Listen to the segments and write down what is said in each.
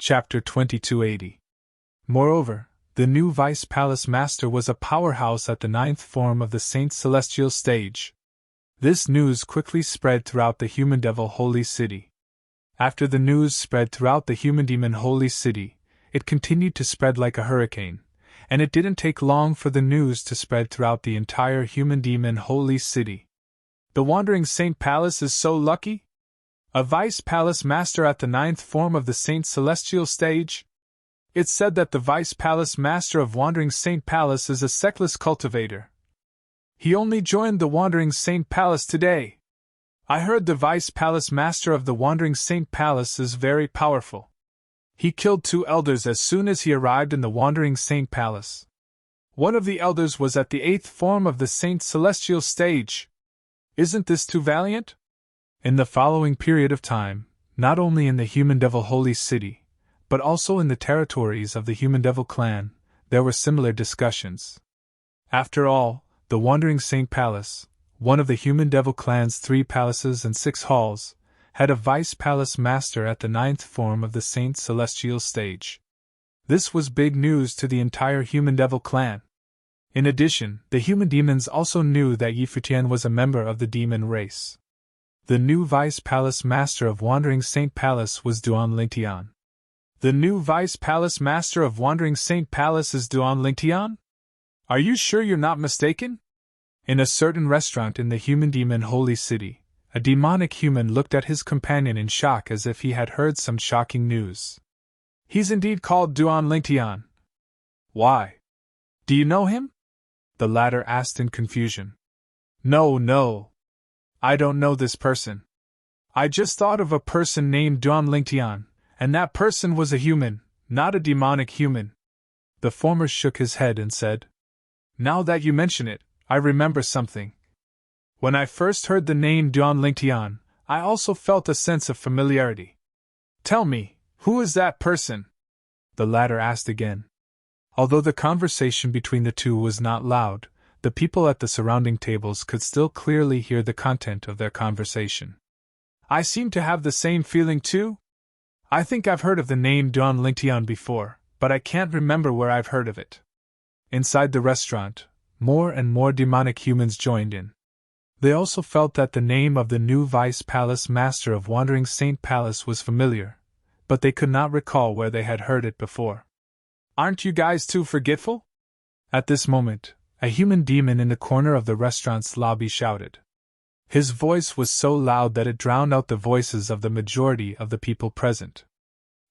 Chapter 2280. Moreover, the new Vice Palace Master was a powerhouse at the ninth form of the Saint Celestial stage. This news quickly spread throughout the Human Devil Holy City. After the news spread throughout the Human Demon Holy City, it continued to spread like a hurricane, and it didn't take long for the news to spread throughout the entire Human Demon Holy City. The Wandering Saint Palace is so lucky? A Vice Palace Master at the ninth form of the Saint Celestial stage? It's said that the Vice Palace Master of Wandering Saint Palace is a sectless cultivator. He only joined the Wandering Saint Palace today. I heard the Vice Palace Master of the Wandering Saint Palace is very powerful. He killed 2 elders as soon as he arrived in the Wandering Saint Palace. One of the elders was at the 8th form of the Saint Celestial stage. Isn't this too valiant? In the following period of time, not only in the Human Devil Holy City, but also in the territories of the Human Devil clan, there were similar discussions. After all, the Wandering Saint Palace, one of the Human Devil clan's 3 palaces and 6 halls, had a Vice Palace Master at the 9th form of the Saint Celestial stage. This was big news to the entire Human Devil clan. In addition, the human demons also knew that Yifutian was a member of the demon race. The new Vice Palace Master of Wandering Saint Palace was Duan Lingtian. The new Vice Palace Master of Wandering Saint Palace is Duan Lingtian? Are you sure you're not mistaken? In a certain restaurant in the Human Demon Holy City, a demonic human looked at his companion in shock as if he had heard some shocking news. He's indeed called Duan Lingtian. Why? Do you know him? The latter asked in confusion. No. I don't know this person. I just thought of a person named Duan Lingtian, and that person was a human, not a demonic human. The former shook his head and said, Now that you mention it, I remember something. When I first heard the name Duan Lingtian, I also felt a sense of familiarity. Tell me, who is that person? The latter asked again. Although the conversation between the two was not loud, the people at the surrounding tables could still clearly hear the content of their conversation. I seem to have the same feeling too. I think I've heard of the name Duan Lingtian before, but I can't remember where I've heard of it. Inside the restaurant, more and more demonic humans joined in. They also felt that the name of the new Vice Palace Master of Wandering Saint Palace was familiar, but they could not recall where they had heard it before. Aren't you guys too forgetful? At this moment, a human demon in the corner of the restaurant's lobby shouted. His voice was so loud that it drowned out the voices of the majority of the people present.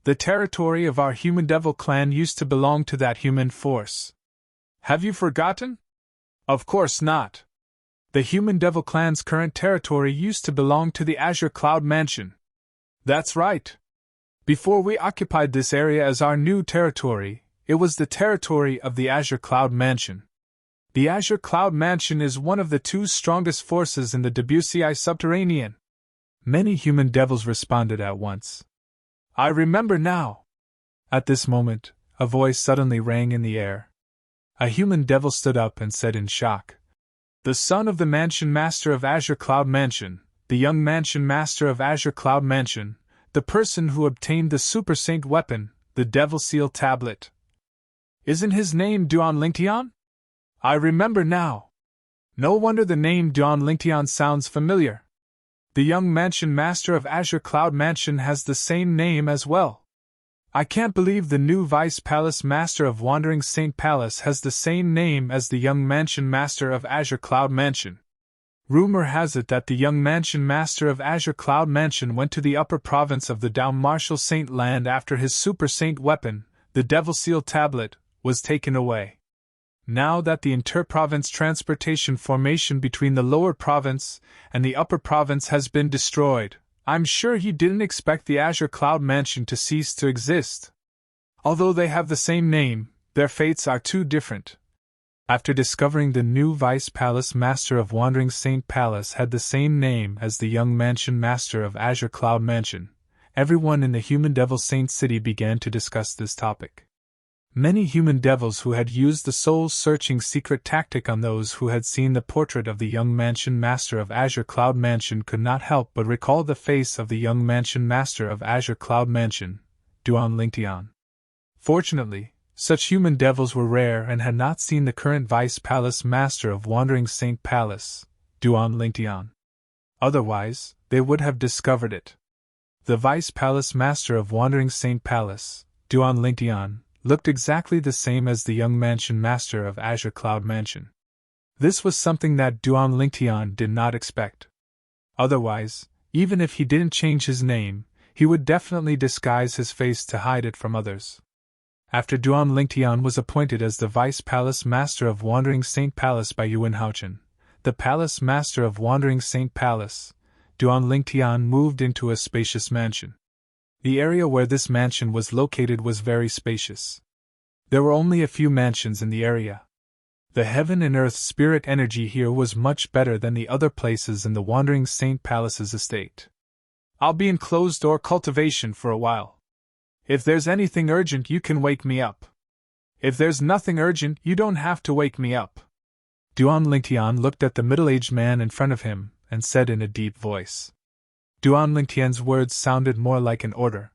The territory of our Human Devil clan used to belong to that human force. Have you forgotten? Of course not. The Human Devil clan's current territory used to belong to the Azure Cloud Mansion. That's right. Before we occupied this area as our new territory, it was the territory of the Azure Cloud Mansion. The Azure Cloud Mansion is one of the 2 strongest forces in the Debussy subterranean. Many human devils responded at once. I remember now. At this moment, a voice suddenly rang in the air. A human devil stood up and said in shock, The son of the Mansion Master of Azure Cloud Mansion, the young Mansion Master of Azure Cloud Mansion, the person who obtained the Super Saint weapon, the Devil Seal Tablet. Isn't his name Duan Lingtian? I remember now. No wonder the name Duan Lingtian sounds familiar. The young Mansion Master of Azure Cloud Mansion has the same name as well. I can't believe the new Vice Palace Master of Wandering Saint Palace has the same name as the young Mansion Master of Azure Cloud Mansion. Rumor has it that the young Mansion Master of Azure Cloud Mansion went to the upper province of the Down Martial Saint Land after his Super Saint weapon, the Devil Seal Tablet, was taken away. Now that the inter-province transportation formation between the lower province and the upper province has been destroyed, I'm sure he didn't expect the Azure Cloud Mansion to cease to exist. Although they have the same name, their fates are too different. After discovering the new Vice Palace Master of Wandering Saint Palace had the same name as the young Mansion Master of Azure Cloud Mansion, everyone in the Human Devil Saint City began to discuss this topic. Many human devils who had used the soul-searching secret tactic on those who had seen the portrait of the young Mansion Master of Azure Cloud Mansion could not help but recall the face of the young Mansion Master of Azure Cloud Mansion, Duan Lingtian. Fortunately, such human devils were rare and had not seen the current Vice Palace Master of Wandering Saint Palace, Duan Lingtian. Otherwise, they would have discovered it. The Vice Palace Master of Wandering Saint Palace, Duan Lingtian, looked exactly the same as the young Mansion Master of Azure Cloud Mansion. This was something that Duan Lingtian did not expect. Otherwise, even if he didn't change his name, he would definitely disguise his face to hide it from others. After Duan Lingtian was appointed as the Vice Palace Master of Wandering Saint Palace by Yuan Haochen, the Palace Master of Wandering Saint Palace, Duan Lingtian moved into a spacious mansion. The area where this mansion was located was very spacious. There were only a few mansions in the area. The heaven and earth spirit energy here was much better than the other places in the Wandering Saint Palace's estate. I'll be in closed-door cultivation for a while. If there's anything urgent, you can wake me up. If there's nothing urgent, you don't have to wake me up. Duan Lingtian looked at the middle-aged man in front of him and said in a deep voice. Duan Lingtian's words sounded more like an order.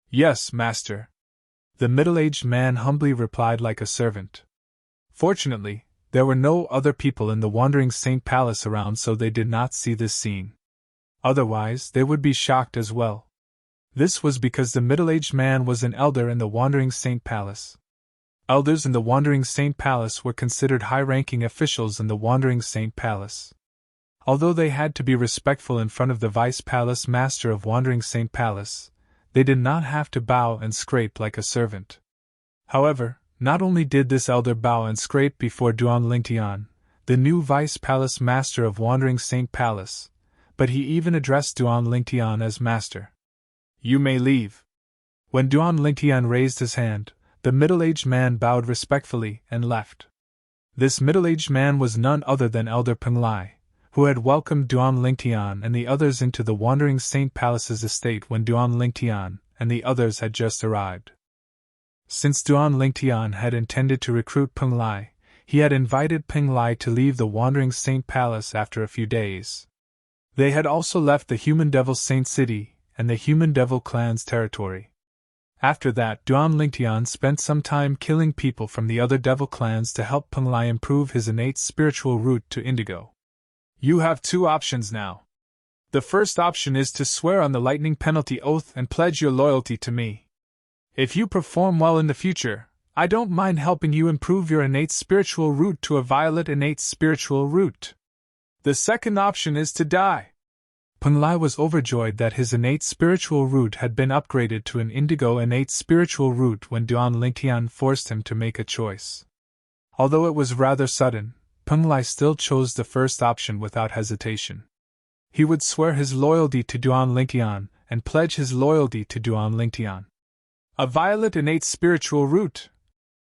Yes, master. The middle-aged man humbly replied like a servant. Fortunately, there were no other people in the Wandering Saint Palace around, so they did not see this scene. Otherwise, they would be shocked as well. This was because the middle-aged man was an elder in the Wandering Saint Palace. Elders in the Wandering Saint Palace were considered high-ranking officials in the Wandering Saint Palace. Although they had to be respectful in front of the Vice Palace Master of Wandering Saint Palace, they did not have to bow and scrape like a servant. However, not only did this elder bow and scrape before Duan Lingtian, the new Vice Palace Master of Wandering Saint Palace, but he even addressed Duan Lingtian as Master. You may leave. When Duan Lingtian raised his hand, the middle-aged man bowed respectfully and left. This middle-aged man was none other than Elder Peng Lai, who had welcomed Duan Lingtian and the others into the Wandering Saint Palace's estate when Duan Lingtian and the others had just arrived. Since Duan Lingtian had intended to recruit Peng Lai, he had invited Peng Lai to leave the Wandering Saint Palace after a few days. They had also left the Human Devil Saint City and the Human Devil Clan's territory. After that, Duan Lingtian spent some time killing people from the other devil clans to help Peng Lai improve his innate spiritual route to Indigo. You have two options now. The first option is to swear on the lightning penalty oath and pledge your loyalty to me. If you perform well in the future, I don't mind helping you improve your innate spiritual route to a violet innate spiritual route. The second option is to die. Peng Lai was overjoyed that his innate spiritual route had been upgraded to an indigo innate spiritual route when Duan Lingtian forced him to make a choice. Although it was rather sudden, Peng Lai still chose the first option without hesitation. He would swear his loyalty to Duan Lingtian and pledge his loyalty to Duan Lingtian. A violet innate spiritual route.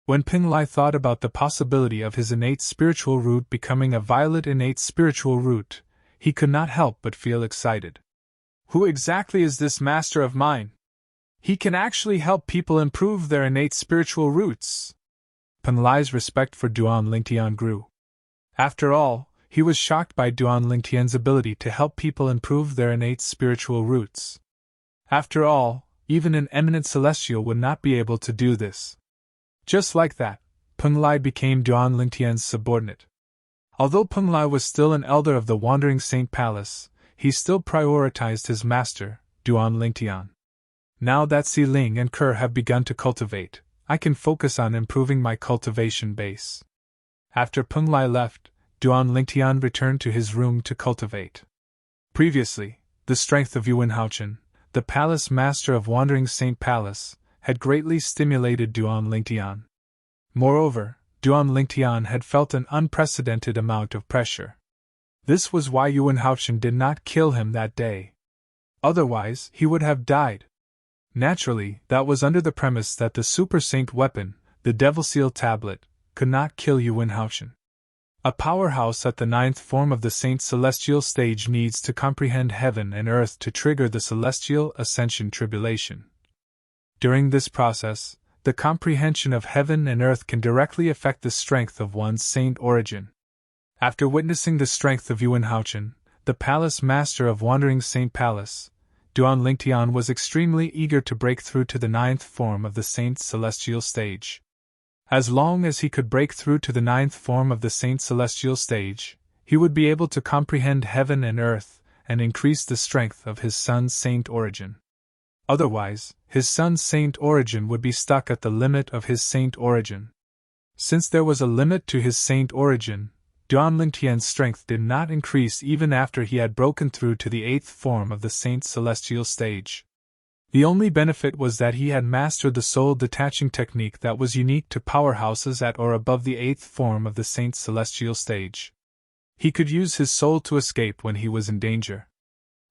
When Peng Lai thought about the possibility of his innate spiritual route becoming a violet innate spiritual route, he could not help but feel excited. Who exactly is this master of mine? He can actually help people improve their innate spiritual roots. Peng Lai's respect for Duan Lingtian grew. After all, he was shocked by Duan Lingtian's ability to help people improve their innate spiritual roots. After all, even an eminent celestial would not be able to do this. Just like that, Peng Lai became Duan Lingtian's subordinate. Although Peng Lai was still an elder of the Wandering Saint Palace, he still prioritized his master, Duan Lingtian. Now that Si Ling and Kerr have begun to cultivate, I can focus on improving my cultivation base. After Peng Lai left, Duan Lingtian returned to his room to cultivate. Previously, the strength of Yuan Haochen, the Palace Master of Wandering Saint Palace, had greatly stimulated Duan Lingtian. Moreover, Duan Lingtian had felt an unprecedented amount of pressure. This was why Yuan Haochen did not kill him that day. Otherwise, he would have died. Naturally, that was under the premise that the Super Saint weapon, the Devil Seal Tablet, could not kill Yuan Haochen. A powerhouse at the 9th form of the Saint Celestial stage needs to comprehend heaven and earth to trigger the Celestial Ascension Tribulation. During this process, the comprehension of heaven and earth can directly affect the strength of one's saint origin. After witnessing the strength of Yuan Haochen, the Palace Master of Wandering Saint Palace, Duan Lingtian was extremely eager to break through to the 9th form of the Saint's celestial stage. As long as he could break through to the 9th form of the Saint's celestial stage, he would be able to comprehend heaven and earth and increase the strength of his son's saint origin. Otherwise, his son's saint origin would be stuck at the limit of his saint origin. Since there was a limit to his saint origin, Duan Lingtian's strength did not increase even after he had broken through to the 8th form of the Saint's celestial stage. The only benefit was that he had mastered the soul detaching technique that was unique to powerhouses at or above the 8th form of the Saint's celestial stage. He could use his soul to escape when he was in danger.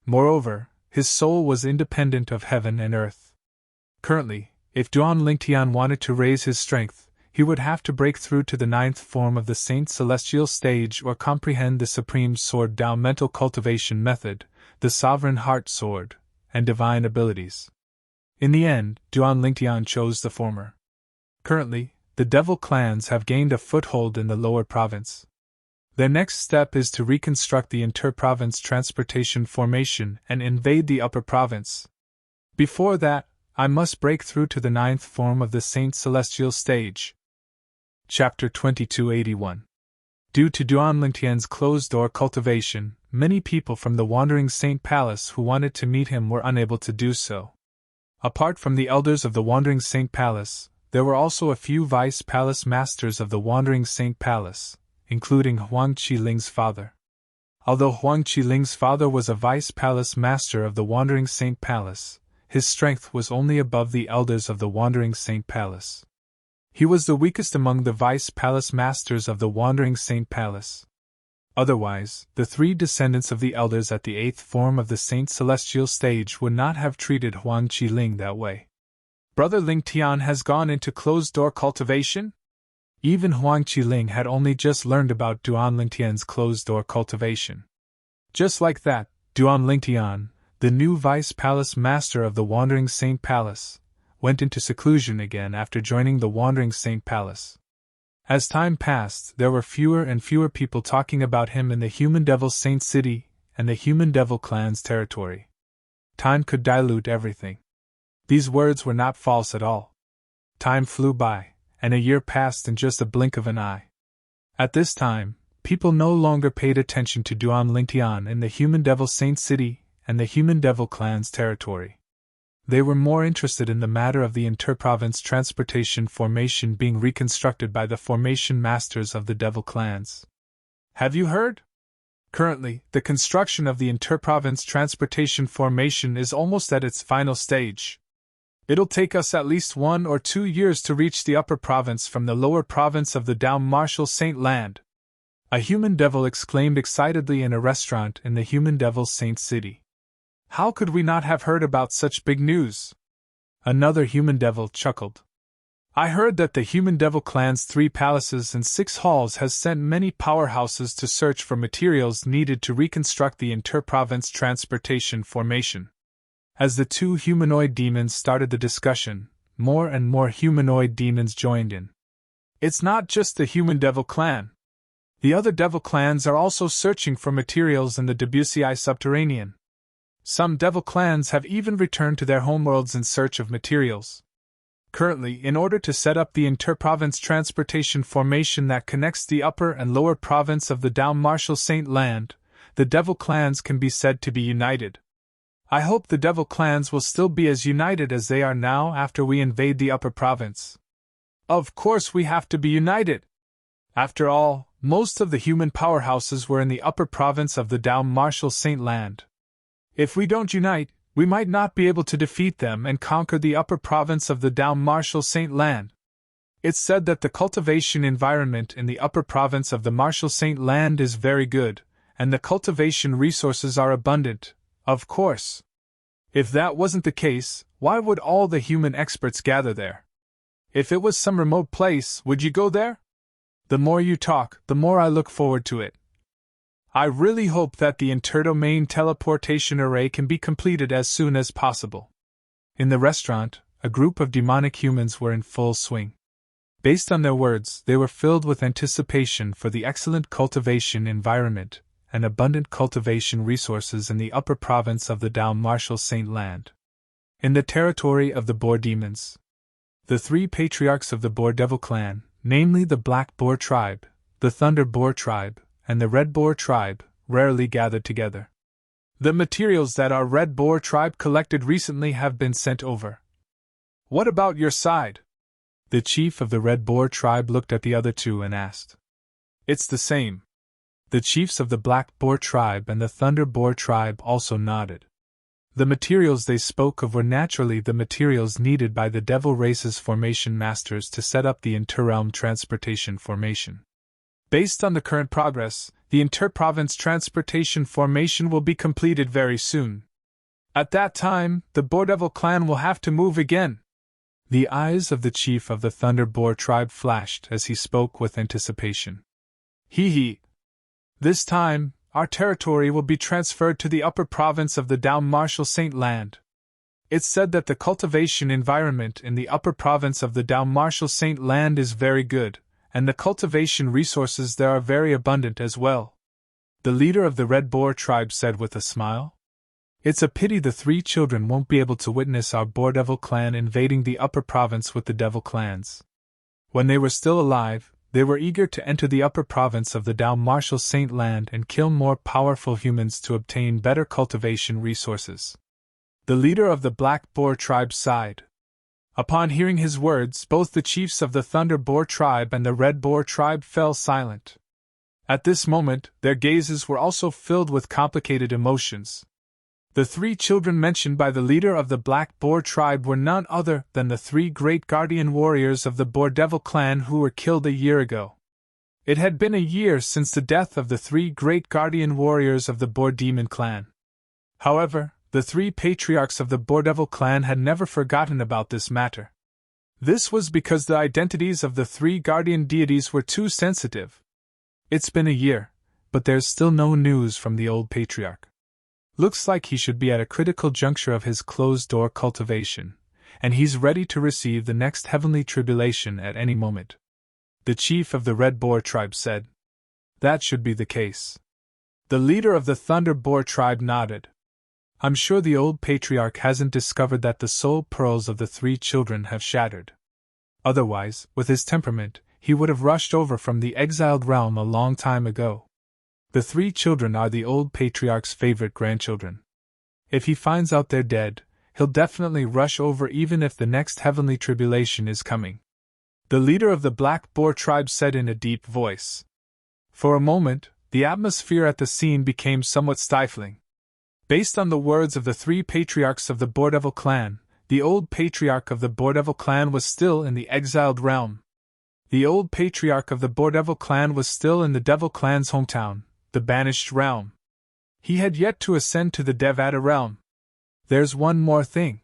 Moreover, his soul was independent of heaven and earth. Currently, if Duan Lingtian wanted to raise his strength, he would have to break through to the 9th form of the Saint's celestial stage or comprehend the Supreme Sword Tao mental cultivation method, the Sovereign Heart Sword, and divine abilities. In the end, Duan Lingtian chose the former. Currently, the devil clans have gained a foothold in the lower province. Their next step is to reconstruct the inter-province transportation formation and invade the upper province. Before that, I must break through to the 9th form of the Saint's celestial stage. Chapter 2281. Due to Duan Lingtian's closed-door cultivation, many people from the Wandering Saint Palace who wanted to meet him were unable to do so. Apart from the elders of the Wandering Saint Palace, there were also a few vice palace masters of the Wandering Saint Palace, including Huang Qiling's father. Although Huang Qiling's father was a vice palace master of the Wandering Saint Palace, his strength was only above the elders of the Wandering Saint Palace. He was the weakest among the vice palace masters of the Wandering Saint Palace. Otherwise, the 3 descendants of the elders at the 8th form of the Saint Celestial stage would not have treated Huang Qiling that way. Brother Lingtian has gone into closed-door cultivation? Even Huang Qiling had only just learned about Duan Lingtian's closed-door cultivation. Just like that, Duan Lingtian, the new vice palace master of the Wandering Saint Palace, went into seclusion again after joining the Wandering Saint Palace. As time passed, there were fewer and fewer people talking about him in the Human Devil Saint City and the Human Devil Clan's territory. Time could dilute everything. These words were not false at all. Time flew by, and a year passed in just a blink of an eye. At this time, people no longer paid attention to Duan Lingtian in the Human Devil Saint City and the Human Devil Clan's territory. They were more interested in the matter of the inter-province transportation formation being reconstructed by the formation masters of the Devil clans. Have you heard? Currently, the construction of the inter-province transportation formation is almost at its final stage. It'll take us at least 1 or 2 years to reach the upper province from the lower province of the Dao Martial Saint Land. A human devil exclaimed excitedly in a restaurant in the Human Devil Saint City. How could we not have heard about such big news? Another human devil chuckled. I heard that the Human Devil Clan's 3 palaces and 6 halls has sent many powerhouses to search for materials needed to reconstruct the inter-province transportation formation. As the 2 humanoid demons started the discussion, more and more humanoid demons joined in. It's not just the Human Devil Clan. The other devil clans are also searching for materials in the Debussy subterranean. Some devil clans have even returned to their homeworlds in search of materials. Currently, in order to set up the inter-province transportation formation that connects the upper and lower province of the Dao Martial Saint Land, the devil clans can be said to be united. I hope the devil clans will still be as united as they are now after we invade the upper province. Of course we have to be united. After all, most of the human powerhouses were in the upper province of the Dao Martial Saint Land. If we don't unite, we might not be able to defeat them and conquer the upper province of the Dao Martial Saint Land. It's said that the cultivation environment in the upper province of the Martial Saint Land is very good, and the cultivation resources are abundant, of course. If that wasn't the case, why would all the human experts gather there? If it was some remote place, would you go there? The more you talk, the more I look forward to it. I really hope that the interdomain teleportation array can be completed as soon as possible. In the restaurant, a group of demonic humans were in full swing. Based on their words, they were filled with anticipation for the excellent cultivation environment, and abundant cultivation resources in the upper province of the Down Marshal Saint Land. In the territory of the Boar Demons, the three patriarchs of the Boar Devil clan, namely the Black Boar tribe, the Thunder Boar tribe, and the Red Boar tribe, rarely gathered together. The materials that our Red Boar tribe collected recently have been sent over. What about your side? The chief of the Red Boar tribe looked at the other two and asked. It's the same. The chiefs of the Black Boar tribe and the Thunder Boar tribe also nodded. The materials they spoke of were naturally the materials needed by the Devil Race's formation masters to set up the Interrealm Transportation Formation. Based on the current progress, the Interprovince Transportation Formation will be completed very soon. At that time, the Boar Devil clan will have to move again. The eyes of the chief of the Thunder Boar tribe flashed as he spoke with anticipation. Hee. This time, our territory will be transferred to the upper province of the Down Marshal Saint Land. It's said that the cultivation environment in the upper province of the Down Marshal Saint Land is very good, and the cultivation resources there are very abundant as well. The leader of the Red Boar tribe said with a smile. It's a pity the three children won't be able to witness our Boar Devil clan invading the upper province with the Devil clans. When they were still alive, they were eager to enter the upper province of the Down Marshal Saint Land and kill more powerful humans to obtain better cultivation resources. The leader of the Black Boar tribe sighed. Upon hearing his words, both the chiefs of the Thunder Boar tribe and the Red Boar tribe fell silent. At this moment, their gazes were also filled with complicated emotions. The three children mentioned by the leader of the Black Boar tribe were none other than the three great guardian warriors of the Boar Devil clan who were killed a year ago. It had been a year since the death of the three great guardian warriors of the Boar Demon clan. However, the three patriarchs of the Boar Devil clan had never forgotten about this matter. This was because the identities of the three guardian deities were too sensitive. It's been a year, but there's still no news from the old patriarch. Looks like he should be at a critical juncture of his closed-door cultivation, and he's ready to receive the next heavenly tribulation at any moment. The chief of the Red Boar tribe said. That should be the case. The leader of the Thunder Boar tribe nodded. I'm sure the old patriarch hasn't discovered that the soul pearls of the three children have shattered. Otherwise, with his temperament, he would have rushed over from the exiled realm a long time ago. The three children are the old patriarch's favorite grandchildren. If he finds out they're dead, he'll definitely rush over even if the next heavenly tribulation is coming. The leader of the Black Boar tribe said in a deep voice. For a moment, the atmosphere at the scene became somewhat stifling. Based on the words of the three patriarchs of the Boar Devil clan, the old patriarch of the Boar Devil clan was still in the exiled realm. The old patriarch of the Boar Devil clan was still in the Devil clan's hometown, the banished realm. He had yet to ascend to the Devata realm. There's one more thing.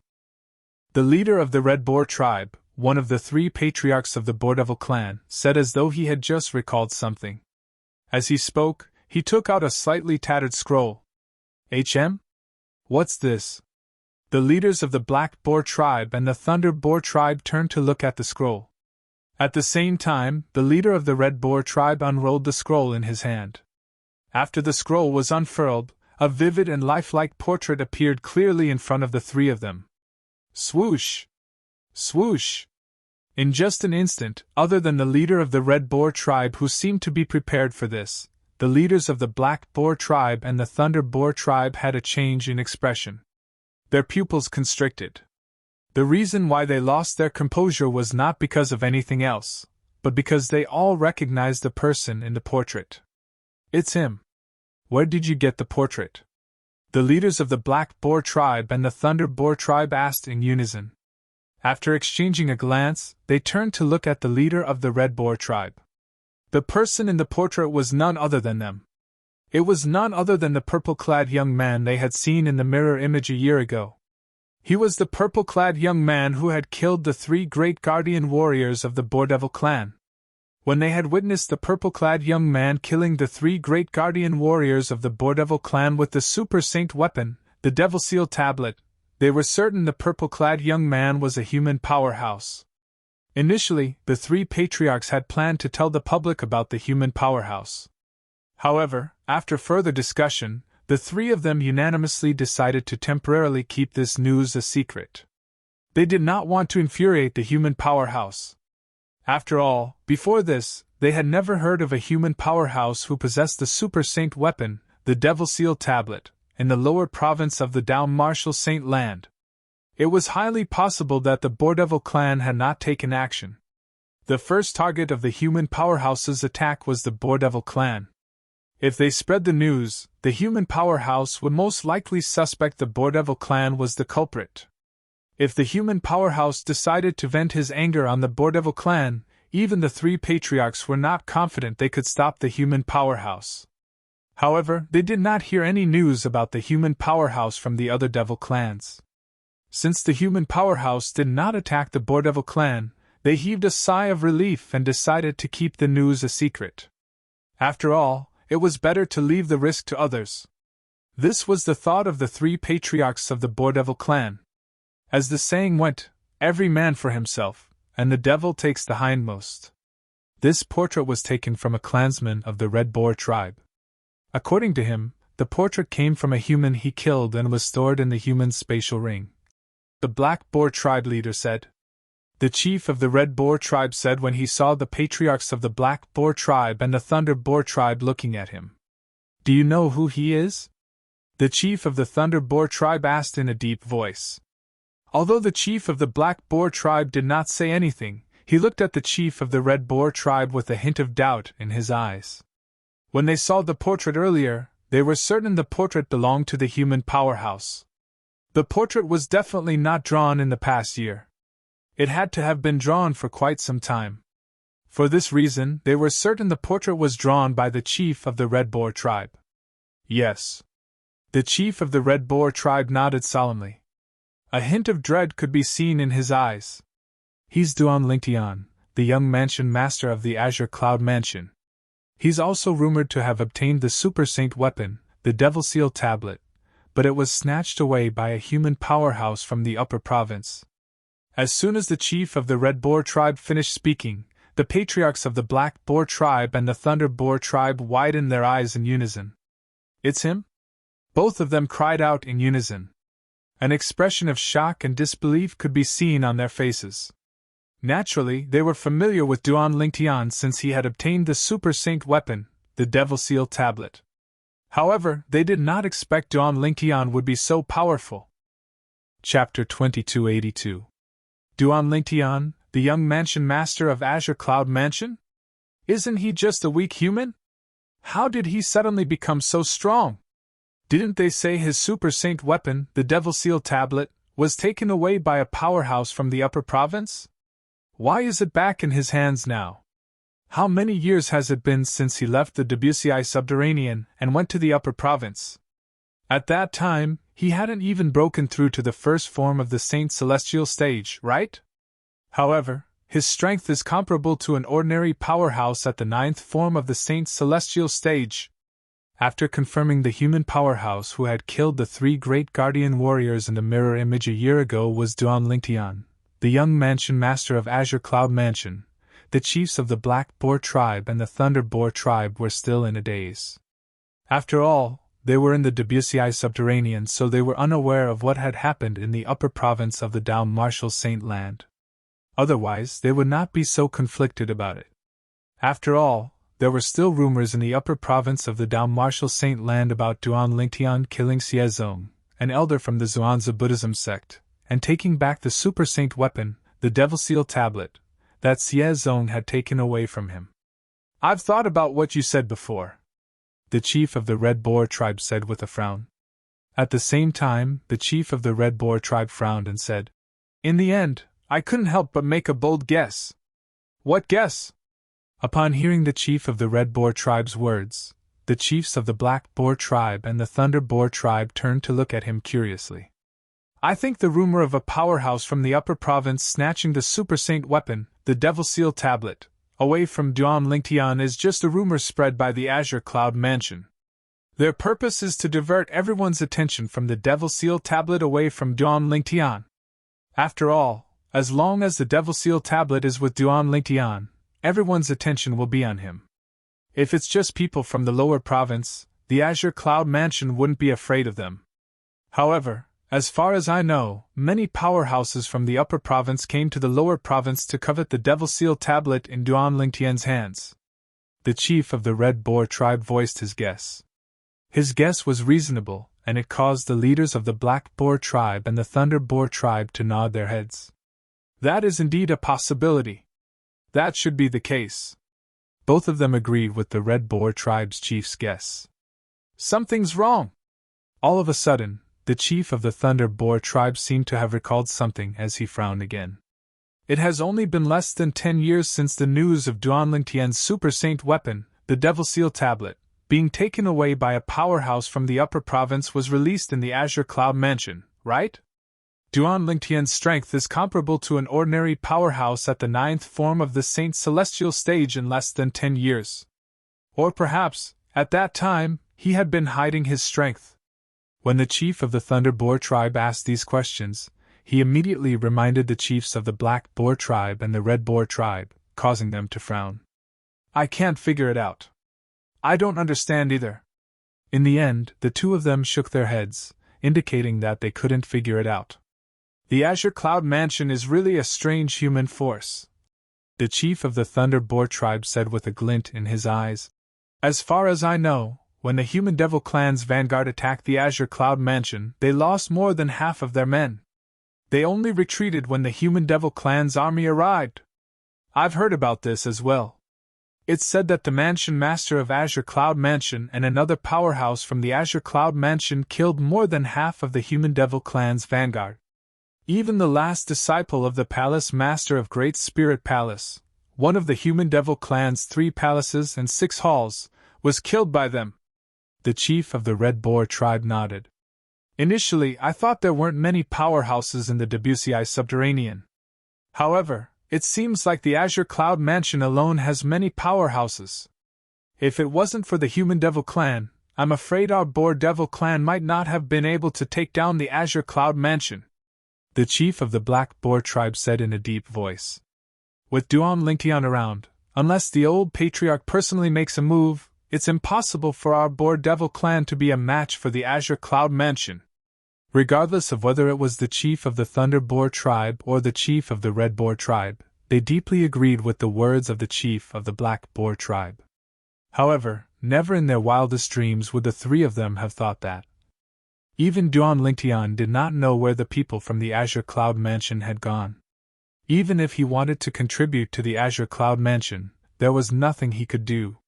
The leader of the Red Boar tribe, one of the three patriarchs of the Boar Devil clan, said as though he had just recalled something. As he spoke, he took out a slightly tattered scroll. What's this? The leaders of the Black Boar tribe and the Thunder Boar tribe turned to look at the scroll. At the same time, the leader of the Red Boar tribe unrolled the scroll in his hand. After the scroll was unfurled, a vivid and lifelike portrait appeared clearly in front of the three of them. Swoosh! Swoosh! In just an instant, other than the leader of the Red Boar tribe who seemed to be prepared for this, the leaders of the Black Boar tribe and the Thunder Boar tribe had a change in expression. Their pupils constricted. The reason why they lost their composure was not because of anything else, but because they all recognized the person in the portrait. It's him. Where did you get the portrait? The leaders of the Black Boar tribe and the Thunder Boar tribe asked in unison. After exchanging a glance, they turned to look at the leader of the Red Boar tribe. The person in the portrait was none other than them. It was none other than the purple-clad young man they had seen in the mirror image a year ago. He was the purple-clad young man who had killed the three great guardian warriors of the Boar Devil clan. When they had witnessed the purple-clad young man killing the three great guardian warriors of the Boar Devil clan with the Super Saint weapon, the Devil Seal tablet, they were certain the purple-clad young man was a human powerhouse. Initially, the three patriarchs had planned to tell the public about the human powerhouse. However, after further discussion, the three of them unanimously decided to temporarily keep this news a secret. They did not want to infuriate the human powerhouse. After all, before this, they had never heard of a human powerhouse who possessed the Super Saint weapon, the Devil Seal Tablet, in the lower province of the Down Marshal Saint Land. It was highly possible that the Boardevil clan had not taken action. The first target of the human powerhouse's attack was the Boardevil clan. If they spread the news, the human powerhouse would most likely suspect the Boardevil clan was the culprit. If the human powerhouse decided to vent his anger on the Boardevil clan, even the three patriarchs were not confident they could stop the human powerhouse. However, they did not hear any news about the human powerhouse from the other devil clans. Since the human powerhouse did not attack the Boardevil clan, they heaved a sigh of relief and decided to keep the news a secret. After all, it was better to leave the risk to others. This was the thought of the three patriarchs of the Boardevil clan. As the saying went, every man for himself, and the devil takes the hindmost. This portrait was taken from a clansman of the Red Boar tribe. According to him, the portrait came from a human he killed and was stored in the human spatial ring. The Black Boar tribe leader said. The chief of the Red Boar tribe said when he saw the patriarchs of the Black Boar tribe and the Thunder Boar tribe looking at him. Do you know who he is? The chief of the Thunder Boar tribe asked in a deep voice. Although the chief of the Black Boar tribe did not say anything, he looked at the chief of the Red Boar tribe with a hint of doubt in his eyes. When they saw the portrait earlier, they were certain the portrait belonged to the human powerhouse. The portrait was definitely not drawn in the past year. It had to have been drawn for quite some time. For this reason, they were certain the portrait was drawn by the chief of the Red Boar tribe. Yes. The chief of the Red Boar tribe nodded solemnly. A hint of dread could be seen in his eyes. He's Duan Lingtian, the young mansion master of the Azure Cloud Mansion. He's also rumored to have obtained the Super Saint weapon, the Devil Seal Tablet, but it was snatched away by a human powerhouse from the upper province. As soon as the chief of the Red Boar tribe finished speaking, the patriarchs of the Black Boar tribe and the Thunder Boar tribe widened their eyes in unison. It's him? Both of them cried out in unison. An expression of shock and disbelief could be seen on their faces. Naturally, they were familiar with Duan Lingtian since he had obtained the Super Saint weapon, the Devil Seal Tablet. However, they did not expect Duan Lingtian would be so powerful. Chapter 2282. Duan Lingtian, the young mansion master of Azure Cloud Mansion? Isn't he just a weak human? How did he suddenly become so strong? Didn't they say his Super Saint weapon, the Devil Seal Tablet, was taken away by a powerhouse from the upper province? Why is it back in his hands now? How many years has it been since he left the Debussy subterranean and went to the upper province? At that time, he hadn't even broken through to the first form of the Saint Celestial stage, right? However, his strength is comparable to an ordinary powerhouse at the 9th form of the Saint Celestial stage. After confirming the human powerhouse who had killed the three great guardian warriors in the mirror image a year ago was Duan Lingtian, the young mansion master of Azure Cloud Mansion. The chiefs of the Black Boar tribe and the Thunder Boar tribe were still in a daze. After all, they were in the Debussy subterranean, so they were unaware of what had happened in the upper province of the Down Marshal Saint Land. Otherwise, they would not be so conflicted about it. After all, there were still rumors in the upper province of the Down Marshal Saint Land about Duan Lingtian killing Xiezong, an elder from the Zhuangzi Buddhism sect, and taking back the Super Saint weapon, the Devil Seal Tablet, that Xiezong had taken away from him. I've thought about what you said before, the chief of the Red Boar tribe said with a frown. At the same time, the chief of the Red Boar tribe frowned and said, In the end, I couldn't help but make a bold guess. What guess? Upon hearing the chief of the Red Boar tribe's words, the chiefs of the Black Boar tribe and the Thunder Boar tribe turned to look at him curiously. I think the rumor of a powerhouse from the upper province snatching the Super Saint weapon, the Devil Seal Tablet, away from Duan Lingtian is just a rumor spread by the Azure Cloud Mansion. Their purpose is to divert everyone's attention from the Devil Seal Tablet away from Duan Lingtian. After all, as long as the Devil Seal Tablet is with Duan Lingtian, everyone's attention will be on him. If it's just people from the lower province, the Azure Cloud Mansion wouldn't be afraid of them. However, as far as I know, many powerhouses from the upper province came to the lower province to covet the Devil Seal tablet in Duan Lingtian's hands. The chief of the Red Boar tribe voiced his guess. His guess was reasonable, and it caused the leaders of the Black Boar tribe and the Thunder Boar tribe to nod their heads. That is indeed a possibility. That should be the case. Both of them agreed with the Red Boar tribe's chief's guess. Something's wrong! All of a sudden, the chief of the Thunder Boar tribe seemed to have recalled something as he frowned again. It has only been less than 10 years since the news of Duan Lingtian's super saint weapon, the Devil Seal tablet, being taken away by a powerhouse from the upper province was released in the Azure Cloud Mansion, right? Duan Lingtian's strength is comparable to an ordinary powerhouse at the 9th form of the Saint Celestial stage in less than 10 years. Or perhaps, at that time, he had been hiding his strength. When the chief of the Thunder Boar tribe asked these questions, he immediately reminded the chiefs of the Black Boar tribe and the Red Boar tribe, causing them to frown. I can't figure it out. I don't understand either. In the end, the two of them shook their heads, indicating that they couldn't figure it out. The Azure Cloud Mansion is really a strange human force, the chief of the Thunder Boar tribe said with a glint in his eyes. As far as I know, when the Human Devil Clan's vanguard attacked the Azure Cloud Mansion, they lost more than half of their men. They only retreated when the Human Devil Clan's army arrived. I've heard about this as well. It's said that the Mansion Master of Azure Cloud Mansion and another powerhouse from the Azure Cloud Mansion killed more than half of the Human Devil Clan's vanguard. Even the last disciple of the Palace Master of Great Spirit Palace, one of the Human Devil Clan's 3 palaces and 6 halls, was killed by them. The chief of the Red Boar tribe nodded. Initially, I thought there weren't many powerhouses in the Debussy subterranean. However, it seems like the Azure Cloud Mansion alone has many powerhouses. If it wasn't for the Human Devil Clan, I'm afraid our Boar Devil Clan might not have been able to take down the Azure Cloud Mansion, the chief of the Black Boar tribe said in a deep voice. With Duan Lingtian around, unless the old patriarch personally makes a move, it's impossible for our Boar Devil Clan to be a match for the Azure Cloud Mansion. Regardless of whether it was the chief of the Thunder Boar tribe or the chief of the Red Boar tribe, they deeply agreed with the words of the chief of the Black Boar tribe. However, never in their wildest dreams would the 3 of them have thought that. Even Duan Lingtian did not know where the people from the Azure Cloud Mansion had gone. Even if he wanted to contribute to the Azure Cloud Mansion, there was nothing he could do.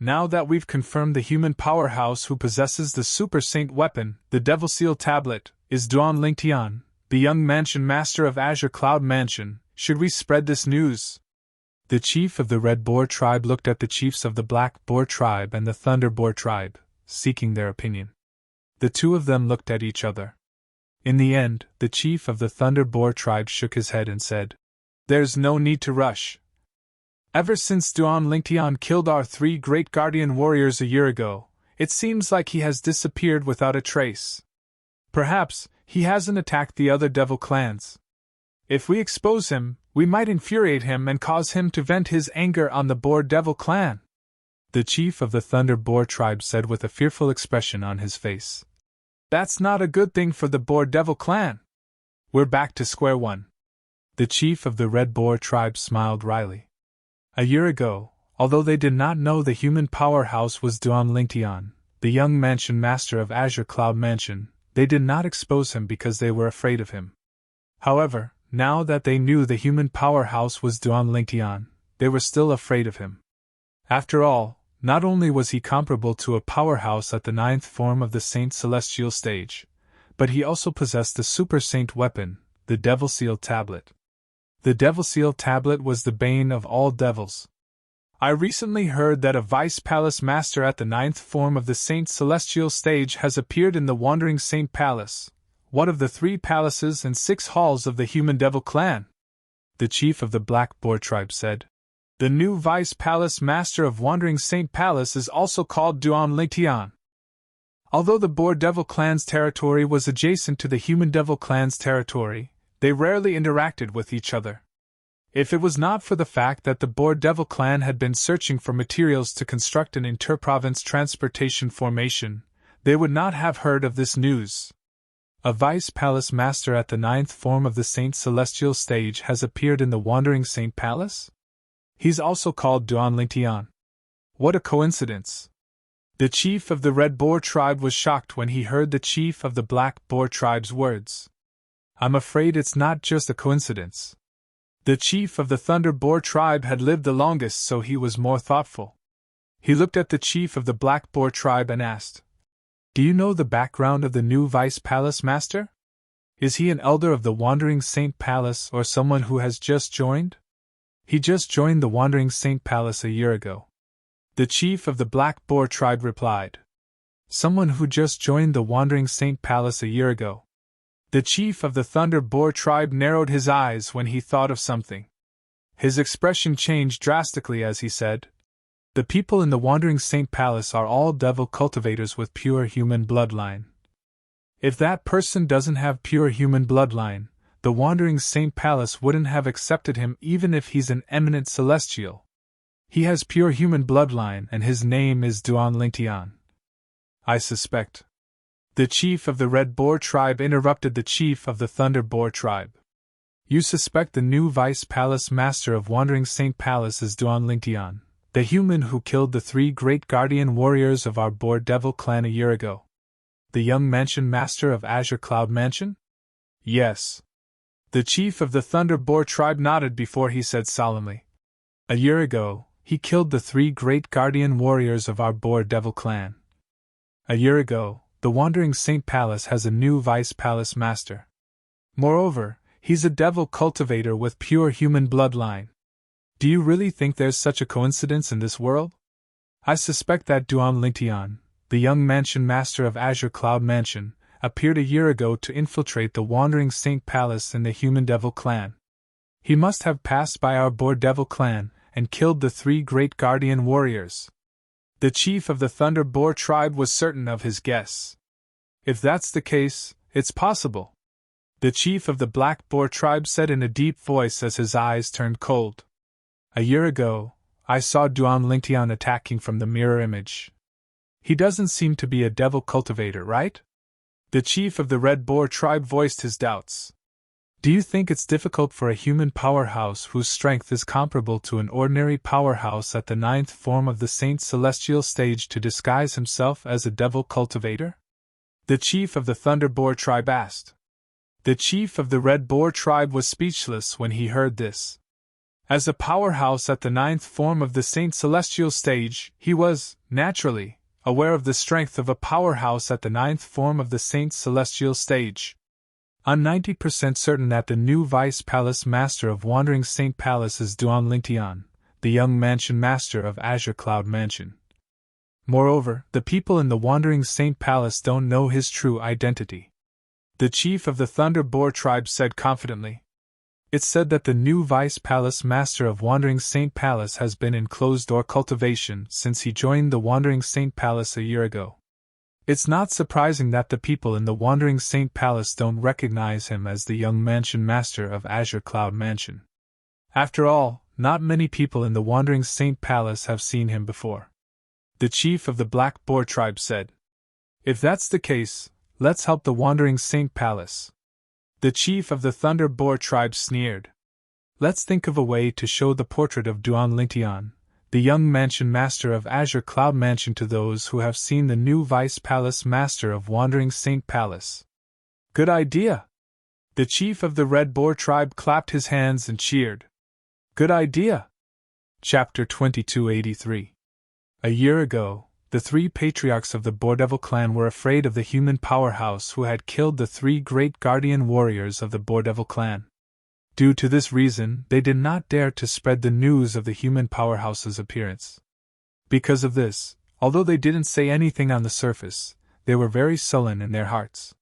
Now that we've confirmed the human powerhouse who possesses the Super Saint weapon, the Devil Seal tablet, is Duan Lingtian, the young Mansion Master of Azure Cloud Mansion, should we spread this news? The chief of the Red Boar tribe looked at the chiefs of the Black Boar tribe and the Thunder Boar tribe, seeking their opinion. The two of them looked at each other. In the end, the chief of the Thunder Boar tribe shook his head and said, "There's no need to rush. Ever since Duan Lingtian killed our 3 great guardian warriors a year ago, it seems like he has disappeared without a trace. Perhaps he hasn't attacked the other devil clans. If we expose him, we might infuriate him and cause him to vent his anger on the Boar Devil clan," the chief of the Thunder Boar tribe said with a fearful expression on his face. "That's not a good thing for the Boar Devil clan. We're back to square one." The chief of the Red Boar tribe smiled wryly. A year ago, although they did not know the human powerhouse was Duan Lingtian, the young Mansion Master of Azure Cloud Mansion, they did not expose him because they were afraid of him. However, now that they knew the human powerhouse was Duan Lingtian, they were still afraid of him. After all, not only was he comparable to a powerhouse at the 9th form of the Saint Celestial stage, but he also possessed the Super Saint weapon, the Devil Seal tablet. The Devil Seal tablet was the bane of all devils. I recently heard that a Vice Palace Master at the 9th form of the Saint Celestial stage has appeared in the Wandering Saint Palace, one of the 3 palaces and 6 halls of the Human Devil clan, the chief of the Black Boar tribe said. The new Vice Palace Master of Wandering Saint Palace is also called Duan Lingtian. Although the Boar Devil clan's territory was adjacent to the Human Devil clan's territory, they rarely interacted with each other. If it was not for the fact that the Boar Devil clan had been searching for materials to construct an inter-province transportation formation, they would not have heard of this news. A Vice Palace Master at the 9th form of the Saint Celestial stage has appeared in the Wandering Saint Palace? He's also called Duan Lingtian. What a coincidence! The chief of the Red Boar tribe was shocked when he heard the chief of the Black Boar tribe's words. I'm afraid it's not just a coincidence. The chief of the Thunder Boar tribe had lived the longest, so he was more thoughtful. He looked at the chief of the Black Boar tribe and asked, "Do you know the background of the new Vice Palace Master? Is he an elder of the Wandering Saint Palace or someone who has just joined?" "He just joined the Wandering Saint Palace a year ago," the chief of the Black Boar tribe replied. "Someone who just joined the Wandering Saint Palace a year ago." The chief of the Thunder Boar tribe narrowed his eyes when he thought of something. His expression changed drastically as he said, "The people in the Wandering Saint Palace are all devil cultivators with pure human bloodline. If that person doesn't have pure human bloodline, the Wandering Saint Palace wouldn't have accepted him even if he's an eminent celestial. He has pure human bloodline and his name is Duan Lingtian. I suspect." The chief of the Red Boar tribe interrupted the chief of the Thunder Boar tribe. "You suspect the new Vice Palace Master of Wandering Saint Palace is Duan Lingtian, the human who killed the 3 great guardian warriors of our Boar Devil clan a year ago? The young Mansion Master of Azure Cloud Mansion?" "Yes." The chief of the Thunder Boar tribe nodded before he said solemnly, "A year ago, he killed the 3 great guardian warriors of our Boar Devil clan. A year ago, the Wandering Saint Palace has a new Vice Palace Master. Moreover, he's a devil cultivator with pure human bloodline. Do you really think there's such a coincidence in this world? I suspect that Duan Lingtian, the young Mansion Master of Azure Cloud Mansion, appeared a year ago to infiltrate the Wandering Saint Palace in the Human Devil clan. He must have passed by our Boar Devil clan and killed the 3 great guardian warriors." The chief of the Thunder Boar tribe was certain of his guess. "If that's the case, it's possible," the chief of the Black Boar tribe said in a deep voice as his eyes turned cold. "A year ago, I saw Duan Lingtian attacking from the mirror image. He doesn't seem to be a devil cultivator, right?" The chief of the Red Boar tribe voiced his doubts. "Do you think it's difficult for a human powerhouse whose strength is comparable to an ordinary powerhouse at the 9th form of the Saint Celestial stage to disguise himself as a devil cultivator?" the chief of the Thunder Boar tribe asked. The chief of the Red Boar tribe was speechless when he heard this. As a powerhouse at the 9th form of the Saint Celestial stage, he was, naturally, aware of the strength of a powerhouse at the 9th form of the Saint Celestial stage. "I'm 90% certain that the new Vice Palace Master of Wandering Saint Palace is Duan Lingtian, the young Mansion Master of Azure Cloud Mansion. Moreover, the people in the Wandering Saint Palace don't know his true identity," the chief of the Thunder Boar tribe said confidently. "It's said that the new Vice Palace Master of Wandering Saint Palace has been in closed-door cultivation since he joined the Wandering Saint Palace a year ago. It's not surprising that the people in the Wandering Saint Palace don't recognize him as the young Mansion Master of Azure Cloud Mansion. After all, not many people in the Wandering Saint Palace have seen him before," the chief of the Black Boar tribe said. "If that's the case, let's help the Wandering Saint Palace." The chief of the Thunder Boar tribe sneered. "Let's think of a way to show the portrait of Duan Lingtian, the young Mansion Master of Azure Cloud Mansion, to those who have seen the new Vice Palace Master of Wandering Saint Palace." "Good idea!" The chief of the Red Boar tribe clapped his hands and cheered. "Good idea!" Chapter 2283. A year ago, the 3 patriarchs of the Boar Devil clan were afraid of the human powerhouse who had killed the 3 great guardian warriors of the Boar Devil clan. Due to this reason, they did not dare to spread the news of the human powerhouse's appearance. Because of this, although they didn't say anything on the surface, they were very sullen in their hearts.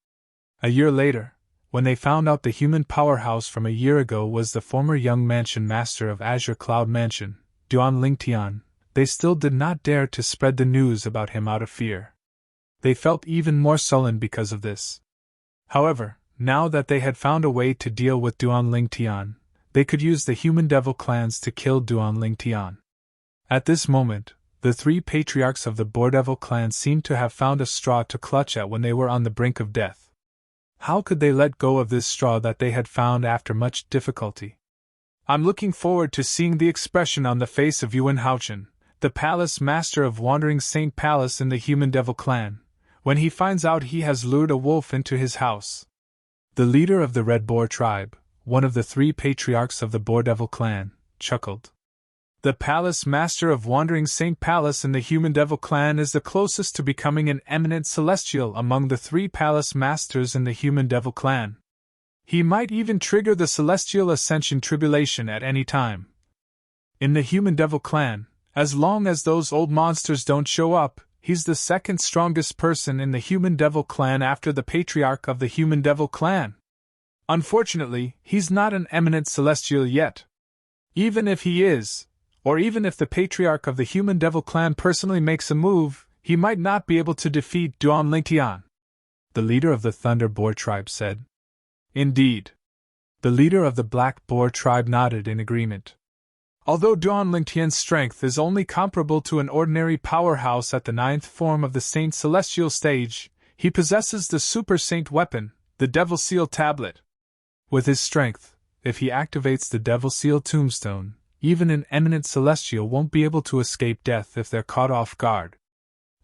A year later, when they found out the human powerhouse from a year ago was the former young Mansion Master of Azure Cloud Mansion, Duan Lingtian, they still did not dare to spread the news about him out of fear. They felt even more sullen because of this. However, now that they had found a way to deal with Duan Lingtian, they could use the human devil clans to kill Duan Lingtian. At this moment, the three patriarchs of the Boar Devil clan seemed to have found a straw to clutch at when they were on the brink of death. How could they let go of this straw that they had found after much difficulty? I'm looking forward to seeing the expression on the face of Yuan Haochen, the palace master of Wandering Saint Palace in the Human Devil clan, when he finds out he has lured a wolf into his house. The leader of the Red Boar tribe, one of the three patriarchs of the Boar Devil clan, chuckled. The palace master of Wandering Saint Palace in the Human Devil clan is the closest to becoming an eminent celestial among the three palace masters in the Human Devil clan. He might even trigger the Celestial Ascension Tribulation at any time. In the Human Devil clan, as long as those old monsters don't show up, he's the second strongest person in the Human Devil clan after the patriarch of the Human Devil clan. Unfortunately, he's not an eminent celestial yet. Even if he is, or even if the patriarch of the Human Devil clan personally makes a move, he might not be able to defeat Duan Lingtian. The leader of the Thunder Boar tribe said. Indeed. The leader of the Black Boar tribe nodded in agreement. Although Duan Lingtian's strength is only comparable to an ordinary powerhouse at the 9th form of the Saint Celestial stage, he possesses the Super Saint weapon, the Devil Seal Tablet. With his strength, if he activates the Devil Seal Tombstone, even an eminent celestial won't be able to escape death if they're caught off guard.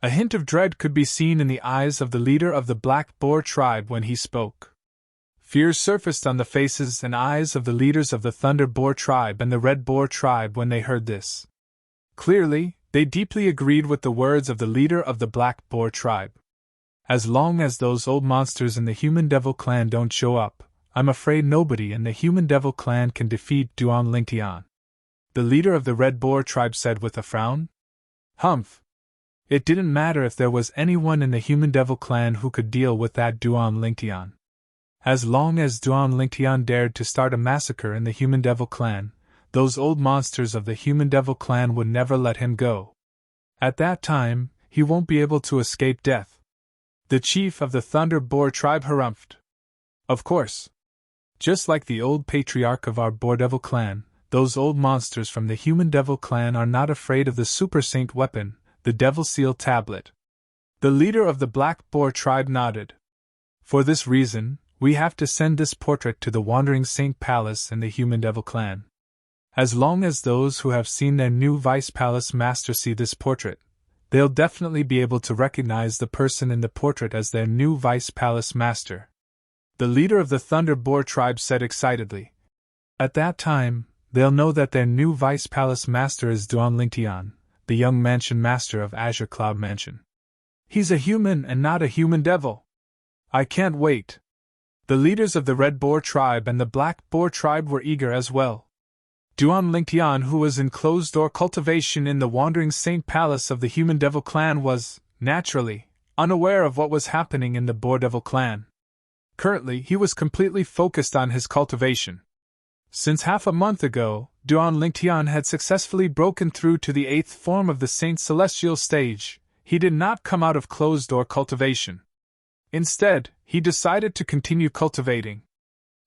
A hint of dread could be seen in the eyes of the leader of the Black Boar tribe when he spoke. Fear surfaced on the faces and eyes of the leaders of the Thunder Boar tribe and the Red Boar tribe when they heard this. Clearly, they deeply agreed with the words of the leader of the Black Boar tribe. As long as those old monsters in the Human Devil clan don't show up, I'm afraid nobody in the Human Devil clan can defeat Duan Lingtian. The leader of the Red Boar tribe said with a frown. Humph. It didn't matter if there was anyone in the Human Devil clan who could deal with that Duan Lingtian. As long as Duan Lingtian dared to start a massacre in the Human Devil clan, those old monsters of the Human Devil clan would never let him go. At that time, he won't be able to escape death. The chief of the Thunder Boar tribe harumphed. Of course. Just like the old patriarch of our Boar Devil clan, those old monsters from the Human Devil clan are not afraid of the Super Saint weapon, the Devil Seal Tablet. The leader of the Black Boar tribe nodded. For this reason, we have to send this portrait to the Wandering Saint Palace in the Human Devil clan. As long as those who have seen their new Vice Palace Master see this portrait, they'll definitely be able to recognize the person in the portrait as their new Vice Palace Master. The leader of the Thunder Boar tribe said excitedly. At that time, they'll know that their new Vice Palace Master is Duan Lingtian, the young Mansion Master of Azure Cloud Mansion. He's a human and not a human devil. I can't wait. The leaders of the Red Boar tribe and the Black Boar tribe were eager as well. Duan Lingtian, who was in closed-door cultivation in the Wandering Saint Palace of the Human Devil clan, was, naturally, unaware of what was happening in the Boar Devil clan. Currently, he was completely focused on his cultivation. Since half a month ago, Duan Lingtian had successfully broken through to the 8th form of the Saint Celestial stage. He did not come out of closed-door cultivation. Instead, he decided to continue cultivating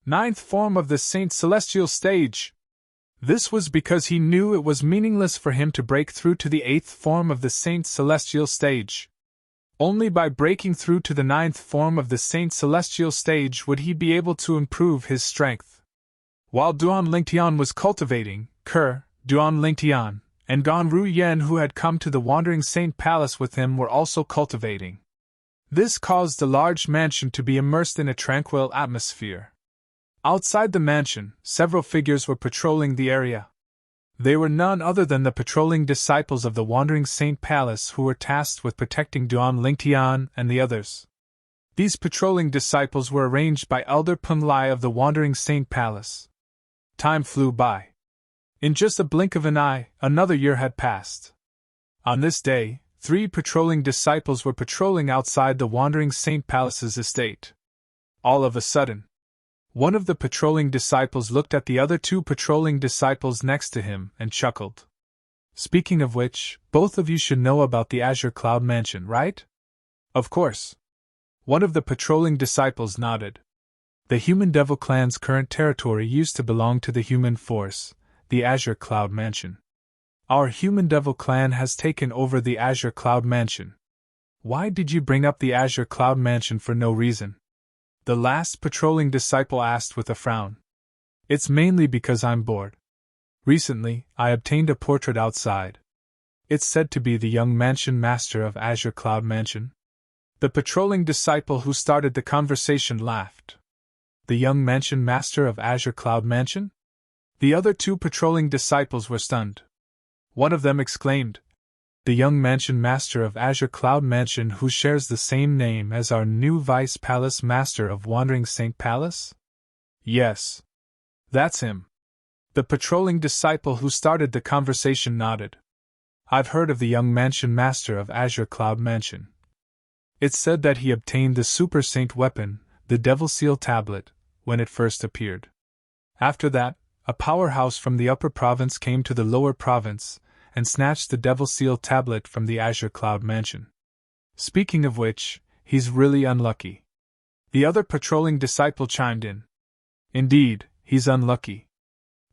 9th form of the Saint Celestial stage. This was because he knew it was meaningless for him to break through to the 8th form of the Saint Celestial stage. Only by breaking through to the 9th form of the Saint Celestial stage would he be able to improve his strength. While Duan Lingtian was cultivating, Duan Lingtian, and Gan Ru Yen, who had come to the Wandering Saint Palace with him, were also cultivating. This caused the large mansion to be immersed in a tranquil atmosphere. Outside the mansion, several figures were patrolling the area. They were none other than the patrolling disciples of the Wandering Saint Palace who were tasked with protecting Duan Lingtian and the others. These patrolling disciples were arranged by Elder Punlai of the Wandering Saint Palace. Time flew by. In just a blink of an eye, another year had passed. On this day, 3 patrolling disciples were patrolling outside the Wandering Saint Palace's estate. All of a sudden, one of the patrolling disciples looked at the other 2 patrolling disciples next to him and chuckled. Speaking of which, both of you should know about the Azure Cloud Mansion, right? Of course. One of the patrolling disciples nodded. The Human Devil Clan's current territory used to belong to the Human Force, the Azure Cloud Mansion. Our Human Devil Clan has taken over the Azure Cloud Mansion. Why did you bring up the Azure Cloud Mansion for no reason? The last patrolling disciple asked with a frown. It's mainly because I'm bored. Recently, I obtained a portrait outside. It's said to be the young mansion master of Azure Cloud Mansion. The patrolling disciple who started the conversation laughed. The young mansion master of Azure Cloud Mansion? The other two patrolling disciples were stunned. One of them exclaimed, "The young mansion master of Azure Cloud Mansion who shares the same name as our new Vice Palace Master of Wandering Saint Palace?" "Yes. That's him." The patrolling disciple who started the conversation nodded. "I've heard of the young mansion master of Azure Cloud Mansion. It's said that he obtained the Super Saint weapon, the Devil Seal Tablet, when it first appeared. After that, a powerhouse from the upper province came to the lower province and snatched the Devil Seal Tablet from the Azure Cloud Mansion. Speaking of which, he's really unlucky." The other patrolling disciple chimed in. "Indeed, he's unlucky."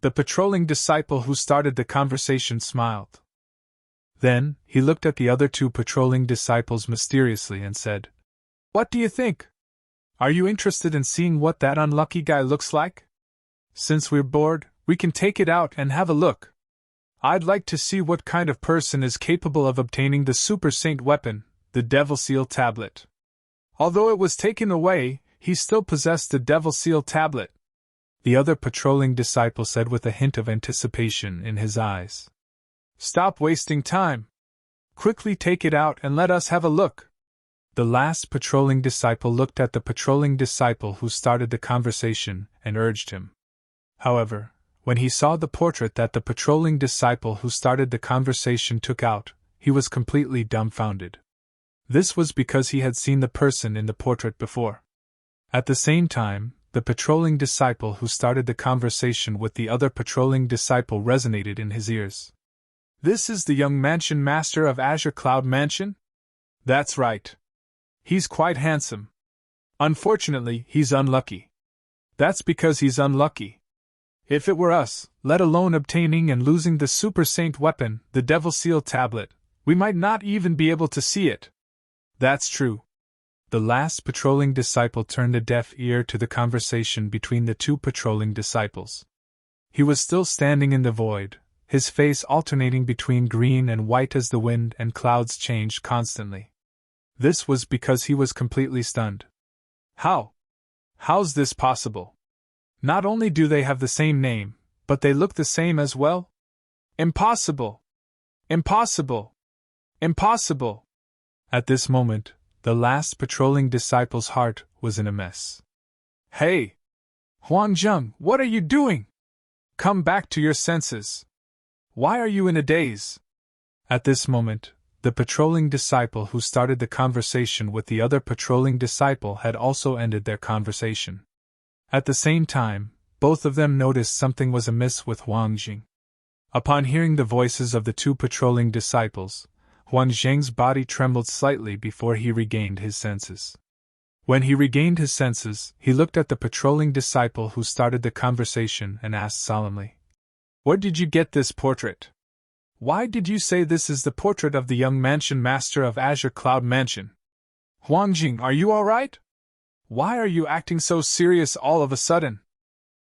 The patrolling disciple who started the conversation smiled. Then, he looked at the other two patrolling disciples mysteriously and said, "What do you think? Are you interested in seeing what that unlucky guy looks like? Since we're bored, we can take it out and have a look. I'd like to see what kind of person is capable of obtaining the Super Saint weapon, the Devil Seal Tablet. Although it was taken away, he still possessed the Devil Seal Tablet," the other patrolling disciple said with a hint of anticipation in his eyes. "Stop wasting time. Quickly take it out and let us have a look." The last patrolling disciple looked at the patrolling disciple who started the conversation and urged him. However, when he saw the portrait that the patrolling disciple who started the conversation took out, he was completely dumbfounded. This was because he had seen the person in the portrait before. At the same time, the patrolling disciple who started the conversation with the other patrolling disciple resonated in his ears. "This is the young mansion master of Azure Cloud Mansion?" "That's right. He's quite handsome. Unfortunately, he's unlucky." "That's because he's unlucky. If it were us, let alone obtaining and losing the Super Saint weapon, the Devil Seal Tablet, we might not even be able to see it." "That's true." The last patrolling disciple turned a deaf ear to the conversation between the two patrolling disciples. He was still standing in the void, his face alternating between green and white as the wind and clouds changed constantly. This was because he was completely stunned. How's this possible? Not only do they have the same name, but they look the same as well? Impossible! Impossible! Impossible! At this moment, the last patrolling disciple's heart was in a mess. "Hey! Huangjung, what are you doing? Come back to your senses. Why are you in a daze?" At this moment, the patrolling disciple who started the conversation with the other patrolling disciple had also ended their conversation. At the same time, both of them noticed something was amiss with Huangjing. Upon hearing the voices of the two patrolling disciples, Huangjing's body trembled slightly before he regained his senses. When he regained his senses, he looked at the patrolling disciple who started the conversation and asked solemnly, "Where did you get this portrait? Why did you say this is the portrait of the young mansion master of Azure Cloud Mansion? Huangjing, are you all right? Why are you acting so serious all of a sudden?"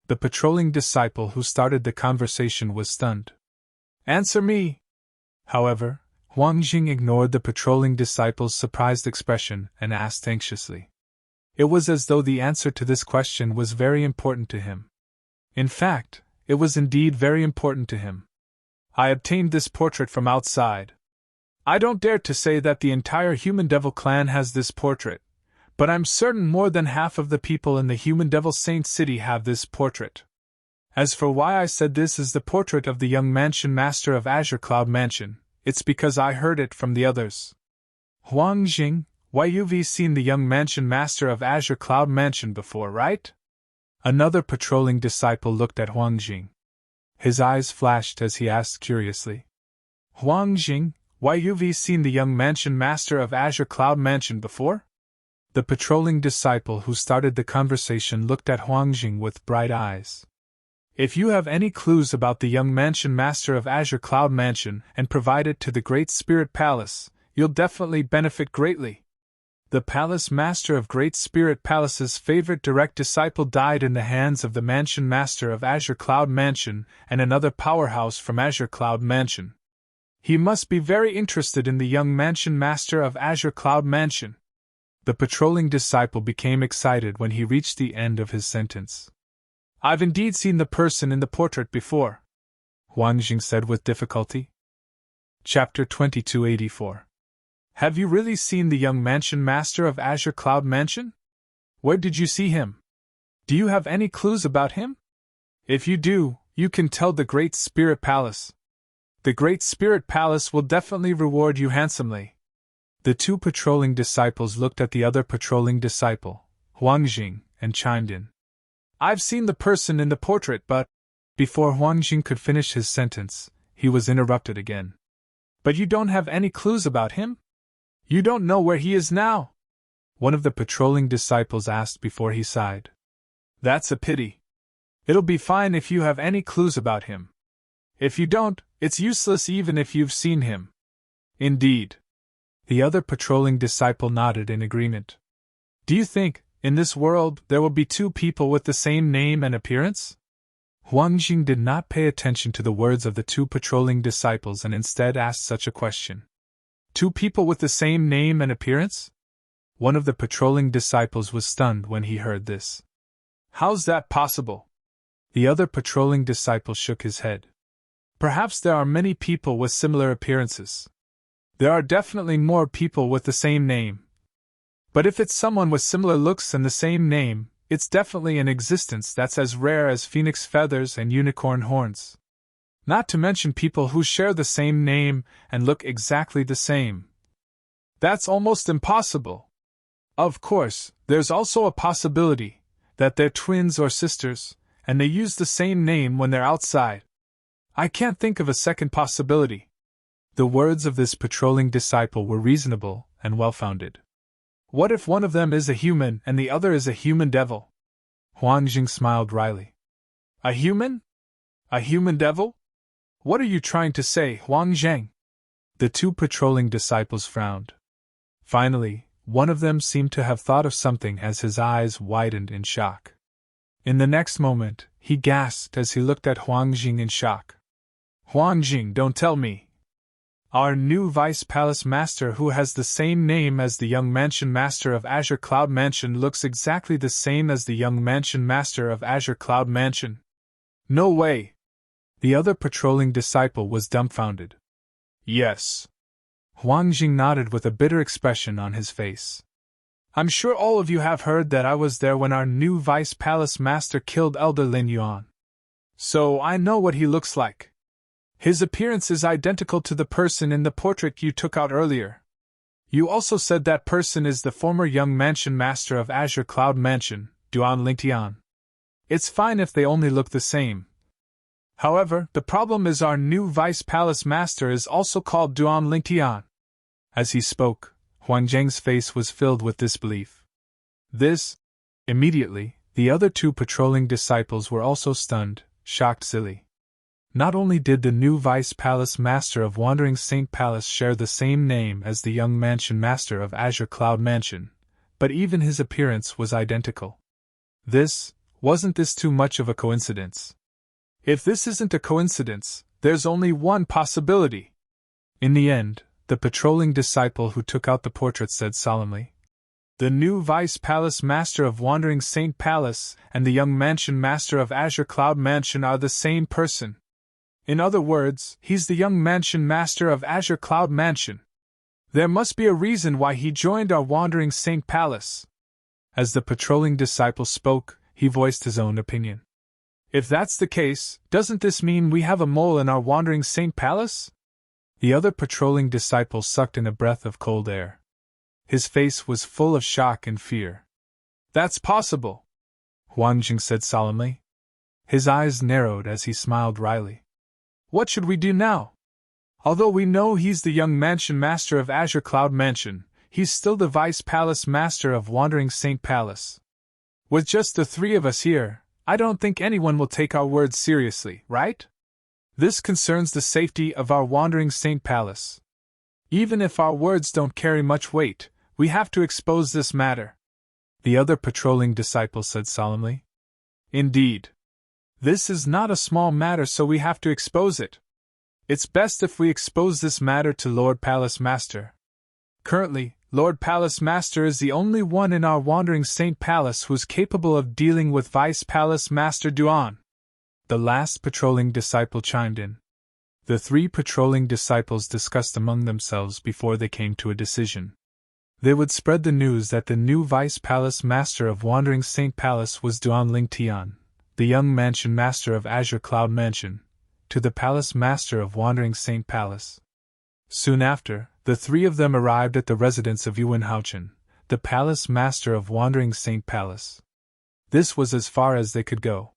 The patrolling disciple who started the conversation was stunned. "Answer me!" However, Huangjing ignored the patrolling disciple's surprised expression and asked anxiously. It was as though the answer to this question was very important to him. In fact, it was indeed very important to him. "I obtained this portrait from outside. I don't dare to say that the entire Human Devil clan has this portrait, but I'm certain more than half of the people in the Human Devil Saint City have this portrait. As for why I said this is the portrait of the young mansion master of Azure Cloud Mansion, it's because I heard it from the others. Huangjing, why you've seen the young mansion master of Azure Cloud Mansion before, right?" Another patrolling disciple looked at Huangjing. His eyes flashed as he asked curiously, "Huangjing, why you've seen the young mansion master of Azure Cloud Mansion before?" The patrolling disciple who started the conversation looked at Huang Jing with bright eyes. If you have any clues about the young mansion master of Azure Cloud Mansion and provide it to the Great Spirit Palace, you'll definitely benefit greatly. The palace master of Great Spirit Palace's favorite direct disciple died in the hands of the mansion master of Azure Cloud Mansion and another powerhouse from Azure Cloud Mansion. He must be very interested in the young mansion master of Azure Cloud Mansion. The patrolling disciple became excited when he reached the end of his sentence. I've indeed seen the person in the portrait before, Huang Jing said with difficulty. Chapter 2284. Have you really seen the young mansion master of Azure Cloud Mansion? Where did you see him? Do you have any clues about him? If you do, you can tell the Great Spirit Palace. The Great Spirit Palace will definitely reward you handsomely. The two patrolling disciples looked at the other patrolling disciple, Huang Jing, and chimed in. I've seen the person in the portrait, but… Before Huang Jing could finish his sentence, he was interrupted again. But you don't have any clues about him? You don't know where he is now? One of the patrolling disciples asked before he sighed. That's a pity. It'll be fine if you have any clues about him. If you don't, it's useless even if you've seen him. Indeed. The other patrolling disciple nodded in agreement. Do you think, in this world, there will be two people with the same name and appearance? Huang Jing did not pay attention to the words of the two patrolling disciples and instead asked such a question. Two people with the same name and appearance? One of the patrolling disciples was stunned when he heard this. How's that possible? The other patrolling disciple shook his head. Perhaps there are many people with similar appearances. There are definitely more people with the same name. But if it's someone with similar looks and the same name, it's definitely an existence that's as rare as phoenix feathers and unicorn horns. Not to mention people who share the same name and look exactly the same. That's almost impossible. Of course, there's also a possibility that they're twins or sisters, and they use the same name when they're outside. I can't think of a second possibility. The words of this patrolling disciple were reasonable and well-founded. What if one of them is a human and the other is a human devil? Huang Jing smiled wryly. A human? A human devil? What are you trying to say, Huang Zhang? The two patrolling disciples frowned. Finally, one of them seemed to have thought of something as his eyes widened in shock. In the next moment, he gasped as he looked at Huang Jing in shock. Huang Jing, don't tell me! Our new Vice Palace Master who has the same name as the young Mansion Master of Azure Cloud Mansion looks exactly the same as the young Mansion Master of Azure Cloud Mansion. No way! The other patrolling disciple was dumbfounded. Yes. Huang Jing nodded with a bitter expression on his face. I'm sure all of you have heard that I was there when our new Vice Palace Master killed Elder Lin Yuan. So I know what he looks like. His appearance is identical to the person in the portrait you took out earlier. You also said that person is the former young Mansion Master of Azure Cloud Mansion, Duan Lingtian. It's fine if they only look the same. However, the problem is our new Vice Palace Master is also called Duan Lingtian. As he spoke, Huang Zhang's face was filled with disbelief. Immediately, the other two patrolling disciples were also stunned, shocked silly. Not only did the new Vice Palace Master of Wandering Saint Palace share the same name as the young Mansion Master of Azure Cloud Mansion, but even his appearance was identical. Wasn't this too much of a coincidence? If this isn't a coincidence, there's only one possibility. In the end, the patrolling disciple who took out the portrait said solemnly, The new Vice Palace Master of Wandering Saint Palace and the young Mansion Master of Azure Cloud Mansion are the same person. In other words, he's the young Mansion Master of Azure Cloud Mansion. There must be a reason why he joined our Wandering Saint Palace. As the patrolling disciple spoke, he voiced his own opinion. If that's the case, doesn't this mean we have a mole in our Wandering Saint Palace? The other patrolling disciple sucked in a breath of cold air. His face was full of shock and fear. That's possible, Huang Jing said solemnly. His eyes narrowed as he smiled wryly. What should we do now? Although we know he's the young Mansion Master of Azure Cloud Mansion, he's still the Vice Palace Master of Wandering Saint Palace. With just the three of us here, I don't think anyone will take our words seriously, right? This concerns the safety of our Wandering Saint Palace. Even if our words don't carry much weight, we have to expose this matter," the other patrolling disciple said solemnly. "Indeed. This is not a small matter, so we have to expose it. It's best if we expose this matter to Lord Palace Master. Currently, Lord Palace Master is the only one in our Wandering Saint Palace who's capable of dealing with Vice Palace Master Duan," the last patrolling disciple chimed in. The three patrolling disciples discussed among themselves before they came to a decision. They would spread the news that the new Vice Palace Master of Wandering Saint Palace was Duan Lingtian, the young Mansion Master of Azure Cloud Mansion, to the Palace Master of Wandering Saint Palace. Soon after, the three of them arrived at the residence of Yuan Haochen, the Palace Master of Wandering Saint Palace. This was as far as they could go.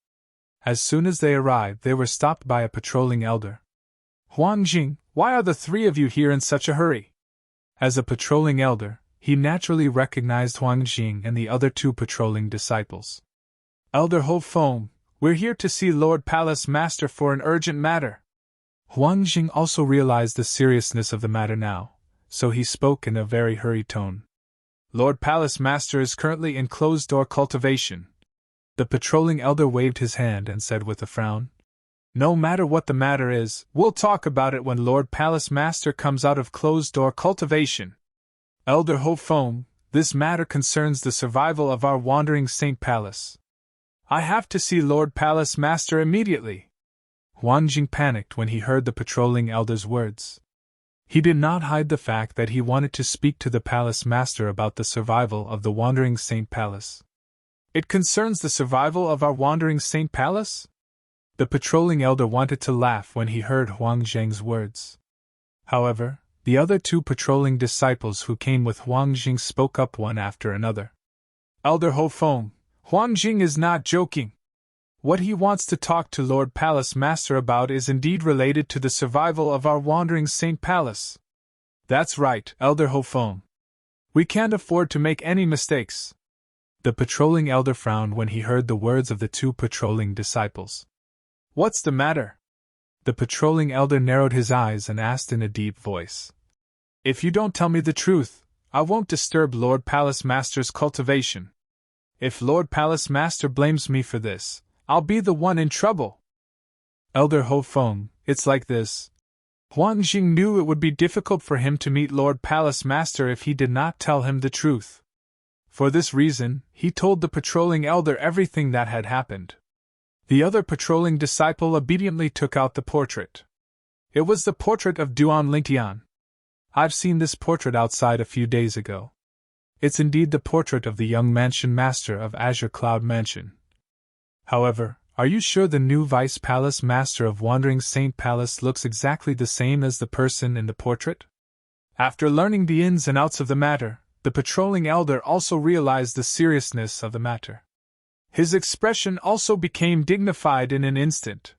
As soon as they arrived, they were stopped by a patrolling elder. "Huang Jing, why are the three of you here in such a hurry?" As a patrolling elder, he naturally recognized Huang Jing and the other two patrolling disciples. "Elder Ho Feng, we're here to see Lord Palace Master for an urgent matter." Huang Jing also realized the seriousness of the matter now, so he spoke in a very hurried tone. "Lord Palace Master is currently in closed-door cultivation." The patrolling elder waved his hand and said with a frown, "No matter what the matter is, we'll talk about it when Lord Palace Master comes out of closed-door cultivation. Elder Ho Feng, this matter concerns the survival of our Wandering Saint Palace. I have to see Lord Palace Master immediately." Huang Jing panicked when he heard the patrolling elder's words. He did not hide the fact that he wanted to speak to the Palace Master about the survival of the Wandering Saint Palace. "It concerns the survival of our Wandering Saint Palace?" The patrolling elder wanted to laugh when he heard Huang Jing's words. However, the other two patrolling disciples who came with Huang Jing spoke up one after another. "Elder Ho Feng, Huang Jing is not joking. What he wants to talk to Lord Palace Master about is indeed related to the survival of our Wandering Saint Palace." "That's right, Elder Ho Feng. We can't afford to make any mistakes." The patrolling elder frowned when he heard the words of the two patrolling disciples. "What's the matter?" The patrolling elder narrowed his eyes and asked in a deep voice. "If you don't tell me the truth, I won't disturb Lord Palace Master's cultivation. If Lord Palace Master blames me for this, I'll be the one in trouble." "Elder Ho Feng, it's like this. Huang Jing knew it would be difficult for him to meet Lord Palace Master if he did not tell him the truth. For this reason, he told the patrolling elder everything that had happened." The other patrolling disciple obediently took out the portrait. It was the portrait of Duan Lingtian. "I've seen this portrait outside a few days ago. It's indeed the portrait of the young Mansion Master of Azure Cloud Mansion. However, are you sure the new Vice Palace Master of Wandering Saint Palace looks exactly the same as the person in the portrait?" After learning the ins and outs of the matter, the patrolling elder also realized the seriousness of the matter. His expression also became dignified in an instant.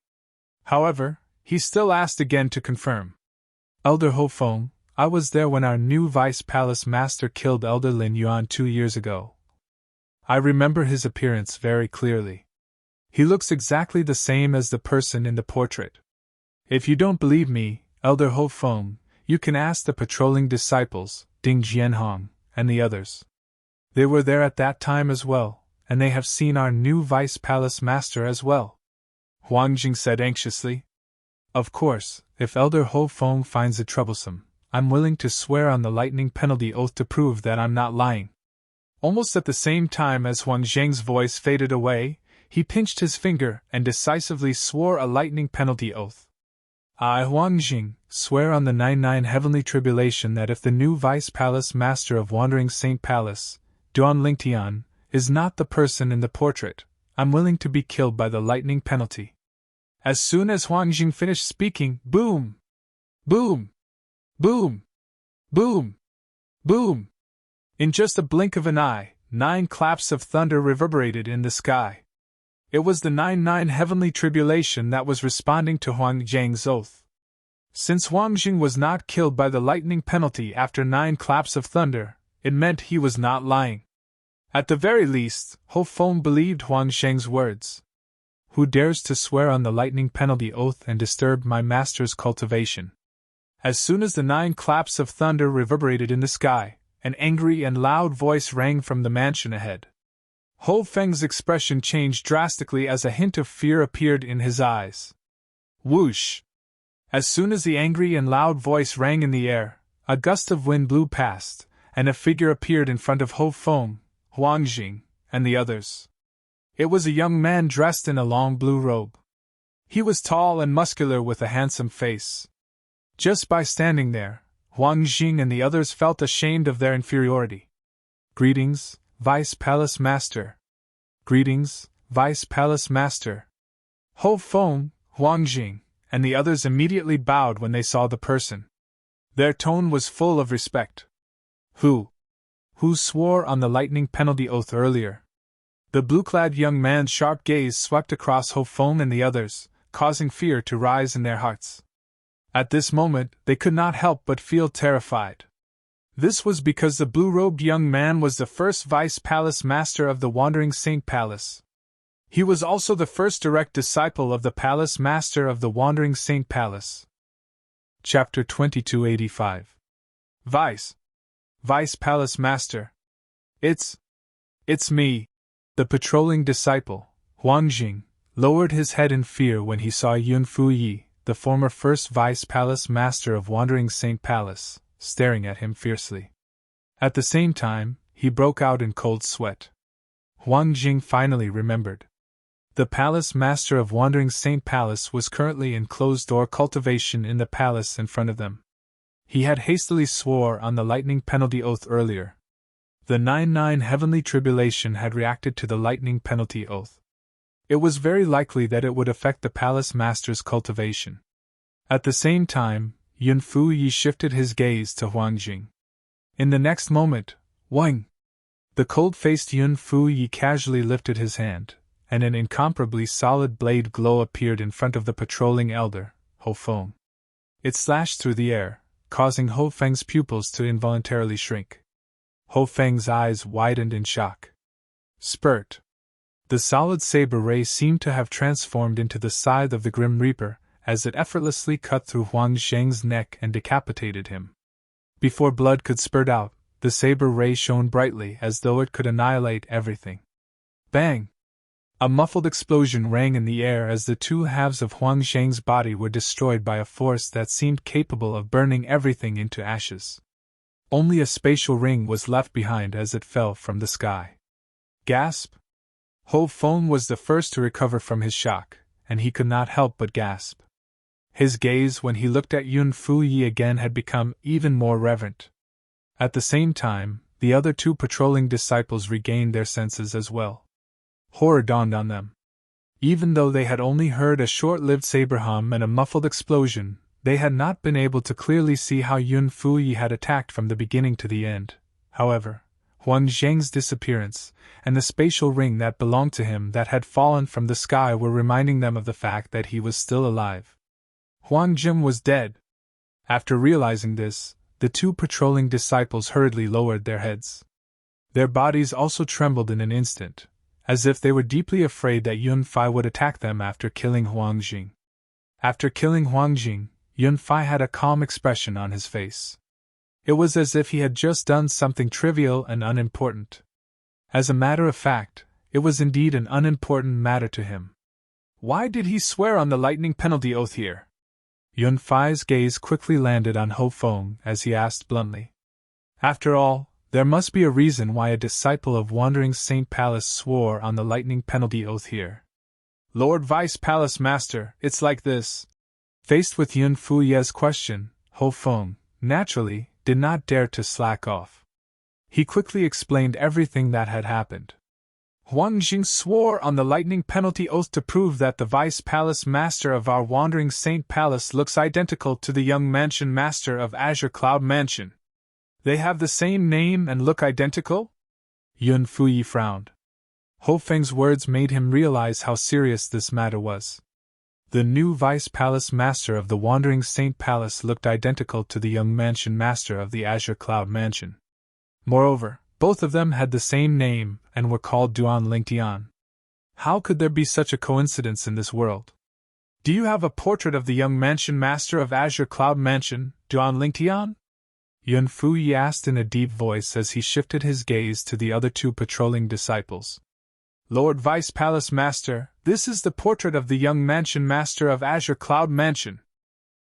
However, he still asked again to confirm. "Elder Ho Feng, I was there when our new Vice Palace Master killed Elder Lin Yuan 2 years ago. I remember his appearance very clearly. He looks exactly the same as the person in the portrait. If you don't believe me, Elder Ho Feng, you can ask the patrolling disciples, Ding Jianhong, and the others. They were there at that time as well, and they have seen our new Vice Palace Master as well," Huang Jing said anxiously. "Of course, if Elder Ho Feng finds it troublesome, I'm willing to swear on the lightning penalty oath to prove that I'm not lying." Almost at the same time as Huang Jing's voice faded away, he pinched his finger and decisively swore a lightning penalty oath. "I, Huang Jing, swear on the 99 heavenly tribulation that if the new Vice Palace Master of Wandering Saint Palace, Duan Lingtian, is not the person in the portrait, I'm willing to be killed by the lightning penalty." As soon as Huang Jing finished speaking, boom! Boom! Boom! Boom! Boom! In just a blink of an eye, 9 claps of thunder reverberated in the sky. It was the 99 heavenly tribulation that was responding to Huang Jing's oath. Since Huang Jing was not killed by the lightning penalty after 9 claps of thunder, It meant he was not lying. At the very least, Ho Feng believed Huang Zheng's words. Who dares to swear on the lightning penalty oath and disturb my master's cultivation? As soon as the 9 claps of thunder reverberated in the sky, an angry and loud voice rang from the mansion ahead. Ho Feng's expression changed drastically as a hint of fear appeared in his eyes. Whoosh! As soon as the angry and loud voice rang in the air, a gust of wind blew past, and a figure appeared in front of Ho Feng, Huang Jing, and the others. It was a young man dressed in a long blue robe. He was tall and muscular with a handsome face. Just by standing there, Huang Jing and the others felt ashamed of their inferiority. Greetings, Vice Palace Master. Greetings, Vice Palace Master. Ho Feng, Huang Jing, and the others immediately bowed when they saw the person. Their tone was full of respect. Who swore on the lightning penalty oath earlier? The blue-clad young man's sharp gaze swept across Ho Feng and the others, causing fear to rise in their hearts. At this moment, they could not help but feel terrified. This was because the blue-robed young man was the first Vice Palace Master of the Wandering Saint Palace. He was also the first direct disciple of the Palace Master of the Wandering Saint Palace. Chapter 2285. Vice Palace Master. It's me. The patrolling disciple, Huang Jing, lowered his head in fear when he saw Yun Fuyi, the former first Vice Palace Master of Wandering Saint Palace, staring at him fiercely. At the same time, he broke out in cold sweat. Huang Jing finally remembered. The Palace Master of Wandering Saint Palace was currently in closed-door cultivation in the palace in front of them. He had hastily swore on the lightning penalty oath earlier. The 9-9 heavenly tribulation had reacted to the lightning penalty oath. It was very likely that it would affect the Palace Master's cultivation. At the same time, Yun Fuyi shifted his gaze to Huang Jing. In the next moment, Wang! The cold-faced Yun Fuyi casually lifted his hand, and an incomparably solid blade glow appeared in front of the patrolling elder, Ho Feng. It slashed through the air, causing Ho Feng's pupils to involuntarily shrink. Ho Feng's eyes widened in shock. Spurt! The solid saber ray seemed to have transformed into the scythe of the Grim Reaper, as it effortlessly cut through Huang Zheng's neck and decapitated him. Before blood could spurt out, the saber ray shone brightly as though it could annihilate everything. Bang! A muffled explosion rang in the air as the 2 halves of Huang Zheng's body were destroyed by a force that seemed capable of burning everything into ashes. Only a spatial ring was left behind as it fell from the sky. Gasp! Ho Feng was the first to recover from his shock, and he could not help but gasp. His gaze when he looked at Yun Fuyi again had become even more reverent. At the same time, the other 2 patrolling disciples regained their senses as well. Horror dawned on them. Even though they had only heard a short-lived saber hum and a muffled explosion, they had not been able to clearly see how Yun Fuyi had attacked from the beginning to the end. However, Huang Zheng's disappearance, and the spatial ring that belonged to him that had fallen from the sky were reminding them of the fact that he was still alive. Huang Jing was dead. After realizing this, the 2 patrolling disciples hurriedly lowered their heads. Their bodies also trembled in an instant, as if they were deeply afraid that Yun Fai would attack them after killing Huang Jing. After killing Huang Jing, Yun Fai had a calm expression on his face. It was as if he had just done something trivial and unimportant. As a matter of fact, it was indeed an unimportant matter to him. Why did he swear on the lightning penalty oath here? Yun Fai's gaze quickly landed on Ho Feng as he asked bluntly. After all, there must be a reason why a disciple of Wandering Saint Palace swore on the lightning penalty oath here. Lord Vice Palace Master, it's like this. Faced with Yun Fuyi's question, Ho Feng, naturally, did not dare to slack off. He quickly explained everything that had happened. Huang Jing swore on the lightning penalty oath to prove that the Vice Palace Master of our Wandering Saint Palace looks identical to the young Mansion Master of Azure Cloud Mansion. They have the same name and look identical? Yun Fuyi frowned. Ho Feng's words made him realize how serious this matter was. The new Vice Palace Master of the Wandering Saint Palace looked identical to the young Mansion Master of the Azure Cloud Mansion. Moreover, both of them had the same name and were called Duan Lingtian. How could there be such a coincidence in this world? Do you have a portrait of the young mansion master of Azure Cloud Mansion, Duan Lingtian? Yun Fuyi asked in a deep voice as he shifted his gaze to the other two patrolling disciples. Lord Vice Palace Master, this is the portrait of the young mansion master of Azure Cloud Mansion.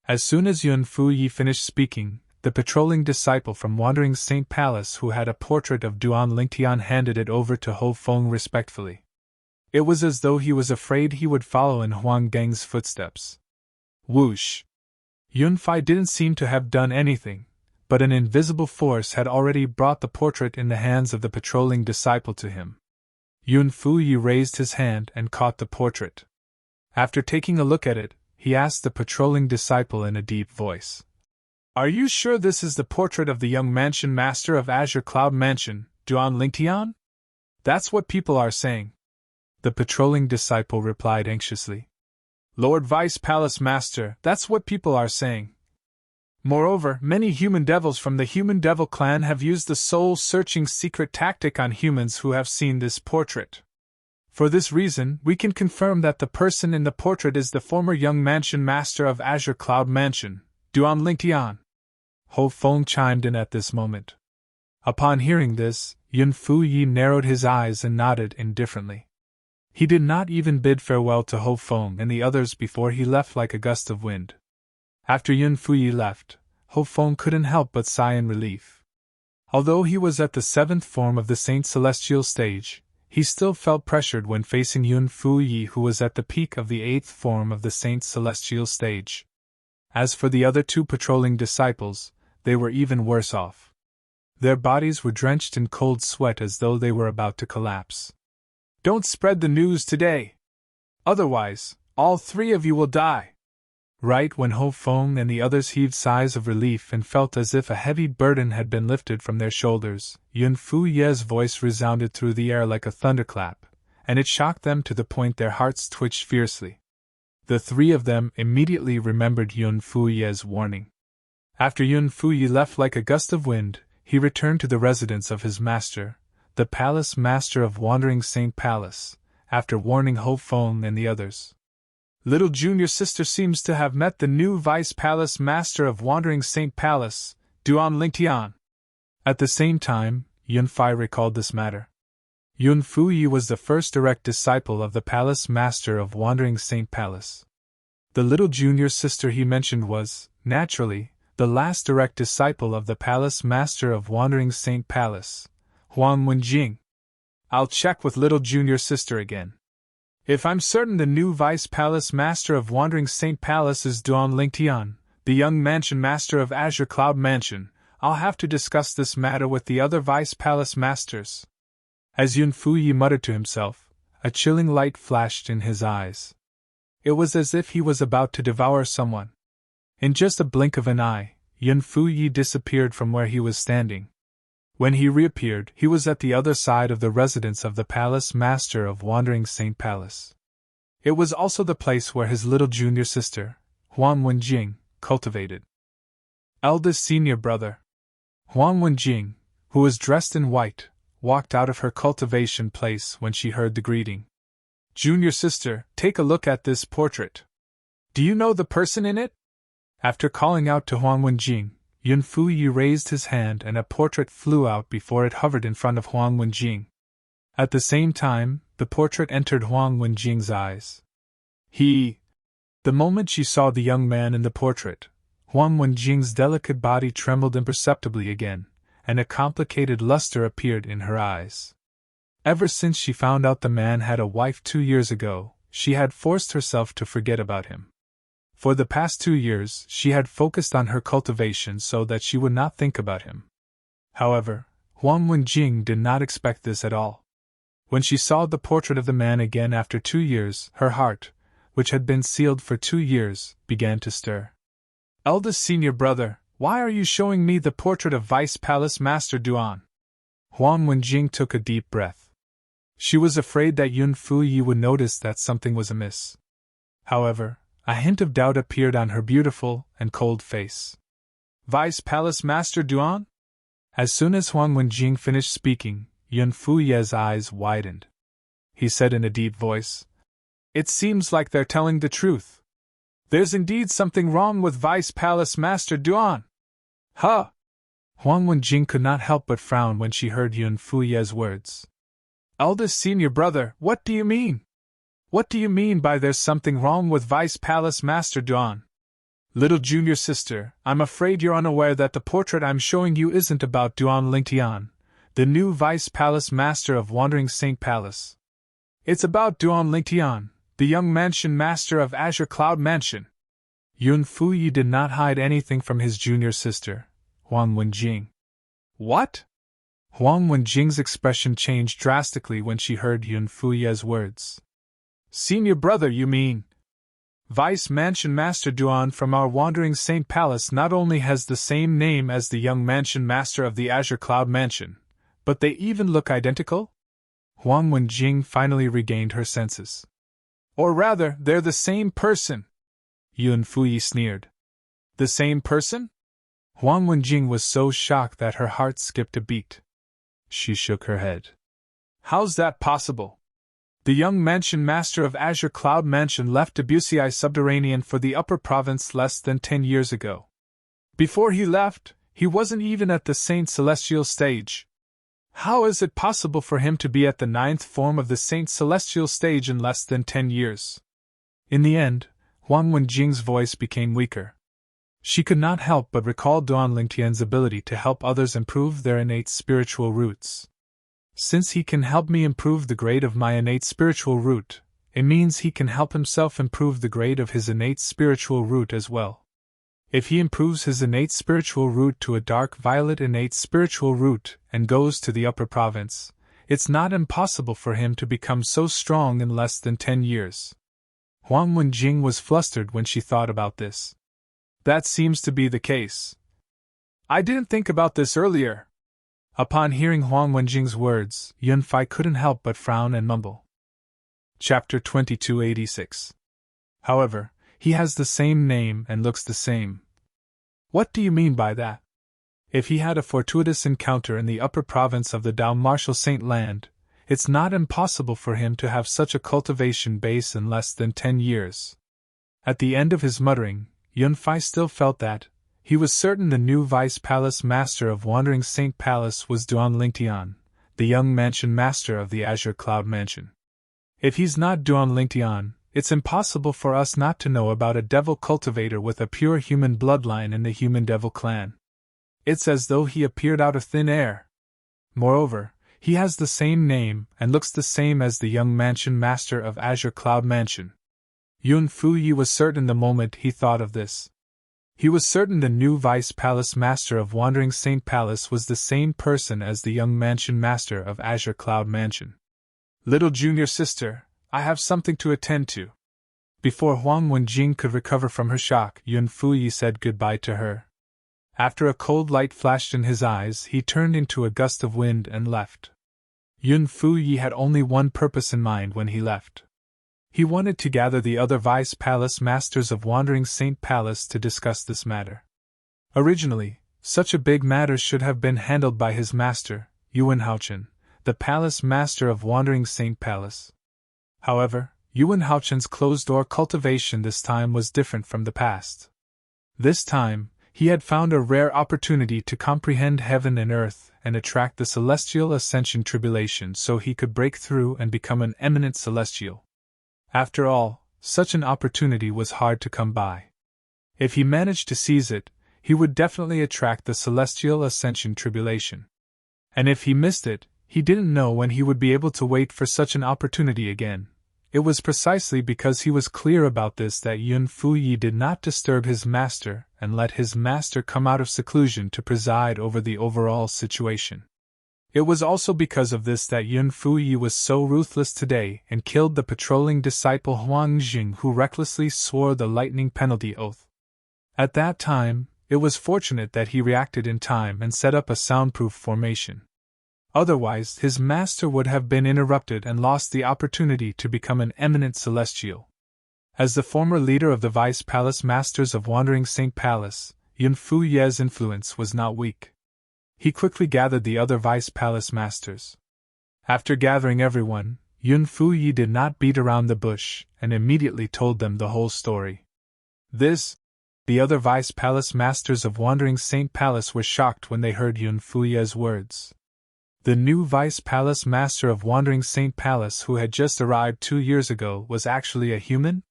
As soon as Yun Fuyi finished speaking, the patrolling disciple from Wandering Saint Palace who had a portrait of Duan Lingtian handed it over to Ho Feng respectfully. It was as though he was afraid he would follow in Huang Geng's footsteps. Whoosh! Yun Fai didn't seem to have done anything, but an invisible force had already brought the portrait in the hands of the patrolling disciple to him. Yun Fuyi raised his hand and caught the portrait. After taking a look at it, he asked the patrolling disciple in a deep voice. Are you sure this is the portrait of the young mansion master of Azure Cloud Mansion, Duan Lingtian? That's what people are saying. The patrolling disciple replied anxiously. Lord Vice Palace Master, that's what people are saying. Moreover, many human devils from the human devil clan have used the soul-searching secret tactic on humans who have seen this portrait. For this reason, we can confirm that the person in the portrait is the former young mansion master of Azure Cloud Mansion, Duan Lingtian. Ho Feng chimed in at this moment. Upon hearing this, Yun Fuyi narrowed his eyes and nodded indifferently. He did not even bid farewell to Ho Feng and the others before he left like a gust of wind. After Yun Fuyi left, Ho Feng couldn't help but sigh in relief. Although he was at the 7th form of the Saint Celestial stage, he still felt pressured when facing Yun Fuyi, who was at the peak of the 8th form of the Saint Celestial stage. As for the other two patrolling disciples, they were even worse off. Their bodies were drenched in cold sweat as though they were about to collapse. Don't spread the news today. Otherwise, all three of you will die. Right when Ho Feng and the others heaved sighs of relief and felt as if a heavy burden had been lifted from their shoulders, Yun Fuyi's voice resounded through the air like a thunderclap, and it shocked them to the point their hearts twitched fiercely. The three of them immediately remembered Yun Fuyi's warning. After Yun Fuyi left like a gust of wind, he returned to the residence of his master, the Palace Master of Wandering Saint Palace, after warning Ho Feng and the others. Little junior sister seems to have met the new Vice Palace Master of Wandering Saint Palace, Duan Lingtian. At the same time, Yun Fai recalled this matter. Yun Fuyi was the first direct disciple of the Palace Master of Wandering Saint Palace. The little junior sister he mentioned was, naturally, the last direct disciple of the Palace Master of Wandering Saint Palace, Huang Wenjing. I'll check with little junior sister again. If I'm certain the new Vice Palace Master of Wandering Saint Palace is Duan Lingtian, the young mansion master of Azure Cloud Mansion, I'll have to discuss this matter with the other Vice Palace Masters. As Yun Fuyi muttered to himself, a chilling light flashed in his eyes. It was as if he was about to devour someone. In just a blink of an eye, Yun Fuyi disappeared from where he was standing. When he reappeared, he was at the other side of the residence of the Palace Master of Wandering Saint Palace. It was also the place where his little junior sister, Huang Wenjing, cultivated. Eldest senior brother. Huang Wenjing, who was dressed in white, walked out of her cultivation place when she heard the greeting. Junior sister, take a look at this portrait. Do you know the person in it? After calling out to Huang Wenjing, Yun Fuyi raised his hand and a portrait flew out before it hovered in front of Huang Wenjing. At the same time, the portrait entered Huang Wenjing's eyes. The moment she saw the young man in the portrait, Huang Wenjing's delicate body trembled imperceptibly again, and a complicated luster appeared in her eyes. Ever since she found out the man had a wife 2 years ago, she had forced herself to forget about him. For the past 2 years, she had focused on her cultivation so that she would not think about him. However, Huang Wenjing did not expect this at all. When she saw the portrait of the man again after 2 years, her heart, which had been sealed for 2 years, began to stir. Eldest senior brother, why are you showing me the portrait of Vice Palace Master Duan? Huang Wenjing took a deep breath. She was afraid that Yun Fuyi would notice that something was amiss. However, a hint of doubt appeared on her beautiful and cold face. Vice Palace Master Duan? As soon as Huang Wenjing finished speaking, Yun Fuye's eyes widened. He said in a deep voice, "It seems like they're telling the truth. There's indeed something wrong with Vice Palace Master Duan." Huh! Huang Wenjing could not help but frown when she heard Yun Fuye's words. "Eldest senior brother, what do you mean? What do you mean by there's something wrong with Vice Palace Master Duan? Little junior sister, I'm afraid you're unaware that the portrait I'm showing you isn't about Duan Lingtian, the new Vice Palace Master of Wandering Saint Palace. It's about Duan Lingtian, the young Mansion Master of Azure Cloud Mansion." Yun Fuyi did not hide anything from his junior sister, Huang Wenjing. "What?" Huang Wenjing's expression changed drastically when she heard Yun Fuye's words. "Senior brother, you mean? Vice Mansion Master Duan from our Wandering Saint Palace not only has the same name as the young Mansion Master of the Azure Cloud Mansion, but they even look identical?" Huang Wenjing finally regained her senses. "Or rather, they're the same person," Yun Fuyi sneered. "The same person?" Huang Wenjing was so shocked that her heart skipped a beat. She shook her head. "How's that possible? The young Mansion Master of Azure Cloud Mansion left Debussy Subterranean for the Upper Province less than 10 years ago. Before he left, he wasn't even at the Saint Celestial stage. How is it possible for him to be at the 9th form of the Saint Celestial stage in less than 10 years? In the end, Huang Wenjing's voice became weaker. She could not help but recall Duan Lingtian's ability to help others improve their innate spiritual roots. Since he can help me improve the grade of my innate spiritual root, it means he can help himself improve the grade of his innate spiritual root as well. If he improves his innate spiritual root to a dark violet innate spiritual root and goes to the upper province, it's not impossible for him to become so strong in less than 10 years. Huang Wenjing was flustered when she thought about this. That seems to be the case. I didn't think about this earlier. Upon hearing Huang Wenjing's words, Yun Fai couldn't help but frown and mumble. Chapter 2286. However, he has the same name and looks the same. What do you mean by that? If he had a fortuitous encounter in the upper province of the Dao Martial Saint Land, it's not impossible for him to have such a cultivation base in less than 10 years. At the end of his muttering, Yun Fai still felt that he was certain the new Vice Palace Master of Wandering Saint Palace was Duan Lingtian, the young Mansion Master of the Azure Cloud Mansion. If he's not Duan Lingtian, it's impossible for us not to know about a devil cultivator with a pure human bloodline in the human devil clan. It's as though he appeared out of thin air. Moreover, he has the same name and looks the same as the young Mansion Master of Azure Cloud Mansion. Yun Fuyi was certain the moment he thought of this. He was certain the new Vice Palace Master of Wandering Saint Palace was the same person as the young Mansion Master of Azure Cloud Mansion. "Little junior sister, I have something to attend to." Before Huang Wenjing could recover from her shock, Yun Fuyi said goodbye to her. After a cold light flashed in his eyes, he turned into a gust of wind and left. Yun Fuyi had only one purpose in mind when he left. He wanted to gather the other Vice Palace Masters of Wandering Saint Palace to discuss this matter. Originally, such a big matter should have been handled by his master, Yuan Haochen, the Palace Master of Wandering Saint Palace. However, Yuan Haochen's closed-door cultivation this time was different from the past. This time, he had found a rare opportunity to comprehend heaven and earth and attract the celestial ascension tribulation so he could break through and become an eminent celestial. After all, such an opportunity was hard to come by. If he managed to seize it, he would definitely attract the celestial ascension tribulation. And if he missed it, he didn't know when he would be able to wait for such an opportunity again. It was precisely because he was clear about this that Yun Fuyi did not disturb his master and let his master come out of seclusion to preside over the overall situation. It was also because of this that Yun Fuyi was so ruthless today and killed the patrolling disciple Huang Jing, who recklessly swore the lightning penalty oath. At that time, it was fortunate that he reacted in time and set up a soundproof formation. Otherwise, his master would have been interrupted and lost the opportunity to become an eminent celestial. As the former leader of the Vice Palace Masters of Wandering Saint Palace, Yun Fuye's influence was not weak. he quickly gathered the other vice palace masters. After gathering everyone, Yun Fuyi did not beat around the bush and immediately told them the whole story. The other vice palace masters of Wandering Saint Palace were shocked when they heard Yun Fuyi's words. The new vice palace master of Wandering Saint Palace, who had just arrived 2 years ago, was actually a human?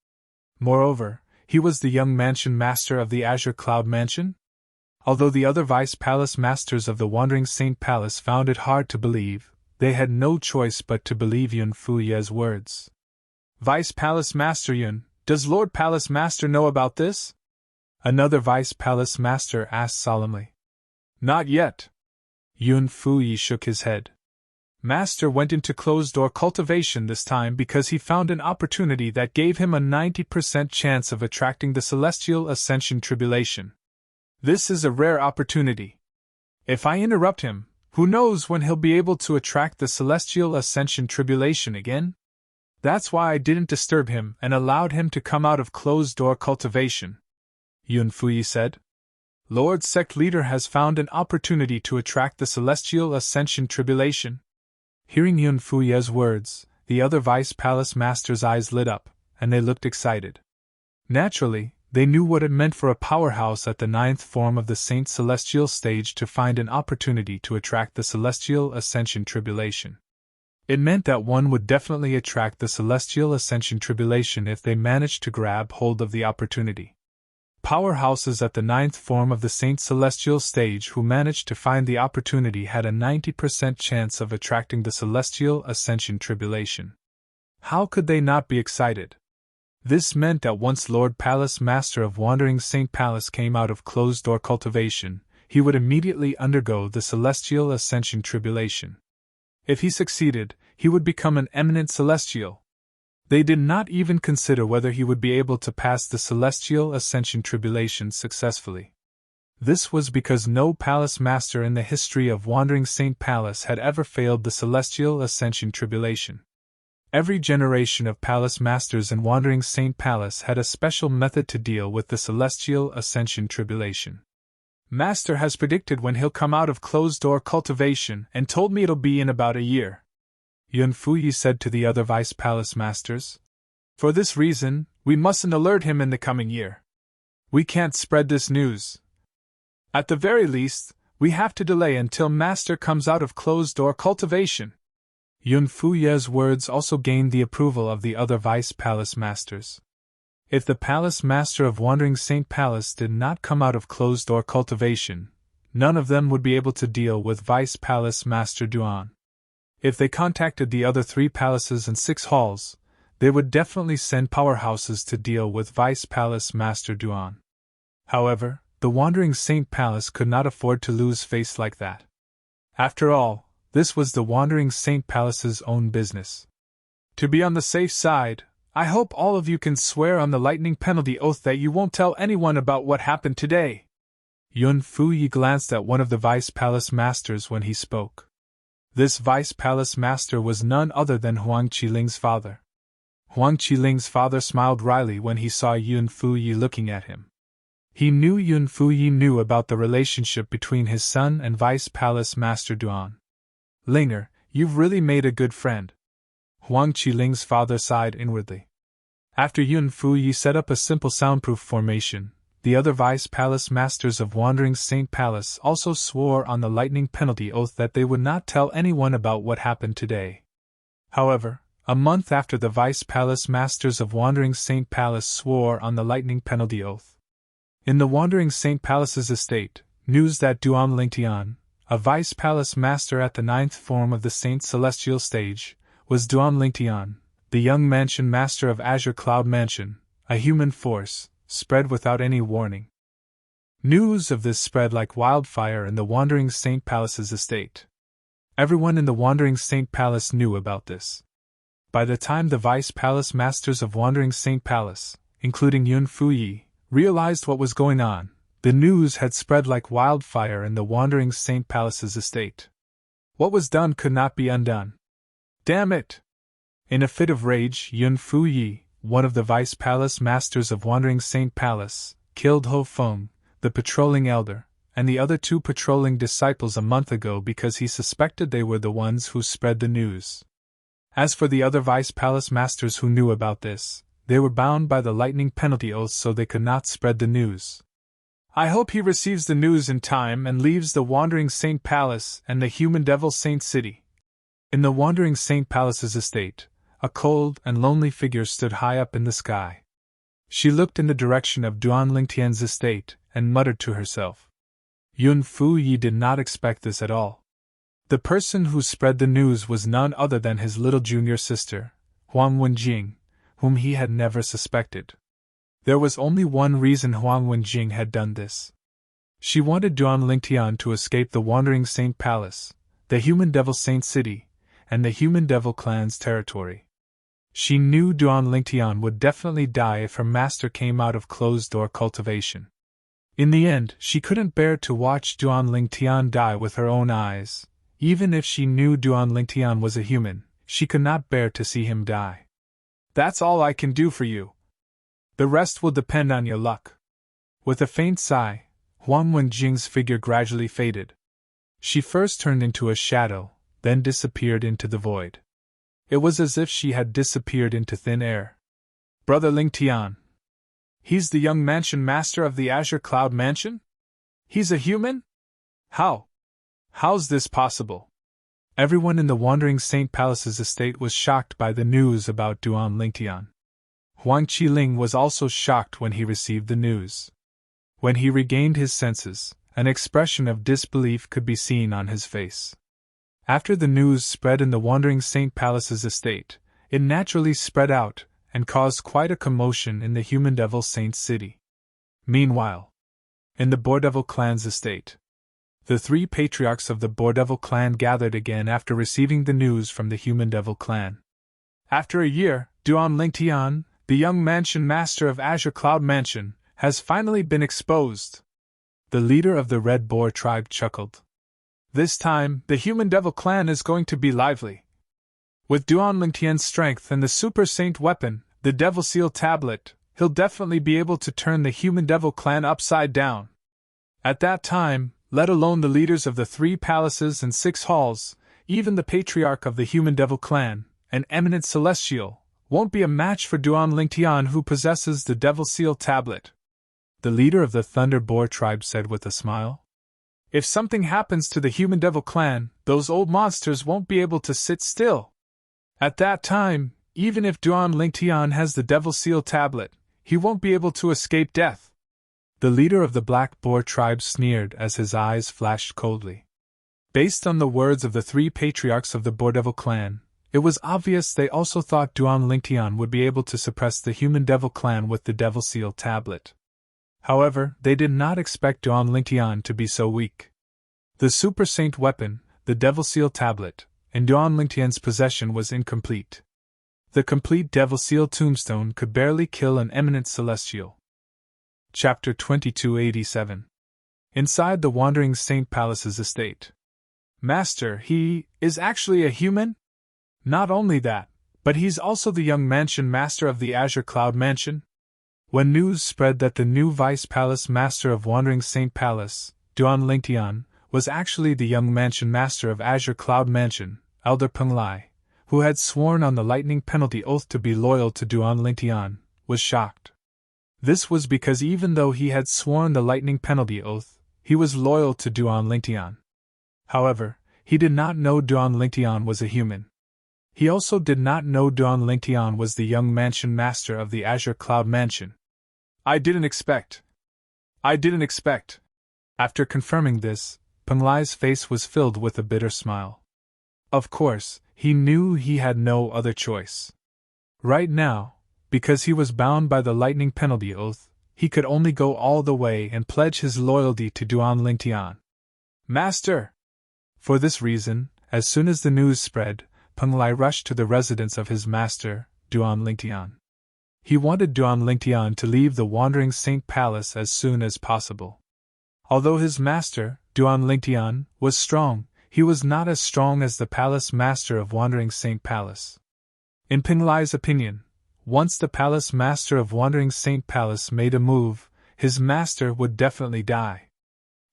Moreover, he was the young mansion master of the Azure Cloud Mansion? Although the other vice palace masters of the Wandering Saint Palace found it hard to believe, they had no choice but to believe Yun Fuyi's words. Vice Palace Master Yun, does Lord Palace Master know about this? Another Vice Palace Master asked solemnly. Not yet. Yun Fuyi shook his head. Master went into closed-door cultivation this time because he found an opportunity that gave him a 90% chance of attracting the Celestial Ascension Tribulation. This is a rare opportunity. If I interrupt him, who knows when he'll be able to attract the Celestial Ascension Tribulation again? That's why I didn't disturb him and allowed him to come out of closed-door cultivation, Yun Fuyi said. Lord Sect Leader has found an opportunity to attract the Celestial Ascension Tribulation. Hearing Yun Fuyi's words, the other Vice Palace Masters' eyes lit up, and they looked excited. Naturally, they knew what it meant for a powerhouse at the 9th form of the Saint Celestial stage to find an opportunity to attract the Celestial Ascension Tribulation. It meant that one would definitely attract the Celestial Ascension Tribulation if they managed to grab hold of the opportunity. Powerhouses at the 9th form of the Saint Celestial stage who managed to find the opportunity had a 90% chance of attracting the Celestial Ascension Tribulation. How could they not be excited? This meant that once Lord Palace Master of Wandering Saint Palace came out of closed-door cultivation, he would immediately undergo the Celestial Ascension Tribulation. If he succeeded, he would become an eminent Celestial. They did not even consider whether he would be able to pass the Celestial Ascension Tribulation successfully. This was because no Palace Master in the history of Wandering Saint Palace had ever failed the Celestial Ascension Tribulation. Every generation of Palace Masters in Wandering Saint Palace had a special method to deal with the Celestial Ascension Tribulation. Master has predicted when he'll come out of closed-door cultivation and told me it'll be in about a year, Yun Fuyi said to the other Vice Palace Masters. For this reason, we mustn't alert him in the coming year. We can't spread this news. At the very least, we have to delay until Master comes out of closed-door cultivation. Yun Fuyi's words also gained the approval of the other Vice Palace Masters. If the Palace Master of Wandering Saint Palace did not come out of closed-door cultivation, none of them would be able to deal with Vice Palace Master Duan. If they contacted the other 3 palaces and 6 halls, they would definitely send powerhouses to deal with Vice Palace Master Duan. However, the Wandering Saint Palace could not afford to lose face like that. After all, this was the Wandering Saint Palace's own business. To be on the safe side, I hope all of you can swear on the lightning penalty oath that you won't tell anyone about what happened today. Yun Fuyi glanced at one of the Vice Palace Masters when he spoke. This Vice Palace Master was none other than Huang Qiling's father. Huang Qiling's father smiled wryly when he saw Yun Fuyi looking at him. He knew Yun Fuyi knew about the relationship between his son and Vice Palace Master Duan. Linger, you've really made a good friend. Huang Qiling's father sighed inwardly. After Yun Fuyi set up a simple soundproof formation, the other Vice Palace Masters of Wandering Saint Palace also swore on the lightning penalty oath that they would not tell anyone about what happened today. However, a month after the Vice Palace Masters of Wandering Saint Palace swore on the lightning penalty oath, in the Wandering Saint Palace's estate, news that Duan Lingtian, a Vice Palace Master at the 9th form of the Saint Celestial stage, was Duan Lingtian, the young mansion master of Azure Cloud Mansion, a human force, spread without any warning. News of this spread like wildfire in the Wandering Saint Palace's estate. Everyone in the Wandering Saint Palace knew about this. By the time the Vice Palace Masters of Wandering Saint Palace, including Yun Fuyi, realized what was going on, the news had spread like wildfire in the Wandering Saint Palace's estate. What was done could not be undone. Damn it! In a fit of rage, Yun Fuyi, one of the Vice Palace Masters of Wandering Saint Palace, killed Ho Feng, the patrolling elder, and the other 2 patrolling disciples a month ago because he suspected they were the ones who spread the news. As for the other Vice Palace Masters who knew about this, they were bound by the lightning penalty oath so they could not spread the news. I hope he receives the news in time and leaves the Wandering Saint Palace and the Human Devil Saint City. In the Wandering Saint Palace's estate, a cold and lonely figure stood high up in the sky. She looked in the direction of Duan Lingtian's estate and muttered to herself. Yun Fu Yi did not expect this at all. The person who spread the news was none other than his little junior sister, Huang Wenjing, whom he had never suspected. There was only one reason Huang Wenjing had done this. She wanted Duan Lingtian to escape the Wandering Saint Palace, the Human Devil Saint City, and the Human Devil Clan's territory. She knew Duan Lingtian would definitely die if her master came out of closed-door cultivation. In the end, she couldn't bear to watch Duan Lingtian die with her own eyes. Even if she knew Duan Lingtian was a human, she could not bear to see him die. That's all I can do for you. The rest will depend on your luck. With a faint sigh, Huang Wenjing's figure gradually faded. She first turned into a shadow, then disappeared into the void. It was as if she had disappeared into thin air. Brother Lingtian. He's the young mansion master of the Azure Cloud Mansion? He's a human? How's this possible? Everyone in the Wandering Saint Palace's estate was shocked by the news about Duan Lingtian. Huang Qiling was also shocked when he received the news. When he regained his senses, an expression of disbelief could be seen on his face. After the news spread in the Wandering Saint Palace's estate, it naturally spread out and caused quite a commotion in the Human Devil Saint City. Meanwhile, in the Boardevil clan's estate, the 3 patriarchs of the Boardevil clan gathered again after receiving the news from the Human Devil clan. After a year, Duan Lingtian, the young mansion master of Azure Cloud Mansion, has finally been exposed. The leader of the Red Boar tribe chuckled. This time, the Human Devil clan is going to be lively. With Duan Lingtian's strength and the Super Saint weapon, the Devil Seal tablet, he'll definitely be able to turn the Human Devil clan upside down. At that time, let alone the leaders of the 3 palaces and 6 halls, even the patriarch of the Human Devil clan, an eminent celestial, won't be a match for Duan Lingtian who possesses the Devil Seal tablet. The leader of the Thunder Boar tribe said with a smile. If something happens to the Human Devil clan, those old monsters won't be able to sit still. At that time, even if Duan Lingtian has the Devil Seal tablet, he won't be able to escape death. The leader of the Black Boar tribe sneered as his eyes flashed coldly. Based on the words of the 3 patriarchs of the Boardevil clan, it was obvious they also thought Duan Lingtian would be able to suppress the Human Devil clan with the Devil Seal tablet. However, they did not expect Duan Lingtian to be so weak. The Super Saint weapon, the Devil Seal tablet, in Duan Lingtian's possession was incomplete. The complete Devil Seal tombstone could barely kill an eminent celestial. Chapter 2287. Inside the Wandering Saint Palace's estate. Master, he is actually a human? Not only that, but he's also the young mansion master of the Azure Cloud Mansion? When news spread that the new Vice Palace Master of Wandering Saint Palace, Duan Lingtian, was actually the young mansion master of Azure Cloud Mansion, Elder Peng Lai, who had sworn on the lightning penalty oath to be loyal to Duan Lingtian, was shocked. This was because even though he had sworn the lightning penalty oath, he was loyal to Duan Lingtian. However, he did not know Duan Lingtian was a human. He also did not know Duan Lingtian was the young mansion master of the Azure Cloud Mansion. I didn't expect. After confirming this, Peng Lai's face was filled with a bitter smile. Of course, he knew he had no other choice. Right now, because he was bound by the lightning penalty oath, he could only go all the way and pledge his loyalty to Duan Lingtian. Master! For this reason, as soon as the news spread, Peng Lai rushed to the residence of his master, Duan Lingtian. He wanted Duan Lingtian to leave the Wandering Saint Palace as soon as possible. Although his master, Duan Lingtian, was strong, he was not as strong as the palace master of Wandering Saint Palace. In Peng Lai's opinion, once the palace master of Wandering Saint Palace made a move, his master would definitely die.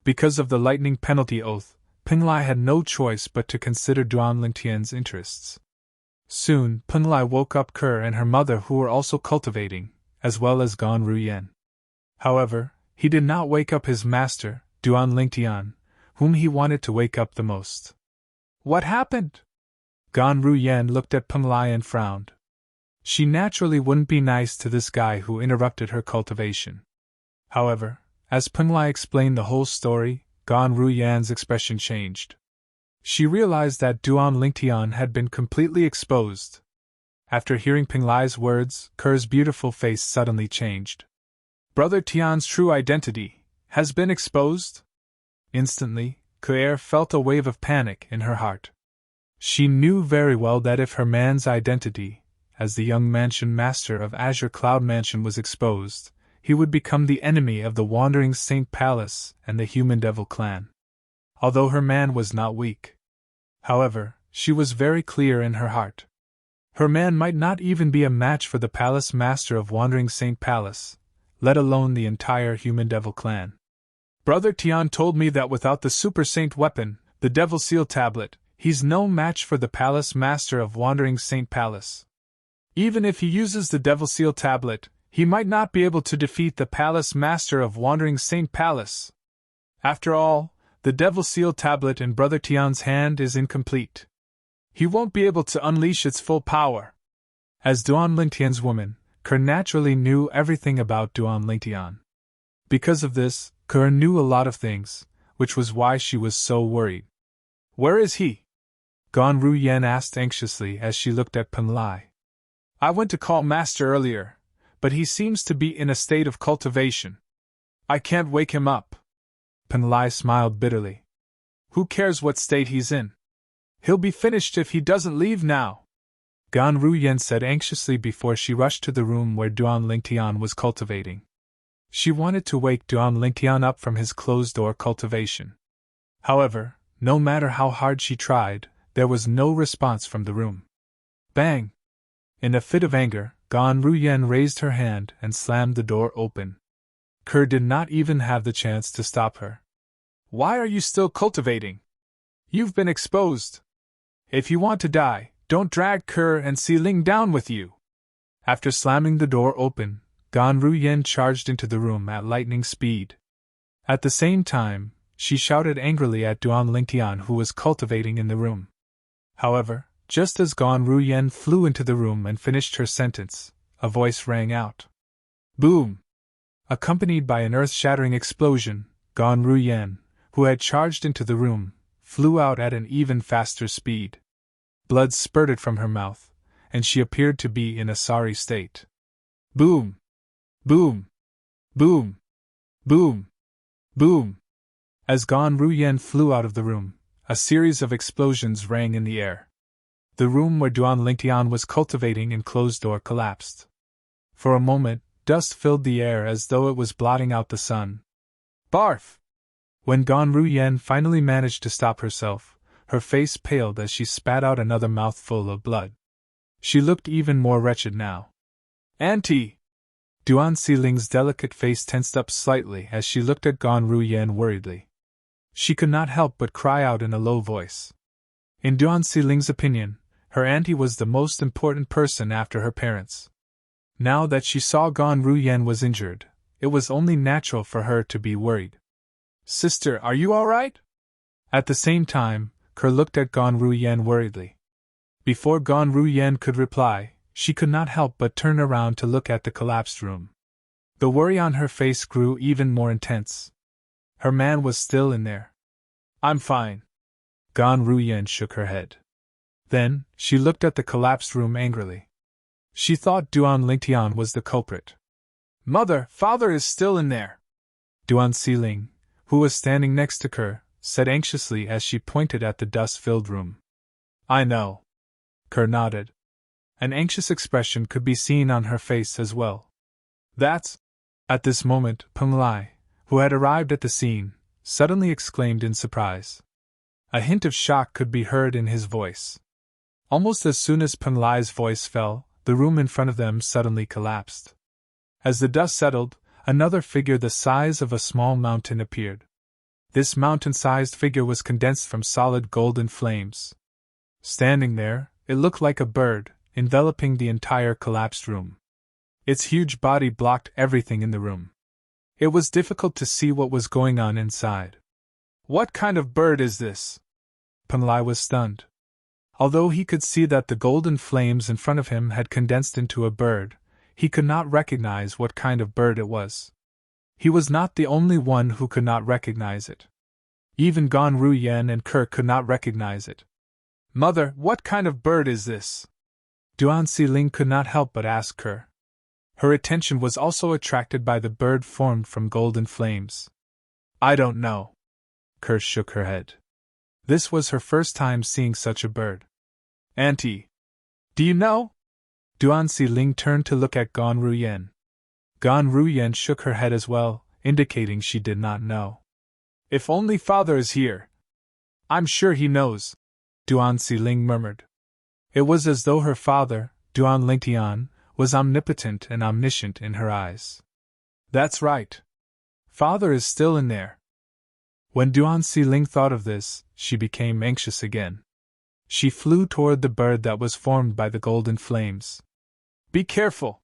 Because of the lightning penalty oath, Penglai had no choice but to consider Duan Lingtian's interests. Soon, Penglai woke up Kerr and her mother, who were also cultivating, as well as Gan Ruyen. However, he did not wake up his master, Duan Lingtian, whom he wanted to wake up the most. What happened? Gan Ruyen looked at Penglai and frowned. She naturally wouldn't be nice to this guy who interrupted her cultivation. However, as Penglai explained the whole story, Gan Ruyen's expression changed. She realized that Duan Lingtian had been completely exposed. After hearing Penglai's words, Kerr's beautiful face suddenly changed. Brother Tian's true identity has been exposed? Instantly, Kerr felt a wave of panic in her heart. She knew very well that if her man's identity, as the young mansion master of Azure Cloud Mansion, was exposed, he would become the enemy of the Wandering Saint Palace and the Human Devil clan. Although her man was not weak. However, she was very clear in her heart. Her man might not even be a match for the Palace Master of Wandering Saint Palace, let alone the entire Human Devil clan. Brother Tian told me that without the Super Saint weapon, the Devil Seal Tablet, he's no match for the Palace Master of Wandering Saint Palace. Even if he uses the Devil Seal Tablet, he might not be able to defeat the Palace Master of Wandering Saint Palace. After all, the Devil Seal Tablet in Brother Tian's hand is incomplete. He won't be able to unleash its full power. As Duan Lingtian's woman, Kerr naturally knew everything about Duan Lingtian. Because of this, Kerr knew a lot of things, which was why she was so worried. Where is he? Gan Ruyen asked anxiously as she looked at Penglai. I went to call Master earlier, but he seems to be in a state of cultivation. I can't wake him up. Penglai smiled bitterly. Who cares what state he's in? He'll be finished if he doesn't leave now. Gan Ruyen said anxiously before she rushed to the room where Duan Lingtian was cultivating. She wanted to wake Duan Lingtian up from his closed-door cultivation. However, no matter how hard she tried, there was no response from the room. Bang! In a fit of anger, Gan Ruyen raised her hand and slammed the door open. Kerr did not even have the chance to stop her. Why are you still cultivating? You've been exposed. If you want to die, don't drag Kerr and Si Ling down with you. After slamming the door open, Gan Ruyen charged into the room at lightning speed. At the same time, she shouted angrily at Duan Lingtian, who was cultivating in the room. However, just as Gan Ruyen flew into the room and finished her sentence, a voice rang out. Boom! Accompanied by an earth-shattering explosion, Gan Ruyen, who had charged into the room, flew out at an even faster speed. Blood spurted from her mouth, and she appeared to be in a sorry state. Boom! Boom! Boom! Boom! Boom! As Gan Ruyen flew out of the room, a series of explosions rang in the air. The room where Duan Lingtian was cultivating in closed door collapsed. For a moment, dust filled the air as though it was blotting out the sun. Barf! When Gan Ruyen finally managed to stop herself, her face paled as she spat out another mouthful of blood. She looked even more wretched now. Auntie! Duan Siling's delicate face tensed up slightly as she looked at Gan Ruyen worriedly. She could not help but cry out in a low voice. In Duan Siling's opinion, her auntie was the most important person after her parents. Now that she saw Gan Ruyen was injured, it was only natural for her to be worried. Sister, are you all right? At the same time, Kerr looked at Gan Ruyen worriedly. Before Gan Ruyen could reply, she could not help but turn around to look at the collapsed room. The worry on her face grew even more intense. Her man was still in there. I'm fine. Gan Ruyen shook her head. Then, she looked at the collapsed room angrily. She thought Duan Lingtian was the culprit. Mother, father is still in there. Duan Siling, who was standing next to Kerr, said anxiously as she pointed at the dust-filled room. I know. Kerr nodded. An anxious expression could be seen on her face as well. That's... At this moment, Penglai, who had arrived at the scene, suddenly exclaimed in surprise. A hint of shock could be heard in his voice. Almost as soon as Penglai's voice fell, the room in front of them suddenly collapsed. As the dust settled, another figure the size of a small mountain appeared. This mountain-sized figure was condensed from solid golden flames. Standing there, it looked like a bird, enveloping the entire collapsed room. Its huge body blocked everything in the room. It was difficult to see what was going on inside. What kind of bird is this? Panlai was stunned. Although he could see that the golden flames in front of him had condensed into a bird, he could not recognize what kind of bird it was. He was not the only one who could not recognize it. Even Gan Ruyen and Kerr could not recognize it. Mother, what kind of bird is this? Duan Siling could not help but ask Kerr. Her attention was also attracted by the bird formed from golden flames. I don't know. Kerr shook her head. This was her first time seeing such a bird. Auntie, do you know? Duan Siling turned to look at Gan Ruyen. Gan Ruyen shook her head as well, indicating she did not know. If only father is here. I'm sure he knows, Duan Siling murmured. It was as though her father, Duan Lingtian, was omnipotent and omniscient in her eyes. That's right. Father is still in there. When Duan Siling thought of this, she became anxious again. She flew toward the bird that was formed by the golden flames. Be careful!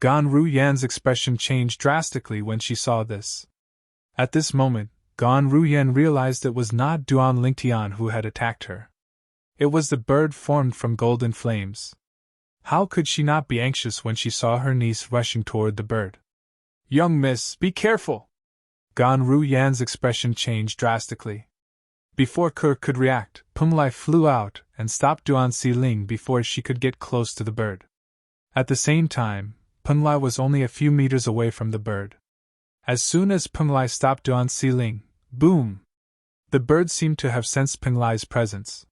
Gan Ruyan's expression changed drastically when she saw this. At this moment, Gan Ruyan realized it was not Duan Lingtian who had attacked her. It was the bird formed from golden flames. How could she not be anxious when she saw her niece rushing toward the bird? Young miss, be careful! Gan Ruyan's expression changed drastically. Before Kerr could react, Pumlai flew out and stopped Duan Siling before she could get close to the bird. At the same time, Pumlai was only a few meters away from the bird. As soon as Pumlai stopped Duan Siling, boom! The bird seemed to have sensed Pumlai's presence.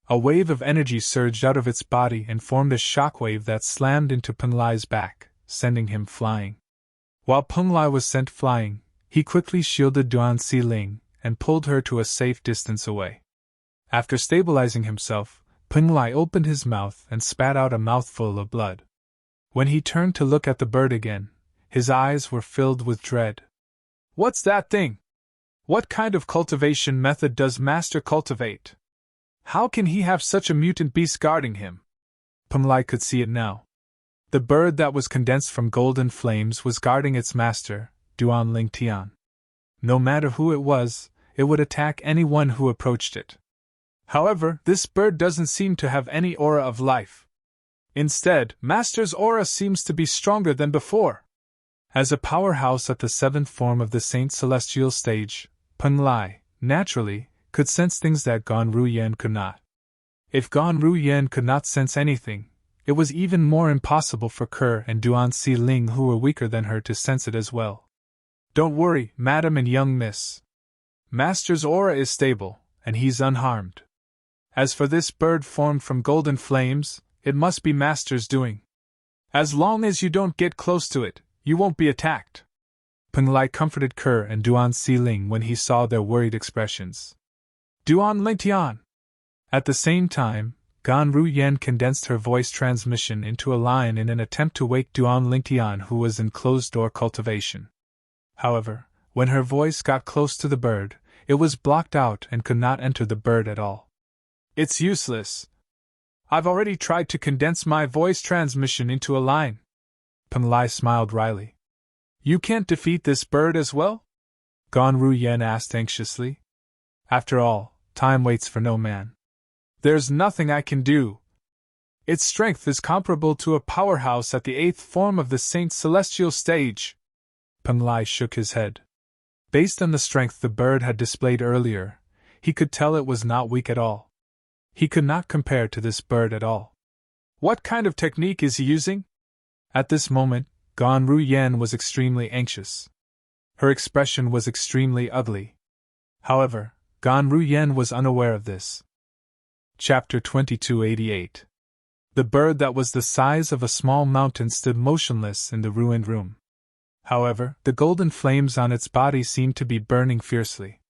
A wave of energy surged out of its body and formed a shockwave that slammed into Pumlai's back, sending him flying. While Pumlai was sent flying, he quickly shielded Duan Siling and pulled her to a safe distance away. After stabilizing himself, Pumlai opened his mouth and spat out a mouthful of blood. When he turned to look at the bird again, his eyes were filled with dread. What's that thing? What kind of cultivation method does Master cultivate? How can he have such a mutant beast guarding him? Pumlai could see it now. The bird that was condensed from golden flames was guarding its master, Duan Lingtian. No matter who it was, it would attack anyone who approached it. However, this bird doesn't seem to have any aura of life. Instead, Master's aura seems to be stronger than before. As a powerhouse at the seventh form of the Saint Celestial stage, Pumlai, naturally, could sense things that Gan Ruyen could not. If Gan Ruyen could not sense anything, it was even more impossible for Kerr and Duan Siling, who were weaker than her, to sense it as well. Don't worry, madam and young miss. Master's aura is stable, and he's unharmed. As for this bird formed from golden flames, it must be Master's doing. As long as you don't get close to it, you won't be attacked. Pumlai comforted Kerr and Duan Siling when he saw their worried expressions. Duan Lingtian! At the same time, Gan Ruyen condensed her voice transmission into a line in an attempt to wake Duan Lingtian, who was in closed-door cultivation. However, when her voice got close to the bird, it was blocked out and could not enter the bird at all. It's useless. I've already tried to condense my voice transmission into a line. Pumlai smiled wryly. You can't defeat this bird as well? Gan Ruyen asked anxiously. After all, time waits for no man. There's nothing I can do. Its strength is comparable to a powerhouse at the eighth form of the Saint Celestial stage. Pumlai shook his head. Based on the strength the bird had displayed earlier, he could tell it was not weak at all. He could not compare to this bird at all. What kind of technique is he using? At this moment, Gan Ruyen was extremely anxious. Her expression was extremely ugly. However, Gan Ruyen was unaware of this. Chapter 2288. The bird that was the size of a small mountain stood motionless in the ruined room. However, the golden flames on its body seemed to be burning fiercely.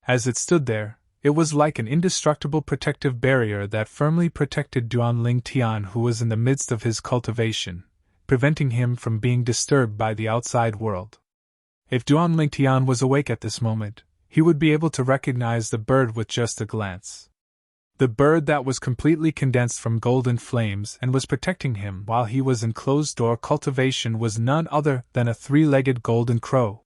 As it stood there, it was like an indestructible protective barrier that firmly protected Duan Lingtian, who was in the midst of his cultivation, preventing him from being disturbed by the outside world. If Duan Lingtian was awake at this moment, he would be able to recognize the bird with just a glance. The bird that was completely condensed from golden flames and was protecting him while he was in closed-door cultivation was none other than a three-legged golden crow.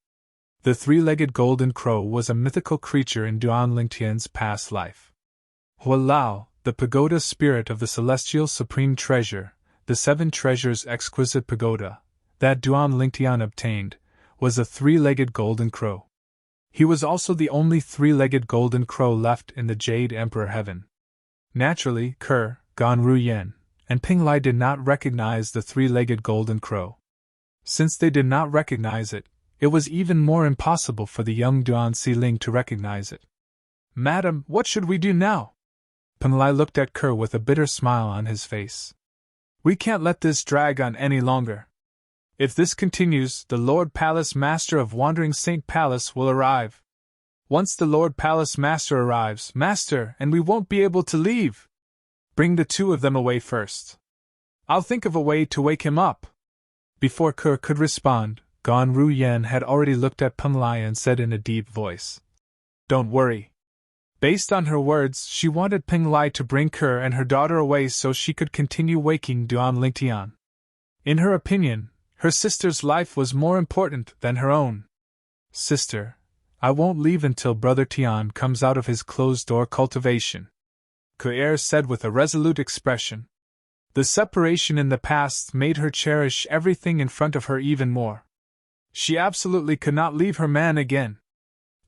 The three-legged golden crow was a mythical creature in Duan Lingtian's past life. Hualao, the pagoda spirit of the celestial supreme treasure, the seven treasures exquisite pagoda, that Duan Lingtian obtained, was a three-legged golden crow. He was also the only three-legged golden crow left in the Jade Emperor Heaven. Naturally, Ke, Gan Ruyen, and Ping Lai did not recognize the three-legged golden crow. Since they did not recognize it, it was even more impossible for the young Duan Siling to recognize it. "Madam, what should we do now?" Ping Lai looked at Ke with a bitter smile on his face. "We can't let this drag on any longer. If this continues, the Lord Palace Master of Wandering Saint Palace will arrive. Once the Lord Palace Master arrives, Master, and we won't be able to leave. Bring the two of them away first. I'll think of a way to wake him up." Before Ke could respond, Gan Ruyen had already looked at Ping Lai and said in a deep voice, "Don't worry." Based on her words, she wanted Ping Lai to bring Ke and her daughter away so she could continue waking Duan Lingtian. In her opinion, her sister's life was more important than her own. "Sister, I won't leave until Brother Tian comes out of his closed-door cultivation," Ke said with a resolute expression. The separation in the past made her cherish everything in front of her even more. She absolutely could not leave her man again.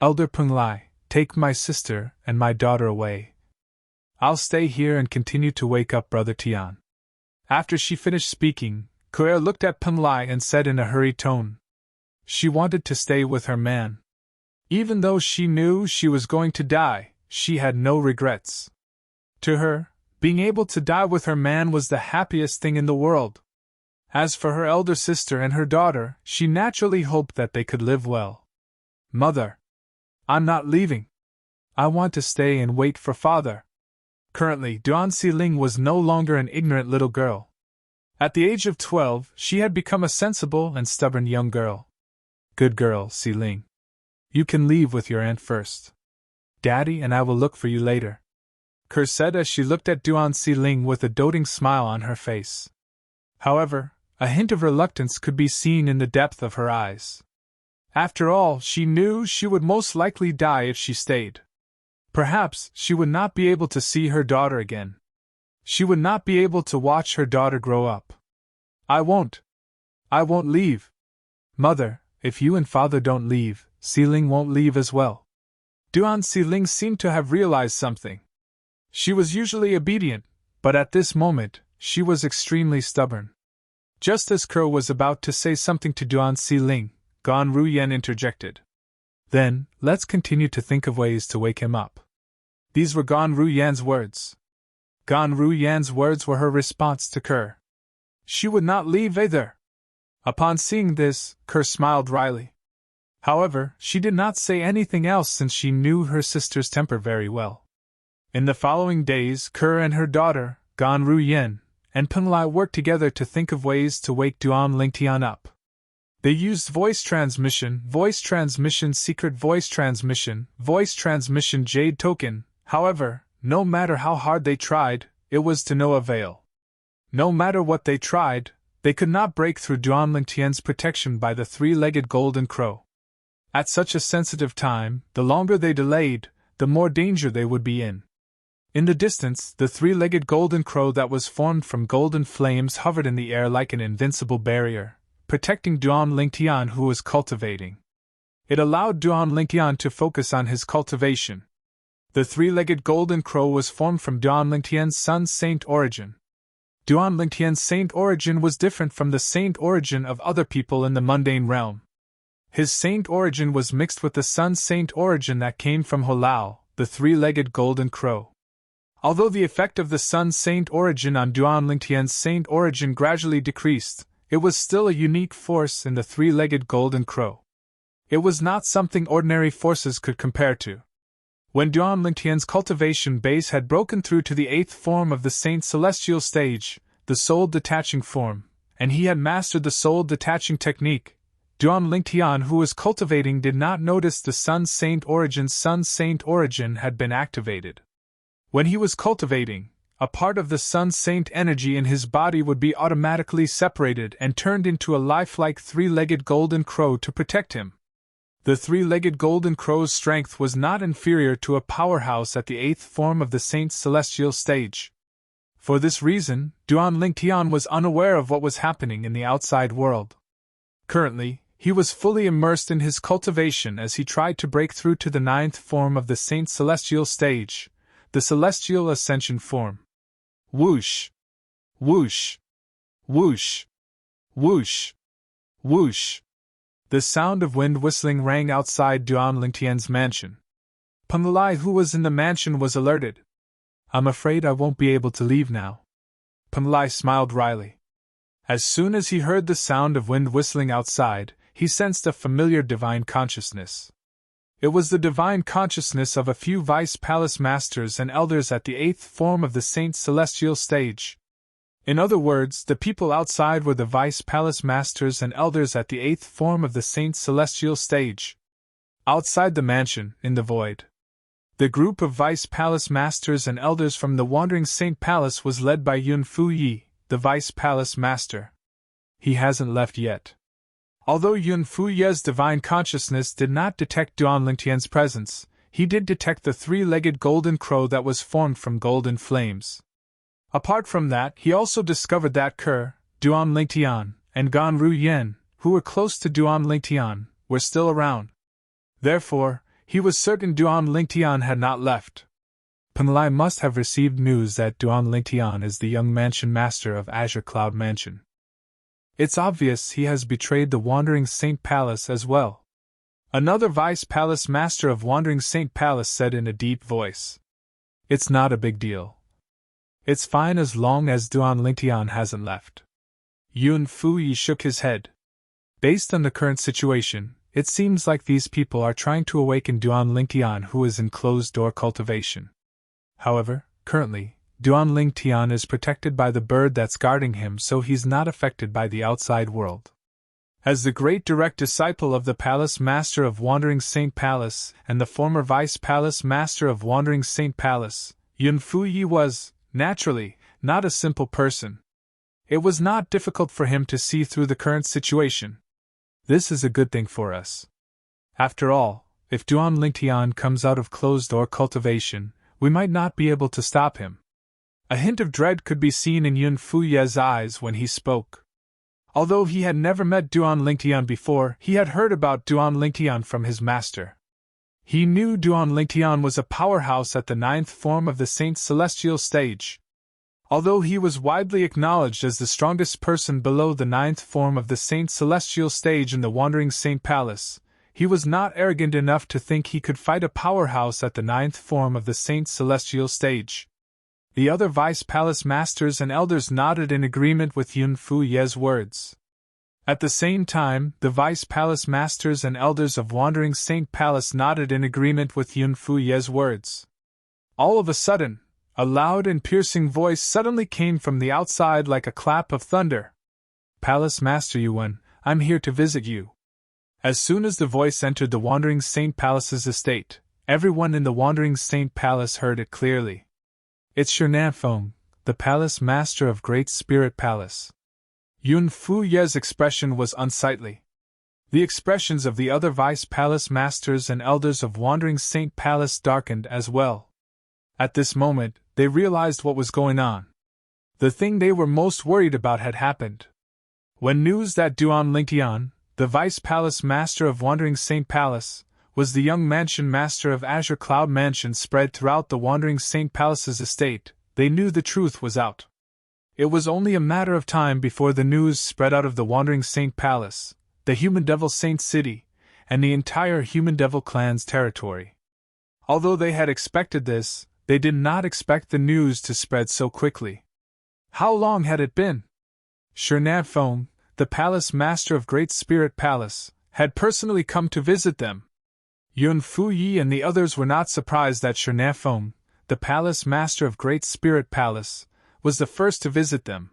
"Elder Ping Lai, take my sister and my daughter away. I'll stay here and continue to wake up Brother Tian." After she finished speaking, Ke looked at Ping Lai and said in a hurried tone. She wanted to stay with her man. Even though she knew she was going to die, she had no regrets. To her, being able to die with her man was the happiest thing in the world. As for her elder sister and her daughter, she naturally hoped that they could live well. "Mother, I'm not leaving. I want to stay and wait for father." Currently, Duan Siling was no longer an ignorant little girl. At the age of 12, she had become a sensible and stubborn young girl. "Good girl, Siling. You can leave with your aunt first. Daddy and I will look for you later," Ke said as she looked at Duan Siling with a doting smile on her face. However, a hint of reluctance could be seen in the depth of her eyes. After all, she knew she would most likely die if she stayed. Perhaps she would not be able to see her daughter again. She would not be able to watch her daughter grow up. I won't leave. Mother, if you and father don't leave, Siling won't leave as well." Duan Siling seemed to have realized something. She was usually obedient, but at this moment, she was extremely stubborn. Just as Ke was about to say something to Duan Siling, Gan Ruyen interjected. "Then, let's continue to think of ways to wake him up." These were Gan Ruyen's words. Gan Ruyen's words were her response to Ke. She would not leave either. Upon seeing this, Ke smiled wryly. However, she did not say anything else since she knew her sister's temper very well. In the following days, Ke and her daughter, Gan Ruyen, and Ping Lai worked together to think of ways to wake Duan Lingtian up. They used voice transmission, secret voice transmission, jade token. However, no matter how hard they tried, it was to no avail. No matter what they tried, they could not break through Duan Lingtian's protection by the three-legged golden crow. At such a sensitive time, the longer they delayed, the more danger they would be in. In the distance, the three-legged golden crow that was formed from golden flames hovered in the air like an invincible barrier, protecting Duan Lingtian who was cultivating. It allowed Duan Lingtian to focus on his cultivation. The three-legged golden crow was formed from Duan Lingtian's sun's saint origin. Duan Lingtian's saint origin was different from the saint origin of other people in the mundane realm. His saint origin was mixed with the sun's saint origin that came from Hualao, the three-legged golden crow. Although the effect of the sun's saint origin on Duan Lingtian's saint origin gradually decreased, it was still a unique force in the three-legged golden crow. It was not something ordinary forces could compare to. When Duan Lingtian's cultivation base had broken through to the 8th form of the saint celestial stage, the soul-detaching form, and he had mastered the soul-detaching technique, Duan Lingtian, who was cultivating, did not notice the Sun Saint Origin had been activated. When he was cultivating, a part of the Sun Saint energy in his body would be automatically separated and turned into a lifelike three-legged golden crow to protect him. The three-legged golden crow's strength was not inferior to a powerhouse at the 8th form of the Saint's celestial stage. For this reason, Duan Lingtian was unaware of what was happening in the outside world. Currently, he was fully immersed in his cultivation as he tried to break through to the 9th form of the Saint's celestial stage, the celestial ascension form. Whoosh! Whoosh! Whoosh! Whoosh! Whoosh! The sound of wind whistling rang outside Duan Lingtian's mansion. Pengli, who was in the mansion, was alerted. "I'm afraid I won't be able to leave now." Pengli smiled wryly. As soon as he heard the sound of wind whistling outside, he sensed a familiar divine consciousness. It was the divine consciousness of a few Vice Palace Masters and Elders at the 8th form of the Saint's celestial stage. In other words, the people outside were the Vice Palace Masters and Elders at the 8th form of the Saint's celestial stage. Outside the mansion, in the void, the group of Vice Palace Masters and Elders from the Wandering Saint Palace was led by Yun Fu Yi, the Vice Palace Master. He hasn't left yet. Although Yun Fu Ye's divine consciousness did not detect Duan Lingtian's presence, he did detect the three-legged golden crow that was formed from golden flames. Apart from that, he also discovered that Duan Lingtian, and Gan Ru Yen, who were close to Duan Lingtian, were still around. Therefore, he was certain Duan Lingtian had not left. Pengli must have received news that Duan Lingtian is the young mansion master of Azure Cloud Mansion. It's obvious he has betrayed the Wandering Saint Palace as well. Another Vice Palace Master of Wandering Saint Palace said in a deep voice. It's not a big deal. It's fine as long as Duan Lingtian hasn't left. Yun Fu Yi shook his head. Based on the current situation, it seems like these people are trying to awaken Duan Lingtian, who is in closed-door cultivation. However, currently, Duan Lingtian is protected by the bird that's guarding him, so he's not affected by the outside world. As the great direct disciple of the Palace Master of Wandering Saint Palace and the former Vice Palace Master of Wandering Saint Palace, Yun Fu Yi was, naturally, not a simple person. It was not difficult for him to see through the current situation. This is a good thing for us. After all, if Duan Lingtian comes out of closed-door cultivation, we might not be able to stop him. A hint of dread could be seen in Yun Fu Ye's eyes when he spoke. Although he had never met Duan Lingtian before, he had heard about Duan Lingtian from his master. He knew Duan Lingtian was a powerhouse at the 9th form of the Saint's celestial stage. Although he was widely acknowledged as the strongest person below the 9th form of the Saint's celestial stage in the Wandering Saint Palace, he was not arrogant enough to think he could fight a powerhouse at the 9th form of the Saint's celestial stage. The other Vice Palace Masters and Elders nodded in agreement with Yun Fu Ye's words. At the same time, the Vice Palace Masters and Elders of Wandering Saint Palace nodded in agreement with Yun Fu Ye's words. All of a sudden, a loud and piercing voice suddenly came from the outside like a clap of thunder. "Palace Master Yuan, I'm here to visit you." As soon as the voice entered the Wandering Saint Palace's estate, everyone in the Wandering Saint Palace heard it clearly. "It's Shernanfeng, the Palace Master of Great Spirit Palace." Yun Fu Ye's expression was unsightly. The expressions of the other Vice Palace Masters and Elders of Wandering Saint Palace darkened as well. At this moment, they realized what was going on. The thing they were most worried about had happened. When news that Duan Lingtian, the Vice Palace Master of Wandering Saint Palace, was the young mansion master of Azure Cloud Mansion spread throughout the Wandering Saint Palace's estate, they knew the truth was out. It was only a matter of time before the news spread out of the Wandering Saint Palace, the Human Devil Saint City, and the entire Human Devil clan's territory. Although they had expected this, they did not expect the news to spread so quickly. How long had it been? Shernanfeng, the Palace Master of Great Spirit Palace, had personally come to visit them. Yun Fu Yi and the others were not surprised that Shernanfeng, the Palace Master of Great Spirit Palace, was the first to visit them.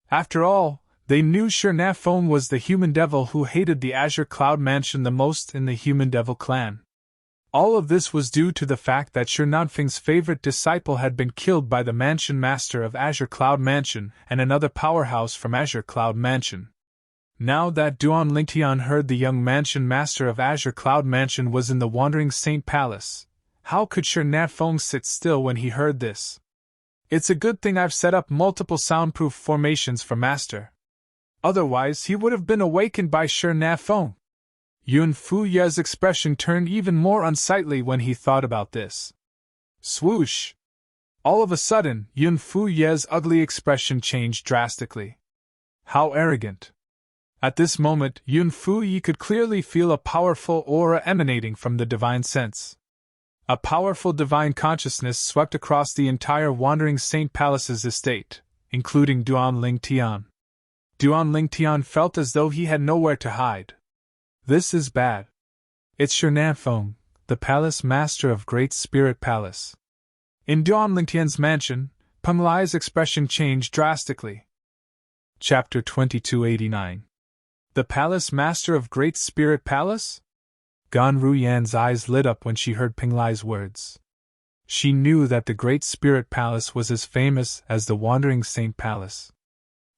After all, They knew Sernafone was the human devil who hated the Azure Cloud Mansion the most in the human devil clan. All of this was due to the fact that Sernanfeng's favorite disciple had been killed by the Mansion Master of Azure Cloud Mansion and another powerhouse from Azure Cloud Mansion. Now that Duan Lingtian heard the young Mansion Master of Azure Cloud Mansion was in the Wandering Saint Palace, how could Sernafeng sit still when he heard this? It's a good thing I've set up multiple soundproof formations for Master. Otherwise he would have been awakened by Sernafeng. Yun Fuye's expression turned even more unsightly when he thought about this. Swoosh! All of a sudden, Yun Fuye's ugly expression changed drastically. How arrogant! At this moment, Yun Fuye could clearly feel a powerful aura emanating from the divine sense. A powerful divine consciousness swept across the entire Wandering Saint Palace's estate, including Duan Lingtian. Duan Lingtian felt as though he had nowhere to hide. This is bad. It's Sernafeng, the Palace Master of Great Spirit Palace. In Duan Lingtian's mansion, Peng Lai's expression changed drastically. Chapter 2289. The Palace Master of Great Spirit Palace? Gan Ruyan's eyes lit up when she heard Peng Lai's words. She knew that the Great Spirit Palace was as famous as the Wandering Saint Palace.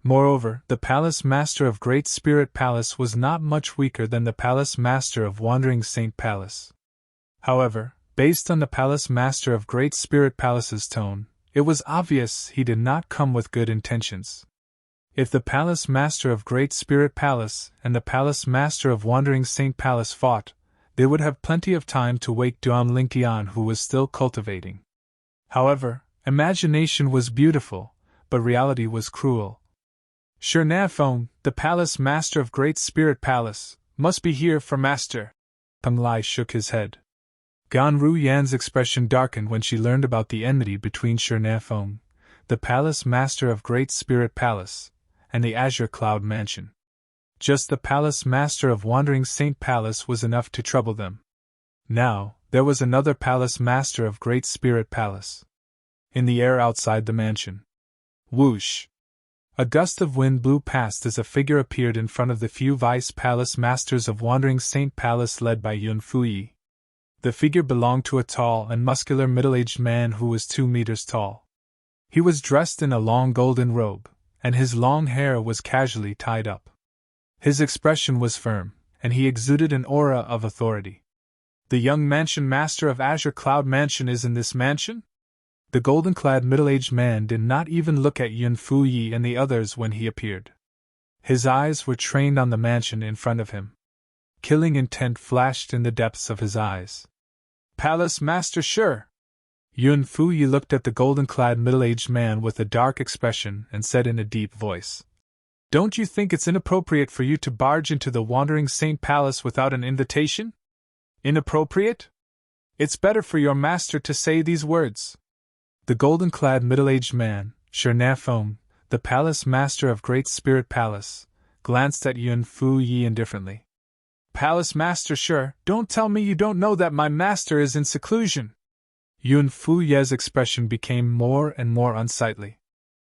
Moreover, the Palace Master of Great Spirit Palace was not much weaker than the Palace Master of Wandering Saint Palace. However, based on the Palace Master of Great Spirit Palace's tone, it was obvious he did not come with good intentions. If the Palace Master of Great Spirit Palace and the Palace Master of Wandering Saint Palace fought, they would have plenty of time to wake Duan Lingtian, who was still cultivating. However, imagination was beautiful, but reality was cruel. Sernafeng, the Palace Master of Great Spirit Palace, must be here for Master. Peng Lai shook his head. Gan Ruyan's expression darkened when she learned about the enmity between Sernafeng, the Palace Master of Great Spirit Palace, and the Azure Cloud Mansion. Just the Palace Master of Wandering Saint Palace was enough to trouble them. Now, there was another Palace Master of Great Spirit Palace. In the air outside the mansion. Whoosh! A gust of wind blew past as a figure appeared in front of the few Vice Palace Masters of Wandering Saint Palace led by Yun Fuyi. The figure belonged to a tall and muscular middle-aged man who was 2 meters tall. He was dressed in a long golden robe, and his long hair was casually tied up. His expression was firm, and he exuded an aura of authority. The young Mansion Master of Azure Cloud Mansion is in this mansion? The golden-clad middle-aged man did not even look at Yun Fuyi and the others when he appeared. His eyes were trained on the mansion in front of him. Killing intent flashed in the depths of his eyes. Palace Master sure. Yun Fuyi looked at the golden-clad middle-aged man with a dark expression and said in a deep voice, "Don't you think it's inappropriate for you to barge into the Wandering Saint Palace without an invitation? Inappropriate? It's better for your master to say these words." The golden-clad middle-aged man, Sernafeng, the Palace Master of Great Spirit Palace, glanced at Yun Fuyi indifferently. "Palace Master sure, don't tell me you don't know that my master is in seclusion." Yun Fuyi's expression became more and more unsightly.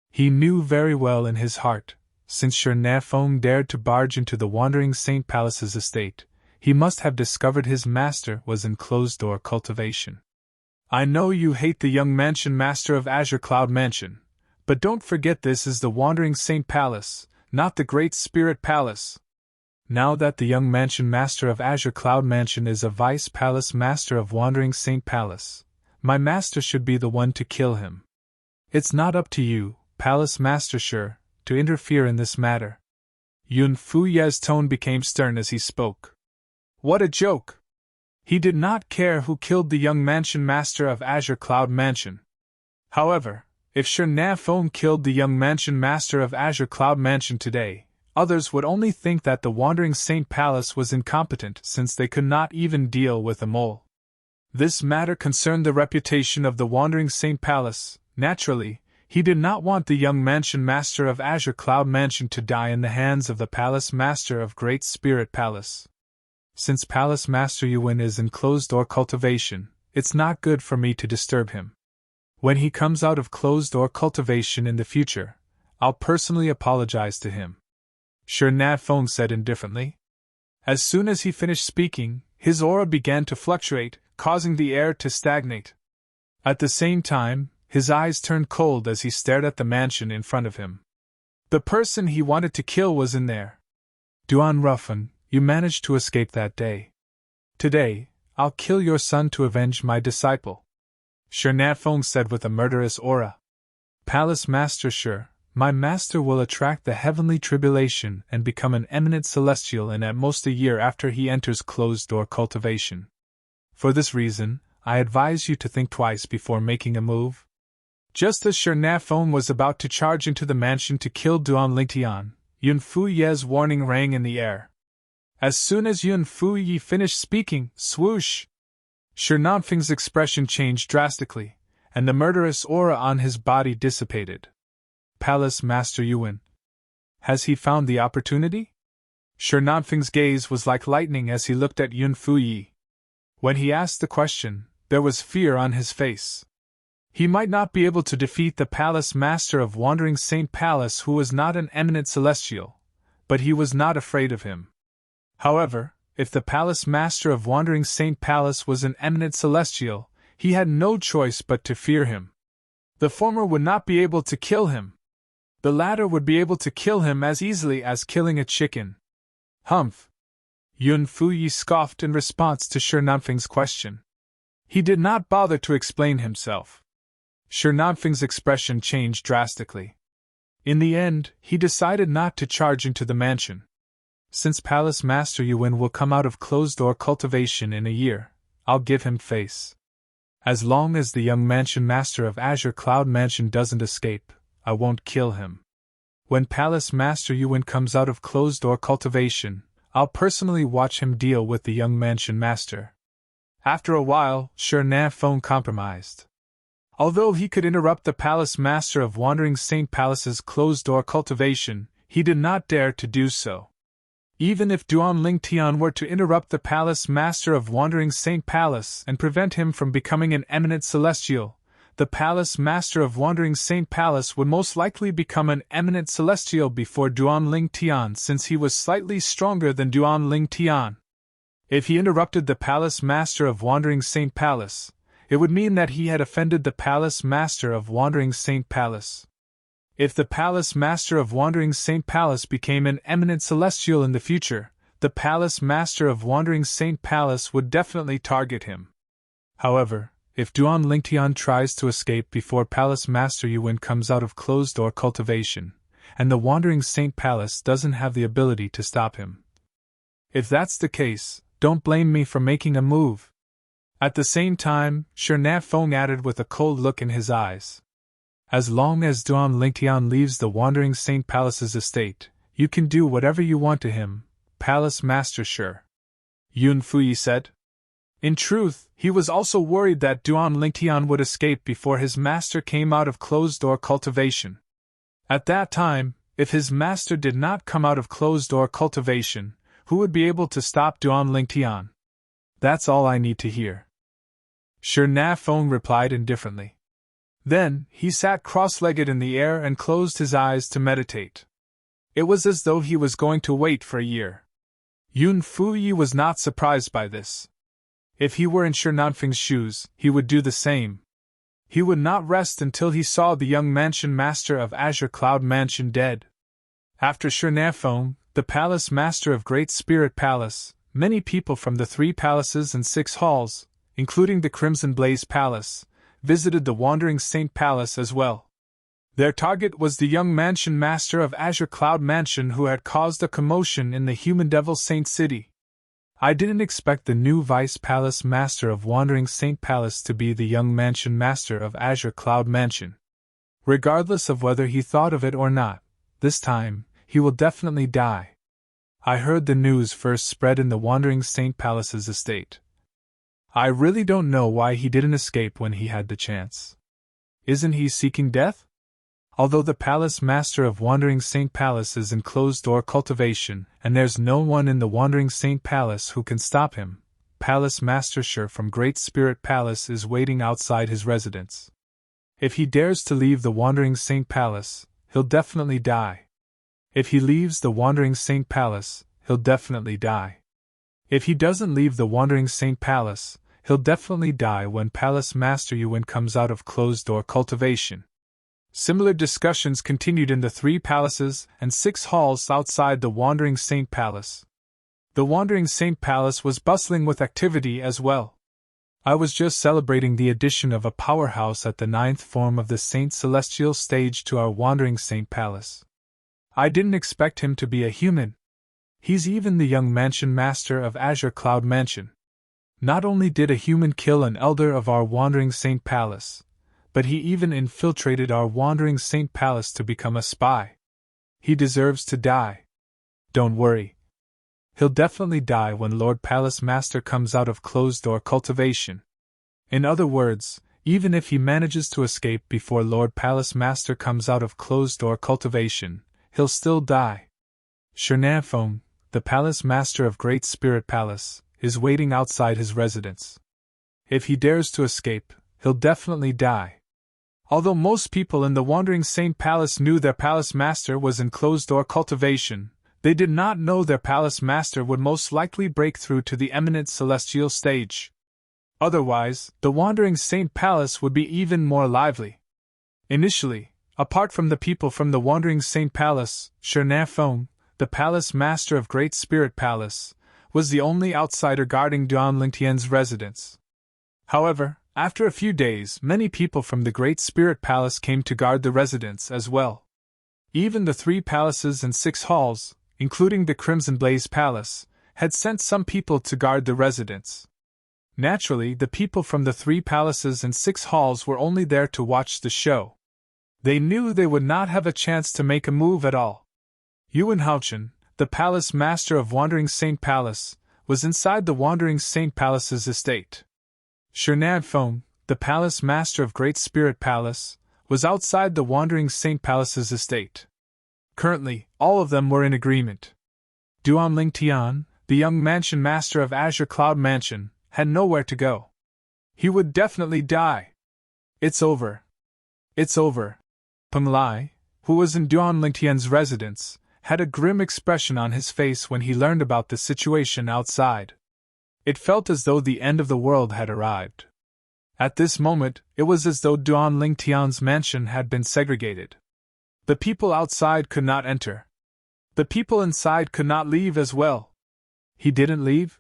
He knew very well in his heart, since Sernafeng dared to barge into the Wandering Saint Palace's estate, he must have discovered his master was in closed-door cultivation. "I know you hate the young Mansion Master of Azure Cloud Mansion, but don't forget this is the Wandering Saint Palace, not the Great Spirit Palace. Now that the young Mansion Master of Azure Cloud Mansion is a Vice Palace Master of Wandering Saint Palace, my master should be the one to kill him. It's not up to you, Palace Master sure, to interfere in this matter." Yun Fuyi's tone became stern as he spoke. What a joke! He did not care who killed the young Mansion Master of Azure Cloud Mansion. However, if Sernafeng killed the young Mansion Master of Azure Cloud Mansion today, others would only think that the Wandering Saint Palace was incompetent since they could not even deal with a mole. This matter concerned the reputation of the Wandering Saint Palace. Naturally, he did not want the young Mansion Master of Azure Cloud Mansion to die in the hands of the Palace Master of Great Spirit Palace. Since Palace Master Yuan is in closed-door cultivation, it's not good for me to disturb him. When he comes out of closed-door cultivation in the future, I'll personally apologize to him. Feng said indifferently. As soon as he finished speaking, his aura began to fluctuate, causing the air to stagnate. At the same time, his eyes turned cold as he stared at the mansion in front of him. The person he wanted to kill was in there. Duan Ruffin, you managed to escape that day. Today, I'll kill your son to avenge my disciple. Feng said with a murderous aura. Palace Master Shi, my master will attract the heavenly tribulation and become an eminent celestial in at most a year after he enters closed-door cultivation. For this reason, I advise you to think twice before making a move. Just as Feng was about to charge into the mansion to kill Duan Lingtian, Yun Fuye's warning rang in the air. As soon as Yun Fuye finished speaking, swoosh! Feng's expression changed drastically, and the murderous aura on his body dissipated. Palace Master Yuan. Has he found the opportunity? Feng's gaze was like lightning as he looked at Yun Fuye. When he asked the question, there was fear on his face. He might not be able to defeat the Palace Master of Wandering Saint Palace, who was not an eminent celestial, but he was not afraid of him. However, if the Palace Master of Wandering Saint Palace was an eminent celestial, he had no choice but to fear him. The former would not be able to kill him. The latter would be able to kill him as easily as killing a chicken. Humph! Yun Fuye scoffed in response to Feng's question. He did not bother to explain himself. Feng's expression changed drastically. In the end, he decided not to charge into the mansion. Since Palace Master Yuan will come out of closed-door cultivation in a year, I'll give him face. As long as the young mansion master of Azure Cloud Mansion doesn't escape, I won't kill him. When Palace Master Yuan comes out of closed-door cultivation, I'll personally watch him deal with the young mansion master. After a while, Feng compromised. Although he could interrupt the Palace Master of Wandering Saint Palace's closed-door cultivation, he did not dare to do so. Even if Duan Lingtian were to interrupt the Palace Master of Wandering Saint Palace and prevent him from becoming an eminent celestial, the Palace Master of Wandering Saint Palace would most likely become an eminent celestial before Duan Lingtian, since he was slightly stronger than Duan Lingtian. If he interrupted the Palace Master of Wandering Saint Palace, it would mean that he had offended the Palace Master of Wandering Saint Palace. If the Palace Master of Wandering Saint Palace became an eminent celestial in the future, the Palace Master of Wandering Saint Palace would definitely target him. However, if Duan Lingtian tries to escape before Palace Master Yuan comes out of closed-door cultivation, and the Wandering Saint Palace doesn't have the ability to stop him. If that's the case, don't blame me for making a move. At the same time, Feng added with a cold look in his eyes. As long as Duan Lingtian leaves the Wandering Saint Palace's estate, you can do whatever you want to him, Palace Master Shi. Yun Fuye said. In truth, he was also worried that Duan Lingtian would escape before his master came out of closed-door cultivation. At that time, if his master did not come out of closed-door cultivation, who would be able to stop Duan Lingtian? That's all I need to hear. Feng replied indifferently. Then, he sat cross-legged in the air and closed his eyes to meditate. It was as though he was going to wait for a year. Yun Fuye was not surprised by this. If he were in Feng's shoes, he would do the same. He would not rest until he saw the young mansion master of Azure Cloud Mansion dead. After Feng, the Palace Master of Great Spirit Palace, many people from the 3 palaces and 6 halls, including the Crimson Blaze Palace, visited the Wandering Saint Palace as well. Their target was the young mansion master of Azure Cloud Mansion who had caused a commotion in the Human Devil Saint City. I didn't expect the new Vice Palace Master of Wandering Saint Palace to be the young mansion master of Azure Cloud Mansion. Regardless of whether he thought of it or not, this time, he will definitely die. I heard the news first spread in the Wandering Saint Palace's estate. I really don't know why he didn't escape when he had the chance. Isn't he seeking death? Although the Palace Master of Wandering Saint Palace is in closed-door cultivation, and there's no one in the Wandering Saint Palace who can stop him, Palace Master Shi from Great Spirit Palace is waiting outside his residence. If he dares to leave the Wandering Saint Palace, he'll definitely die. If he leaves the Wandering Saint Palace, he'll definitely die. If he doesn't leave the Wandering Saint Palace, he'll definitely die when Palace Master Yuan comes out of closed-door cultivation. Similar discussions continued in the 3 palaces and 6 halls outside the Wandering Saint Palace. The Wandering Saint Palace was bustling with activity as well. I was just celebrating the addition of a powerhouse at the 9th form of the Saint Celestial stage to our Wandering Saint Palace. I didn't expect him to be a human. He's even the young mansion master of Azure Cloud Mansion. Not only did a human kill an elder of our Wandering Saint Palace, but he even infiltrated our Wandering Saint Palace to become a spy. He deserves to die. Don't worry. He'll definitely die when Lord Palace Master comes out of closed-door cultivation. In other words, even if he manages to escape before Lord Palace Master comes out of closed-door cultivation, he'll still die. Shernafong, the Palace Master of Great Spirit Palace, is waiting outside his residence. If he dares to escape, he'll definitely die. Although most people in the Wandering Saint Palace knew their Palace Master was in closed-door cultivation, they did not know their Palace Master would most likely break through to the eminent celestial stage. Otherwise, the Wandering Saint Palace would be even more lively. Initially, apart from the people from the Wandering Saint Palace, Shernafong, the Palace Master of Great Spirit Palace, was the only outsider guarding Duan Lingtian's residence. However, after a few days, many people from the Great Spirit Palace came to guard the residence as well. Even the 3 palaces and 6 halls, including the Crimson Blaze Palace, had sent some people to guard the residence. Naturally, the people from the 3 palaces and 6 halls were only there to watch the show. They knew they would not have a chance to make a move at all. Yuan Haochen, the Palace Master of Wandering Saint Palace, was inside the Wandering Saint Palace's estate. Shernafong, the Palace Master of Great Spirit Palace, was outside the Wandering Saint Palace's estate. Currently, all of them were in agreement. Duan Lingtian, the young mansion master of Azure Cloud Mansion, had nowhere to go. He would definitely die. It's over. It's over. Peng Lai, who was in Duan Lingtian's residence, had a grim expression on his face when he learned about the situation outside. It felt as though the end of the world had arrived. At this moment, it was as though Duan Lingtian's mansion had been segregated. The people outside could not enter. The people inside could not leave as well. He didn't leave?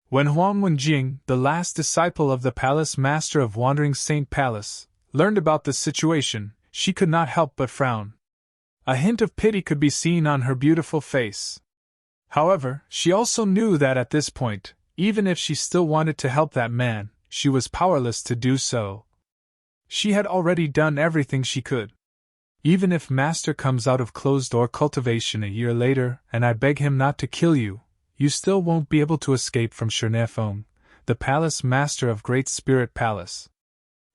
When Huang Wenjing, the last disciple of the Palace Master of Wandering Saint Palace, learned about the situation, she could not help but frown. A hint of pity could be seen on her beautiful face. However, she also knew that at this point, even if she still wanted to help that man, she was powerless to do so. She had already done everything she could. Even if Master comes out of closed-door cultivation a year later and I beg him not to kill you, you still won't be able to escape from Shernafong, the Palace Master of Great Spirit Palace.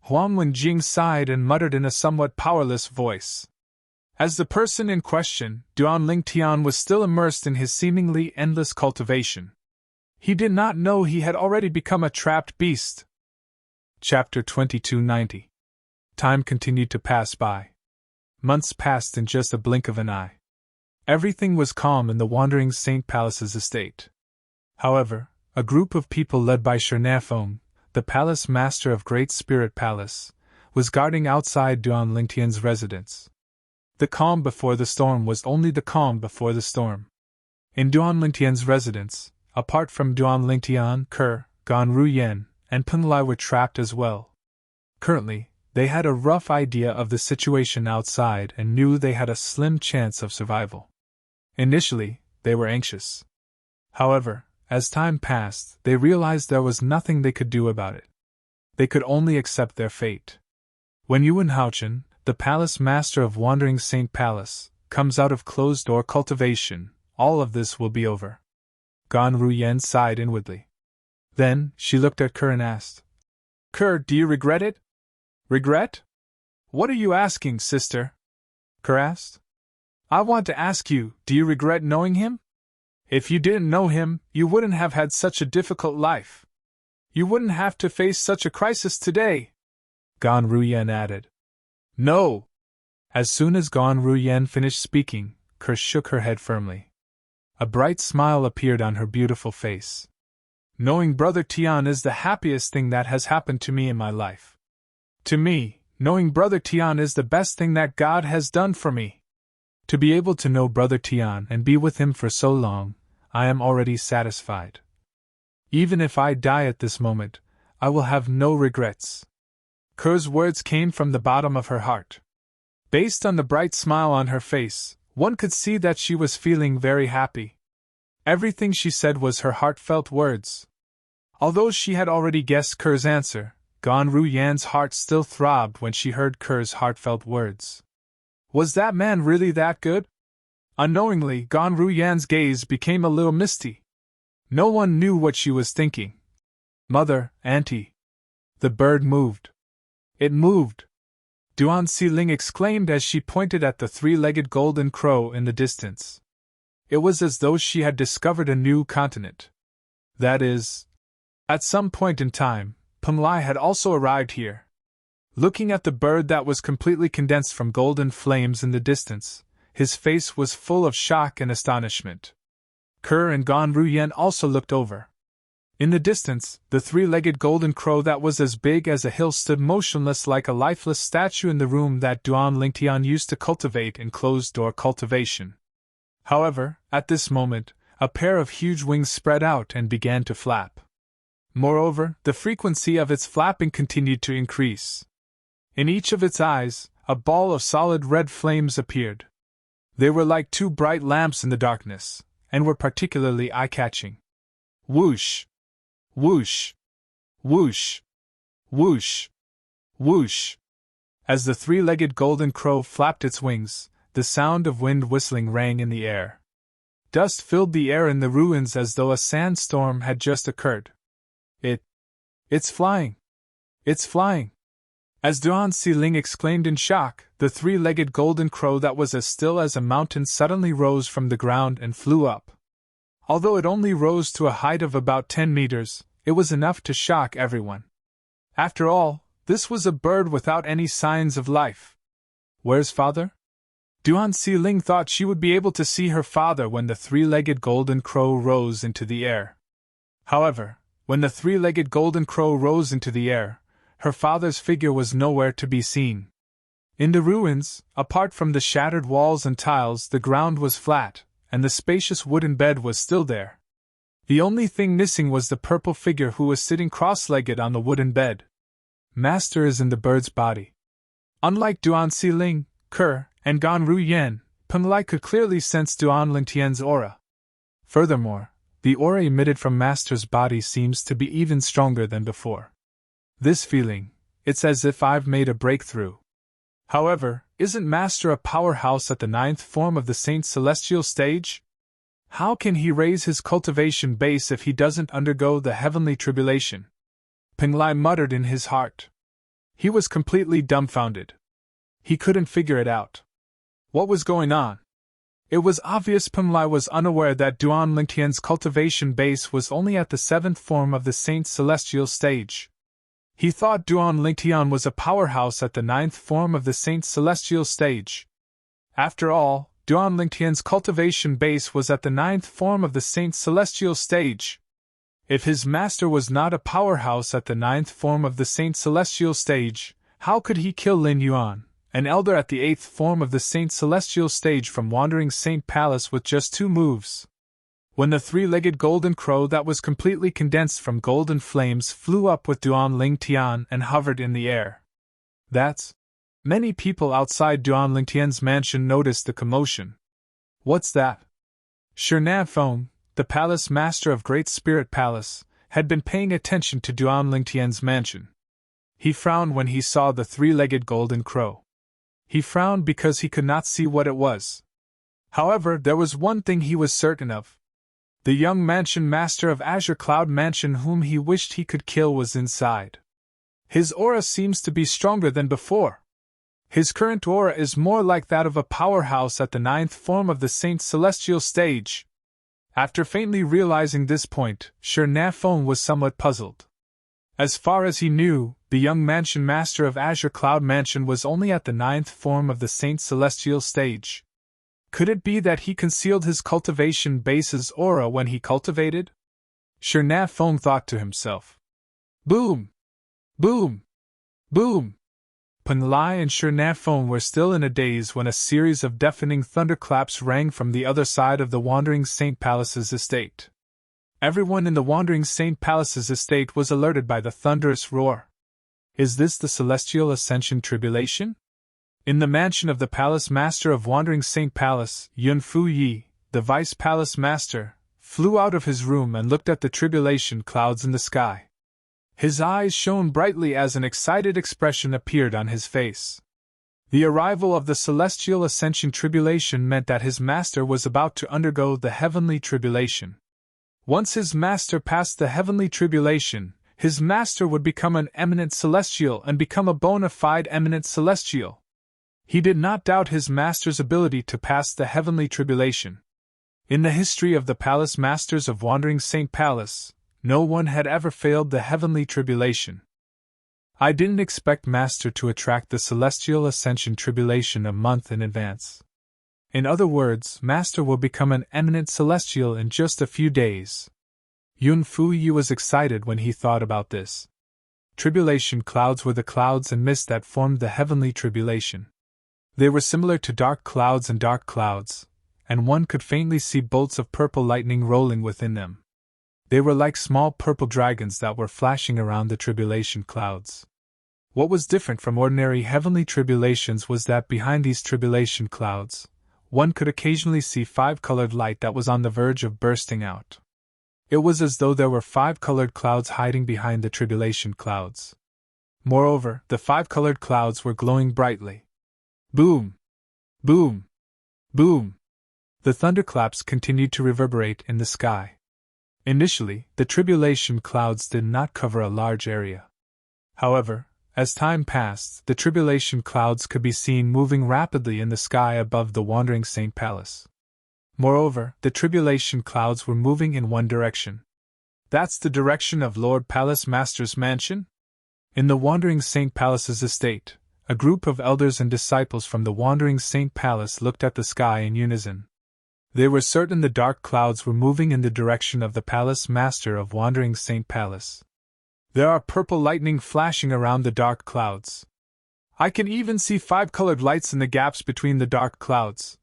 Huang Wenjing sighed and muttered in a somewhat powerless voice. As the person in question, Duan Lingtian was still immersed in his seemingly endless cultivation. He did not know he had already become a trapped beast. Chapter 2290. Time continued to pass by. Months passed in just a blink of an eye. Everything was calm in the Wandering Saint Palace's estate. However, a group of people led by Shernafong, the Palace Master of Great Spirit Palace, was guarding outside Duan Lingtian's residence. The calm before the storm was only the calm before the storm. In Duan Lingtian's residence, apart from Duan Lingtian, Ke, Gan Ruyen, and Peng Lai were trapped as well. Currently, they had a rough idea of the situation outside and knew they had a slim chance of survival. Initially, they were anxious. However, as time passed, they realized there was nothing they could do about it. They could only accept their fate. When Yuan Haochen, the Palace Master of Wandering Saint Palace, comes out of closed-door cultivation, all of this will be over. Gan Ruyen sighed inwardly. Then, she looked at Ke and asked, Ke, do you regret it? Regret? What are you asking, sister? Ke asked. I want to ask you, do you regret knowing him? If you didn't know him, you wouldn't have had such a difficult life. You wouldn't have to face such a crisis today. Gan Ruyen added. No! As soon as Gan Ruyen finished speaking, Kerr shook her head firmly. A bright smile appeared on her beautiful face. Knowing Brother Tian is the happiest thing that has happened to me in my life. To me, knowing Brother Tian is the best thing that God has done for me. To be able to know Brother Tian and be with him for so long, I am already satisfied. Even if I die at this moment, I will have no regrets. Kerr's words came from the bottom of her heart. Based on the bright smile on her face, one could see that she was feeling very happy. Everything she said was her heartfelt words. Although she had already guessed Kerr's answer, Gan Ruyan's heart still throbbed when she heard Kerr's heartfelt words. Was that man really that good? Unknowingly, Gan Ruyan's gaze became a little misty. No one knew what she was thinking. Mother, Auntie. The bird moved. It moved. Duan Siling exclaimed as she pointed at the three-legged golden crow in the distance. It was as though she had discovered a new continent. That is, at some point in time, Pumlai had also arrived here. Looking at the bird that was completely condensed from golden flames in the distance, his face was full of shock and astonishment. Kerr and Gan Ruyan also looked over. In the distance, the three-legged golden crow that was as big as a hill stood motionless like a lifeless statue in the room that Duan Lingtian used to cultivate in closed-door cultivation. However, at this moment, a pair of huge wings spread out and began to flap. Moreover, the frequency of its flapping continued to increase. In each of its eyes, a ball of solid red flames appeared. They were like two bright lamps in the darkness, and were particularly eye-catching. Whoosh! Whoosh! Whoosh! Whoosh! Whoosh! As the three-legged golden crow flapped its wings, the sound of wind whistling rang in the air. Dust filled the air in the ruins as though a sandstorm had just occurred. It's flying! It's flying! As Duan Siling exclaimed in shock, the three-legged golden crow that was as still as a mountain suddenly rose from the ground and flew up. Although it only rose to a height of about 10 meters, it was enough to shock everyone. After all, this was a bird without any signs of life. Where's father? Duan Siling thought she would be able to see her father when the three-legged golden crow rose into the air. However, when the three-legged golden crow rose into the air, her father's figure was nowhere to be seen. In the ruins, apart from the shattered walls and tiles, the ground was flat, and the spacious wooden bed was still there. The only thing missing was the purple figure who was sitting cross-legged on the wooden bed. Master is in the bird's body. Unlike Duan Siling, Kerr, and Gan Ruyan, Pumlai could clearly sense Duan Lingtian's aura. Furthermore, the aura emitted from Master's body seems to be even stronger than before. This feeling, it's as if I've made a breakthrough. However, isn't Master a powerhouse at the 9th form of the Saint Celestial stage? How can he raise his cultivation base if he doesn't undergo the heavenly tribulation? Pumlai muttered in his heart. He was completely dumbfounded. He couldn't figure it out. What was going on? It was obvious Pumlai was unaware that Duan Lingtian's cultivation base was only at the 7th form of the Saint Celestial stage. He thought Duan Lingtian was a powerhouse at the 9th form of the Saint Celestial stage. After all, Duan Lingtian's cultivation base was at the 9th form of the Saint Celestial stage. If his master was not a powerhouse at the 9th form of the Saint Celestial stage, how could he kill Lin Yuan, an elder at the 8th form of the Saint Celestial stage from Wandering Saint Palace with just 2 moves? When the three-legged golden crow that was completely condensed from golden flames flew up with Duan Lingtian and hovered in the air. Many people outside Duan Lingtian's mansion noticed the commotion. What's that? Shernan Feng, the palace master of Great Spirit Palace, had been paying attention to Duan Lingtian's mansion. He frowned when he saw the three-legged golden crow. He frowned because he could not see what it was. However, there was one thing he was certain of. The young mansion master of Azure Cloud Mansion whom he wished he could kill was inside. His aura seems to be stronger than before. His current aura is more like that of a powerhouse at the 9th form of the Saint Celestial stage. After faintly realizing this point, Shernan Feng was somewhat puzzled. As far as he knew, the young mansion master of Azure Cloud Mansion was only at the 9th form of the Saint Celestial stage. Could it be that he concealed his cultivation base's aura when he cultivated? Chernafong thought to himself. Boom! Boom! Boom! Panlai and Chernafong were still in a daze when a series of deafening thunderclaps rang from the other side of the Wandering Saint Palace's estate. Everyone in the Wandering Saint Palace's estate was alerted by the thunderous roar. Is this the Celestial Ascension Tribulation? In the mansion of the Palace Master of Wandering Saint Palace, Yun Fu Yi, the Vice Palace Master, flew out of his room and looked at the tribulation clouds in the sky. His eyes shone brightly as an excited expression appeared on his face. The arrival of the Celestial Ascension Tribulation meant that his master was about to undergo the Heavenly Tribulation. Once his master passed the Heavenly Tribulation, his master would become an eminent celestial and become a bona fide eminent celestial. He did not doubt his master's ability to pass the Heavenly Tribulation. In the history of the Palace Masters of Wandering Saint Palace, no one had ever failed the Heavenly Tribulation. I didn't expect Master to attract the Celestial Ascension Tribulation a month in advance. In other words, Master will become an eminent celestial in just a few days. Yun Fu Yi was excited when he thought about this. Tribulation clouds were the clouds and mist that formed the Heavenly Tribulation. They were similar to dark clouds, and one could faintly see bolts of purple lightning rolling within them. They were like small purple dragons that were flashing around the tribulation clouds. What was different from ordinary heavenly tribulations was that behind these tribulation clouds, one could occasionally see five-colored light that was on the verge of bursting out. It was as though there were five-colored clouds hiding behind the tribulation clouds. Moreover, the five-colored clouds were glowing brightly. Boom! Boom! Boom! The thunderclaps continued to reverberate in the sky. Initially, the tribulation clouds did not cover a large area. However, as time passed, the tribulation clouds could be seen moving rapidly in the sky above the Wandering Saint Palace. Moreover, the tribulation clouds were moving in one direction. That's the direction of Lord Palace Master's mansion? In the Wandering Saint Palace's estate, a group of elders and disciples from the Wandering Saint Palace looked at the sky in unison. They were certain the dark clouds were moving in the direction of the Palace Master of Wandering Saint Palace. There are purple lightning flashing around the dark clouds. I can even see five-colored lights in the gaps between the dark clouds.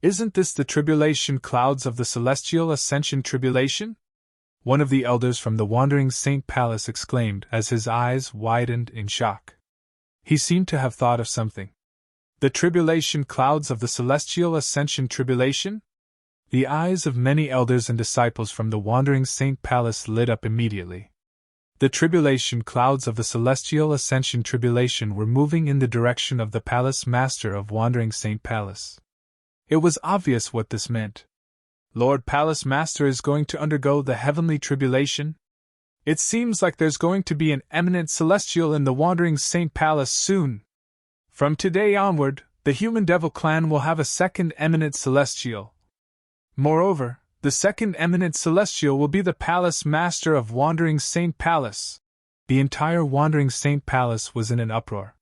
Isn't this the tribulation clouds of the Celestial Ascension Tribulation? One of the elders from the Wandering Saint Palace exclaimed as his eyes widened in shock. He seemed to have thought of something. The tribulation clouds of the Celestial Ascension Tribulation? The eyes of many elders and disciples from the Wandering Saint Palace lit up immediately. The tribulation clouds of the Celestial Ascension Tribulation were moving in the direction of the Palace Master of Wandering Saint Palace. It was obvious what this meant. Lord Palace Master is going to undergo the Heavenly Tribulation? It seems like there's going to be an eminent celestial in the Wandering Saint Palace soon. From today onward, the Human Devil Clan will have a second eminent celestial. Moreover, the second eminent celestial will be the Palace Master of Wandering Saint Palace. The entire Wandering Saint Palace was in an uproar.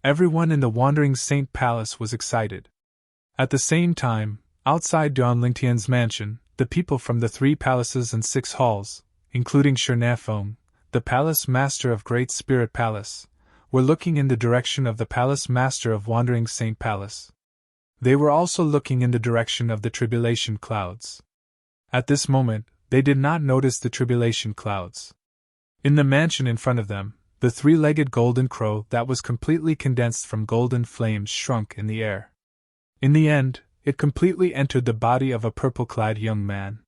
Everyone in the Wandering Saint Palace was excited. At the same time, outside Duan Lingtian's mansion, the people from the 3 palaces and 6 halls, including Chernafong, the Palace Master of Great Spirit Palace, were looking in the direction of the Palace Master of Wandering Saint Palace. They were also looking in the direction of the tribulation clouds. At this moment, they did not notice the tribulation clouds. In the mansion in front of them, the 3-legged golden crow that was completely condensed from golden flames shrunk in the air. In the end, it completely entered the body of a purple-clad young man.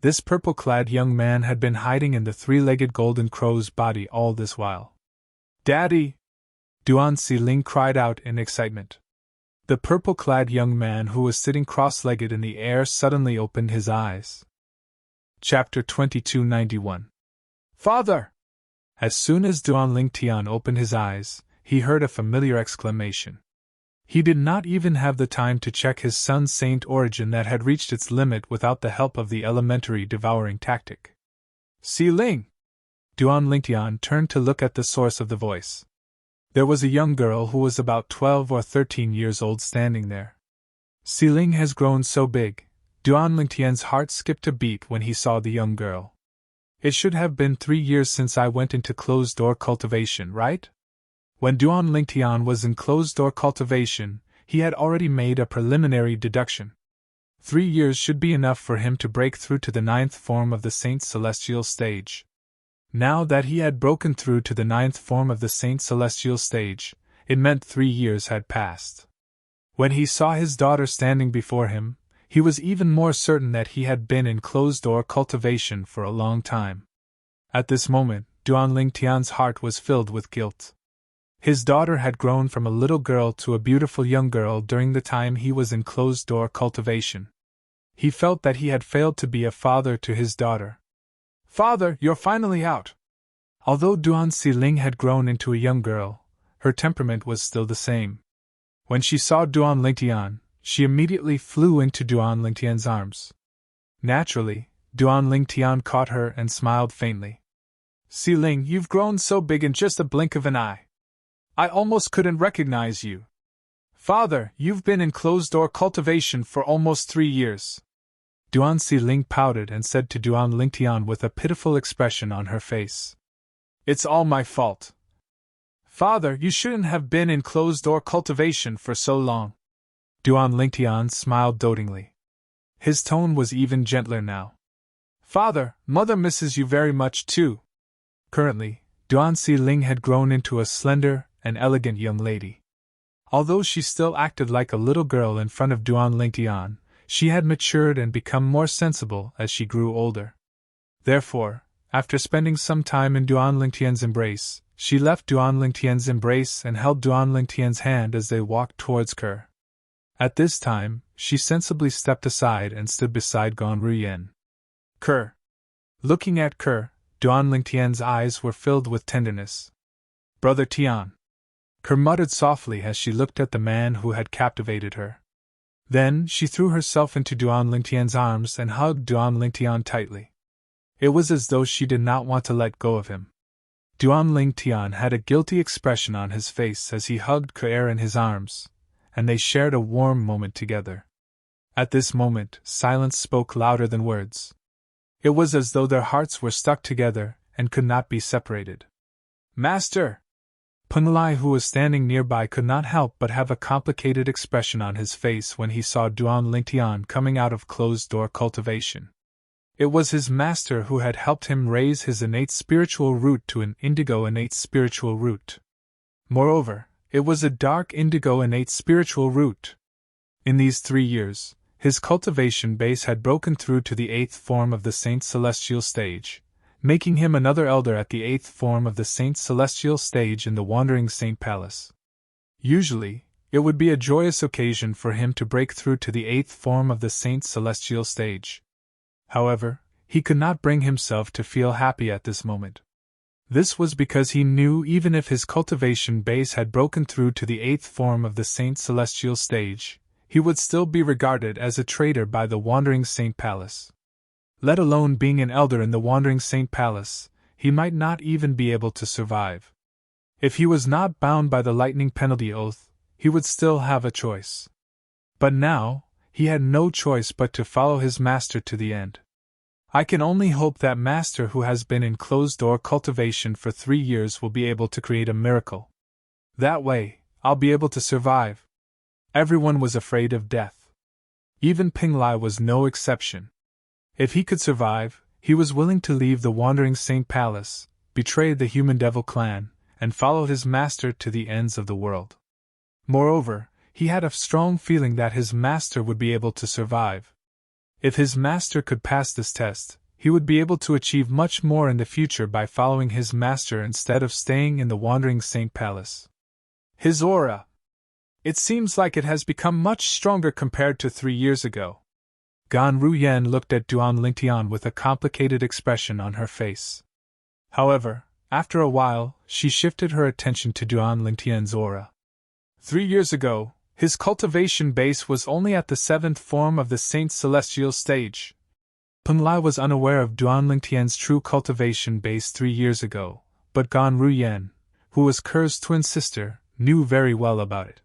This purple-clad young man had been hiding in the 3-legged golden crow's body all this while. Daddy! Duan Si-ling cried out in excitement. The purple-clad young man who was sitting cross-legged in the air suddenly opened his eyes. Chapter 2291. Father! As soon as Duan Lingtian opened his eyes, he heard a familiar exclamation. He did not even have the time to check his son's saint origin that had reached its limit without the help of the elementary devouring tactic. Si-ling! Duan Lingtian turned to look at the source of the voice. There was a young girl who was about 12 or 13 years old standing there. Xiling has grown so big. Duan Lingtian's heart skipped a beat when he saw the young girl. It should have been 3 years since I went into closed-door cultivation, right? When Duan Lingtian was in closed-door cultivation, he had already made a preliminary deduction. 3 years should be enough for him to break through to the 9th form of the Saint Celestial stage. Now that he had broken through to the 9th form of the Saint Celestial stage, it meant 3 years had passed. When he saw his daughter standing before him, he was even more certain that he had been in closed-door cultivation for a long time. At this moment, Duan Lingtian's heart was filled with guilt. His daughter had grown from a little girl to a beautiful young girl during the time he was in closed-door cultivation. He felt that he had failed to be a father to his daughter. "Father, you're finally out!" Although Duan Xiling had grown into a young girl, her temperament was still the same. When she saw Duan Lingtian, she immediately flew into Duan Lingtian's arms. Naturally, Duan Lingtian caught her and smiled faintly. "Xiling, you've grown so big in just a blink of an eye. I almost couldn't recognize you. Father, you've been in closed-door cultivation for almost 3 years." Duan Xiling pouted and said to Duan Lingtian with a pitiful expression on her face, "It's all my fault. Father, you shouldn't have been in closed-door cultivation for so long." Duan Lingtian smiled dotingly. His tone was even gentler now. "Father, Mother misses you very much too." Currently, Duan Xiling had grown into a slender and elegant young lady. Although she still acted like a little girl in front of Duan Lingtian, she had matured and become more sensible as she grew older. Therefore, after spending some time in Duan Lingtian's embrace, she left Duan Lingtian's embrace and held Duan Lingtian's hand as they walked towards Kerr. At this time, she sensibly stepped aside and stood beside Gan Ruyen. Kerr. Looking at Kerr, Duan Lingtian's eyes were filled with tenderness. "Brother Tian." Kerr muttered softly as she looked at the man who had captivated her. Then she threw herself into Duan Lingtian's arms and hugged Duan Lingtian tightly. It was as though she did not want to let go of him. Duan Lingtian had a guilty expression on his face as he hugged Kerr in his arms, and they shared a warm moment together. At this moment, silence spoke louder than words. It was as though their hearts were stuck together and could not be separated. "Master!" Peng Lai, who was standing nearby, could not help but have a complicated expression on his face when he saw Duan Lingtian coming out of closed-door cultivation. It was his master who had helped him raise his innate spiritual root to an indigo innate spiritual root. Moreover, it was a dark indigo innate spiritual root. In these 3 years, his cultivation base had broken through to the 8th form of the Saint Celestial stage, making him another elder at the 8th form of the Saint Celestial stage in the Wandering Saint Palace. Usually, it would be a joyous occasion for him to break through to the 8th form of the Saint Celestial stage. However, he could not bring himself to feel happy at this moment. This was because he knew even if his cultivation base had broken through to the 8th form of the Saint Celestial stage, he would still be regarded as a traitor by the Wandering Saint Palace. Let alone being an elder in the Wandering Saint Palace, he might not even be able to survive. If he was not bound by the lightning penalty oath, he would still have a choice. But now, he had no choice but to follow his master to the end. I can only hope that master who has been in closed-door cultivation for 3 years will be able to create a miracle. That way, I'll be able to survive. Everyone was afraid of death. Even Peng Lai was no exception. If he could survive, he was willing to leave the Wandering Saint Palace, betray the Human Devil clan, and follow his master to the ends of the world. Moreover, he had a strong feeling that his master would be able to survive. If his master could pass this test, he would be able to achieve much more in the future by following his master instead of staying in the Wandering Saint Palace. His aura. It seems like it has become much stronger compared to 3 years ago. Gan Ruyen looked at Duan Lingtian with a complicated expression on her face. However, after a while, she shifted her attention to Duan Lingtian's aura. 3 years ago, his cultivation base was only at the 7th form of the Saint Celestial stage. Peng Lai was unaware of Duan Lingtian's true cultivation base 3 years ago, but Gan Ruyen, who was Kerr's twin sister, knew very well about it.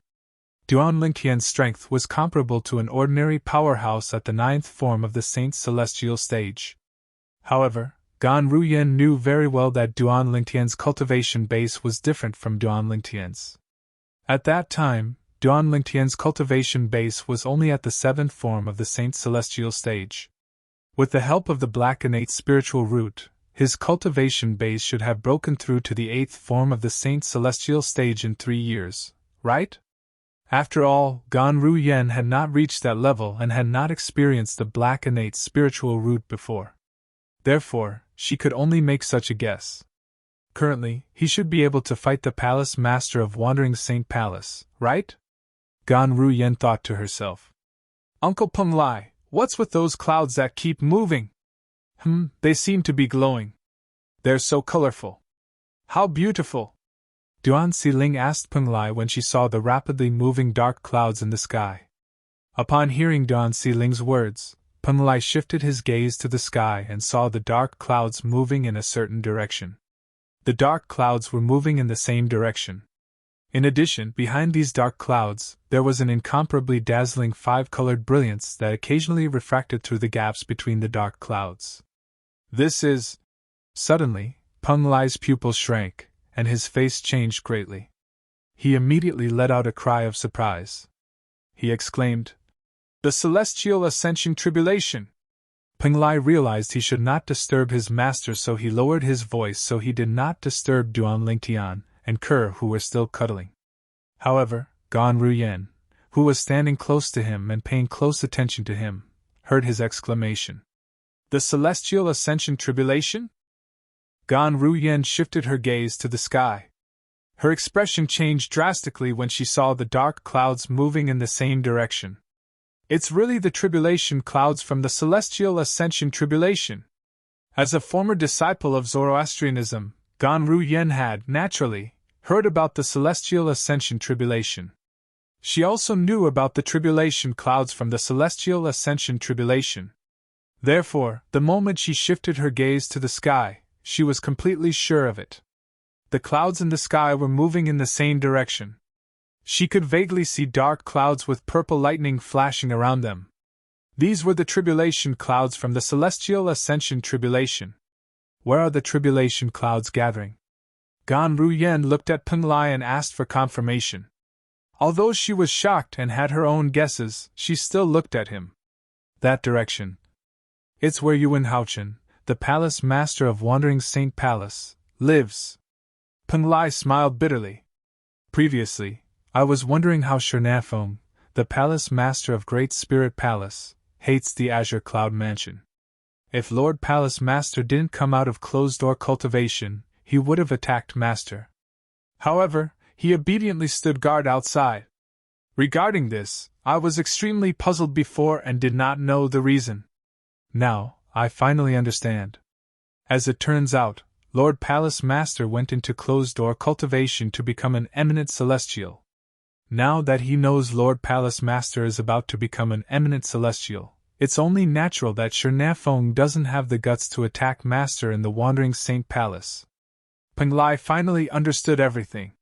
Duan Lingtian's strength was comparable to an ordinary powerhouse at the 9th form of the Saint's celestial stage. However, Gan Ruyen knew very well that Duan Lingtian's cultivation base was different from Duan Lingtian's. At that time, Duan Lingtian's cultivation base was only at the 7th form of the Saint's celestial stage. With the help of the black innate spiritual root, his cultivation base should have broken through to the 8th form of the Saint's celestial stage in 3 years, right? After all, Gan Ruyen had not reached that level and had not experienced the black innate spiritual root before. Therefore, she could only make such a guess. Currently, he should be able to fight the Palace Master of Wandering Saint Palace, right? Gan Ruyen thought to herself. Uncle Peng Lai, what's with those clouds that keep moving? They seem to be glowing. They're so colorful. How beautiful! Duan Xiling asked Peng Lai when she saw the rapidly moving dark clouds in the sky. Upon hearing Duan Xiling's words, Peng Lai shifted his gaze to the sky and saw the dark clouds moving in a certain direction. The dark clouds were moving in the same direction. In addition, behind these dark clouds, there was an incomparably dazzling 5-colored brilliance that occasionally refracted through the gaps between the dark clouds. This is... Suddenly, Peng Lai's pupils shrank, and his face changed greatly. He immediately let out a cry of surprise. He exclaimed, "The Celestial Ascension Tribulation!" Peng Lai realized he should not disturb his master, so he lowered his voice so he did not disturb Duan Lingtian and Kerr, who were still cuddling. However, Gan Ruyen, who was standing close to him and paying close attention to him, heard his exclamation. "The Celestial Ascension Tribulation?" Gan Ruyen shifted her gaze to the sky. Her expression changed drastically when she saw the dark clouds moving in the same direction. It's really the tribulation clouds from the Celestial Ascension Tribulation. As a former disciple of Zoroastrianism, Gan Ruyen had, naturally, heard about the Celestial Ascension Tribulation. She also knew about the tribulation clouds from the Celestial Ascension Tribulation. Therefore, the moment she shifted her gaze to the sky, she was completely sure of it. The clouds in the sky were moving in the same direction. She could vaguely see dark clouds with purple lightning flashing around them. These were the tribulation clouds from the Celestial Ascension Tribulation. Where are the tribulation clouds gathering? Gan Ruyen looked at Peng Lai and asked for confirmation. Although she was shocked and had her own guesses, she still looked at him. That direction. It's where Yuan Haochen, the Palace Master of Wandering Saint Palace, lives. Peng Lai smiled bitterly. Previously, I was wondering how Shernafeng, the Palace Master of Great Spirit Palace, hates the Azure Cloud Mansion. If Lord Palace Master didn't come out of closed-door cultivation, he would have attacked Master. However, he obediently stood guard outside. Regarding this, I was extremely puzzled before and did not know the reason. Now, I finally understand. As it turns out, Lord Palace Master went into closed-door cultivation to become an eminent celestial. Now that he knows Lord Palace Master is about to become an eminent celestial, it's only natural that Shernafeng doesn't have the guts to attack Master in the Wandering Saint Palace. Peng Lai finally understood everything.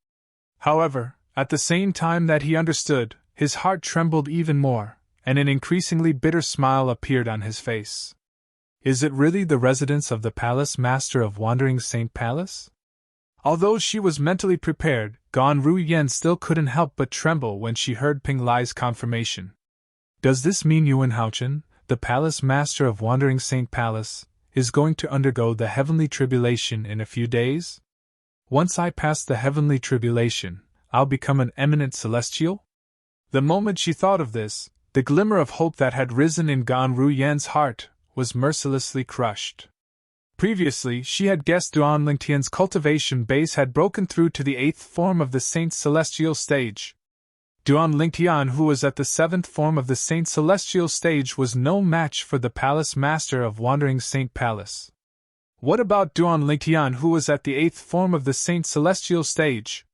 However, at the same time that he understood, his heart trembled even more, and an increasingly bitter smile appeared on his face. Is it really the residence of the Palace Master of Wandering Saint Palace? Although she was mentally prepared, Gan Ruyen still couldn't help but tremble when she heard Peng Lai's confirmation. Does this mean Yuan Haochen, the Palace Master of Wandering Saint Palace, is going to undergo the heavenly tribulation in a few days? Once I pass the heavenly tribulation, I'll become an eminent celestial? The moment she thought of this, the glimmer of hope that had risen in Gan Ruyen's heart was mercilessly crushed. Previously, she had guessed Duan Lingtian's cultivation base had broken through to the 8th form of the Saint's celestial stage. Duan Lingtian, who was at the 7th form of the Saint's celestial stage, was no match for the Palace Master of Wandering Saint Palace. What about Duan Lingtian, who was at the 8th form of the Saint's celestial stage?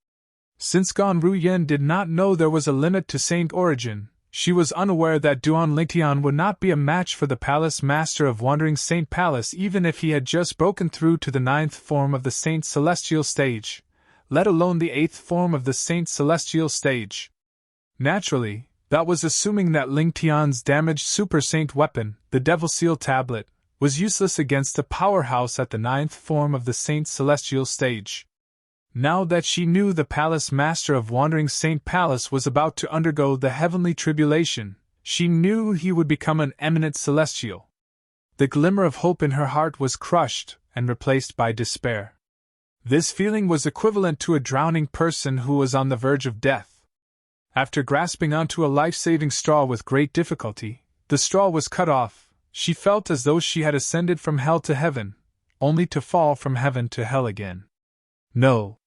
Since Gan Ruyen did not know there was a limit to Saint origin, she was unaware that Duan Lingtian would not be a match for the Palace Master of Wandering Saint Palace even if he had just broken through to the 9th form of the Saint's celestial stage, let alone the 8th form of the Saint's celestial stage. Naturally, that was assuming that Ling Tian's damaged Super Saint weapon, the Devil Seal Tablet, was useless against the powerhouse at the 9th form of the Saint Celestial stage. Now that she knew the Palace Master of Wandering Saint Palace was about to undergo the heavenly tribulation, she knew he would become an eminent celestial. The glimmer of hope in her heart was crushed and replaced by despair. This feeling was equivalent to a drowning person who was on the verge of death. After grasping onto a life-saving straw with great difficulty, the straw was cut off. She felt as though she had ascended from hell to heaven, only to fall from heaven to hell again. No.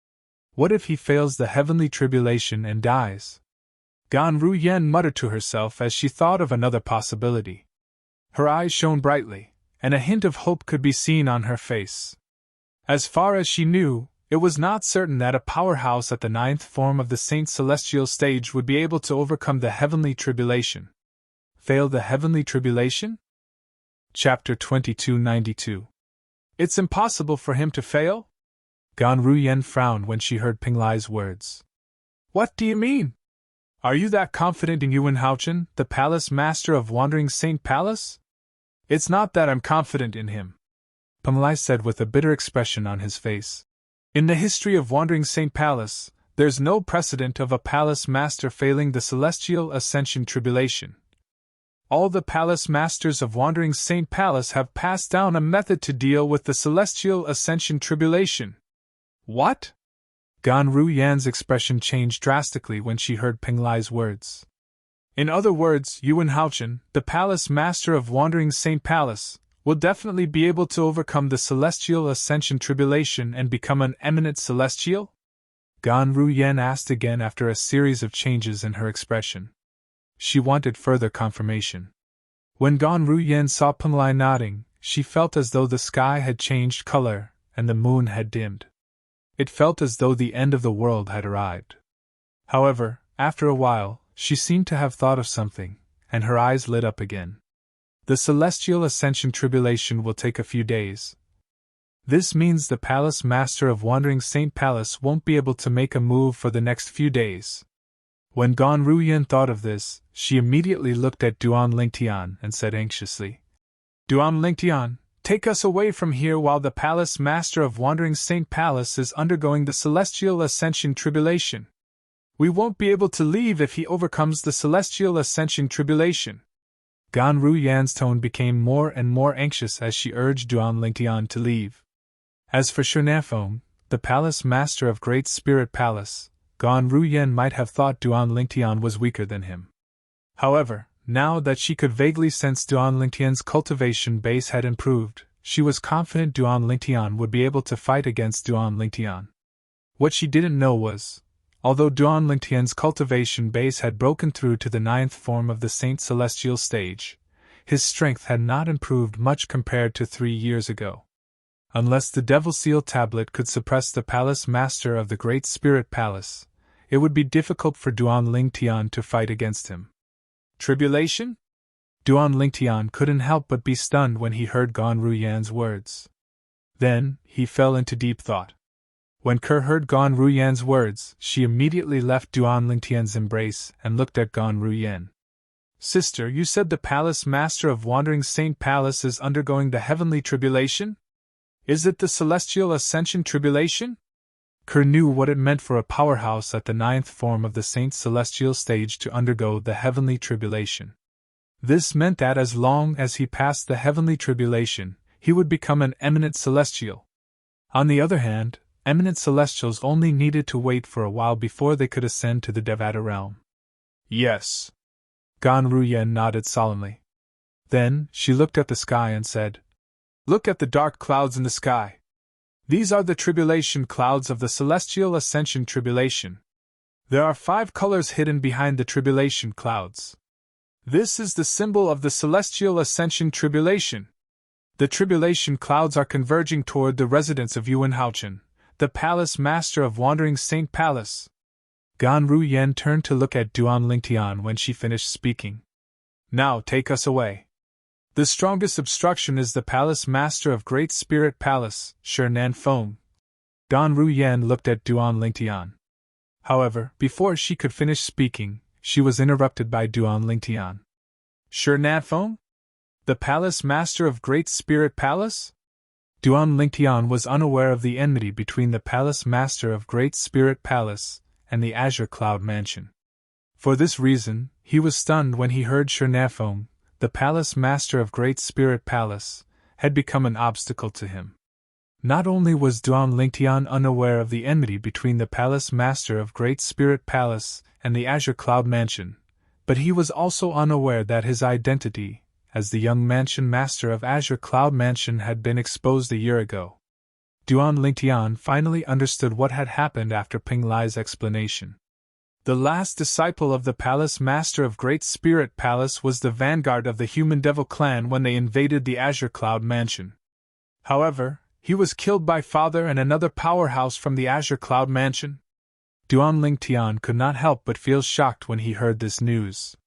What if he fails the heavenly tribulation and dies? Gan Ruyen muttered to herself as she thought of another possibility. Her eyes shone brightly, and a hint of hope could be seen on her face. As far as she knew, it was not certain that a powerhouse at the 9th form of the Saint Celestial stage would be able to overcome the heavenly tribulation. Fail the heavenly tribulation? Chapter 2292. It's impossible for him to fail? Gan Ruyen frowned when she heard Ping Lai's words. What do you mean? Are you that confident in Yuan Haochen, the Palace Master of Wandering Saint Palace? It's not that I'm confident in him, Ping Lai said with a bitter expression on his face. In the history of Wandering Saint Palace, there's no precedent of a Palace Master failing the Celestial Ascension Tribulation. All the Palace Masters of Wandering Saint Palace have passed down a method to deal with the Celestial Ascension Tribulation. What? Gan Ruyen's expression changed drastically when she heard Ping Lai's words. In other words, Yuan Haochen, the Palace Master of Wandering Saint Palace, will definitely be able to overcome the Celestial Ascension Tribulation and become an eminent celestial? Gan Ruyen asked again after a series of changes in her expression. She wanted further confirmation. When Gan Ruyen saw Ping Lai nodding, she felt as though the sky had changed color and the moon had dimmed. It felt as though the end of the world had arrived. However, after a while, she seemed to have thought of something, and her eyes lit up again. The Celestial Ascension Tribulation will take a few days. This means the Palace Master of Wandering Saint Palace won't be able to make a move for the next few days. When Gan Ruyen thought of this, she immediately looked at Duan Lingtian and said anxiously, Duan Lingtian, take us away from here while the Palace Master of Wandering Saint Palace is undergoing the Celestial Ascension Tribulation. We won't be able to leave if he overcomes the Celestial Ascension Tribulation. Gan Ruyen's tone became more and more anxious as she urged Duan Lingtian to leave. As for Shunafeng, the Palace Master of Great Spirit Palace, Gan Ruyen might have thought Duan Lingtian was weaker than him. However, now that she could vaguely sense Duan Lingtian's cultivation base had improved, she was confident Duan Lingtian would be able to fight against Duan Lingtian. What she didn't know was, although Duan Lingtian's cultivation base had broken through to the 9th form of the Saint Celestial stage, his strength had not improved much compared to 3 years ago. Unless the Devil Seal Tablet could suppress the Palace Master of the Great Spirit Palace, it would be difficult for Duan Lingtian to fight against him. Tribulation? Duan Lingtian couldn't help but be stunned when he heard Gan Ruyen's words. Then, he fell into deep thought. When Kerr heard Gan Ruyen's words, she immediately left Duan Lingtian's embrace and looked at Gan Ruyen. Sister, you said the Palace Master of Wandering Saint Palace is undergoing the heavenly tribulation? Is it the Celestial Ascension Tribulation? Kerr knew what it meant for a powerhouse at the 9th form of the Saint Celestial stage to undergo the heavenly tribulation. This meant that as long as he passed the heavenly tribulation, he would become an eminent celestial. On the other hand, eminent celestials only needed to wait for a while before they could ascend to the Devata realm. Yes. Gan Ruyen nodded solemnly. Then, she looked at the sky and said, Look at the dark clouds in the sky. These are the tribulation clouds of the Celestial Ascension Tribulation. There are 5 colors hidden behind the tribulation clouds. This is the symbol of the Celestial Ascension Tribulation. The tribulation clouds are converging toward the residence of Yuan Haochen, the Palace Master of Wandering Saint Palace. Gan Ruyen turned to look at Duan Lingtian when she finished speaking. Now take us away. The strongest obstruction is the Palace Master of Great Spirit Palace, Shernan Feng. Gan Ruyen looked at Duan Lingtian. However, before she could finish speaking, she was interrupted by Duan Lingtian. Shernafeng? The Palace Master of Great Spirit Palace? Duan Lingtian was unaware of the enmity between the Palace Master of Great Spirit Palace and the Azure Cloud Mansion. For this reason, he was stunned when he heard Shernafeng, the Palace Master of Great Spirit Palace, had become an obstacle to him. Not only was Duan Lingtian unaware of the enmity between the Palace Master of Great Spirit Palace and the Azure Cloud Mansion, but he was also unaware that his identity, as the young Mansion Master of Azure Cloud Mansion, had been exposed a year ago. Duan Lingtian finally understood what had happened after Ping Lai's explanation. The last disciple of the Palace Master of Great Spirit Palace was the vanguard of the Human Devil clan when they invaded the Azure Cloud Mansion. However, he was killed by Father and another powerhouse from the Azure Cloud Mansion. Duan Lingtian could not help but feel shocked when he heard this news.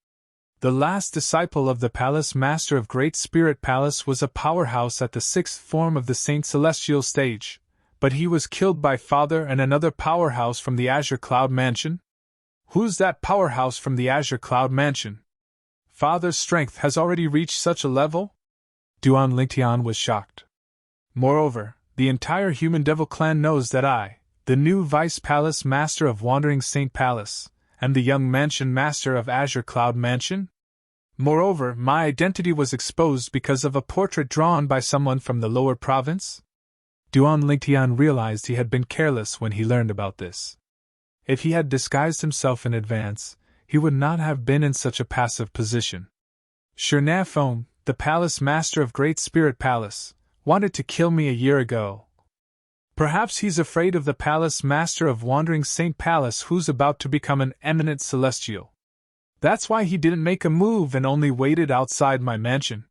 The last disciple of the Palace Master of Great Spirit Palace was a powerhouse at the 6th form of the Saint Celestial stage, but he was killed by Father and another powerhouse from the Azure Cloud Mansion? Who's that powerhouse from the Azure Cloud Mansion? Father's strength has already reached such a level? Duan Lingtian was shocked. Moreover, the entire Human Devil clan knows that I, the new Vice Palace Master of Wandering Saint Palace, am the young Mansion Master of Azure Cloud Mansion. Moreover, my identity was exposed because of a portrait drawn by someone from the lower province. Duan Lingtian realized he had been careless when he learned about this. If he had disguised himself in advance, he would not have been in such a passive position. Shernafeng, the Palace Master of Great Spirit Palace, wanted to kill me a year ago. Perhaps he's afraid of the Palace Master of Wandering Saint Palace, who's about to become an eminent celestial. That's why he didn't make a move and only waited outside my mansion.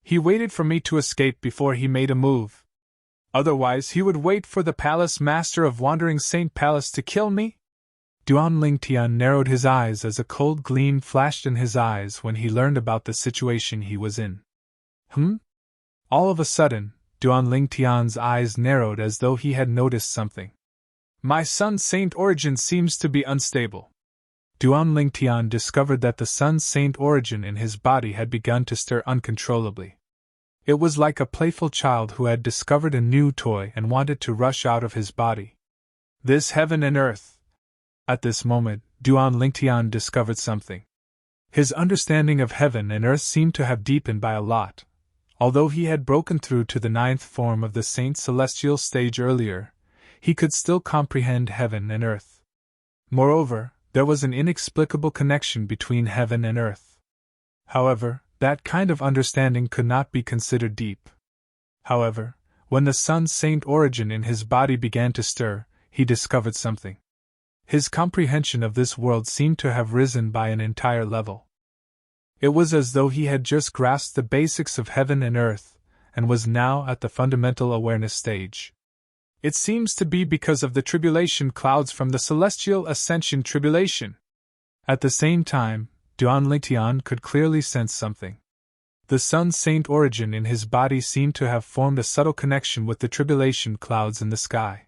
He waited for me to escape before he made a move. Otherwise he would wait for the Palace Master of Wandering Saint Palace to kill me? Duan Lingtian narrowed his eyes as a cold gleam flashed in his eyes when he learned about the situation he was in. All of a sudden, Duan Lingtian's eyes narrowed as though he had noticed something. My Sun Saint origin seems to be unstable. Duan Lingtian discovered that the Sun Saint origin in his body had begun to stir uncontrollably. It was like a playful child who had discovered a new toy and wanted to rush out of his body. This heaven and earth. At this moment, Duan Lingtian discovered something. His understanding of heaven and earth seemed to have deepened by a lot. Although he had broken through to the 9th form of the Saint Celestial stage earlier, he could still comprehend heaven and earth. Moreover, there was an inexplicable connection between heaven and earth. However, that kind of understanding could not be considered deep. However, when the Sun Saint origin in his body began to stir, he discovered something. His comprehension of this world seemed to have risen by an entire level. It was as though he had just grasped the basics of heaven and earth, and was now at the fundamental awareness stage. It seems to be because of the tribulation clouds from the celestial ascension tribulation. At the same time, Duan Lingtian could clearly sense something. The Sun Saint origin in his body seemed to have formed a subtle connection with the tribulation clouds in the sky.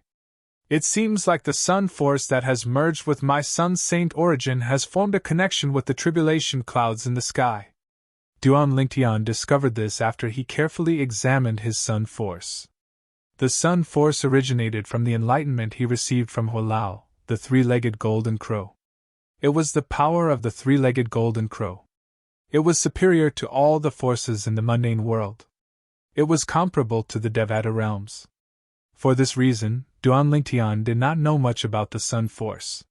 It seems like the Sun Force that has merged with my Sun Saint origin has formed a connection with the tribulation clouds in the sky. Duan Lingtian discovered this after he carefully examined his Sun Force. The Sun Force originated from the enlightenment he received from Huolao, the three-legged golden crow. It was the power of the three-legged golden crow. It was superior to all the forces in the mundane world. It was comparable to the Devata realms. For this reason, Duan Lingtian did not know much about the Sun Force.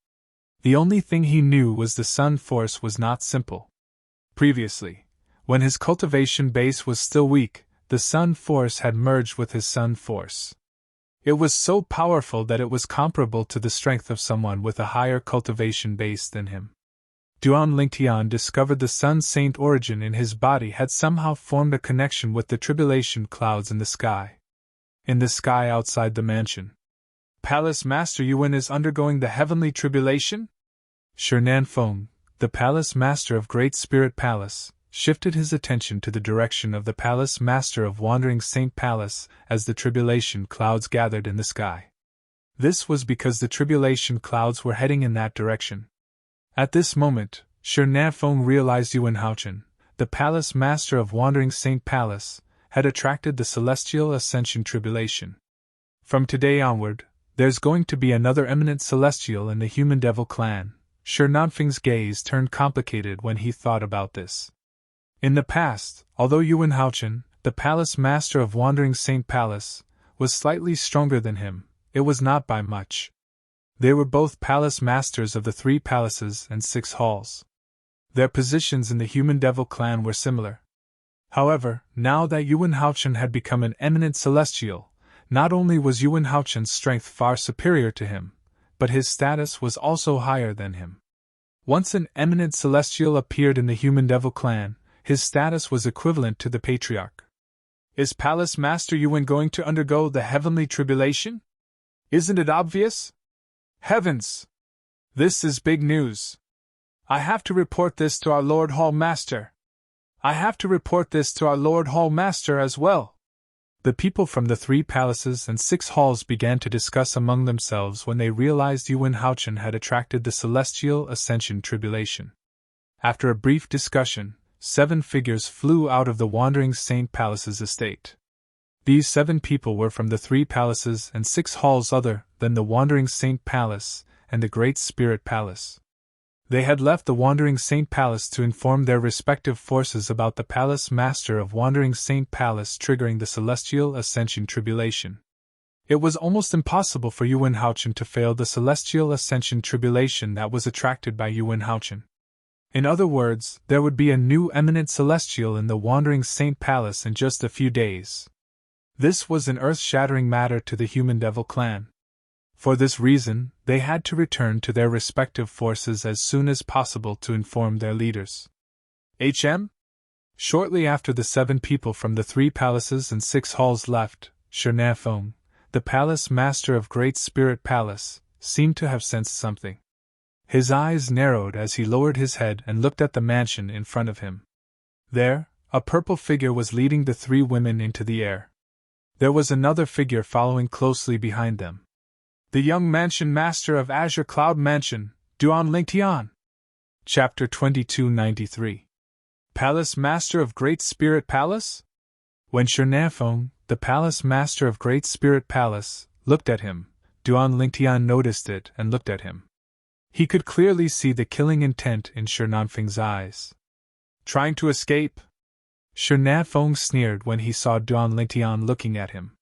The only thing he knew was the Sun Force was not simple. Previously, when his cultivation base was still weak, the Sun Force had merged with his Sun Force. It was so powerful that it was comparable to the strength of someone with a higher cultivation base than him. Duan Lingtian discovered the Sun Saint origin in his body had somehow formed a connection with the tribulation clouds in the sky. In the sky outside the mansion. Palace Master Yuan is undergoing the heavenly tribulation? Shernafeng, the Palace Master of Great Spirit Palace, shifted his attention to the direction of the Palace Master of Wandering Saint Palace as the tribulation clouds gathered in the sky. This was because the tribulation clouds were heading in that direction. At this moment, Feng realized Yuan Haochen, the palace master of Wandering Saint Palace, had attracted the celestial ascension tribulation. From today onward, there's going to be another eminent celestial in the human devil clan. Feng's gaze turned complicated when he thought about this. In the past, although Yuan Haochen, the palace master of Wandering Saint Palace, was slightly stronger than him, it was not by much. They were both palace masters of the 3 palaces and 6 halls. Their positions in the human devil clan were similar. However, now that Yuan Haochen had become an eminent celestial, not only was Yuan Haochen's strength far superior to him, but his status was also higher than him. Once an eminent celestial appeared in the human devil clan, his status was equivalent to the patriarch. Is Palace Master Yuan going to undergo the heavenly tribulation? Isn't it obvious? Heavens! This is big news. I have to report this to our Lord Hall Master. I have to report this to our Lord Hall Master as well. The people from the 3 palaces and 6 halls began to discuss among themselves when they realized Yuan Haochen had attracted the celestial ascension tribulation. After a brief discussion, 7 figures flew out of the Wandering Saint Palace's estate. These 7 people were from the 3 palaces and 6 halls other than the Wandering Saint Palace and the Great Spirit Palace. They had left the Wandering Saint Palace to inform their respective forces about the Palace Master of Wandering Saint Palace triggering the Celestial Ascension Tribulation. It was almost impossible for Yuan Haochen to fail the Celestial Ascension Tribulation that was attracted by Yuan Haochen. In other words, there would be a new eminent celestial in the Wandering Saint Palace in just a few days. This was an earth-shattering matter to the human devil clan. For this reason, they had to return to their respective forces as soon as possible to inform their leaders. Shortly after the 7 people from the 3 palaces and 6 halls left, Feng, the palace master of Great Spirit Palace, seemed to have sensed something. His eyes narrowed as he lowered his head and looked at the mansion in front of him. There, a purple figure was leading the 3 women into the air. There was another figure following closely behind them. The young mansion master of Azure Cloud Mansion, Duan Lingtian. Chapter 2293. Palace Master of Great Spirit Palace? When Feng, the Palace Master of Great Spirit Palace, looked at him, Duan Lingtian noticed it and looked at him. He could clearly see the killing intent in Feng's eyes. Trying to escape? Feng sneered when he saw Duan Lingtian looking at him.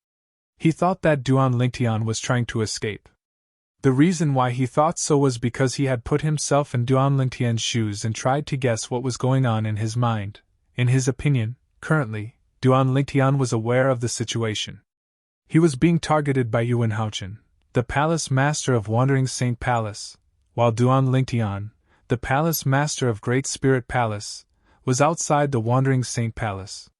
He thought that Duan Lingtian was trying to escape. The reason why he thought so was because he had put himself in Duan Lingtian's shoes and tried to guess what was going on in his mind. In his opinion, currently, Duan Lingtian was aware of the situation. He was being targeted by Yuan Haochen, the Palace Master of Wandering Saint Palace, while Duan Lingtian, the Palace Master of Great Spirit Palace, was outside the Wandering Saint Palace.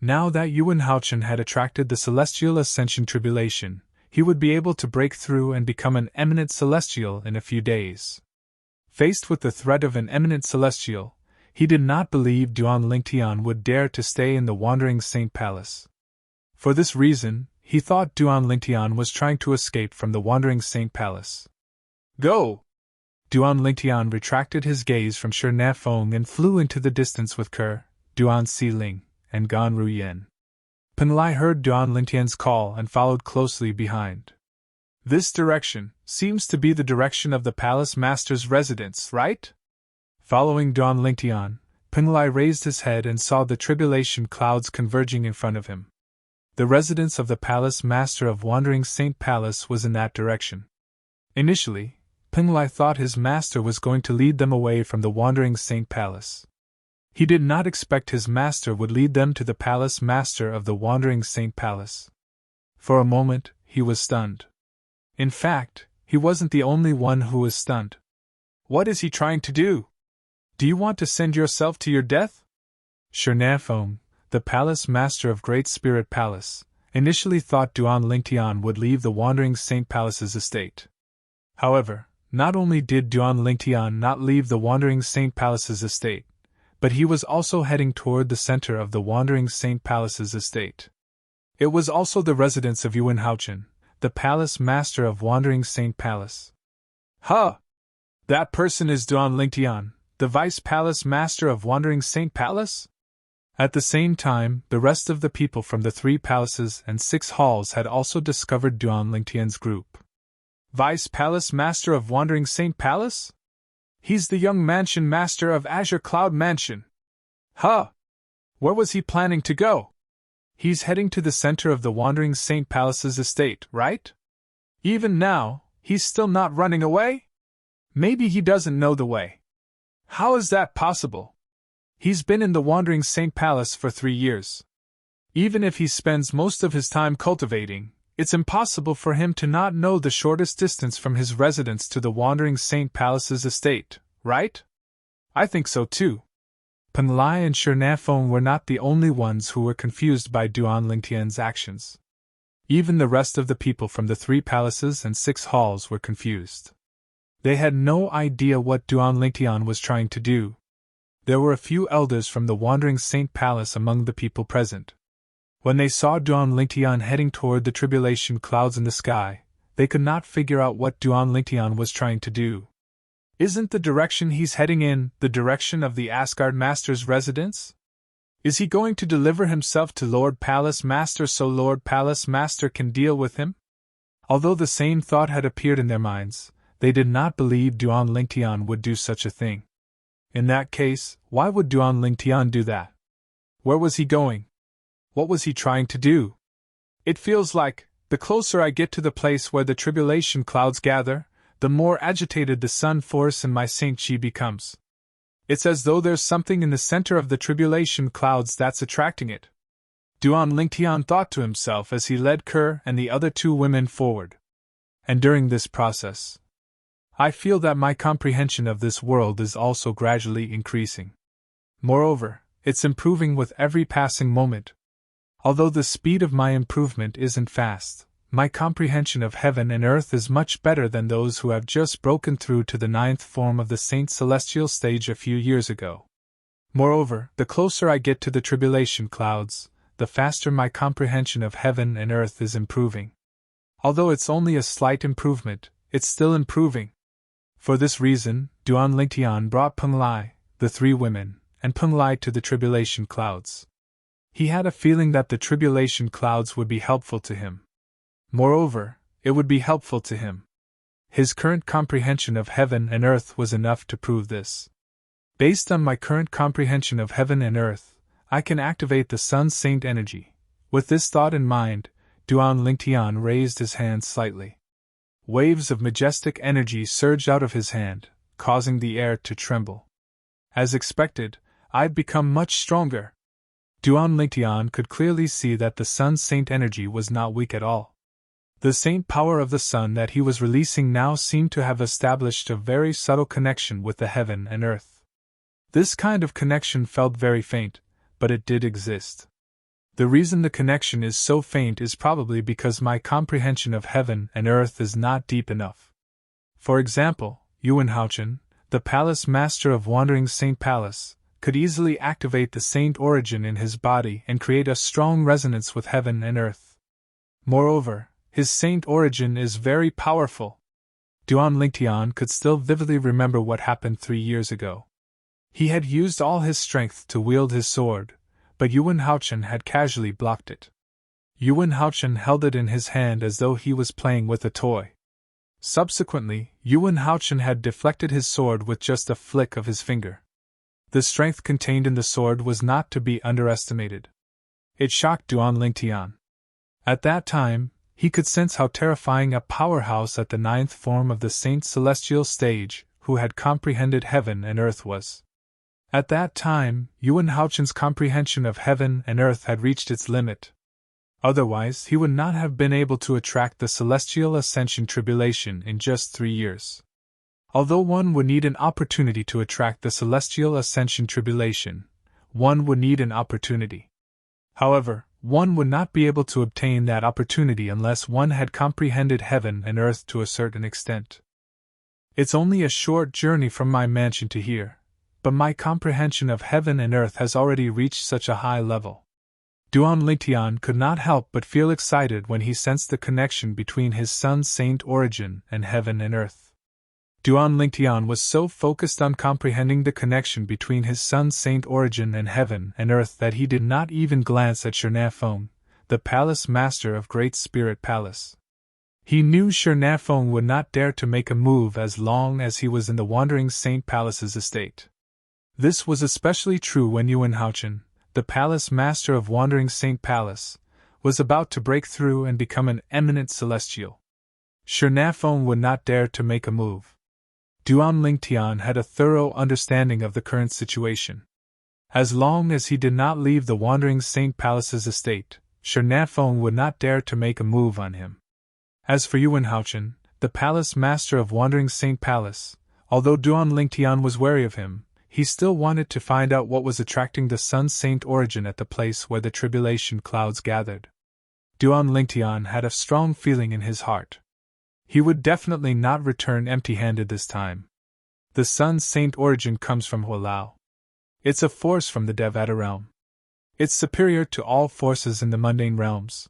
Now that Yuan Haochen had attracted the Celestial Ascension Tribulation, he would be able to break through and become an eminent celestial in a few days. Faced with the threat of an eminent celestial, he did not believe Duan Lingtian would dare to stay in the Wandering Saint Palace. For this reason, he thought Duan Lingtian was trying to escape from the Wandering Saint Palace. Go! Duan Lingtian retracted his gaze from Feng and flew into the distance with Duan Xiling, and Gan Ruyen. Penlai heard Duan Lingtian's call and followed closely behind. This direction seems to be the direction of the Palace Master's residence, right? Following Duan Lingtian, Penlai raised his head and saw the tribulation clouds converging in front of him. The residence of the Palace Master of Wandering Saint Palace was in that direction. Initially, Penlai thought his master was going to lead them away from the Wandering Saint Palace. He did not expect his master would lead them to the Palace Master of the Wandering Saint Palace. For a moment, he was stunned. In fact, he wasn't the only one who was stunned. What is he trying to do? Do you want to send yourself to your death? Feng, the Palace Master of Great Spirit Palace, initially thought Duan Lingtian would leave the Wandering Saint Palace's estate. However, not only did Duan Lingtian not leave the Wandering Saint Palace's estate, but he was also heading toward the center of the Wandering Saint Palace's estate. It was also the residence of Yuan Haochen, the Palace Master of Wandering Saint Palace. Huh! That person is Duan Lingtian, the Vice Palace Master of Wandering Saint Palace? At the same time, the rest of the people from the 3 palaces and 6 halls had also discovered Duan Lingtian's group. Vice Palace Master of Wandering Saint Palace? He's the young mansion master of Azure Cloud Mansion. Huh! Where was he planning to go? He's heading to the center of the Wandering Saint Palace's estate, right? Even now, he's still not running away? Maybe he doesn't know the way. How is that possible? He's been in the Wandering Saint Palace for 3 years. Even if he spends most of his time cultivating, it's impossible for him to not know the shortest distance from his residence to the Wandering Saint Palace's estate, right? I think so too. Panlai and Shernafong were not the only ones who were confused by Duan Lingtian's actions. Even the rest of the people from the 3 palaces and 6 halls were confused. They had no idea what Duan Lingtian was trying to do. There were a few elders from the Wandering Saint Palace among the people present. When they saw Duan Lingtian heading toward the tribulation clouds in the sky, they could not figure out what Duan Lingtian was trying to do. Isn't the direction he's heading in the direction of the Asgard Master's residence? Is he going to deliver himself to Lord Palace Master so Lord Palace Master can deal with him? Although the same thought had appeared in their minds, they did not believe Duan Lingtian would do such a thing. In that case, why would Duan Lingtian do that? Where was he going? What was he trying to do? It feels like, the closer I get to the place where the tribulation clouds gather, the more agitated the sun force in my Saint Chi becomes. It's as though there's something in the center of the tribulation clouds that's attracting it. Duan Lingtian thought to himself as he led Kerr and the other 2 women forward. And during this process, I feel that my comprehension of this world is also gradually increasing. Moreover, it's improving with every passing moment. Although the speed of my improvement isn't fast, my comprehension of heaven and earth is much better than those who have just broken through to the 9th form of the Saint Celestial stage a few years ago. Moreover, the closer I get to the tribulation clouds, the faster my comprehension of heaven and earth is improving. Although it's only a slight improvement, it's still improving. For this reason, Duan Lingtian brought Panlai, the 3 women, and Panlai to the tribulation clouds. He had a feeling that the tribulation clouds would be helpful to him. Moreover, it would be helpful to him. His current comprehension of heaven and earth was enough to prove this. Based on my current comprehension of heaven and earth, I can activate the Sun Saint energy. With this thought in mind, Duan Lingtian raised his hand slightly. Waves of majestic energy surged out of his hand, causing the air to tremble. As expected, I'd become much stronger. Duan Lingtian could clearly see that the Sun Saint energy was not weak at all. The saint power of the sun that he was releasing now seemed to have established a very subtle connection with the heaven and earth. This kind of connection felt very faint, but it did exist. The reason the connection is so faint is probably because my comprehension of heaven and earth is not deep enough. For example, Yuan Haochen, the palace master of Wandering Saint Palace, could easily activate the saint origin in his body and create a strong resonance with heaven and earth. Moreover, his saint origin is very powerful. Duan Lingtian could still vividly remember what happened 3 years ago. He had used all his strength to wield his sword, but Yuan Haochen had casually blocked it. Yuan Haochen held it in his hand as though he was playing with a toy. Subsequently, Yuan Haochen had deflected his sword with just a flick of his finger. The strength contained in the sword was not to be underestimated. It shocked Duan Lingtian. At that time, he could sense how terrifying a powerhouse at the 9th form of the Saint Celestial stage, who had comprehended heaven and earth was. At that time, Yuan Haochen's comprehension of heaven and earth had reached its limit. Otherwise, he would not have been able to attract the Celestial Ascension Tribulation in just 3 years. Although one would need an opportunity to attract the Celestial Ascension Tribulation, one would need an opportunity. However, one would not be able to obtain that opportunity unless one had comprehended heaven and earth to a certain extent. It's only a short journey from my mansion to here, but my comprehension of heaven and earth has already reached such a high level. Duan Lingtian could not help but feel excited when he sensed the connection between his Sun Saint origin and heaven and earth. Duan Lingtian was so focused on comprehending the connection between his son's saint origin and heaven and earth that he did not even glance at Shernafong, the palace master of Great Spirit Palace. He knew Shernafong would not dare to make a move as long as he was in the Wandering Saint Palace's estate. This was especially true when Yuan Haochen, the palace master of Wandering Saint Palace, was about to break through and become an eminent celestial. Shernafong would not dare to make a move. Duan Lingtian had a thorough understanding of the current situation. As long as he did not leave the Wandering Saint Palace's estate, Shernafong would not dare to make a move on him. As for Yuan Haochen, the palace master of Wandering Saint Palace, although Duan Lingtian was wary of him, he still wanted to find out what was attracting the sun's saint origin at the place where the tribulation clouds gathered. Duan Lingtian had a strong feeling in his heart. He would definitely not return empty-handed this time. The sun's saint origin comes from Hualao. It's a force from the Devata realm. It's superior to all forces in the mundane realms.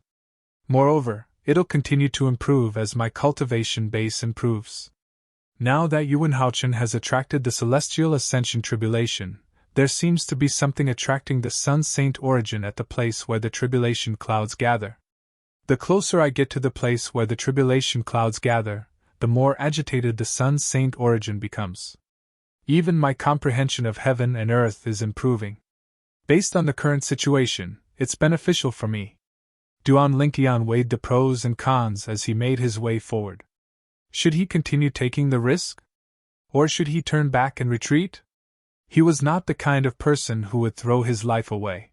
Moreover, it'll continue to improve as my cultivation base improves. Now that Yuan Haochen has attracted the celestial ascension tribulation, there seems to be something attracting the sun's saint origin at the place where the tribulation clouds gather. The closer I get to the place where the tribulation clouds gather, the more agitated the sun's saint origin becomes. Even my comprehension of heaven and earth is improving. Based on the current situation, it's beneficial for me. Duan Lingtian weighed the pros and cons as he made his way forward. Should he continue taking the risk? Or should he turn back and retreat? He was not the kind of person who would throw his life away.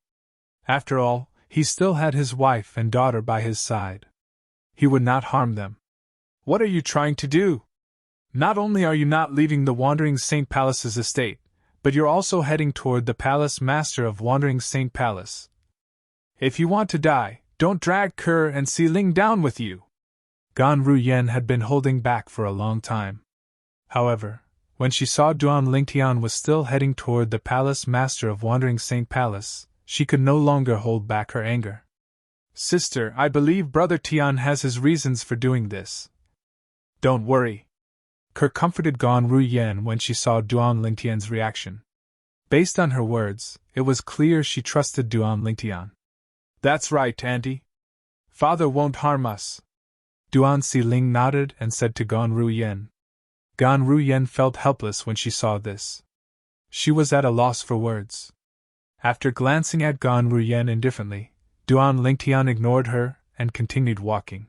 After all, he still had his wife and daughter by his side. He would not harm them. What are you trying to do? Not only are you not leaving the Wandering Saint Palace's estate, but you're also heading toward the palace master of Wandering Saint Palace. If you want to die, don't drag Kerr and Si Ling down with you. Gan Ruyen had been holding back for a long time. However, when she saw Duan Lingtian was still heading toward the palace master of Wandering Saint Palace, she could no longer hold back her anger. Sister, I believe Brother Tian has his reasons for doing this. Don't worry. Kerr comforted Gan Ruyen when she saw Duan Lingtian's reaction. Based on her words, it was clear she trusted Duan Lingtian. That's right, Auntie. Father won't harm us. Duan Si Ling nodded and said to Gan Ruyen. Gan Ruyen felt helpless when she saw this. She was at a loss for words. After glancing at Gan Ruyen indifferently, Duan Lingtian ignored her and continued walking.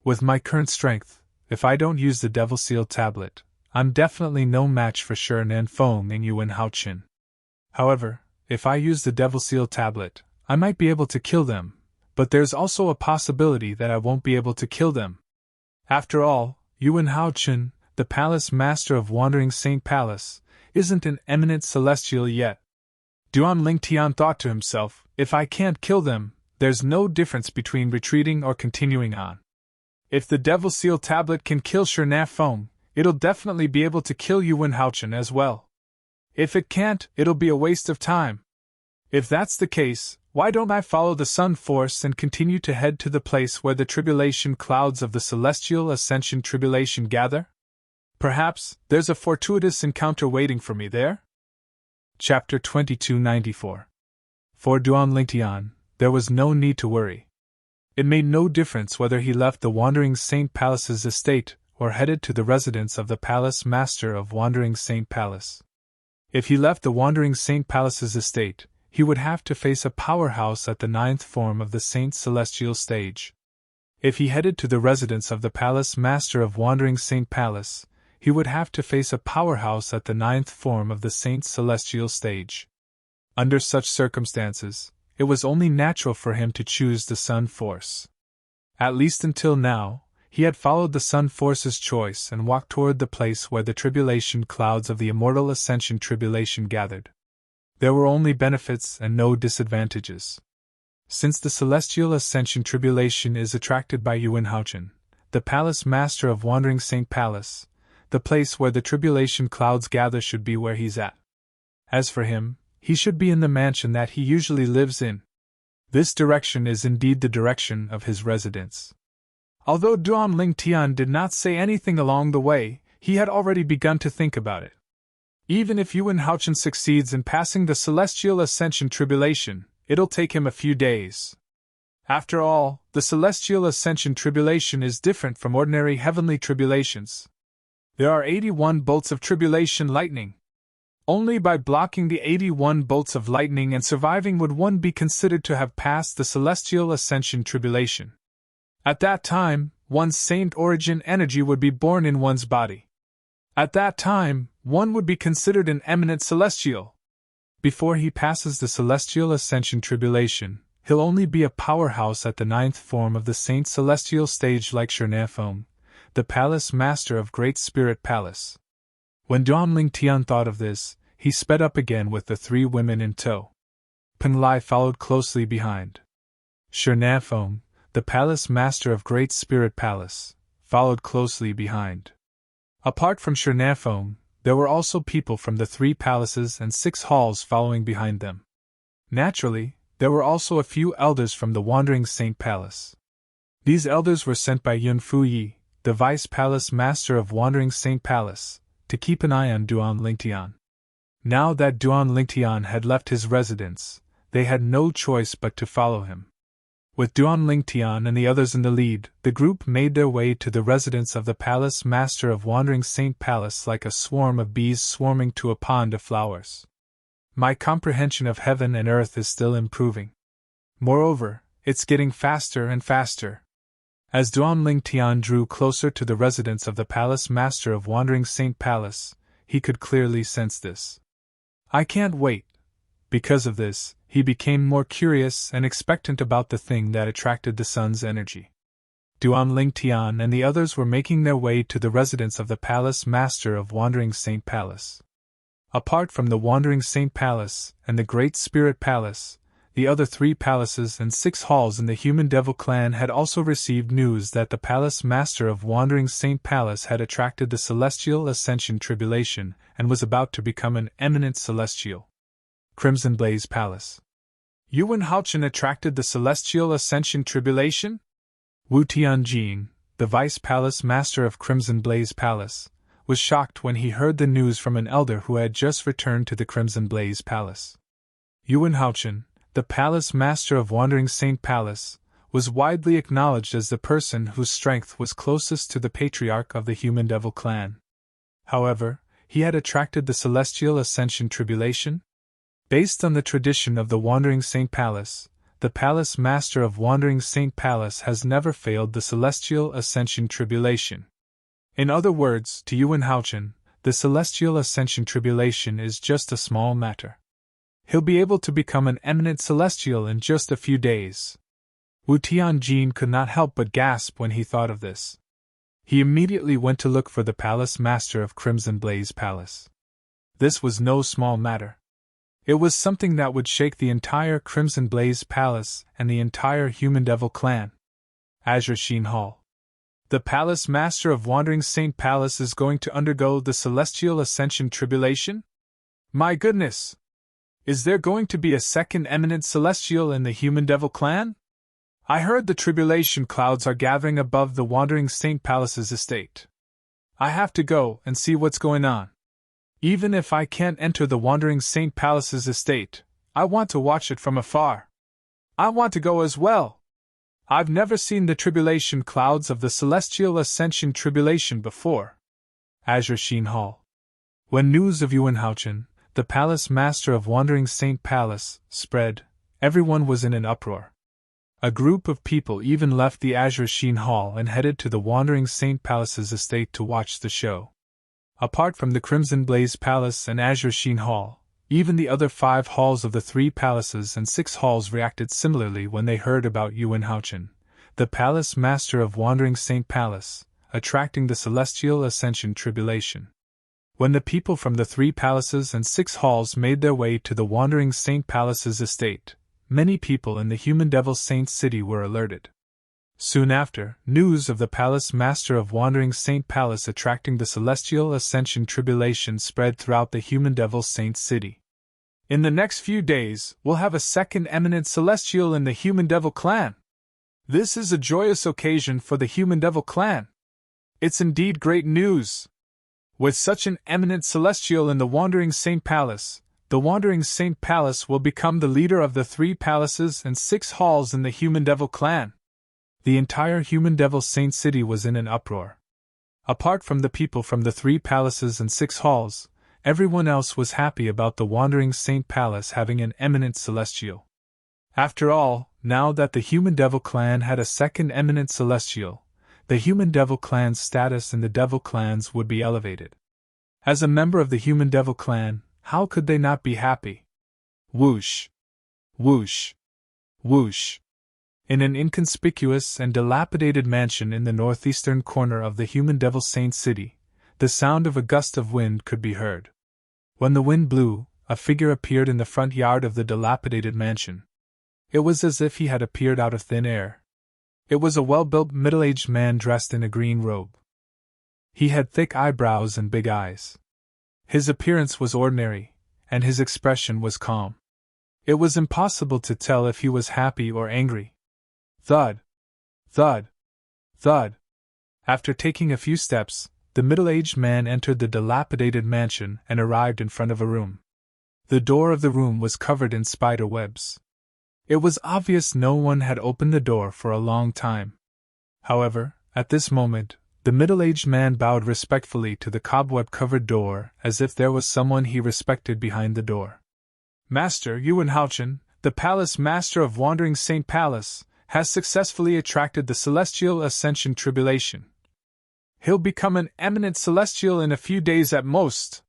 With my current strength, if I don't use the Devil Seal tablet, I'm definitely no match for Shernafong and Yuan Haochen. However, if I use the Devil Seal tablet, I might be able to kill them, but there's also a possibility that I won't be able to kill them. After all, Yuan Haochen, the palace master of Wandering Saint Palace, isn't an eminent celestial yet. Duan Lingtian thought to himself, if I can't kill them, there's no difference between retreating or continuing on. If the Devil Seal tablet can kill Shernafong, it'll definitely be able to kill Yuan Haochen as well. If it can't, it'll be a waste of time. If that's the case, why don't I follow the Sun Force and continue to head to the place where the tribulation clouds of the Celestial Ascension tribulation gather? Perhaps there's a fortuitous encounter waiting for me there? Chapter 2294. For Duan Lingtian, there was no need to worry. It made no difference whether he left the Wandering Saint Palace's estate or headed to the residence of the palace master of Wandering Saint Palace. If he left the Wandering Saint Palace's estate, he would have to face a powerhouse at the 9th form of the Saint Celestial stage. If he headed to the residence of the palace master of Wandering Saint Palace, he would have to face a powerhouse at the 9th form of the Saint Celestial stage. Under such circumstances, it was only natural for him to choose the Sun Force. At least until now, he had followed the Sun Force's choice and walked toward the place where the tribulation clouds of the Immortal Ascension tribulation gathered. There were only benefits and no disadvantages. Since the Celestial Ascension tribulation is attracted by Yuan Haochen, the palace master of Wandering Saint Palace, the place where the tribulation clouds gather should be where he's at. As for him, he should be in the mansion that he usually lives in. This direction is indeed the direction of his residence. Although Duan Lingtian did not say anything along the way, He had already begun to think about it. Even if Unveil succeeds in passing the celestial ascension tribulation, it'll take him a few days. After all, the celestial ascension tribulation is different from ordinary heavenly tribulations. There are 81 bolts of tribulation lightning. Only by blocking the 81 bolts of lightning and surviving would one be considered to have passed the celestial ascension tribulation. At that time, one's saint origin energy would be born in one's body. At that time, one would be considered an eminent celestial. Before he passes the celestial ascension tribulation, he'll only be a powerhouse at the 9th form of the saint celestial stage like Serene, the palace master of Great Spirit Palace. When Duan Tian thought of this, he sped up again with the 3 women in tow. Pen Lai followed closely behind. Serene, the palace master of Great Spirit Palace, followed closely behind. Apart from Serene, there were also people from the 3 palaces and 6 halls following behind them. Naturally, there were also a few elders from the Wandering Saint Palace. These elders were sent by Yun Fuyi, the vice palace master of Wandering Saint Palace, to keep an eye on Duan Tian. Now that Duan Tian had left his residence, they had no choice but to follow him. With Duan Tian and the others in the lead, the group made their way to the residence of the palace master of Wandering Saint Palace like a swarm of bees swarming to a pond of flowers. My comprehension of heaven and earth is still improving. Moreover, it's getting faster and faster. As Duan Tian drew closer to the residence of the palace master of Wandering Saint Palace, he could clearly sense this. I can't wait. Because of this, he became more curious and expectant about the thing that attracted the sun's energy. Duan Tian and the others were making their way to the residence of the palace master of Wandering Saint Palace. Apart from the Wandering Saint Palace and the Great Spirit Palace, the other 3 palaces and 6 halls in the Human Devil clan had also received news that the palace master of Wandering Saint Palace had attracted the celestial ascension tribulation and was about to become an eminent celestial. Crimson Blaze Palace. Unveil attracted the celestial ascension tribulation? Wu Tianjin, the vice palace master of Crimson Blaze Palace, was shocked when he heard the news from an elder who had just returned to the Crimson Blaze Palace. Unveil, the palace master of Wandering Saint Palace, was widely acknowledged as the person whose strength was closest to the patriarch of the Human Devil clan. However, he had attracted the celestial ascension tribulation? Based on the tradition of the Wandering Saint Palace, the palace master of Wandering Saint Palace has never failed the celestial ascension tribulation. In other words, to Unveil, the celestial ascension tribulation is just a small matter. He'll be able to become an eminent celestial in just a few days. Wu Tianjin could not help but gasp when he thought of this. He immediately went to look for the palace master of Crimson Blaze Palace. This was no small matter. It was something that would shake the entire Crimson Blaze Palace and the entire Human Devil clan. Azure Sheen Hall. The palace master of Wandering Saint Palace is going to undergo the celestial ascension tribulation? My goodness! Is there going to be a second eminent celestial in the Human Devil clan? I heard the tribulation clouds are gathering above the Wandering Saint Palace's estate. I have to go and see what's going on. Even if I can't enter the Wandering Saint Palace's estate, I want to watch it from afar. I want to go as well. I've never seen the tribulation clouds of the celestial ascension tribulation before. Azure Sheen Hall. When news of Unveil, the palace master of Wandering Saint Palace, spread, everyone was in an uproar. A group of people even left the Azure Sheen Hall and headed to the Wandering Saint Palace's estate to watch the show. Apart from the Crimson Blaze Palace and Azure Sheen Hall, even the other 5 halls of the 3 palaces and 6 halls reacted similarly when they heard about Unveil, the palace master of Wandering Saint Palace, attracting the celestial ascension tribulation. When the people from the 3 palaces and 6 halls made their way to the Wandering Saint Palace's estate, many people in the Human Devil Saint City were alerted. Soon after, news of the palace master of Wandering Saint Palace attracting the celestial ascension tribulation spread throughout the Human Devil Saint City. In the next few days, we'll have a second eminent celestial in the Human Devil clan. This is a joyous occasion for the Human Devil clan. It's indeed great news. With such an eminent celestial in the Wandering Saint Palace, the Wandering Saint Palace will become the leader of the 3 palaces and 6 halls in the Human Devil clan. The entire Human Devil Saint City was in an uproar. Apart from the people from the 3 palaces and 6 halls, everyone else was happy about the Wandering Saint Palace having an eminent celestial. After all, now that the Human Devil clan had a second eminent celestial, the Human Devil clan's status in the Devil clans would be elevated. As a member of the Human Devil clan, how could they not be happy? Whoosh! Whoosh! Whoosh! In an inconspicuous and dilapidated mansion in the northeastern corner of the Human Devil Saint City, the sound of a gust of wind could be heard. When the wind blew, a figure appeared in the front yard of the dilapidated mansion. It was as if he had appeared out of thin air. It was a well-built middle-aged man dressed in a green robe. He had thick eyebrows and big eyes. His appearance was ordinary, and his expression was calm. It was impossible to tell if he was happy or angry. Thud! Thud! Thud! After taking a few steps, the middle-aged man entered the dilapidated mansion and arrived in front of a room. The door of the room was covered in spider webs. It was obvious no one had opened the door for a long time. However, at this moment, the middle-aged man bowed respectfully to the cobweb-covered door as if there was someone he respected behind the door. Master Yuan, the palace master of Wandering Saint Palace, has successfully attracted the celestial ascension tribulation. He'll become an eminent celestial in a few days at most,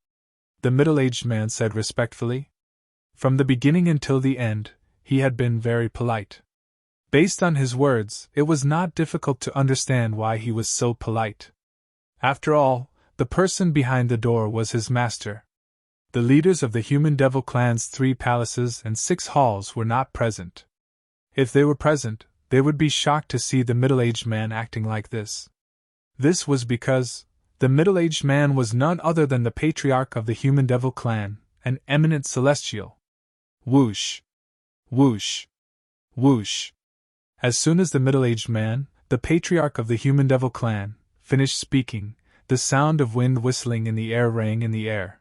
the middle-aged man said respectfully. From the beginning until the end, he had been very polite. Based on his words, it was not difficult to understand why he was so polite. After all, the person behind the door was his master. The leaders of the Human Devil clan's 3 palaces and 6 halls were not present. If they were present, they would be shocked to see the middle-aged man acting like this. This was because the middle-aged man was none other than the patriarch of the Human Devil clan, an eminent celestial. Whoosh! Whoosh! Whoosh! As soon as the middle-aged man, the patriarch of the Human Devil clan, finished speaking, the sound of wind whistling in the air rang in the air.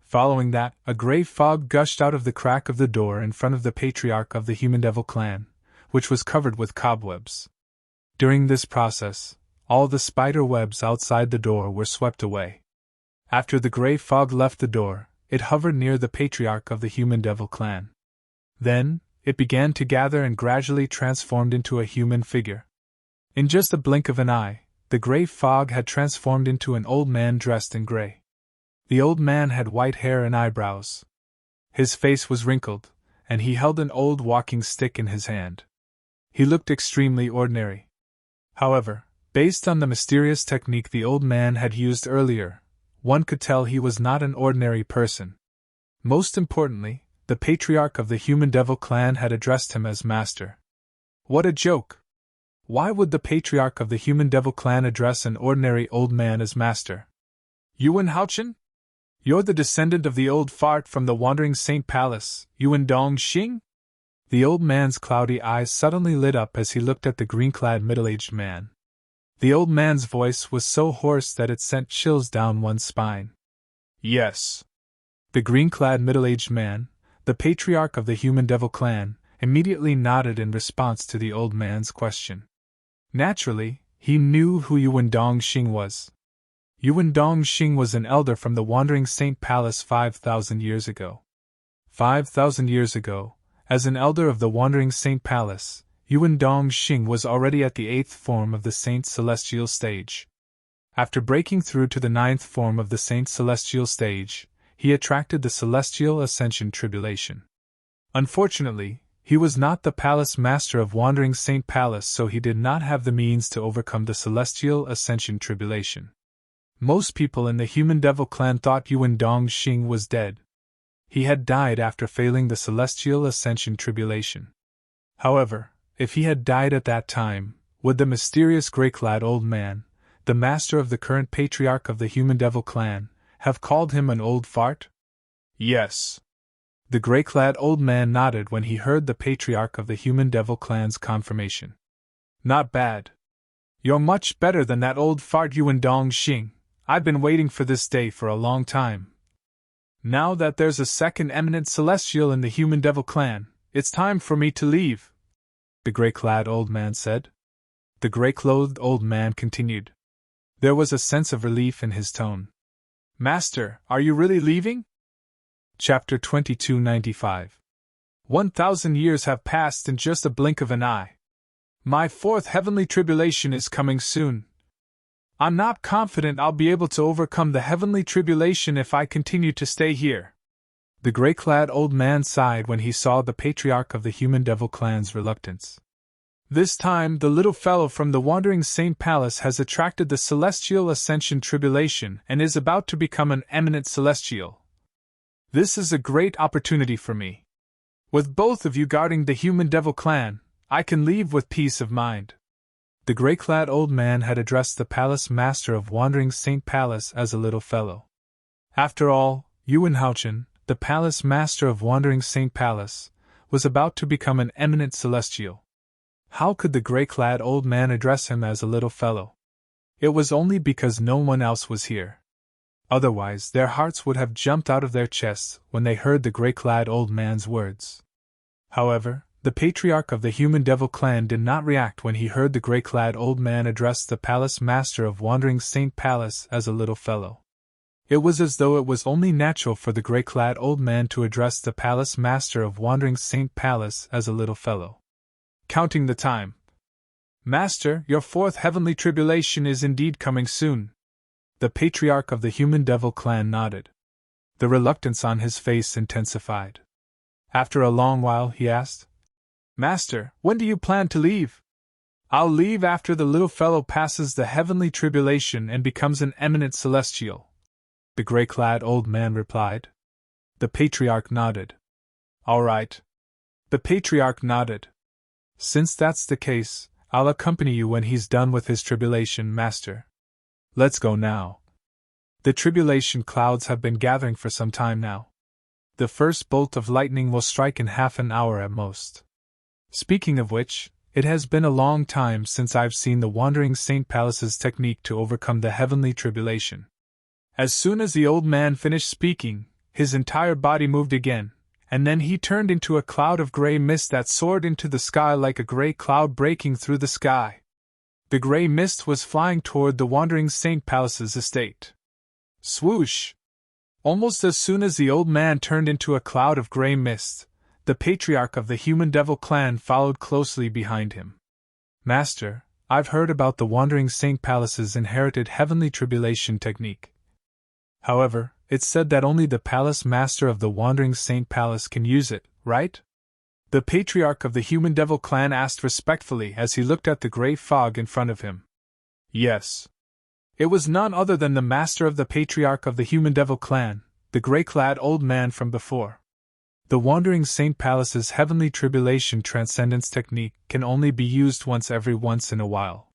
Following that, a grey fog gushed out of the crack of the door in front of the patriarch of the Human Devil clan, which was covered with cobwebs. During this process, all the spider webs outside the door were swept away. After the grey fog left the door, it hovered near the patriarch of the Human Devil clan. Then, it began to gather and gradually transformed into a human figure. In just a blink of an eye, the grey fog had transformed into an old man dressed in grey. The old man had white hair and eyebrows. His face was wrinkled, and he held an old walking stick in his hand. He looked extremely ordinary. However, based on the mysterious technique the old man had used earlier, one could tell he was not an ordinary person. Most importantly, the patriarch of the Human Devil clan had addressed him as master. What a joke! Why would the patriarch of the Human Devil clan address an ordinary old man as master? Yuan? You're the descendant of the old fart from the Wandering Saint Palace, Yuan Dongxing? The old man's cloudy eyes suddenly lit up as he looked at the green-clad middle-aged man. The old man's voice was so hoarse that it sent chills down one's spine. Yes. The green-clad middle-aged man, the patriarch of the Human Devil clan, immediately nodded in response to the old man's question. Naturally, he knew who Yuan Dongxing was. Yuan Dongxing was an elder from the Wandering Saint Palace 5,000 years ago. 5,000 years ago, as an elder of the Wandering Saint Palace, Yuan Dongxing was already at the 8th form of the Saint Celestial stage. After breaking through to the 9th form of the Saint Celestial stage, he attracted the Celestial Ascension Tribulation. Unfortunately, he was not the palace master of Wandering Saint Palace, so he did not have the means to overcome the Celestial Ascension Tribulation. Most people in the Human Devil clan thought Yuan Dongxing was dead. He had died after failing the Celestial Ascension Tribulation. However, if he had died at that time, would the mysterious grey-clad old man, the master of the current patriarch of the Human Devil clan, have called him an old fart? Yes. The grey-clad old man nodded when he heard the patriarch of the Human Devil clan's confirmation. Not bad. You're much better than that old fart Yuan Dongxing. I've been waiting for this day for a long time. Now that there's a second eminent celestial in the human devil clan, it's time for me to leave, the gray-clad old man said. The gray-clothed old man continued. There was a sense of relief in his tone. Master, are you really leaving? Chapter 2295. 1,000 years have passed in just a blink of an eye. My fourth heavenly tribulation is coming soon. I'm not confident I'll be able to overcome the heavenly tribulation if I continue to stay here. The gray-clad old man sighed when he saw the patriarch of the human devil clan's reluctance. This time, the little fellow from the wandering saint palace has attracted the celestial ascension tribulation and is about to become an eminent celestial. This is a great opportunity for me. With both of you guarding the human devil clan, I can leave with peace of mind. The gray-clad old man had addressed the palace master of wandering saint palace as a little fellow. After all, Yuanhaochen, the palace master of wandering saint palace, was about to become an eminent celestial. How could the gray-clad old man address him as a little fellow? It was only because no one else was here. Otherwise, their hearts would have jumped out of their chests when they heard the gray-clad old man's words. However, the patriarch of the human devil clan did not react when he heard the gray-clad old man address the palace master of wandering saint palace as a little fellow. It was as though it was only natural for the gray-clad old man to address the palace master of wandering saint palace as a little fellow. Counting the time. Master, your fourth heavenly tribulation is indeed coming soon. The patriarch of the human devil clan nodded. The reluctance on his face intensified. After a long while, he asked, Master, when do you plan to leave? I'll leave after the little fellow passes the heavenly tribulation and becomes an eminent celestial, the gray-clad old man replied. The patriarch nodded. All right. The patriarch nodded. Since that's the case, I'll accompany you when he's done with his tribulation, Master. Let's go now. The tribulation clouds have been gathering for some time now. The first bolt of lightning will strike in half an hour at most. Speaking of which, it has been a long time since I've seen the Wandering Saint Palace's technique to overcome the heavenly tribulation. As soon as the old man finished speaking, his entire body moved again, and then he turned into a cloud of gray mist that soared into the sky like a gray cloud breaking through the sky. The gray mist was flying toward the Wandering Saint Palace's estate. Swoosh! Almost as soon as the old man turned into a cloud of gray mist, the patriarch of the human devil clan followed closely behind him. Master, I've heard about the Wandering Saint Palace's inherited heavenly tribulation technique. However, it's said that only the palace master of the Wandering Saint Palace can use it, right? The patriarch of the human devil clan asked respectfully as he looked at the gray fog in front of him. Yes. It was none other than the master of the patriarch of the human devil clan, the gray-clad old man from before. The Wandering Saint Palace's heavenly tribulation transcendence technique can only be used once in a while.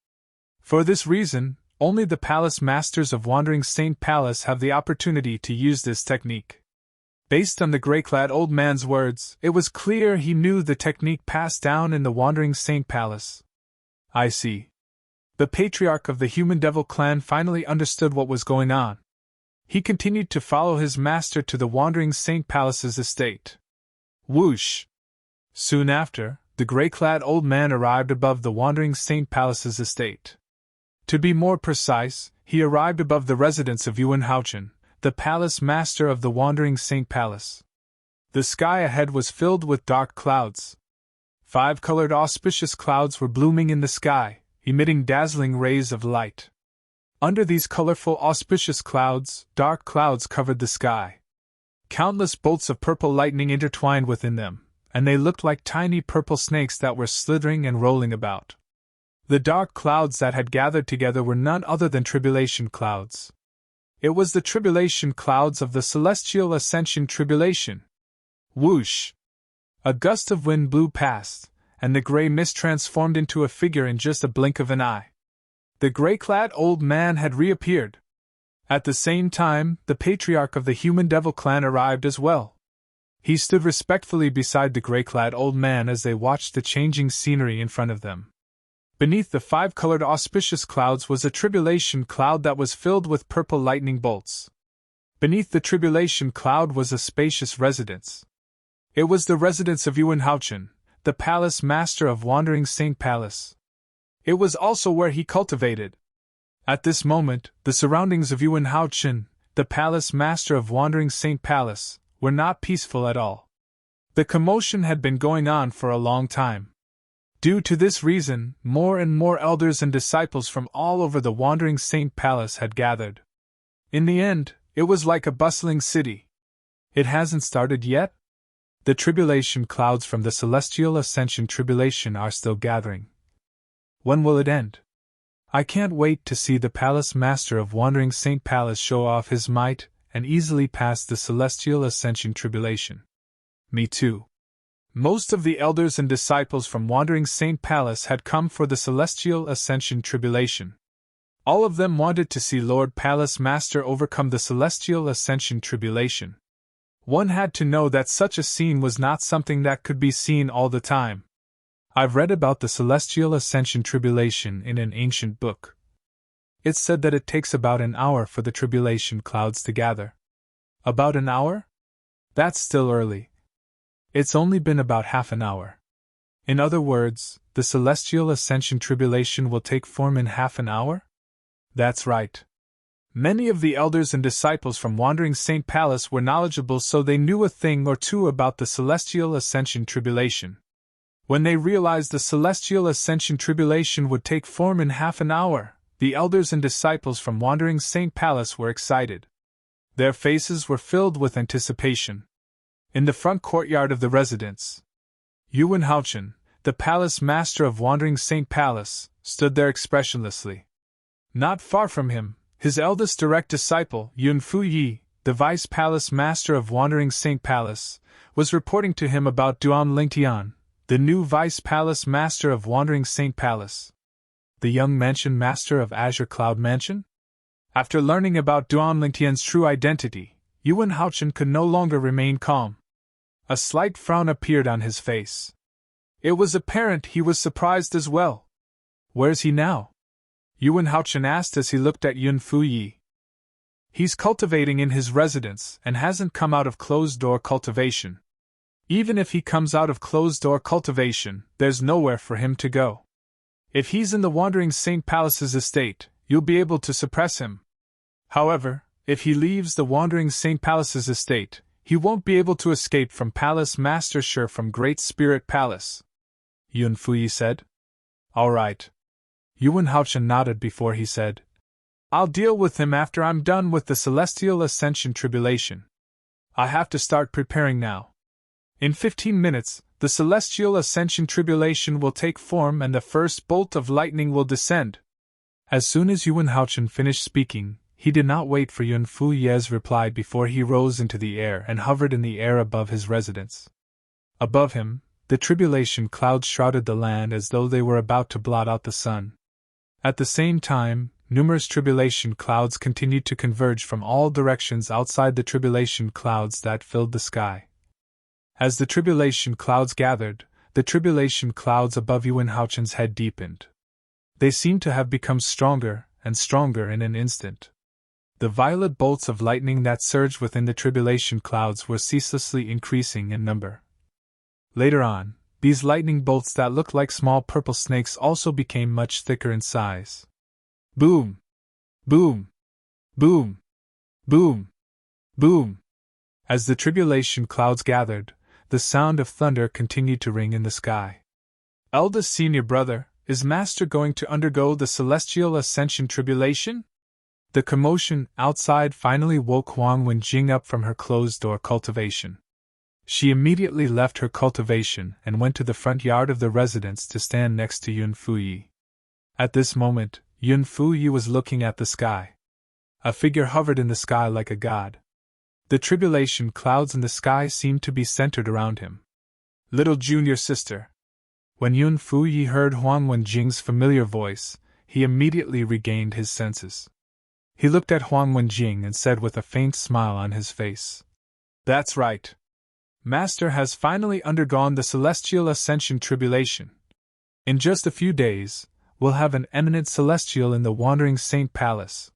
For this reason, only the palace masters of Wandering Saint Palace have the opportunity to use this technique. Based on the gray-clad old man's words, it was clear he knew the technique passed down in the Wandering Saint Palace. I see. The patriarch of the human devil clan finally understood what was going on. He continued to follow his master to the Wandering Saint Palace's estate. Whoosh! Soon after, the gray-clad old man arrived above the Wandering Saint Palace's estate. To be more precise, he arrived above the residence of Yuanhaochen, the palace master of the Wandering Saint Palace. The sky ahead was filled with dark clouds. 5 colored auspicious clouds were blooming in the sky, emitting dazzling rays of light. Under these colorful auspicious clouds, dark clouds covered the sky. Countless bolts of purple lightning intertwined within them, and they looked like tiny purple snakes that were slithering and rolling about. The dark clouds that had gathered together were none other than tribulation clouds. It was the tribulation clouds of the celestial ascension tribulation. Whoosh! A gust of wind blew past, and the gray mist transformed into a figure in just a blink of an eye. The gray-clad old man had reappeared. At the same time, the patriarch of the human devil clan arrived as well. He stood respectfully beside the gray-clad old man as they watched the changing scenery in front of them. Beneath the 5-colored auspicious clouds was a tribulation cloud that was filled with purple lightning bolts. Beneath the tribulation cloud was a spacious residence. It was the residence of Yuanhouchen, the palace master of Wandering Saint Palace. It was also where he cultivated. At this moment, the surroundings of Yuanhouchen, the palace master of Wandering Saint Palace, were not peaceful at all. The commotion had been going on for a long time. Due to this reason, more and more elders and disciples from all over the Wandering Saint Palace had gathered. In the end, it was like a bustling city. It hasn't started yet? The tribulation clouds from the celestial ascension tribulation are still gathering. When will it end? I can't wait to see the palace master of Wandering Saint Palace show off his might and easily pass the celestial ascension tribulation. Me too. Most of the elders and disciples from Wandering Saint Palace had come for the celestial ascension tribulation. All of them wanted to see Lord Palace Master overcome the celestial ascension tribulation. One had to know that such a scene was not something that could be seen all the time. I've read about the celestial ascension tribulation in an ancient book. It said that it takes about an hour for the tribulation clouds to gather. About an hour? That's still early. It's only been about half an hour. In other words, the celestial ascension tribulation will take form in half an hour? That's right. Many of the elders and disciples from Wandering Saint Palace were knowledgeable, so they knew a thing or two about the celestial ascension tribulation. When they realized the celestial ascension tribulation would take form in half an hour, the elders and disciples from Wandering Saint Palace were excited. Their faces were filled with anticipation. In the front courtyard of the residence, Yuanhouchen, the palace master of Wandering Saint Palace, stood there expressionlessly. Not far from him, his eldest direct disciple, Yun Fuyi, the vice palace master of Wandering Saint Palace, was reporting to him about Duan Lingtian, the new vice palace master of Wandering Saint Palace. The young mansion master of Azure Cloud Mansion? After learning about Duan Lingtian's true identity, Yuanhouchen could no longer remain calm. A slight frown appeared on his face. It was apparent he was surprised as well. Where's he now? Yuanhouchen asked as he looked at Yun Fuyi. He's cultivating in his residence and hasn't come out of closed-door cultivation. Even if he comes out of closed-door cultivation, there's nowhere for him to go. If he's in the Wandering Saint Palace's estate, you'll be able to suppress him. However, if he leaves the Wandering Saint Palace's estate, he won't be able to escape from Palace Master Shi from Great Spirit Palace. Yun Fuyi said. All right. Yuanhouchen nodded before he said, I'll deal with him after I'm done with the Celestial Ascension Tribulation. I have to start preparing now. In 15 minutes, the Celestial Ascension Tribulation will take form and the first bolt of lightning will descend. As soon as Yuanhouchen finished speaking, he did not wait for Yun Fuyi's reply before he rose into the air and hovered in the air above his residence. Above him, the tribulation clouds shrouded the land as though they were about to blot out the sun. At the same time, numerous tribulation clouds continued to converge from all directions outside the tribulation clouds that filled the sky. As the tribulation clouds gathered, the tribulation clouds above Yuanhouchen's head deepened. They seemed to have become stronger and stronger in an instant. The violet bolts of lightning that surged within the tribulation clouds were ceaselessly increasing in number. Later on, these lightning bolts that looked like small purple snakes also became much thicker in size. Boom! Boom! Boom! Boom! Boom! As the tribulation clouds gathered, the sound of thunder continued to ring in the sky. Eldest senior brother, is Master going to undergo the Celestial Ascension Tribulation? The commotion outside finally woke Huang Wenjing up from her closed-door cultivation. She immediately left her cultivation and went to the front yard of the residence to stand next to Yun Fuyi. At this moment, Yun Fuyi was looking at the sky. A figure hovered in the sky like a god. The tribulation clouds in the sky seemed to be centered around him. Little junior sister. When Yun Fuyi heard Huang Wenjing's familiar voice, he immediately regained his senses. He looked at Huang Wenjing and said with a faint smile on his face, That's right. Master has finally undergone the Celestial Ascension Tribulation. In just a few days, will have an eminent celestial in the Wandering Saint Palace.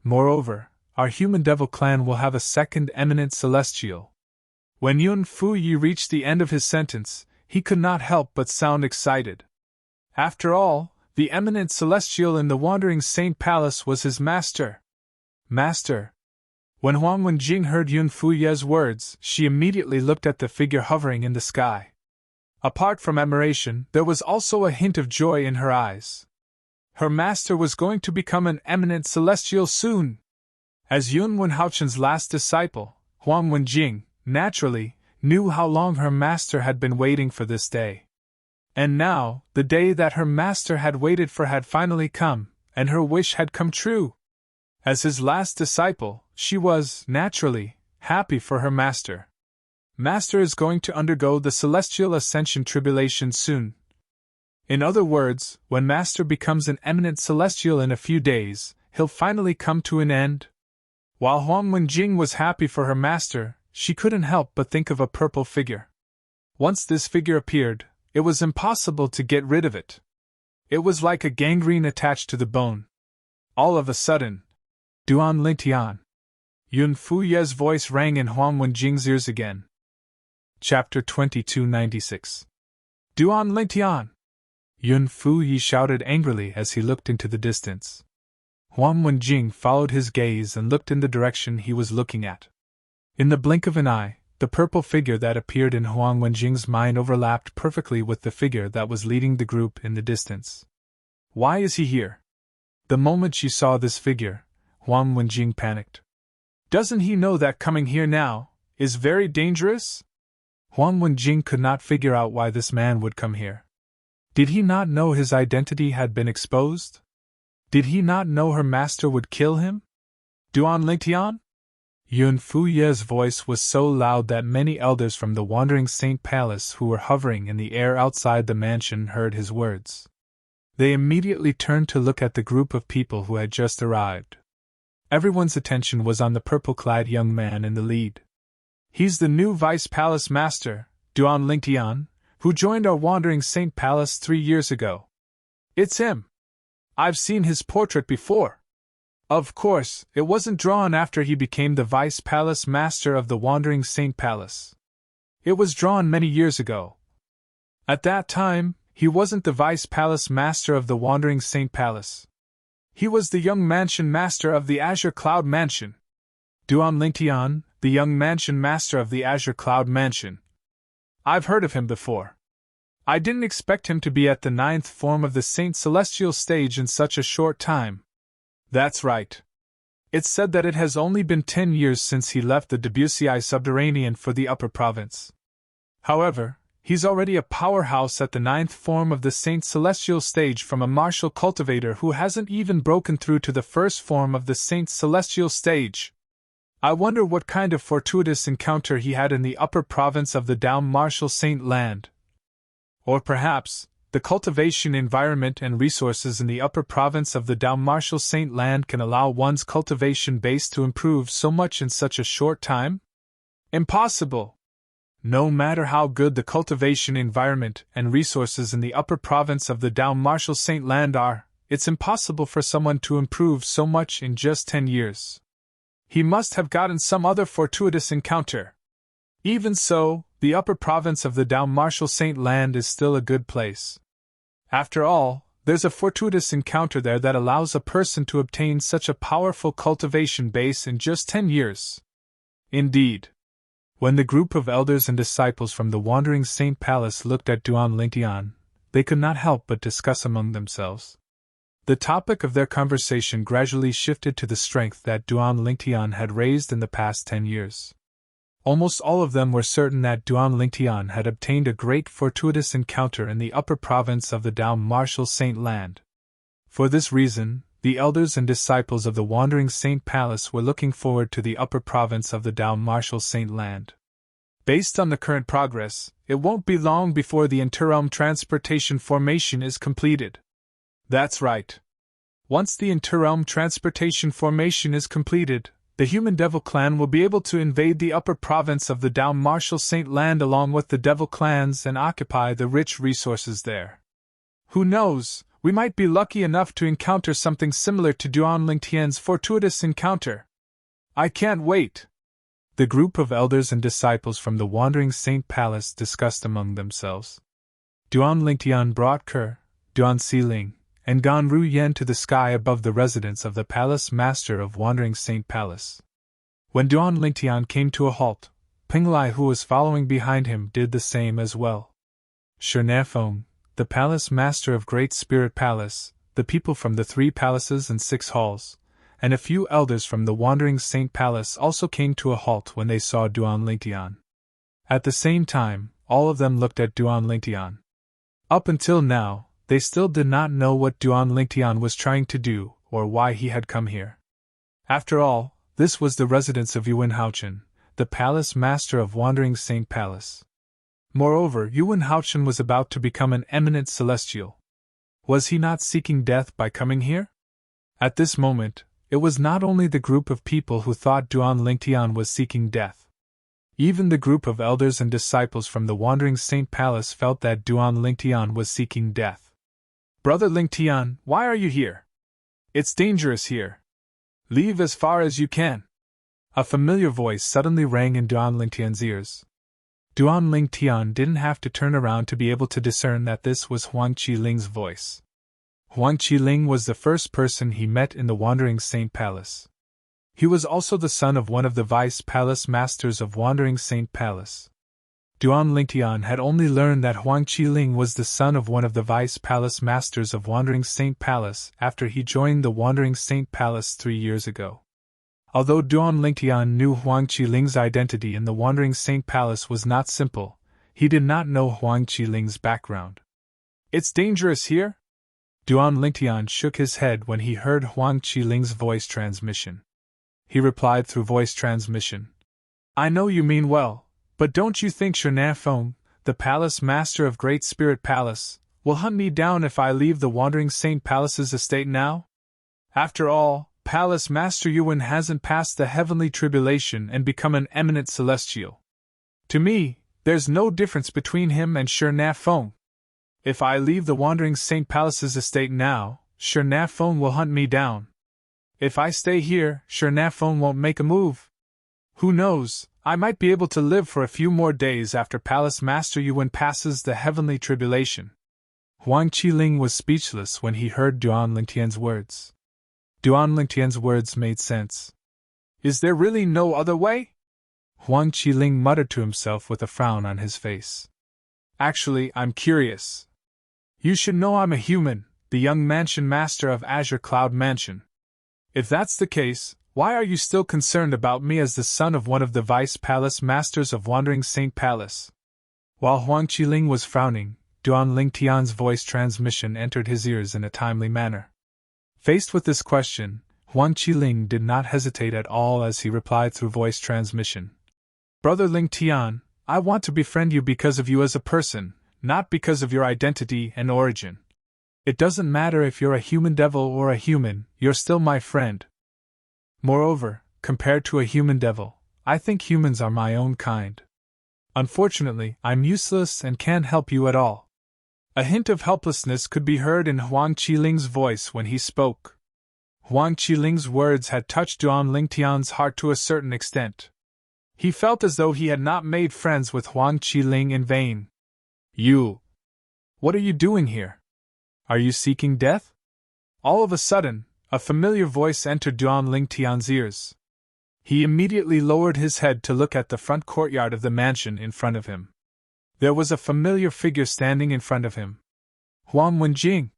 Moreover, our human devil clan will have a second eminent celestial. When Yun Fu Yi reached the end of his sentence, he could not help but sound excited. After all, the eminent celestial in the Wandering Saint Palace was his master. Master. When Huang Wenjing heard Yun Fu Ye's words, she immediately looked at the figure hovering in the sky. Apart from admiration, there was also a hint of joy in her eyes. Her master was going to become an eminent celestial soon. As Yun Wenhaochen's last disciple, Huang Wenjing, naturally, knew how long her master had been waiting for this day. And now, the day that her master had waited for had finally come, and her wish had come true. As his last disciple, she was, naturally, happy for her master. Master is going to undergo the celestial ascension tribulation soon. In other words, when Master becomes an eminent celestial in a few days, he'll finally come to an end. While Huang Wenjing was happy for her master, she couldn't help but think of a purple figure. Once this figure appeared, it was impossible to get rid of it. It was like a gangrene attached to the bone. All of a sudden, Duan Lingtian. Yun Fu Ye's voice rang in Huang Wenjing's ears again. Chapter 2296. Duan Lingtian! Yun Fu Yi shouted angrily as he looked into the distance. Huang Wenjing followed his gaze and looked in the direction he was looking at. In the blink of an eye, the purple figure that appeared in Huang Wenjing's mind overlapped perfectly with the figure that was leading the group in the distance. Why is he here? The moment she saw this figure, Huang Wenjing panicked. Doesn't he know that coming here now is very dangerous? Huang Wenjing could not figure out why this man would come here. Did he not know his identity had been exposed? Did he not know her master would kill him? Duan Lingtian? Yun Fu Ye's voice was so loud that many elders from the Wandering Saint Palace who were hovering in the air outside the mansion heard his words. They immediately turned to look at the group of people who had just arrived. Everyone's attention was on the purple-clad young man in the lead. He's the new Vice Palace Master, Duan Lingtian, who joined our Wandering Saint Palace 3 years ago. It's him. I've seen his portrait before. Of course, it wasn't drawn after he became the Vice Palace Master of the Wandering Saint Palace. It was drawn many years ago. At that time, he wasn't the Vice Palace Master of the Wandering Saint Palace. He was the young mansion master of the Azure Cloud Mansion. Duan Lingtian, the young mansion master of the Azure Cloud Mansion. I've heard of him before. I didn't expect him to be at the 9th form of the Saint Celestial stage in such a short time. That's right. It's said that it has only been 10 years since he left the Debussy subterranean for the upper province. However, he's already a powerhouse at the 9th form of the Saint Celestial stage from a martial cultivator who hasn't even broken through to the 1st form of the Saint Celestial stage. I wonder what kind of fortuitous encounter he had in the upper province of the Dao Martial Saint Land. Or perhaps, the cultivation environment and resources in the upper province of the Dao Martial Saint Land can allow one's cultivation base to improve so much in such a short time? Impossible! No matter how good the cultivation environment and resources in the upper province of the Dao Martial Saint Land are, it's impossible for someone to improve so much in just 10 years. He must have gotten some other fortuitous encounter. Even so, the upper province of the Dao Martial Saint Land is still a good place. After all, there's a fortuitous encounter there that allows a person to obtain such a powerful cultivation base in just 10 years. Indeed. When the group of elders and disciples from the Wandering Saint Palace looked at Duan Lingtian, they could not help but discuss among themselves. The topic of their conversation gradually shifted to the strength that Duan Lingtian had raised in the past 10 years. Almost all of them were certain that Duan Lingtian had obtained a great fortuitous encounter in the upper province of the Dao Martial Saint Land. For this reason, the elders and disciples of the Wandering Saint Palace were looking forward to the upper province of the Dao Martial Saint Land. Based on the current progress, it won't be long before the interrealm transportation formation is completed. That's right. Once the interrealm transportation formation is completed, the human devil clan will be able to invade the upper province of the Dao Martial Saint Land along with the devil clans and occupy the rich resources there. Who knows, We might be lucky enough to encounter something similar to Duan Lingtian's fortuitous encounter. I can't wait. The group of elders and disciples from the Wandering Saint Palace discussed among themselves. Duan Lingtian brought Ke, Duan Siling, and Gan Ru Yen to the sky above the residence of the Palace Master of Wandering Saint Palace. When Duan Lingtian came to a halt, Pinglai, who was following behind him, did the same as well. Shernafeng, the Palace Master of Great Spirit Palace, the people from the 3 palaces and 6 halls, and a few elders from the Wandering Saint Palace also came to a halt when they saw Duan Lingtian. At the same time, all of them looked at Duan Lingtian. Up until now, they still did not know what Duan Lingtian was trying to do, or why he had come here. After all, this was the residence of Yuan Haochen, the Palace Master of Wandering Saint Palace. Moreover, Yuan Haochen was about to become an eminent celestial. Was he not seeking death by coming here? At this moment, it was not only the group of people who thought Duan Lingtian was seeking death. Even the group of elders and disciples from the Wandering Saint Palace felt that Duan Lingtian was seeking death. Brother Lingtian, why are you here? It's dangerous here. Leave as far as you can. A familiar voice suddenly rang in Duan Lingtian's ears. Duan Lingtian didn't have to turn around to be able to discern that this was Huang Qiling's voice. Huang Qiling was the first person he met in the Wandering Saint Palace. He was also the son of one of the Vice Palace Masters of Wandering Saint Palace. Duan Lingtian had only learned that Huang Qiling was the son of one of the Vice Palace Masters of Wandering Saint Palace after he joined the Wandering Saint Palace 3 years ago. Although Duan Lingtian knew Huang Qiling's identity in the Wandering Saint Palace was not simple, he did not know Huang Qiling's background. It's dangerous here? Duan Lingtian shook his head when he heard Huang Qiling's voice transmission. He replied through voice transmission. I know you mean well, but don't you think Shernafeng, the Palace Master of Great Spirit Palace, will hunt me down if I leave the Wandering Saint Palace's estate now? After all, Palace Master Yuan hasn't passed the heavenly tribulation and become an eminent celestial. To me, there's no difference between him and Shernafeng. If I leave the Wandering Saint Palace's estate now, Shernafeng will hunt me down. If I stay here, Shernafeng won't make a move. Who knows, I might be able to live for a few more days after Palace Master Yuan passes the heavenly tribulation. Huang Qiling was speechless when he heard Duan Lingtian's words. Duan Lingtian's words made sense. Is there really no other way? Huang Qiling muttered to himself with a frown on his face. Actually, I'm curious. You should know I'm a human, the young mansion master of Azure Cloud Mansion. If that's the case, why are you still concerned about me as the son of one of the Vice Palace Masters of Wandering Saint Palace? While Huang Qiling was frowning, Duan Lingtian's voice transmission entered his ears in a timely manner. Faced with this question, Huang Qiling did not hesitate at all as he replied through voice transmission. Brother Lingtian, I want to befriend you because of you as a person, not because of your identity and origin. It doesn't matter if you're a human devil or a human, you're still my friend. Moreover, compared to a human devil, I think humans are my own kind. Unfortunately, I'm useless and can't help you at all. A hint of helplessness could be heard in Huang Qiling's voice when he spoke. Huang Qiling's words had touched Duan Lingtian's heart to a certain extent. He felt as though he had not made friends with Huang Qiling in vain. You! What are you doing here? Are you seeking death? All of a sudden, a familiar voice entered Duan Lingtian's ears. He immediately lowered his head to look at the front courtyard of the mansion in front of him. There was a familiar figure standing in front of him. Huang Wenjing.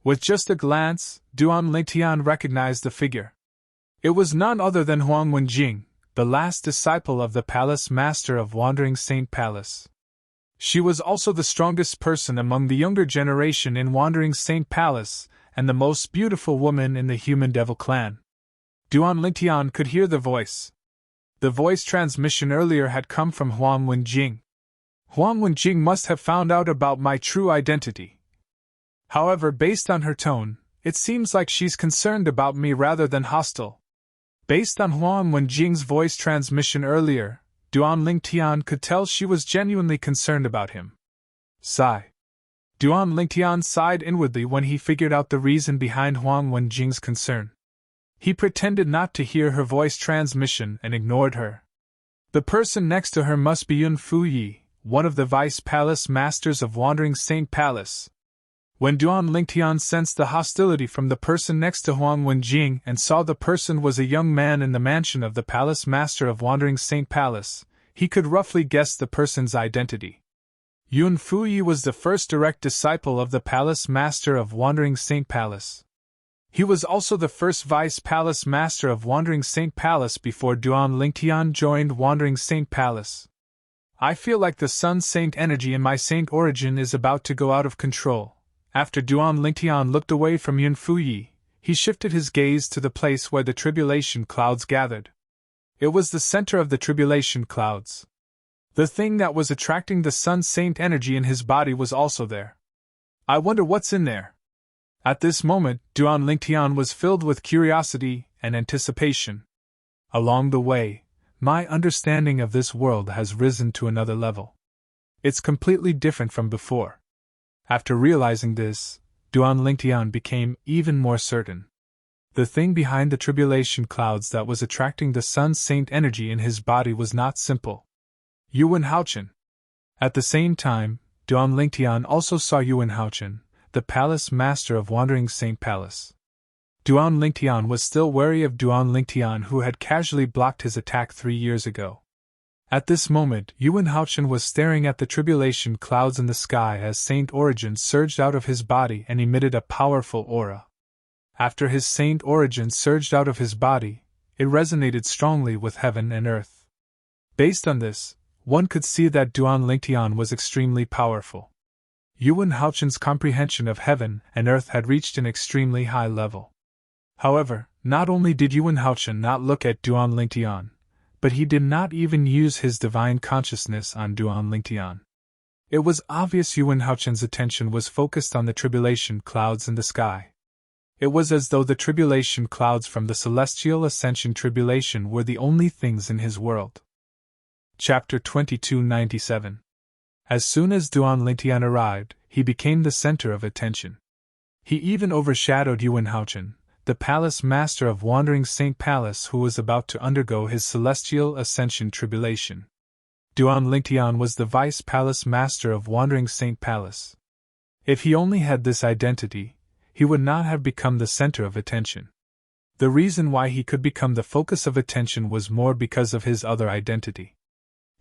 With just a glance, Duan Lingtian recognized the figure. It was none other than Huang Wenjing, the last disciple of the Palace Master of Wandering Saint Palace. She was also the strongest person among the younger generation in Wandering Saint Palace, and the most beautiful woman in the Human Devil clan. Duan Lingtian could hear the voice. The voice transmission earlier had come from Huang Wenjing. Huang Wenjing must have found out about my true identity. However, based on her tone, it seems like she's concerned about me rather than hostile. Based on Huang Wenjing's voice transmission earlier, Duan Lingtian could tell she was genuinely concerned about him. Sigh. Duan Lingtian sighed inwardly when he figured out the reason behind Huang Wenjing's concern. He pretended not to hear her voice transmission and ignored her. The person next to her must be Yun Fuyi, one of the Vice Palace Masters of Wandering Saint Palace. When Duan Lingtian sensed the hostility from the person next to Huang Wenjing and saw the person was a young man in the mansion of the Palace Master of Wandering Saint Palace, he could roughly guess the person's identity. Yun Fuyi was the first direct disciple of the Palace Master of Wandering Saint Palace. He was also the first Vice Palace Master of Wandering Saint Palace before Duan Lingtian joined Wandering Saint Palace. I feel like the Sun Saint energy in my Saint origin is about to go out of control. After Duan Lingtian looked away from Yun Fuyi, he shifted his gaze to the place where the tribulation clouds gathered. It was the center of the tribulation clouds. The thing that was attracting the Sun Saint energy in his body was also there. I wonder what's in there. At this moment, Duan Lingtian was filled with curiosity and anticipation. Along the way, my understanding of this world has risen to another level. It's completely different from before. After realizing this, Duan Lingtian became even more certain. The thing behind the tribulation clouds that was attracting the Sun Saint energy in his body was not simple. Yuan Haochen. At the same time, Duan Lingtian also saw Yuan Haochen, the Palace Master of Wandering Saint Palace. Duan Lingtian was still wary of Duan Lingtian, who had casually blocked his attack 3 years ago. At this moment, Yuan Haochen was staring at the tribulation clouds in the sky as Saint Origin surged out of his body and emitted a powerful aura. After his Saint Origin surged out of his body, it resonated strongly with heaven and earth. Based on this, one could see that Duan Lingtian was extremely powerful. Yuan Haochen's comprehension of heaven and earth had reached an extremely high level. However, not only did Yuan Haochen not look at Duan Lingtian, but he did not even use his divine consciousness on Duan Lingtian. It was obvious Yuan Haochen's attention was focused on the tribulation clouds in the sky. It was as though the tribulation clouds from the celestial ascension tribulation were the only things in his world. Chapter 2297. As soon as Duan Lingtian arrived, he became the center of attention. He even overshadowed Yuan Haochen, the Palace Master of Wandering Saint Palace, who was about to undergo his celestial ascension tribulation. Duan Lingtian was the Vice Palace Master of Wandering Saint Palace. If he only had this identity, he would not have become the center of attention. The reason why he could become the focus of attention was more because of his other identity.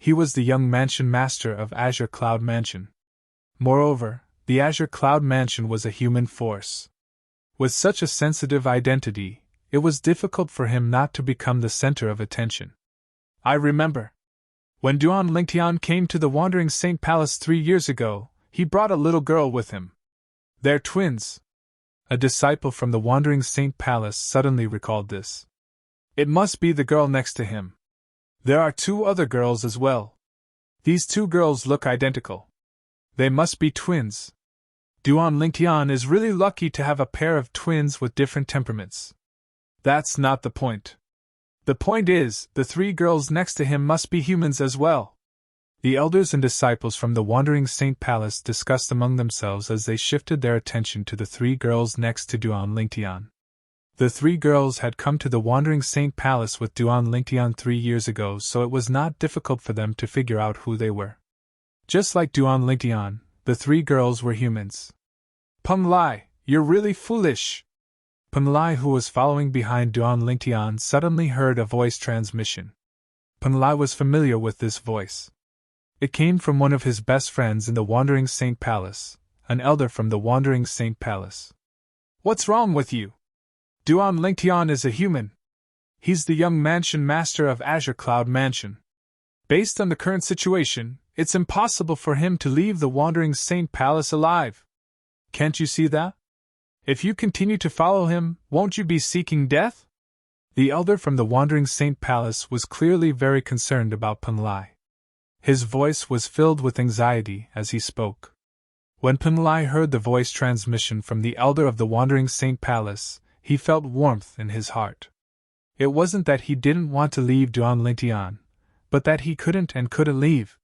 He was the young mansion master of Azure Cloud Mansion. Moreover, the Azure Cloud Mansion was a human force. With such a sensitive identity, it was difficult for him not to become the center of attention. I remember. When Duan Lingtian came to the Wandering Saint Palace 3 years ago, he brought a little girl with him. They're twins. A disciple from the Wandering Saint Palace suddenly recalled this. It must be the girl next to him. There are 2 other girls as well. These 2 girls look identical. They must be twins. Duan Lingtian is really lucky to have a pair of twins with different temperaments. That's not the point. The point is, the 3 girls next to him must be humans as well. The elders and disciples from the Wandering Saint Palace discussed among themselves as they shifted their attention to the 3 girls next to Duan Lingtian. The 3 girls had come to the Wandering Saint Palace with Duan Lingtian 3 years ago, so it was not difficult for them to figure out who they were. Just like Duan Lingtian, the 3 girls were humans. Peng Lai, you're really foolish. Peng Lai, who was following behind Duan Lingtian, suddenly heard a voice transmission. Peng Lai was familiar with this voice. It came from one of his best friends in the Wandering Saint Palace, an elder from the Wandering Saint Palace. What's wrong with you? Duan Lingtian is a human. He's the young mansion master of Azure Cloud Mansion. Based on the current situation, it's impossible for him to leave the Wandering Saint Palace alive. Can't you see that? If you continue to follow him, won't you be seeking death? The elder from the Wandering Saint Palace was clearly very concerned about Peng Lai. His voice was filled with anxiety as he spoke. When Peng Lai heard the voice transmission from the elder of the Wandering Saint Palace, he felt warmth in his heart. It wasn't that he didn't want to leave Duan Lingtian, but that he couldn't leave.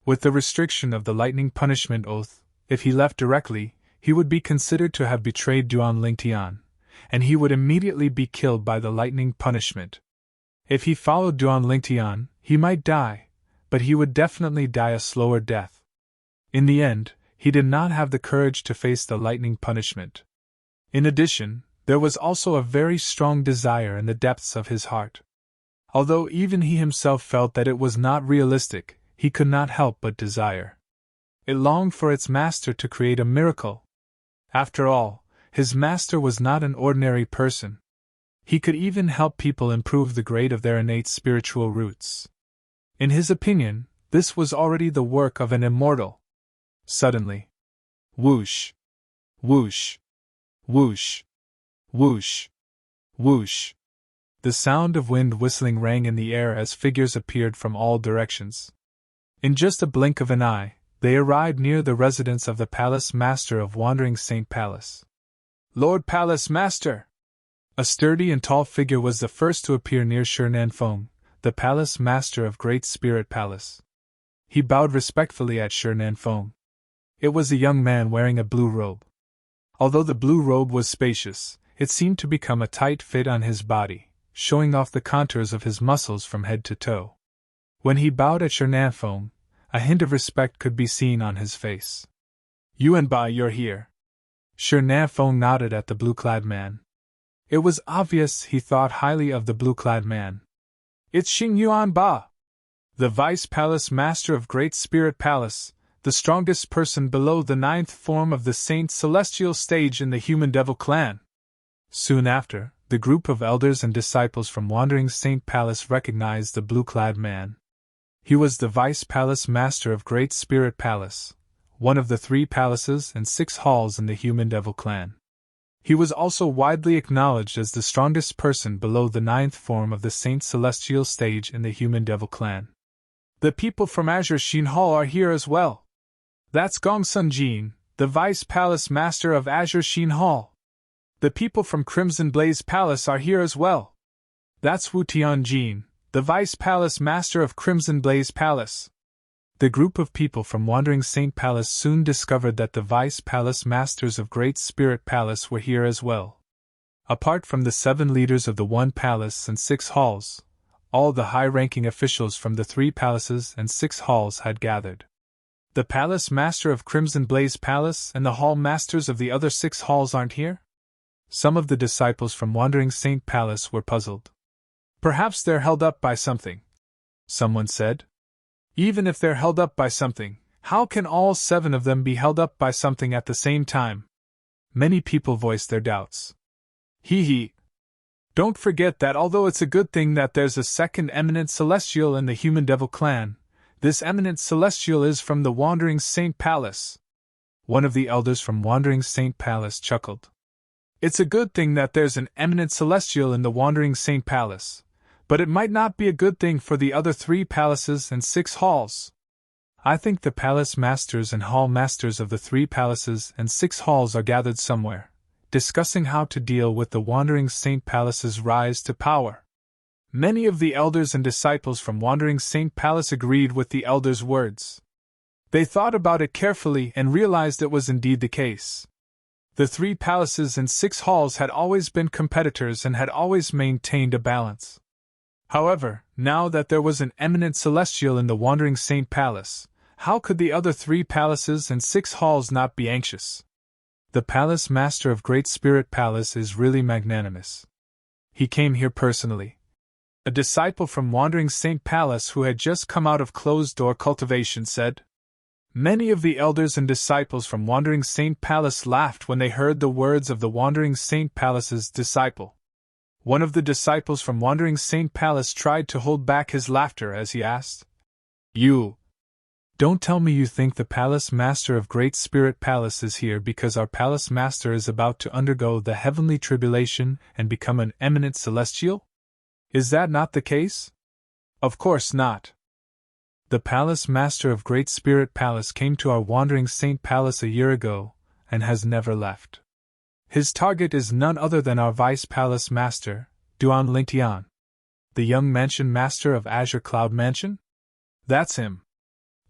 With the restriction of the lightning punishment oath, If he left directly, he would be considered to have betrayed Duan Lingtian, and he would immediately be killed by the lightning punishment. If he followed Duan Lingtian, he might die, but he would definitely die a slower death. In the end, he did not have the courage to face the lightning punishment. In addition, there was also a very strong desire in the depths of his heart. Although even he himself felt that it was not realistic, he could not help but desire. It longed for its master to create a miracle. After all, his master was not an ordinary person. He could even help people improve the grade of their innate spiritual roots. In his opinion, this was already the work of an immortal. Suddenly, whoosh, whoosh, whoosh, whoosh, whoosh. The sound of wind whistling rang in the air as figures appeared from all directions. In just a blink of an eye, they arrived near the residence of the Palace Master of Wandering Saint Palace. Lord Palace Master! A sturdy and tall figure was the first to appear near Shernanfeng, the Palace Master of Great Spirit Palace. He bowed respectfully at Shernanfeng. It was a young man wearing a blue robe. Although the blue robe was spacious, it seemed to become a tight fit on his body, showing off the contours of his muscles from head to toe. When he bowed at Shernanfeng, a hint of respect could be seen on his face. Yuanba, you're here. Shernanfeng nodded at the blue-clad man. It was obvious he thought highly of the blue-clad man. It's Xing Yuanba, the Vice Palace Master of Great Spirit Palace, the strongest person below the 9th form of the Saint Celestial stage in the Human Devil clan. Soon after, the group of elders and disciples from Wandering Saint Palace recognized the blue-clad man. He was the Vice Palace Master of Great Spirit Palace, one of the 3 palaces and 6 halls in the Human Devil clan. He was also widely acknowledged as the strongest person below the 9th form of the Saint Celestial stage in the Human Devil clan. The people from Azure Sheen Hall are here as well. That's Gong Sun Jin, the Vice Palace Master of Azure Sheen Hall. The people from Crimson Blaze Palace are here as well. That's Wu Tianjin, the Vice Palace Master of Crimson Blaze Palace. The group of people from Wandering Saint Palace soon discovered that the Vice Palace Masters of Great Spirit Palace were here as well. Apart from the 7 leaders of the 1 palace and 6 halls, all the high-ranking officials from the 3 palaces and 6 halls had gathered. The Palace Master of Crimson Blaze Palace and the Hall Masters of the other 6 halls aren't here? Some of the disciples from Wandering Saint Palace were puzzled. Perhaps they're held up by something, someone said. Even if they're held up by something, how can all 7 of them be held up by something at the same time? Many people voiced their doubts. Hee. Don't forget that although it's a good thing that there's a second eminent celestial in the Human Devil clan, this eminent celestial is from the Wandering Saint Palace. One of the elders from Wandering Saint Palace chuckled. It's a good thing that there's an eminent celestial in the Wandering Saint Palace, but it might not be a good thing for the other 3 palaces and 6 halls. I think the palace masters and hall masters of the 3 palaces and 6 halls are gathered somewhere, discussing how to deal with the Wandering Saint Palace's rise to power. Many of the elders and disciples from Wandering Saint Palace agreed with the elders' words. They thought about it carefully and realized it was indeed the case. The 3 palaces and 6 halls had always been competitors and had always maintained a balance. However, now that there was an eminent celestial in the Wandering Saint Palace, how could the other 3 palaces and 6 halls not be anxious? The Palace Master of Great Spirit Palace is really magnanimous. He came here personally. A disciple from Wandering Saint Palace who had just come out of closed-door cultivation said. Many of the elders and disciples from Wandering Saint Palace laughed when they heard the words of the Wandering Saint Palace's disciple. One of the disciples from Wandering Saint Palace tried to hold back his laughter as he asked, You don't tell me you think the Palace Master of Great Spirit Palace is here because our Palace Master is about to undergo the heavenly tribulation and become an eminent celestial? Is that not the case? Of course not. The Palace Master of Great Spirit Palace came to our Wandering Saint Palace a year ago, and has never left. His target is none other than our Vice Palace Master, Duan Lingtian. The young Mansion Master of Azure Cloud Mansion? That's him.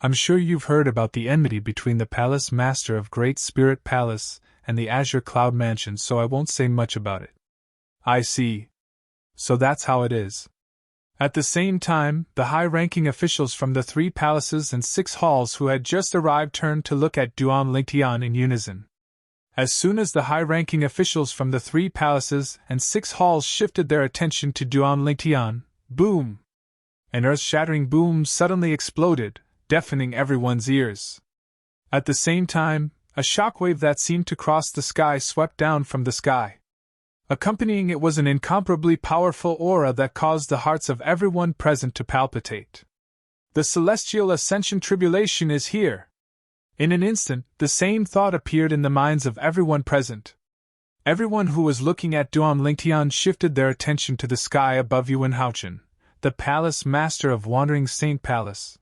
I'm sure you've heard about the enmity between the Palace Master of Great Spirit Palace and the Azure Cloud Mansion, so I won't say much about it. I see. So that's how it is. At the same time, the high-ranking officials from the 3 palaces and 6 halls who had just arrived turned to look at Duan Lingtian in unison. As soon as the high-ranking officials from the 3 palaces and 6 halls shifted their attention to Duan Lingtian, boom! An earth-shattering boom suddenly exploded, deafening everyone's ears. At the same time, a shockwave that seemed to cross the sky swept down from the sky. Accompanying it was an incomparably powerful aura that caused the hearts of everyone present to palpitate. The celestial ascension tribulation is here. In an instant, the same thought appeared in the minds of everyone present. Everyone who was looking at Duan Lingtian shifted their attention to the sky above Yuan Haochen, the palace master of Wandering Saint Palace.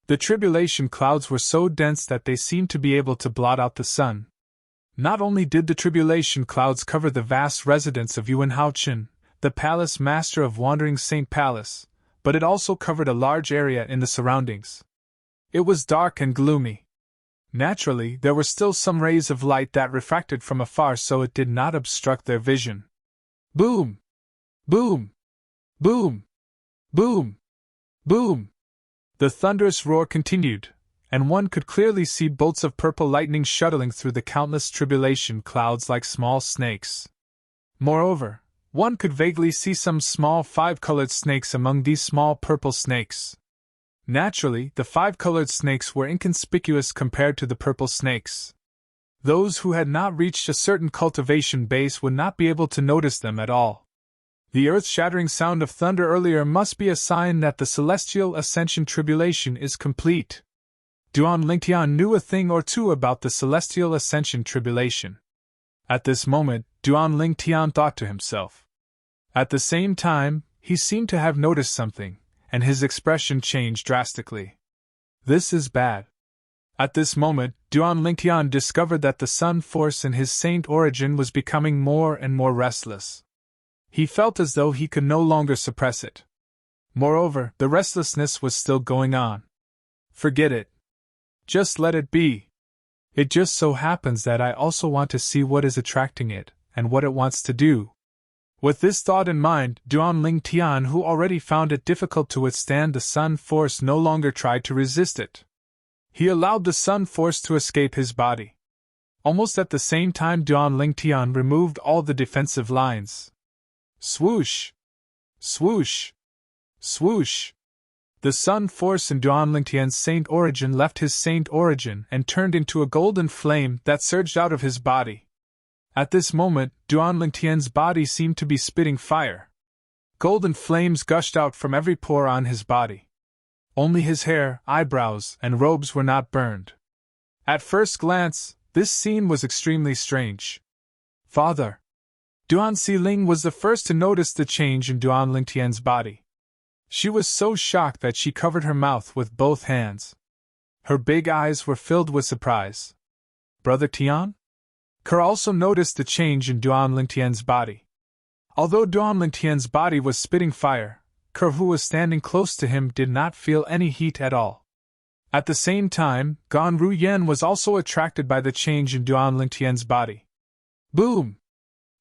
The tribulation clouds were so dense that they seemed to be able to blot out the sun. Not only did the tribulation clouds cover the vast residence of Yuan Haochen, the palace master of Wandering Saint Palace, but it also covered a large area in the surroundings. It was dark and gloomy. Naturally, there were still some rays of light that refracted from afar, so it did not obstruct their vision. Boom! Boom! Boom! Boom! Boom! The thunderous roar continued, and one could clearly see bolts of purple lightning shuttling through the countless tribulation clouds like small snakes. Moreover, one could vaguely see some small 5-colored snakes among these small purple snakes. Naturally, the 5-colored snakes were inconspicuous compared to the purple snakes. Those who had not reached a certain cultivation base would not be able to notice them at all. The earth-shattering sound of thunder earlier must be a sign that the celestial ascension tribulation is complete. Duan Lingtian knew a thing or two about the celestial ascension tribulation. At this moment, Duan Lingtian thought to himself. At the same time, he seemed to have noticed something, and his expression changed drastically. This is bad. At this moment, Duan Lingtian discovered that the sun force in his saint origin was becoming more and more restless. He felt as though he could no longer suppress it. Moreover, the restlessness was still going on. Forget it. Just let it be. It just so happens that I also want to see what is attracting it, and what it wants to do. With this thought in mind, Duan Lingtian, who already found it difficult to withstand the sun force, no longer tried to resist it. He allowed the sun force to escape his body. Almost at the same time, Duan Lingtian removed all the defensive lines. Swoosh! Swoosh! Swoosh! The sun force in Duan Lingtian's saint origin left his saint origin and turned into a golden flame that surged out of his body. At this moment, Duan Lingtian's body seemed to be spitting fire. Golden flames gushed out from every pore on his body. Only his hair, eyebrows, and robes were not burned. At first glance, this scene was extremely strange. Father! Duan Xiling was the first to notice the change in Duan Lingtian's body. She was so shocked that she covered her mouth with both hands. Her big eyes were filled with surprise. Brother Tian? Kerr also noticed the change in Duan Lingtian's body. Although Duan Lingtian's body was spitting fire, Kerr, who was standing close to him, did not feel any heat at all. At the same time, Gan Ruyen was also attracted by the change in Duan Lingtian's body. Boom!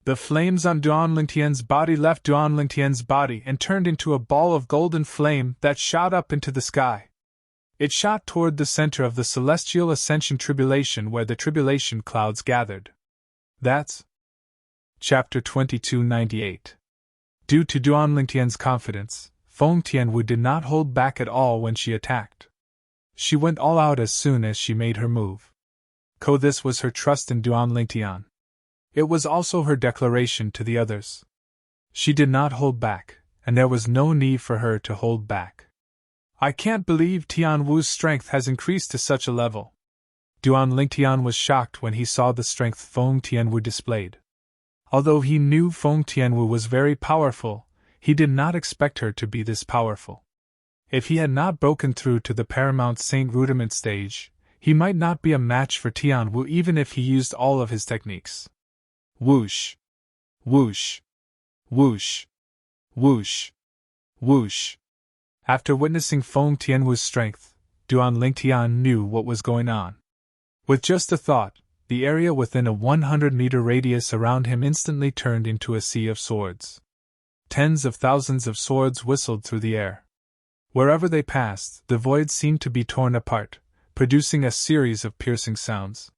The flames on Duan Lingtian's body left Duan Lingtian's body and turned into a ball of golden flame that shot up into the sky. It shot toward the center of the celestial ascension tribulation where the tribulation clouds gathered. That's Chapter 2298. Due to Duan Lingtian's confidence, Feng Tianwu did not hold back at all when she attacked. She went all out as soon as she made her move. This was her trust in Duan Lingtian. It was also her declaration to the others. She did not hold back, and there was no need for her to hold back. I can't believe Tianwu's strength has increased to such a level. Duan Lingtian was shocked when he saw the strength Feng Tianwu displayed. Although he knew Feng Tianwu was very powerful, he did not expect her to be this powerful. If he had not broken through to the Paramount Saint Rudiment stage, he might not be a match for Tianwu even if he used all of his techniques. Whoosh! Whoosh! Whoosh! Whoosh! Whoosh! After witnessing Feng Tianwu's strength, Duan Lingtian knew what was going on. With just a thought, the area within a 100-meter radius around him instantly turned into a sea of swords. Tens of thousands of swords whistled through the air. Wherever they passed, the void seemed to be torn apart, producing a series of piercing sounds.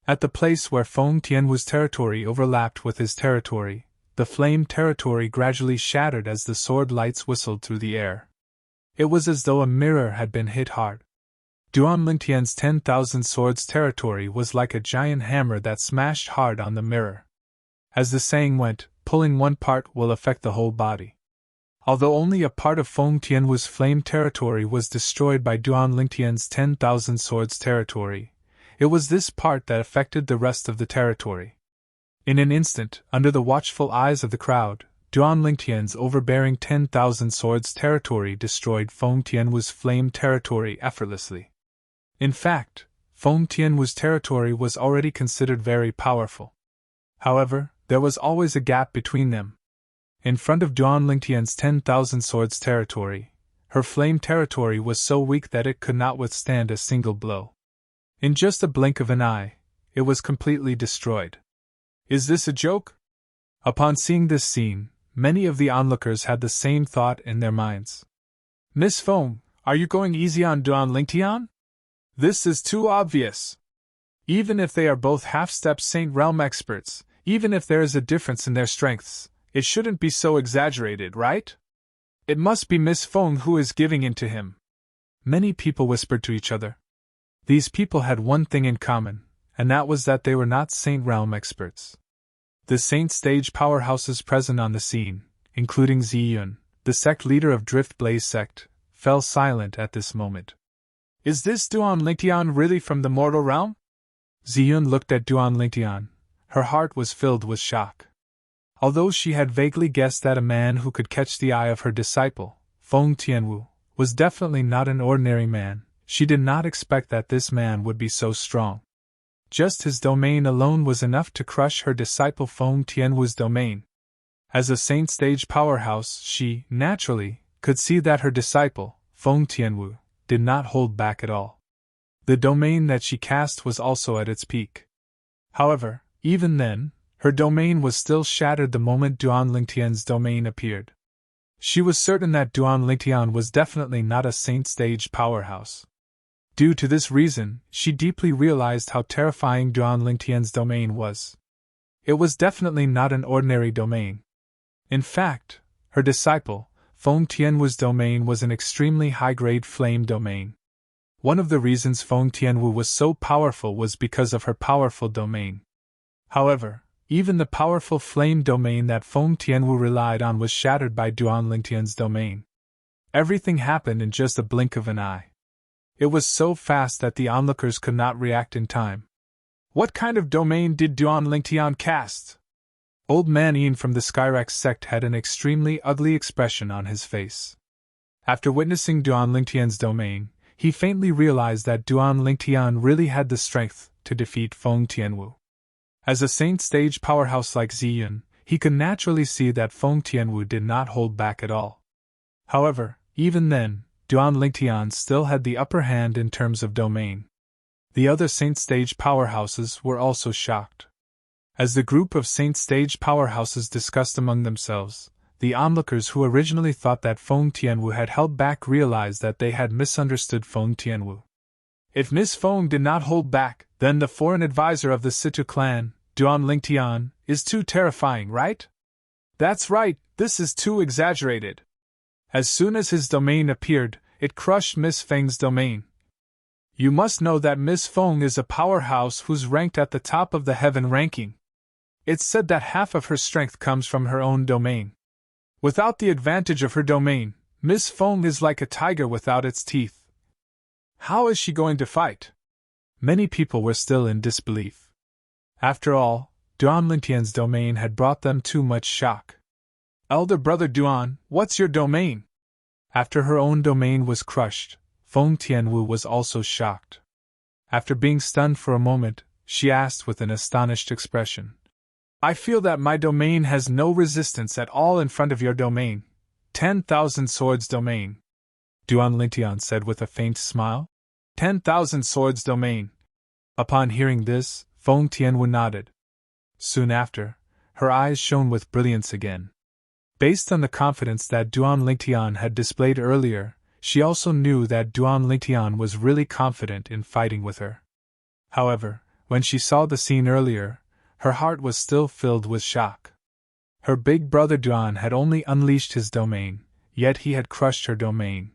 At the place where Feng Tianwu's territory overlapped with his territory, the flame territory gradually shattered as the sword lights whistled through the air. It was as though a mirror had been hit hard. Duan Lingtian's 10,000 swords territory was like a giant hammer that smashed hard on the mirror. As the saying went, pulling one part will affect the whole body. Although only a part of Feng Tianwu's flame territory was destroyed by Duan Lingtian's 10,000 swords territory, it was this part that affected the rest of the territory. In an instant, under the watchful eyes of the crowd, Duan Lingtian's overbearing 10,000 swords territory destroyed Feng Tianwu's flame territory effortlessly. In fact, Feng Tianwu's territory was already considered very powerful. However, there was always a gap between them. In front of Duan Lingtian's 10,000 swords territory, her flame territory was so weak that it could not withstand a single blow. In just a blink of an eye, it was completely destroyed. Is this a joke? Upon seeing this scene, many of the onlookers had the same thought in their minds. Miss Feng, are you going easy on Duan Lingtian? This is too obvious. Even if they are both half-step Saint Realm experts, even if there is a difference in their strengths, it shouldn't be so exaggerated, right? It must be Miss Feng who is giving in to him. Many people whispered to each other. These people had one thing in common, and that was that they were not Saint Realm experts. The Saint stage powerhouses present on the scene, including Ziyun, the sect leader of Drift Blaze sect, fell silent at this moment. Is this Duan Lingtian really from the mortal realm? Ziyun looked at Duan Lingtian. Her heart was filled with shock. Although she had vaguely guessed that a man who could catch the eye of her disciple, Feng Tianwu, was definitely not an ordinary man, she did not expect that this man would be so strong. Just his domain alone was enough to crush her disciple Feng Tianwu's domain. As a Saint stage powerhouse, she, naturally, could see that her disciple, Feng Tianwu, did not hold back at all. The domain that she cast was also at its peak. However, even then, her domain was still shattered the moment Duan Lingtian's domain appeared. She was certain that Duan Lingtian was definitely not a Saint stage powerhouse. Due to this reason, she deeply realized how terrifying Duan Lingtian's domain was. It was definitely not an ordinary domain. In fact, her disciple, Feng Tianwu's domain was an extremely high-grade flame domain. One of the reasons Feng Tianwu was so powerful was because of her powerful domain. However, even the powerful flame domain that Feng Tianwu relied on was shattered by Duan Lingtian's domain. Everything happened in just a blink of an eye. It was so fast that the onlookers could not react in time. What kind of domain did Duan Lingtian cast? Old Man Ian from the Skyrax sect had an extremely ugly expression on his face. After witnessing Duan Lingtian's domain, he faintly realized that Duan Lingtian really had the strength to defeat Feng Tianwu. As a Saint stage powerhouse like Ziyun, he could naturally see that Feng Tianwu did not hold back at all. However, even then, Duan Lingtian still had the upper hand in terms of domain. The other Saint stage powerhouses were also shocked. As the group of Saint stage powerhouses discussed among themselves, the onlookers who originally thought that Feng Tianwu had held back realized that they had misunderstood Feng Tianwu. If Miss Feng did not hold back, then the foreign advisor of the Situ clan, Duan Lingtian, is too terrifying, right? That's right, this is too exaggerated. As soon as his domain appeared, it crushed Miss Feng's domain. You must know that Miss Feng is a powerhouse who's ranked at the top of the heaven ranking. It's said that half of her strength comes from her own domain. Without the advantage of her domain, Miss Feng is like a tiger without its teeth. How is she going to fight? Many people were still in disbelief. After all, Duan Lingtian's domain had brought them too much shock. Elder brother Duan, what's your domain? After her own domain was crushed, Feng Tianwu was also shocked. After being stunned for a moment, she asked with an astonished expression. I feel that my domain has no resistance at all in front of your domain. 10,000 swords domain. Duan Lingtian said with a faint smile. 10,000 Swords Domain. Upon hearing this, Feng Tianwu nodded. Soon after, her eyes shone with brilliance again. Based on the confidence that Duan Lingtian had displayed earlier, she also knew that Duan Lingtian was really confident in fighting with her. However, when she saw the scene earlier, her heart was still filled with shock. Her big brother Duan had only unleashed his domain, yet he had crushed her domain.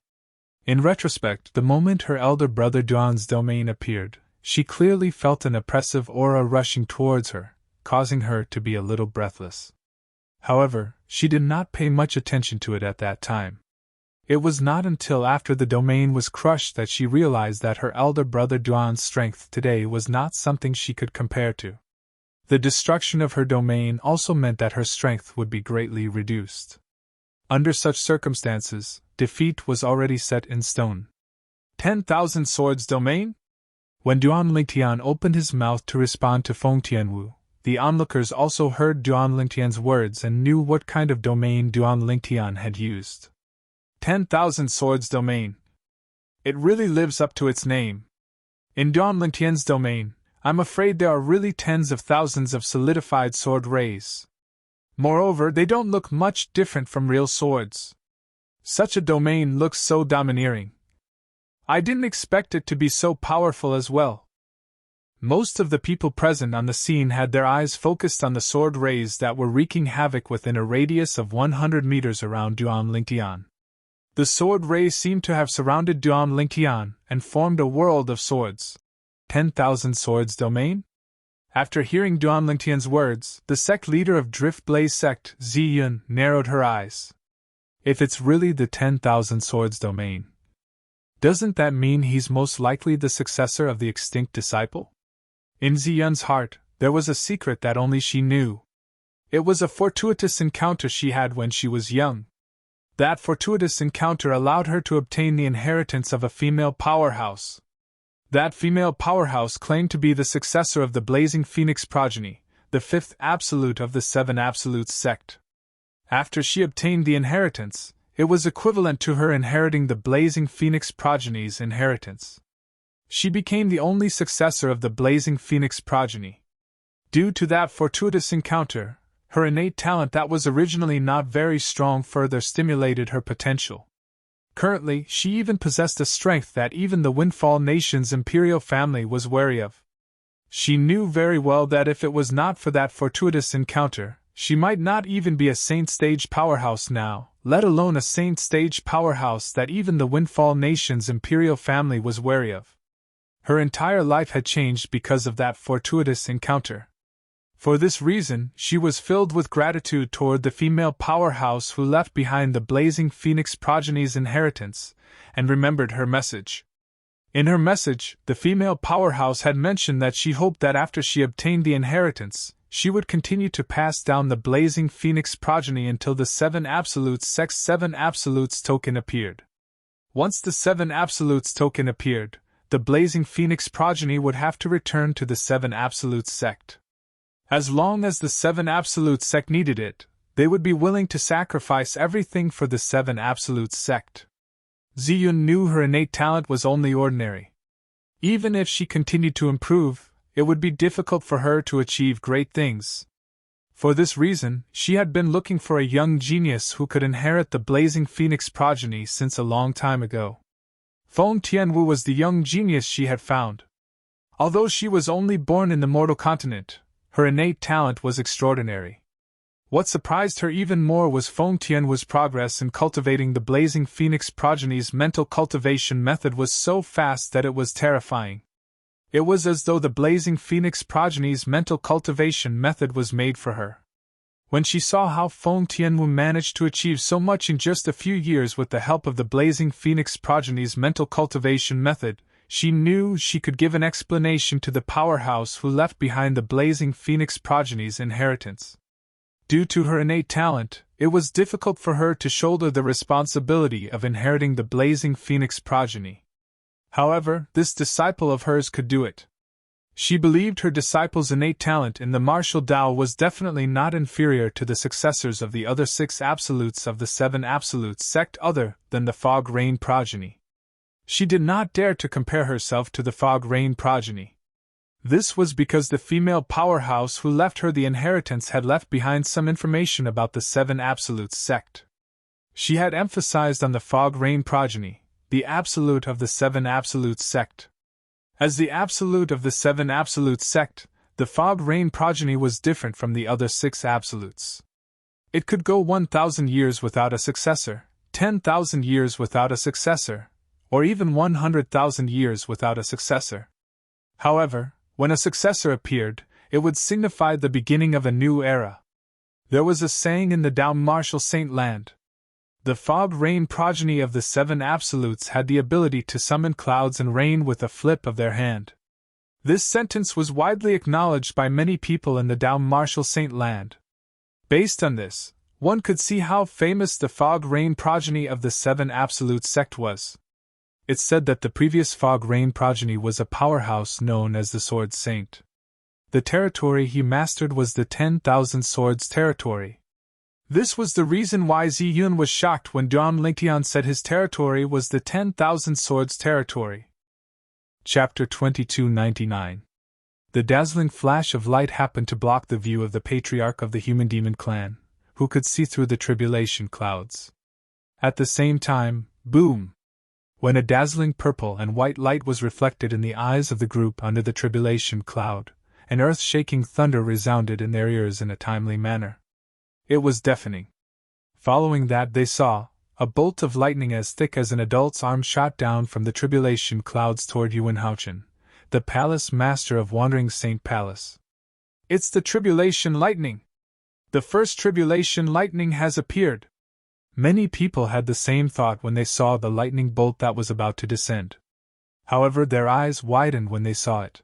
In retrospect, the moment her elder brother Duan's domain appeared, she clearly felt an oppressive aura rushing towards her, causing her to be a little breathless. However, she did not pay much attention to it at that time. It was not until after the domain was crushed that she realized that her elder brother Duan's strength today was not something she could compare to. The destruction of her domain also meant that her strength would be greatly reduced. Under such circumstances, defeat was already set in stone. 10,000 Swords Domain? When Duan Lingtian opened his mouth to respond to Feng Tianwu, the onlookers also heard Duan Lingtian's words and knew what kind of domain Duan Lingtian had used. 10,000 Swords Domain. It really lives up to its name. In Duan Lingtian's domain, I'm afraid there are really tens of thousands of solidified sword rays. Moreover, they don't look much different from real swords. Such a domain looks so domineering. I didn't expect it to be so powerful as well. Most of the people present on the scene had their eyes focused on the sword rays that were wreaking havoc within a radius of 100 meters around Duan Lingtian. The sword rays seemed to have surrounded Duan Lingtian and formed a world of swords. 10,000 Swords Domain? After hearing Duan Lingtian's words, the sect leader of Drift Blaze sect, Ziyun, narrowed her eyes. If it's really the 10,000 Swords Domain, doesn't that mean he's most likely the successor of the extinct disciple? In Ziyun's heart, there was a secret that only she knew. It was a fortuitous encounter she had when she was young. That fortuitous encounter allowed her to obtain the inheritance of a female powerhouse. That female powerhouse claimed to be the successor of the Blazing Phoenix progeny, the fifth absolute of the Seven Absolutes sect. After she obtained the inheritance, it was equivalent to her inheriting the Blazing Phoenix progeny's inheritance. She became the only successor of the Blazing Phoenix progeny. Due to that fortuitous encounter, her innate talent that was originally not very strong further stimulated her potential. Currently, she even possessed a strength that even the Windfall Nation's imperial family was wary of. She knew very well that if it was not for that fortuitous encounter, she might not even be a Saint Stage powerhouse now, let alone a Saint Stage powerhouse that even the Windfall Nation's imperial family was wary of. Her entire life had changed because of that fortuitous encounter. For this reason, she was filled with gratitude toward the female powerhouse who left behind the Blazing Phoenix progeny's inheritance, and remembered her message. In her message, the female powerhouse had mentioned that she hoped that after she obtained the inheritance, she would continue to pass down the Blazing Phoenix progeny until the Seven Absolutes sect's Seven Absolutes token appeared. Once the Seven Absolutes token appeared, the Blazing Phoenix progeny would have to return to the Seven Absolutes sect. As long as the Seven Absolutes sect needed it, they would be willing to sacrifice everything for the Seven Absolutes sect. Ziyun knew her innate talent was only ordinary. Even if she continued to improve, it would be difficult for her to achieve great things. For this reason, she had been looking for a young genius who could inherit the Blazing Phoenix progeny since a long time ago. Feng Tianwu was the young genius she had found. Although she was only born in the mortal continent, her innate talent was extraordinary. What surprised her even more was Feng Tianwu's progress in cultivating the Blazing Phoenix progeny's mental cultivation method was so fast that it was terrifying. It was as though the Blazing Phoenix progeny's mental cultivation method was made for her. When she saw how Feng Tianwu managed to achieve so much in just a few years with the help of the Blazing Phoenix progeny's mental cultivation method, she knew she could give an explanation to the powerhouse who left behind the Blazing Phoenix progeny's inheritance. Due to her innate talent, it was difficult for her to shoulder the responsibility of inheriting the Blazing Phoenix progeny. However, this disciple of hers could do it. She believed her disciple's innate talent in the martial Tao was definitely not inferior to the successors of the other six absolutes of the Seven Absolutes sect other than the Fog Rain progeny. She did not dare to compare herself to the fog-rain progeny. This was because the female powerhouse who left her the inheritance had left behind some information about the Seven Absolutes sect. She had emphasized on the fog-rain progeny, the absolute of the Seven Absolutes sect. As the absolute of the Seven Absolutes sect, the fog-rain progeny was different from the other 6 absolutes. It could go 1,000 years without a successor, 10,000 years without a successor, or even 100,000 years without a successor. However, when a successor appeared, it would signify the beginning of a new era. There was a saying in the Down Marshall Saint Land. The fog-rain progeny of the 7 absolutes had the ability to summon clouds and rain with a flip of their hand. This sentence was widely acknowledged by many people in the Down Marshall Saint Land. Based on this, one could see how famous the fog-rain progeny of the 7 absolute sect was. It's said that the previous fog-rain progeny was a powerhouse known as the Sword Saint. The territory he mastered was the 10,000 Swords territory. This was the reason why Zi Yun was shocked when Duan Lingtian said his territory was the 10,000 Swords territory. Chapter 2299. The dazzling flash of light happened to block the view of the patriarch of the human demon clan, who could see through the tribulation clouds. At the same time, boom! When a dazzling purple and white light was reflected in the eyes of the group under the tribulation cloud, an earth-shaking thunder resounded in their ears in a timely manner. It was deafening. Following that they saw a bolt of lightning as thick as an adult's arm shot down from the tribulation clouds toward Yuan Haochen, the palace master of Wandering Saint Palace. It's the tribulation lightning! The first tribulation lightning has appeared! Many people had the same thought when they saw the lightning bolt that was about to descend. However, their eyes widened when they saw it.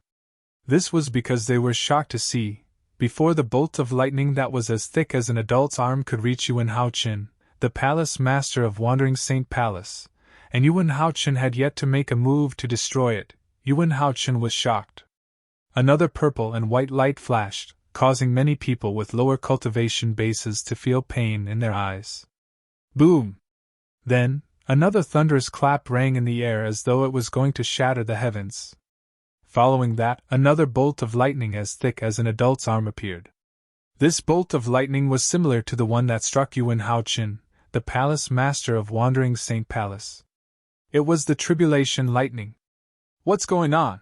This was because they were shocked to see, before the bolt of lightning that was as thick as an adult's arm could reach Yuan Haochen, the palace master of Wandering Saint Palace, and Yuan Haochen had yet to make a move to destroy it. Yuan Haochen was shocked. Another purple and white light flashed, causing many people with lower cultivation bases to feel pain in their eyes. Boom! Then, another thunderous clap rang in the air as though it was going to shatter the heavens. Following that, another bolt of lightning as thick as an adult's arm appeared. This bolt of lightning was similar to the one that struck Yuan Haochen, the palace master of Wandering Saint Palace. It was the tribulation lightning. What's going on?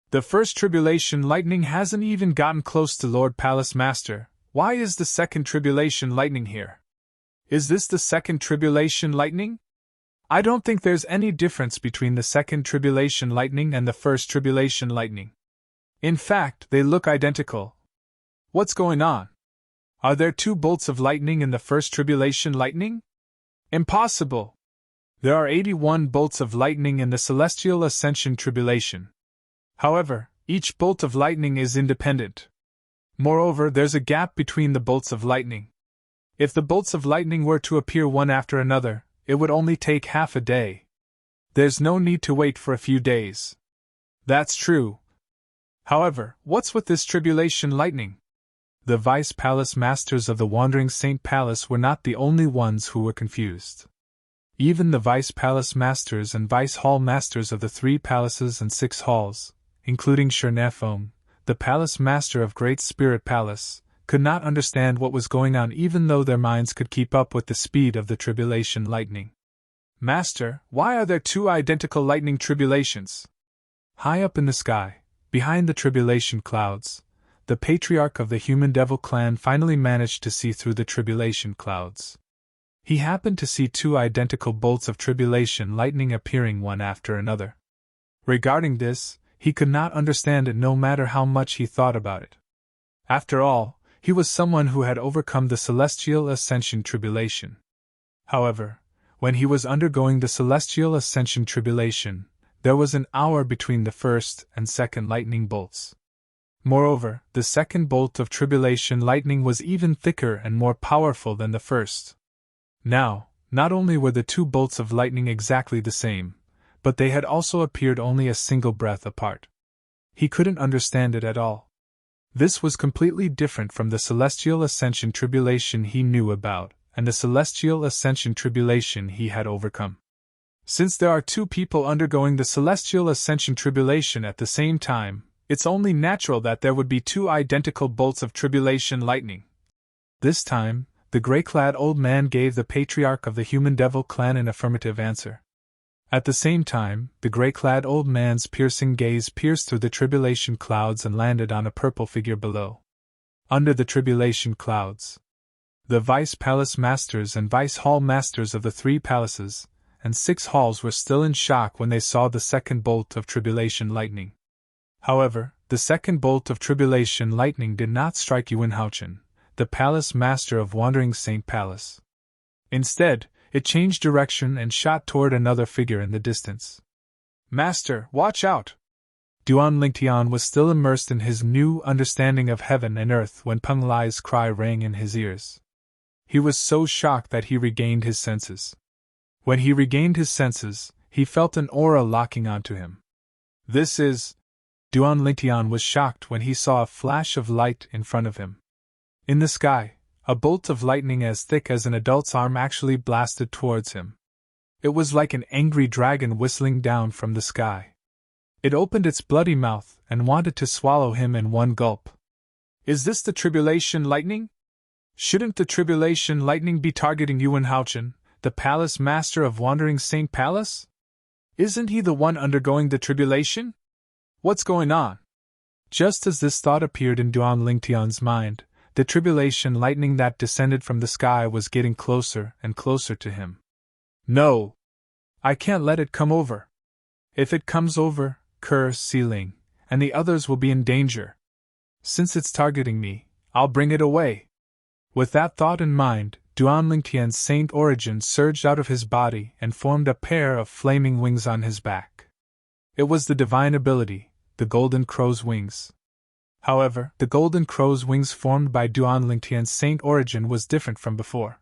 The first tribulation lightning hasn't even gotten close to Lord Palace Master. Why is the second tribulation lightning here? Is this the second tribulation lightning? I don't think there's any difference between the second tribulation lightning and the first tribulation lightning. In fact, they look identical. What's going on? Are there 2 bolts of lightning in the first tribulation lightning? Impossible! There are 81 bolts of lightning in the Celestial Ascension tribulation. However, each bolt of lightning is independent. Moreover, there's a gap between the bolts of lightning. If the bolts of lightning were to appear one after another, it would only take half a day. There's no need to wait for a few days. That's true. However, what's with this tribulation lightning? The Vice Palace Masters of the Wandering Saint Palace were not the only ones who were confused. Even the Vice Palace Masters and Vice Hall Masters of the 3 palaces and 6 halls, including Shernefeng, the Palace Master of Great Spirit Palace, could not understand what was going on even though their minds could keep up with the speed of the tribulation lightning. Master, why are there 2 identical lightning tribulations? High up in the sky, behind the tribulation clouds, the patriarch of the human devil clan finally managed to see through the tribulation clouds. He happened to see 2 identical bolts of tribulation lightning appearing one after another. Regarding this, he could not understand it no matter how much he thought about it. After all, he was someone who had overcome the Celestial Ascension tribulation. However, when he was undergoing the Celestial Ascension tribulation, there was an hour between the first and second lightning bolts. Moreover, the second bolt of tribulation lightning was even thicker and more powerful than the first. Now, not only were the 2 bolts of lightning exactly the same, but they had also appeared only a single breath apart. He couldn't understand it at all. This was completely different from the Celestial Ascension tribulation he knew about, and the Celestial Ascension tribulation he had overcome. Since there are two people undergoing the celestial ascension tribulation at the same time, it's only natural that there would be two identical bolts of tribulation lightning. This time, the gray-clad old man gave the patriarch of the human devil clan an affirmative answer. At the same time, the gray-clad old man's piercing gaze pierced through the tribulation clouds and landed on a purple figure below. Under the tribulation clouds, the vice palace masters and vice hall masters of the 3 palaces and 6 halls were still in shock when they saw the second bolt of tribulation lightning. However, the second bolt of tribulation lightning did not strike Yuanhaochen, the palace master of Wandering Saint Palace. Instead, it changed direction and shot toward another figure in the distance. Master, watch out! Duan Lingtian was still immersed in his new understanding of heaven and earth when Peng Lai's cry rang in his ears. He was so shocked that he regained his senses. When he regained his senses, he felt an aura locking onto him. This is... Duan Lingtian was shocked when he saw a flash of light in front of him. In the sky, a bolt of lightning as thick as an adult's arm actually blasted towards him. It was like an angry dragon whistling down from the sky. It opened its bloody mouth and wanted to swallow him in one gulp. Is this the tribulation lightning? Shouldn't the tribulation lightning be targeting Yuanhaochen, the palace master of Wandering Saint Palace? Isn't he the one undergoing the tribulation? What's going on? Just as this thought appeared in Duan Lingtian's mind, the tribulation lightning that descended from the sky was getting closer and closer to him. No! I can't let it come over. If it comes over, Siling and the others will be in danger. Since it's targeting me, I'll bring it away. With that thought in mind, Duan Lingtian's saint origin surged out of his body and formed a pair of flaming wings on his back. It was the divine ability, the Golden Crow's wings. However, the Golden Crow's wings formed by Duan Lingtian's saint origin was different from before.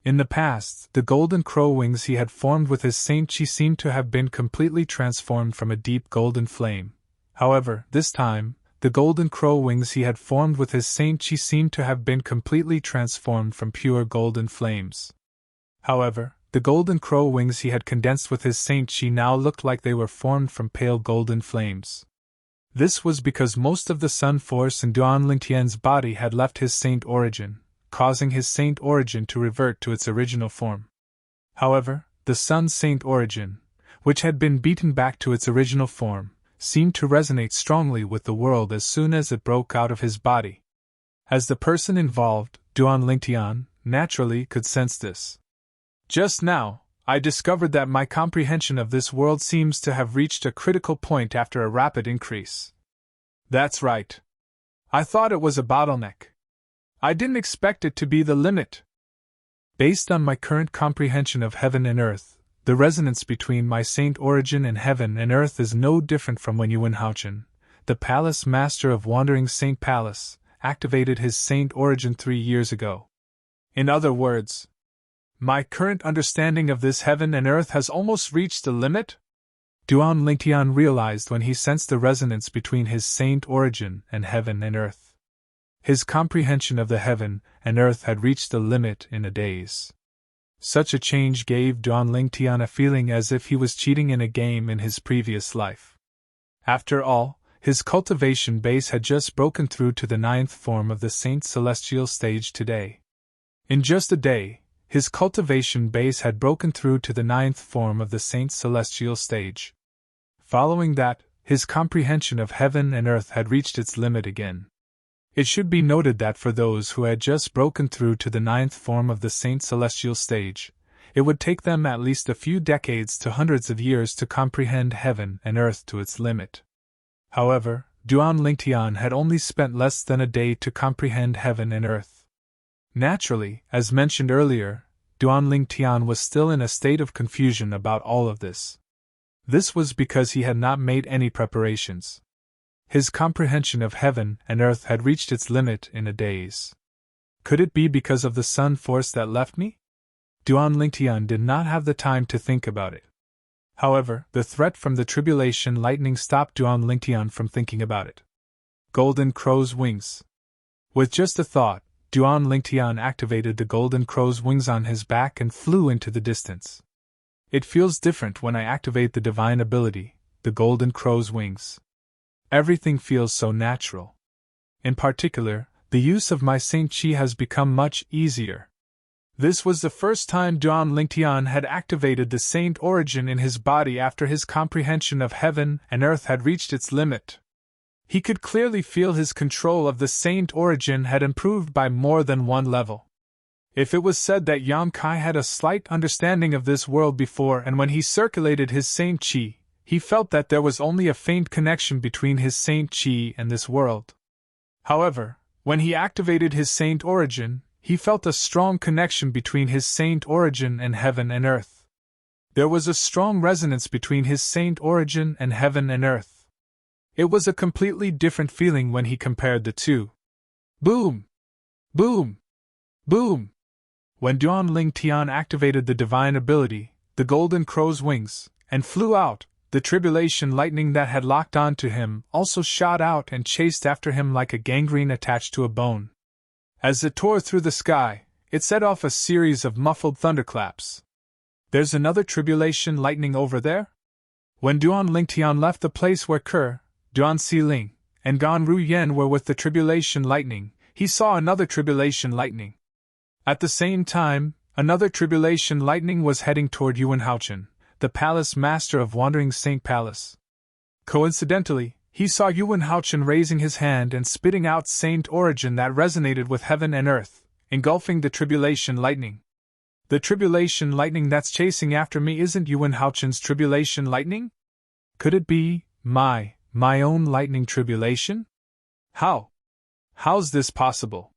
In the past, the Golden Crow wings he had formed with his saint chi seemed to have been completely transformed from a deep golden flame. However, this time, the Golden Crow wings he had formed with his saint chi seemed to have been completely transformed from pure golden flames. However, the Golden Crow wings he had condensed with his saint chi now looked like they were formed from pale golden flames. This was because most of the sun force in Duan Lingtian's body had left his saint origin, causing his saint origin to revert to its original form. However, the sun's saint origin, which had been beaten back to its original form, seemed to resonate strongly with the world as soon as it broke out of his body. As the person involved, Duan Lingtian, naturally could sense this. Just now, I discovered that my comprehension of this world seems to have reached a critical point after a rapid increase. That's right. I thought it was a bottleneck. I didn't expect it to be the limit. Based on my current comprehension of heaven and earth, the resonance between my saint origin and heaven and earth is no different from when Yuanhaochen, the palace master of Wandering Saint Palace, activated his saint origin 3 years ago. In other words, my current understanding of this heaven and earth has almost reached the limit? Duan Lingtian realized when he sensed the resonance between his saint origin and heaven and earth. His comprehension of the heaven and earth had reached the limit in a daze. Such a change gave Duan Lingtian a feeling as if he was cheating in a game in his previous life. After all, his cultivation base had just broken through to the 9th form of the Saint Celestial stage today. In just a day, his cultivation base had broken through to the 9th form of the Saint Celestial stage. Following that, his comprehension of heaven and earth had reached its limit again. It should be noted that for those who had just broken through to the 9th form of the Saint Celestial stage, it would take them at least a few decades to hundreds of years to comprehend heaven and earth to its limit. However, Duan Lingtian had only spent less than a day to comprehend heaven and earth. Naturally, as mentioned earlier, Duan Lingtian was still in a state of confusion about all of this. This was because he had not made any preparations. His comprehension of heaven and earth had reached its limit in a daze. Could it be because of the sun force that left me? Duan Lingtian did not have the time to think about it. However, the threat from the tribulation lightning stopped Duan Lingtian from thinking about it. Golden Crow's wings. With just a thought, Duan Lingtian activated the Golden Crow's wings on his back and flew into the distance. It feels different when I activate the divine ability, the golden crow's wings. Everything feels so natural. In particular, the use of my Saint Chi has become much easier. This was the first time Duan Lingtian had activated the Saint origin in his body after his comprehension of heaven and earth had reached its limit. He could clearly feel his control of the Saint origin had improved by more than one level. If it was said that Yang Kai had a slight understanding of this world before, and when he circulated his Saint Chi, he felt that there was only a faint connection between his Saint Chi and this world. However, when he activated his Saint origin, he felt a strong connection between his Saint origin and heaven and earth. There was a strong resonance between his Saint origin and heaven and earth. It was a completely different feeling when he compared the two. Boom! Boom! Boom! When Duan Lingtian activated the divine ability, the golden crow's wings, and flew out, the tribulation lightning that had locked on to him also shot out and chased after him like a gangrene attached to a bone. As it tore through the sky, it set off a series of muffled thunderclaps. There's another tribulation lightning over there? When Duan Lingtian left the place where Ke, Duan Xiling, and Gan Ruyen were with the tribulation lightning, he saw another tribulation lightning. At the same time, another tribulation lightning was heading toward Yuan Haochen, the palace master of Wandering Saint Palace. Coincidentally, he saw Yuan Haochen raising his hand and spitting out Saint origin that resonated with heaven and earth, engulfing the tribulation lightning. The tribulation lightning that's chasing after me isn't Yuan Haochen's tribulation lightning? Could it be my own lightning tribulation? How's this possible?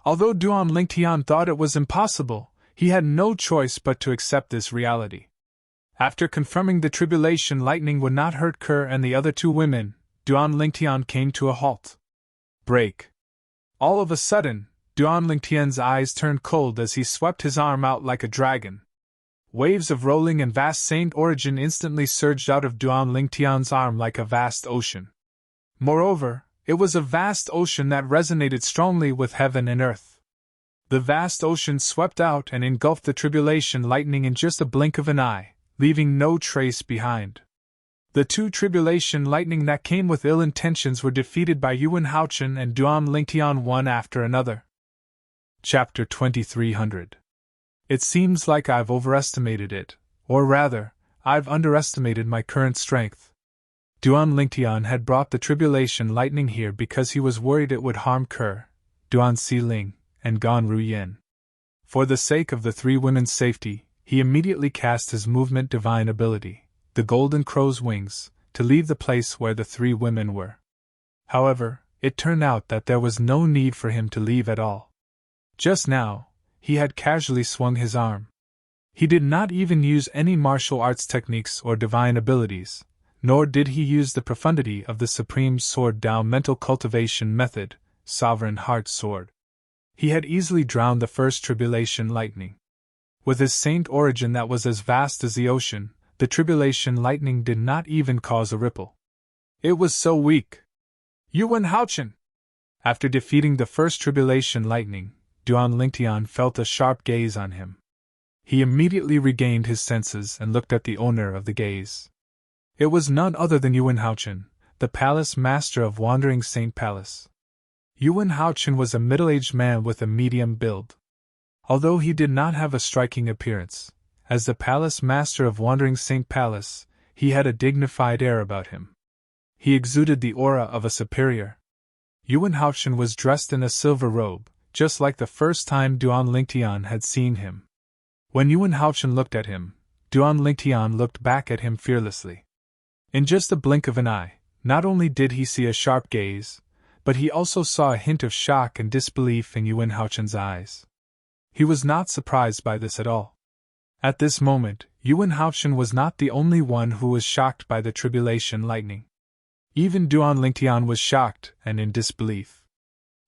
Although Duan Lingtian thought it was impossible, he had no choice but to accept this reality. After confirming the tribulation lightning would not hurt Ke and the other two women, Duan Lingtian came to a halt. Break. All of a sudden, Duan Lingtian's eyes turned cold as he swept his arm out like a dragon. Waves of rolling and vast Saint origin instantly surged out of Duan Lingtian's arm like a vast ocean. Moreover, it was a vast ocean that resonated strongly with heaven and earth. The vast ocean swept out and engulfed the tribulation lightning in just a blink of an eye, leaving no trace behind. The two tribulation lightning that came with ill intentions were defeated by Yuan Haochen and Duan Lingtian one after another. Chapter 2300. It seems like I've overestimated it, or rather, I've underestimated my current strength. Duan Lingtian had brought the tribulation lightning here because he was worried it would harm Ke, Duan Xiling, and Gan Ruyen. For the sake of the three women's safety, he immediately cast his movement divine ability, the golden crow's wings, to leave the place where the three women were. However, it turned out that there was no need for him to leave at all. Just now, he had casually swung his arm. He did not even use any martial arts techniques or divine abilities, nor did he use the profundity of the Supreme Sword Dao mental cultivation method, Sovereign Heart Sword. He had easily drowned the first tribulation lightning. With his Saint origin that was as vast as the ocean, the tribulation lightning did not even cause a ripple. It was so weak. Yuan Haochen! After defeating the first tribulation lightning, Duan Lingtian felt a sharp gaze on him. He immediately regained his senses and looked at the owner of the gaze. It was none other than Yuan Haochen, the palace master of Wandering Saint Palace. Yuan Haochen was a middle-aged man with a medium build. Although he did not have a striking appearance, as the palace master of Wandering Saint Palace, he had a dignified air about him. He exuded the aura of a superior. Yuan Haochen was dressed in a silver robe, just like the first time Duan Lingtian had seen him. When Yuan Haochen looked at him, Duan Lingtian looked back at him fearlessly. In just a blink of an eye, not only did he see a sharp gaze, but he also saw a hint of shock and disbelief in Yuan Haochen's eyes. He was not surprised by this at all. At this moment, Yuan Haochen was not the only one who was shocked by the tribulation lightning. Even Duan Lingtian was shocked and in disbelief.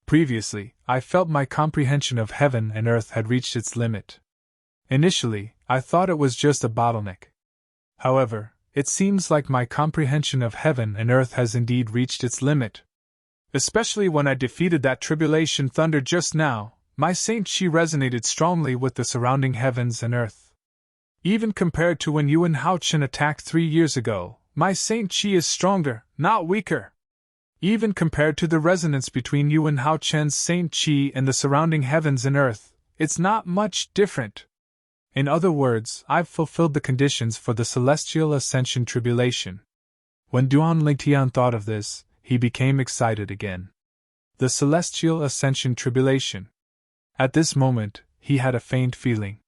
Previously, I felt my comprehension of heaven and earth had reached its limit. Initially, I thought it was just a bottleneck. However, it seems like my comprehension of heaven and earth has indeed reached its limit. Especially when I defeated that tribulation thunder just now, my Saint Chi resonated strongly with the surrounding heavens and earth. Even compared to when Yuan Haochen attacked 3 years ago, my Saint Qi is stronger, not weaker. Even compared to the resonance between Yuan Haochen's Saint Qi and the surrounding heavens and earth, it's not much different. In other words, I've fulfilled the conditions for the celestial ascension tribulation. When Duan Lingtian thought of this, he became excited again. The celestial ascension tribulation. At this moment, he had a faint feeling.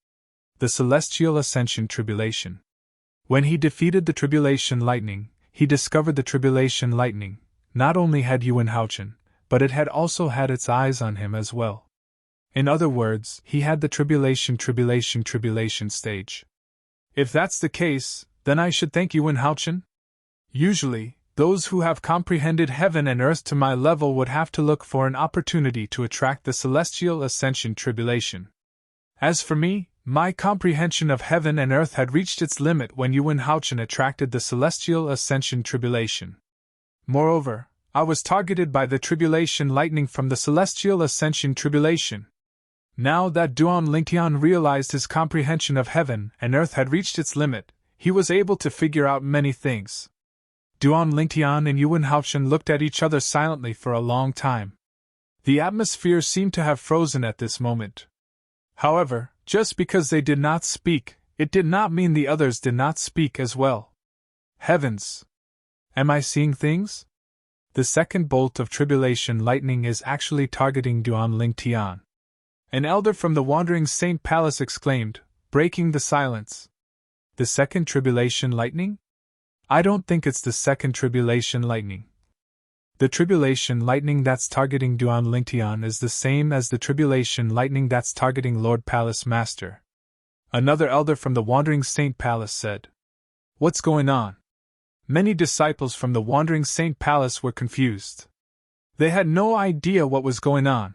The celestial ascension tribulation. When he defeated the tribulation lightning, he discovered the tribulation lightning not only had Yuan Haochen, but it had also had its eyes on him as well. In other words, he had the tribulation stage. If that's the case, then I should thank Yuan Haochen? Usually, those who have comprehended heaven and earth to my level would have to look for an opportunity to attract the celestial ascension tribulation. As for me, my comprehension of heaven and earth had reached its limit when Yuan Haochen attracted the celestial ascension tribulation. Moreover, I was targeted by the tribulation lightning from the celestial ascension tribulation. Now that Duan Lingtian realized his comprehension of heaven and earth had reached its limit, he was able to figure out many things. Duan Lingtian and Yuan Haochen looked at each other silently for a long time. The atmosphere seemed to have frozen at this moment. However, just because they did not speak, it did not mean the others did not speak as well. Heavens! Am I seeing things? The second bolt of tribulation lightning is actually targeting Duan Lingtian. An elder from the Wandering Saint Palace exclaimed, breaking the silence. The second tribulation lightning? I don't think it's the second tribulation lightning. The tribulation lightning that's targeting Duan Lingtian is the same as the tribulation lightning that's targeting Lord Palace Master. Another elder from the Wandering Saint Palace said. What's going on? Many disciples from the Wandering Saint Palace were confused. They had no idea what was going on.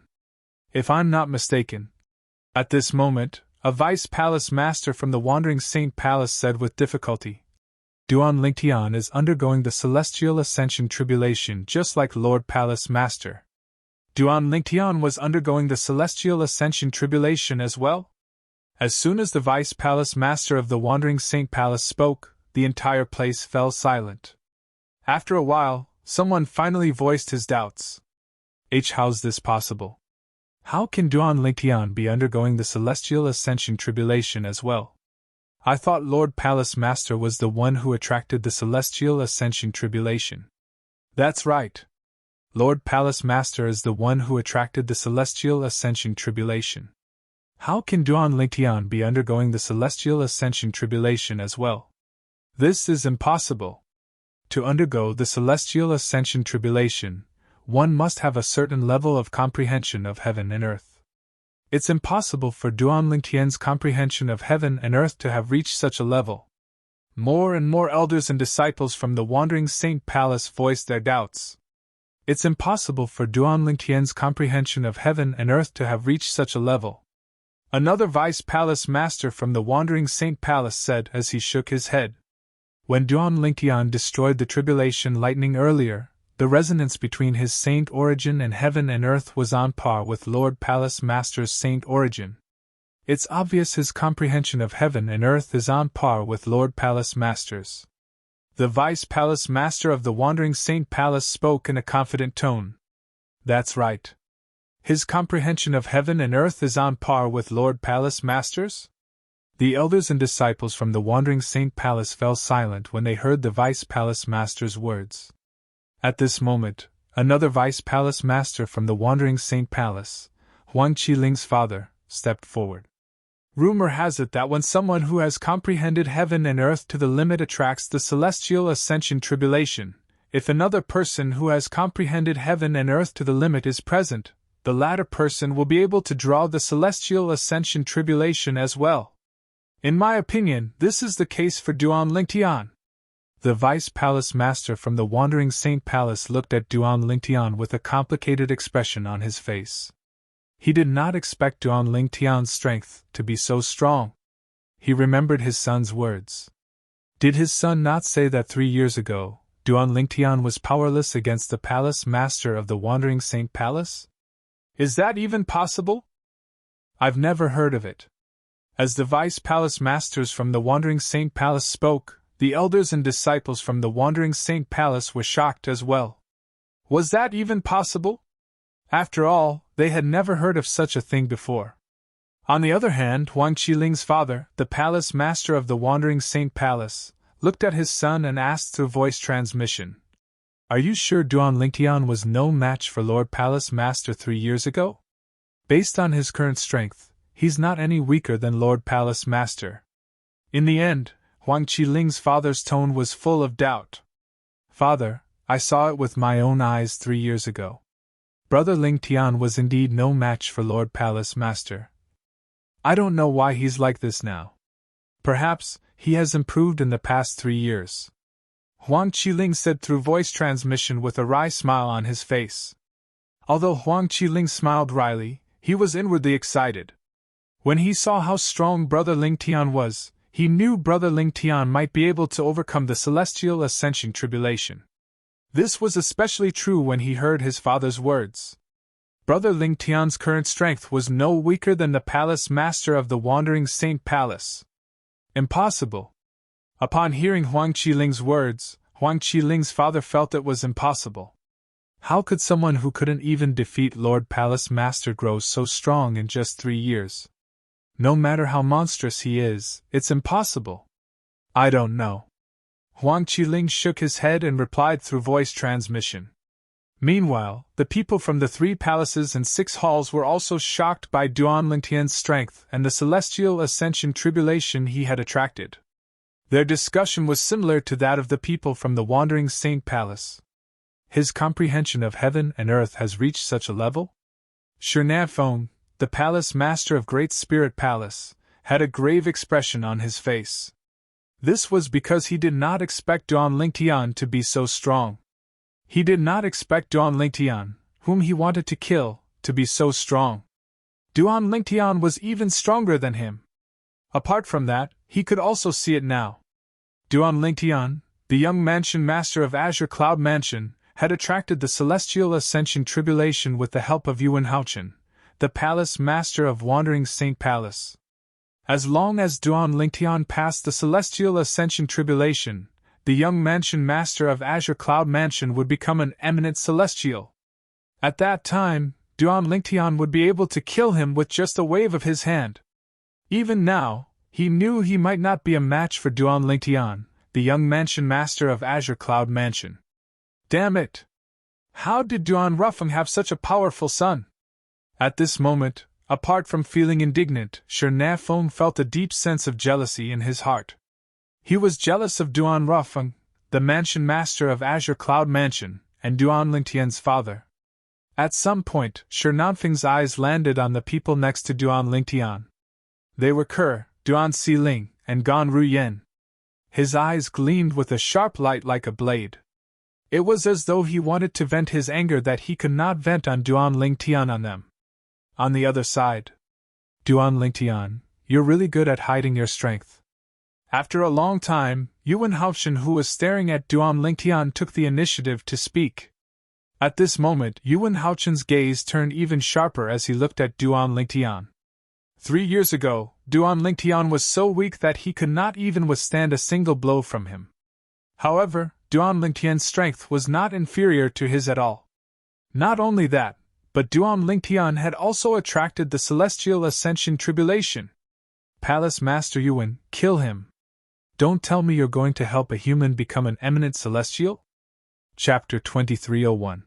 If I'm not mistaken. At this moment, a Vice Palace Master from the Wandering Saint Palace said with difficulty, Duan Lingtian is undergoing the celestial ascension tribulation just like Lord Palace Master. Duan Lingtian was undergoing the celestial ascension tribulation as well? As soon as the Vice Palace Master of the Wandering Saint Palace spoke, the entire place fell silent. After a while, someone finally voiced his doubts. How's this possible? How can Duan Lingtian be undergoing the celestial ascension tribulation as well? I thought Lord Palace Master was the one who attracted the celestial ascension tribulation. That's right. Lord Palace Master is the one who attracted the celestial ascension tribulation. How can Duan Lingtian be undergoing the celestial ascension tribulation as well? This is impossible. To undergo the celestial ascension tribulation, one must have a certain level of comprehension of heaven and earth. It's impossible for Duan Lingtian's comprehension of heaven and earth to have reached such a level. More and more elders and disciples from the Wandering Saint Palace voiced their doubts. It's impossible for Duan Lingtian's comprehension of heaven and earth to have reached such a level. Another Vice Palace Master from the Wandering Saint Palace said as he shook his head. When Duan Lingtian destroyed the tribulation lightning earlier, the resonance between his saint origin and heaven and earth was on par with Lord Palace Master's saint origin. It's obvious his comprehension of heaven and earth is on par with Lord Palace Master's. The Vice Palace Master of the Wandering Saint Palace spoke in a confident tone. That's right. His comprehension of heaven and earth is on par with Lord Palace Master's? The elders and disciples from the Wandering Saint Palace fell silent when they heard the Vice Palace Master's words. At this moment, another Vice Palace Master from the Wandering Saint Palace, Huang Qiling's father, stepped forward. Rumor has it that when someone who has comprehended heaven and earth to the limit attracts the celestial ascension tribulation, if another person who has comprehended heaven and earth to the limit is present, the latter person will be able to draw the celestial ascension tribulation as well. In my opinion, this is the case for Duan Lingtian. The Vice Palace Master from the Wandering Saint Palace looked at Duan Lingtian with a complicated expression on his face. He did not expect Duan Lingtian's strength to be so strong. He remembered his son's words. Did his son not say that 3 years ago, Duan Lingtian was powerless against the Palace Master of the Wandering Saint Palace? Is that even possible? I've never heard of it. As the Vice Palace Masters from the Wandering Saint Palace spoke, the elders and disciples from the Wandering Saint Palace were shocked as well. Was that even possible? After all, they had never heard of such a thing before. On the other hand, Huang Qiling's father, the Palace Master of the Wandering Saint Palace, looked at his son and asked through voice transmission, "Are you sure Duan Lingtian was no match for Lord Palace Master 3 years ago? Based on his current strength, he's not any weaker than Lord Palace Master." In the end, Huang Qiling's father's tone was full of doubt. "Father, I saw it with my own eyes 3 years ago. Brother Lingtian was indeed no match for Lord Palace Master. I don't know why he's like this now. Perhaps he has improved in the past 3 years." Huang Qiling said through voice transmission with a wry smile on his face. Although Huang Qiling smiled wryly, he was inwardly excited. When he saw how strong Brother Lingtian was, he knew Brother Lingtian might be able to overcome the celestial ascension tribulation. This was especially true when he heard his father's words. Brother Lingtian's current strength was no weaker than the Palace Master of the Wandering Saint Palace. Impossible. Upon hearing Huang Qiling's words, Huang Qiling's father felt it was impossible. How could someone who couldn't even defeat Lord Palace Master grow so strong in just 3 years? No matter how monstrous he is, it's impossible. I don't know. Huang Qiling shook his head and replied through voice transmission. Meanwhile, the people from the 3 palaces and 6 halls were also shocked by Duan Lingtian's strength and the celestial ascension tribulation he had attracted. Their discussion was similar to that of the people from the Wandering Saint Palace. His comprehension of heaven and earth has reached such a level? Serene, the Palace Master of Great Spirit Palace, had a grave expression on his face. This was because he did not expect Duan Lingtian to be so strong. He did not expect Duan Lingtian, whom he wanted to kill, to be so strong. Duan Lingtian was even stronger than him. Apart from that, he could also see it now. Duan Lingtian, the young mansion master of Azure Cloud Mansion, had attracted the celestial ascension tribulation with the help of Yuan Haochen, the Palace Master of Wandering Saint Palace. As long as Duan Lingtian passed the celestial ascension tribulation, the young mansion master of Azure Cloud Mansion would become an eminent celestial. At that time, Duan Lingtian would be able to kill him with just a wave of his hand. Even now, he knew he might not be a match for Duan Lingtian, the young mansion master of Azure Cloud Mansion. Damn it! How did Duan Rufeng have such a powerful son? At this moment, apart from feeling indignant, Serene felt a deep sense of jealousy in his heart. He was jealous of Duan Rufeng, the mansion master of Azure Cloud Mansion, and Duan Lingtian's father. At some point, Shernanfeng's eyes landed on the people next to Duan Lingtian. They were Ke, Duan Xiling, and Gan Ruyen. His eyes gleamed with a sharp light like a blade. It was as though he wanted to vent his anger that he could not vent on Duan Lingtian on them. On the other side, Duan Lingtian, you're really good at hiding your strength. After a long time, Yuan Haochen, who was staring at Duan Lingtian, took the initiative to speak. At this moment, Yuan Haochen's gaze turned even sharper as he looked at Duan Lingtian. 3 years ago, Duan Lingtian was so weak that he could not even withstand a single blow from him. However, Duan Lingtian's strength was not inferior to his at all. Not only that, but Duan Lingtian had also attracted the celestial ascension tribulation. Palace Master Yuan, kill him. Don't tell me you're going to help a human become an eminent celestial? Chapter 2301.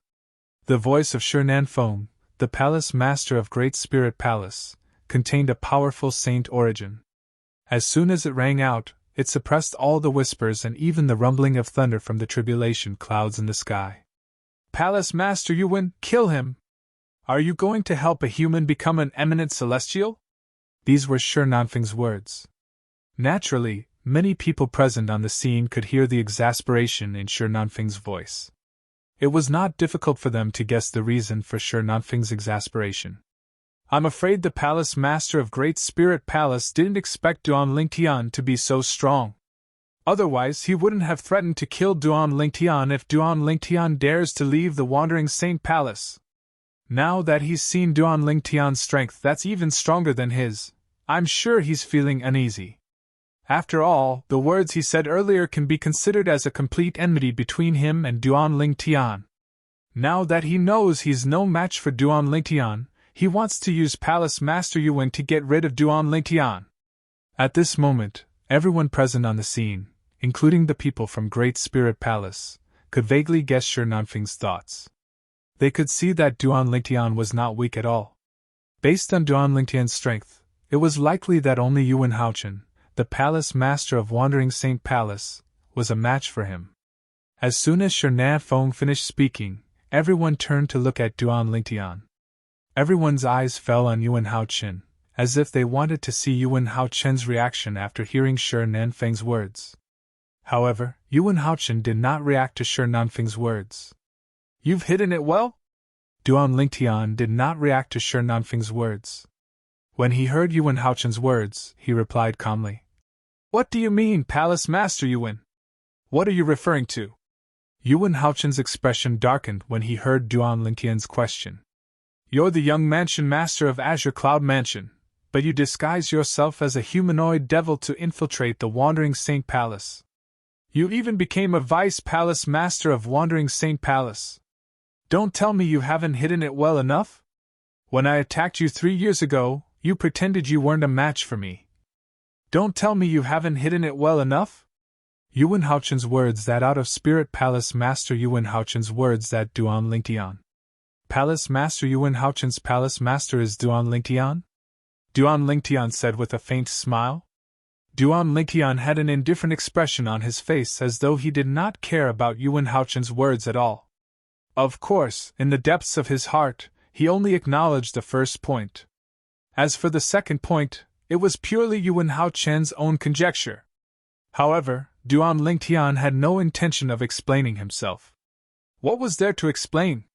The voice of Serene, the Palace Master of Great Spirit Palace, contained a powerful saint origin. As soon as it rang out, it suppressed all the whispers and even the rumbling of thunder from the tribulation clouds in the sky. Palace Master Yuan, kill him! Are you going to help a human become an eminent celestial? These were Shernanfeng's words. Naturally, many people present on the scene could hear the exasperation in Shernanfeng's voice. It was not difficult for them to guess the reason for Shernanfeng's exasperation. I'm afraid the Palace Master of Great Spirit Palace didn't expect Duan Lingtian to be so strong. Otherwise, he wouldn't have threatened to kill Duan Lingtian if Duan Lingtian dares to leave the Wandering Saint Palace. Now that he's seen Duan Lingtian's strength that's even stronger than his, I'm sure he's feeling uneasy. After all, the words he said earlier can be considered as a complete enmity between him and Duan Lingtian. Now that he knows he's no match for Duan Lingtian, he wants to use Palace Master Yuan to get rid of Duan Lingtian. At this moment, everyone present on the scene, including the people from Great Spirit Palace, could vaguely guess Shi Nanfeng's thoughts. They could see that Duan Lingtian was not weak at all. Based on Duan Lingtian's strength, it was likely that only Yuan Haochen, the Palace Master of Wandering Saint Palace, was a match for him. As soon as Shi Nanfeng finished speaking, everyone turned to look at Duan Lingtian. Everyone's eyes fell on Yuan Haochen, as if they wanted to see Yuan Haochen's reaction after hearing Shi Nanfeng's words. However, Yuan Haochen did not react to Shi Nanfeng's words. "You've hidden it well?" Duan Lingtian did not react to Shi Nanfeng's words. When he heard Yuan Haochen's words, he replied calmly, "What do you mean, Palace Master Yuan? What are you referring to?" Yuan Haochen's expression darkened when he heard Duan Lingtian's question. "You're the young mansion master of Azure Cloud Mansion, but you disguise yourself as a humanoid devil to infiltrate the Wandering Saint Palace. You even became a vice palace master of Wandering Saint Palace. Don't tell me you haven't hidden it well enough? When I attacked you 3 years ago, you pretended you weren't a match for me. Don't tell me you haven't hidden it well enough?" Yuan Haochen's words that out of Spirit Palace Master Yuan Haochen's words that Duan Lingtian. Palace Master Yuan Haochen's Palace Master is Duan Lingtian? Duan Lingtian said with a faint smile. Duan Lingtian had an indifferent expression on his face as though he did not care about Yuan Haochen's words at all. Of course, in the depths of his heart, he only acknowledged the first point. As for the second point, it was purely Yuan Haochen's own conjecture. However, Duan Lingtian had no intention of explaining himself. What was there to explain?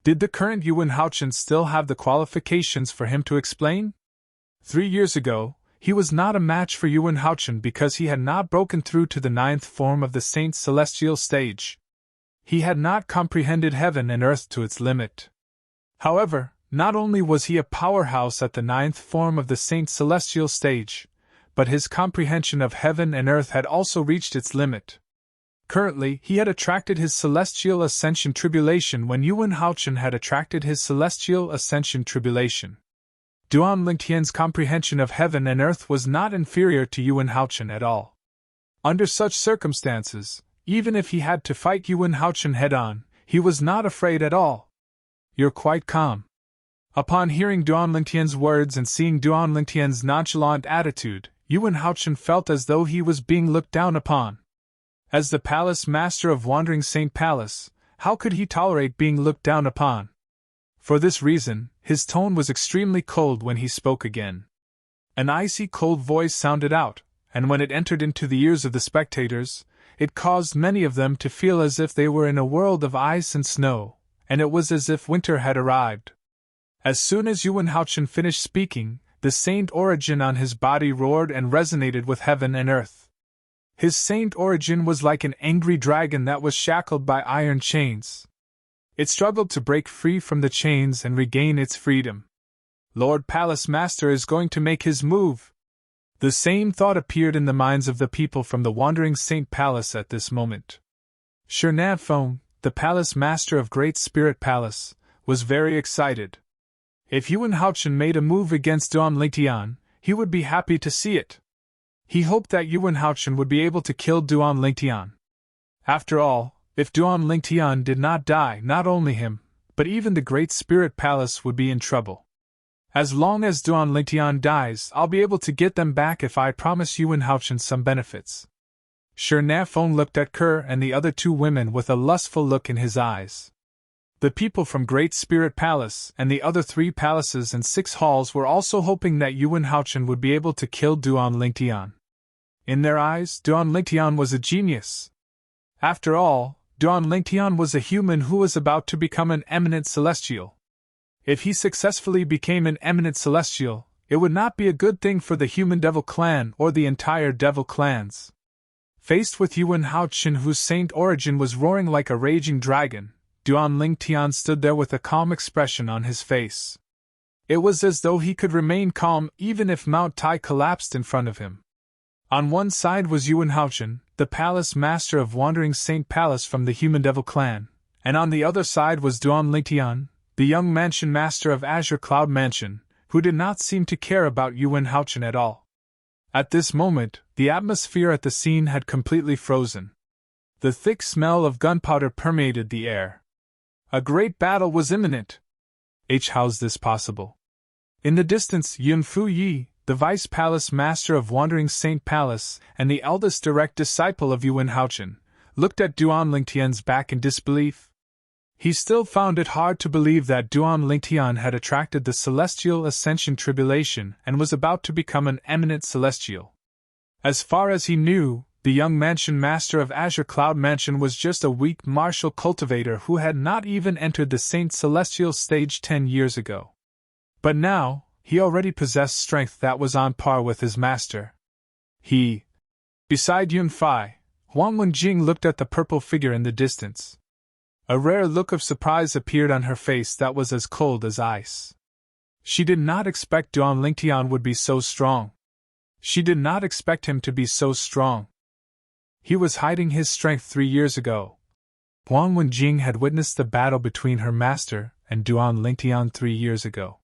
Did the current Yuan Haochen still have the qualifications for him to explain? 3 years ago, he was not a match for Yuan Haochen because he had not broken through to the 9th form of the Saint Celestial stage. He had not comprehended heaven and earth to its limit. However, not only was he a powerhouse at the 9th form of the Saint Celestial stage, but his comprehension of heaven and earth had also reached its limit. Currently, he had attracted his Celestial Ascension Tribulation when Yuan Haochen had attracted his Celestial Ascension Tribulation. Duan Lingtian's comprehension of heaven and earth was not inferior to Yuan Haochen at all. Under such circumstances, even if he had to fight Yuan Haochen head-on, he was not afraid at all. "You're quite calm." Upon hearing Duan Lingtian's words and seeing Duan Lingtian's nonchalant attitude, Yuan Haochen felt as though he was being looked down upon. As the Palace Master of Wandering Saint Palace, how could he tolerate being looked down upon? For this reason, his tone was extremely cold when he spoke again. An icy cold voice sounded out, and when it entered into the ears of the spectators, it caused many of them to feel as if they were in a world of ice and snow, and it was as if winter had arrived. As soon as Yuan Haochen finished speaking, the saint origin on his body roared and resonated with heaven and earth. His saint origin was like an angry dragon that was shackled by iron chains. It struggled to break free from the chains and regain its freedom. Lord Palace Master is going to make his move. The same thought appeared in the minds of the people from the Wandering Saint Palace at this moment. Shi Nanfeng, the Palace Master of Great Spirit Palace, was very excited. If Yuan Haochen made a move against Duan Lingtian, he would be happy to see it. He hoped that Yuan Haochen would be able to kill Duan Lingtian. After all, if Duan Lingtian did not die, not only him, but even the Great Spirit Palace would be in trouble. As long as Duan Lingtian dies, I'll be able to get them back if I promise Yuan Haochen some benefits. Shi Nanfeng looked at Kerr and the other 2 women with a lustful look in his eyes. The people from Great Spirit Palace and the other 3 palaces and 6 halls were also hoping that Yuan Haochen would be able to kill Duan Lingtian. In their eyes, Duan Lingtian was a genius. After all, Duan Lingtian was a human who was about to become an eminent celestial. If he successfully became an eminent celestial, it would not be a good thing for the human devil clan or the entire devil clans. Faced with Yuan Haochen, whose saint origin was roaring like a raging dragon, Duan Lingtian stood there with a calm expression on his face. It was as though he could remain calm even if Mount Tai collapsed in front of him. On one side was Yuan Haochen, the palace master of Wandering Saint Palace from the Human Devil clan, and on the other side was Duan Lingtian, the young mansion master of Azure Cloud Mansion, who did not seem to care about Yuan Haochen at all. At this moment, the atmosphere at the scene had completely frozen. The thick smell of gunpowder permeated the air. A great battle was imminent. How's this possible? In the distance, Yun Fu Yi, the vice palace master of Wandering Saint Palace and the eldest direct disciple of Yuan Haochen, looked at Duan Lingtian's back in disbelief. He still found it hard to believe that Duan Lingtian had attracted the celestial ascension tribulation and was about to become an eminent celestial. As far as he knew, the young mansion master of Azure Cloud Mansion was just a weak martial cultivator who had not even entered the Saint Celestial stage 10 years ago. But now, he already possessed strength that was on par with his master. Beside Yun Fai, Huang Wenjing looked at the purple figure in the distance. A rare look of surprise appeared on her face that was as cold as ice. She did not expect Duan Lingtian would be so strong. She did not expect him to be so strong. He was hiding his strength 3 years ago. Huang Wenjing had witnessed the battle between her master and Duan Lingtian 3 years ago.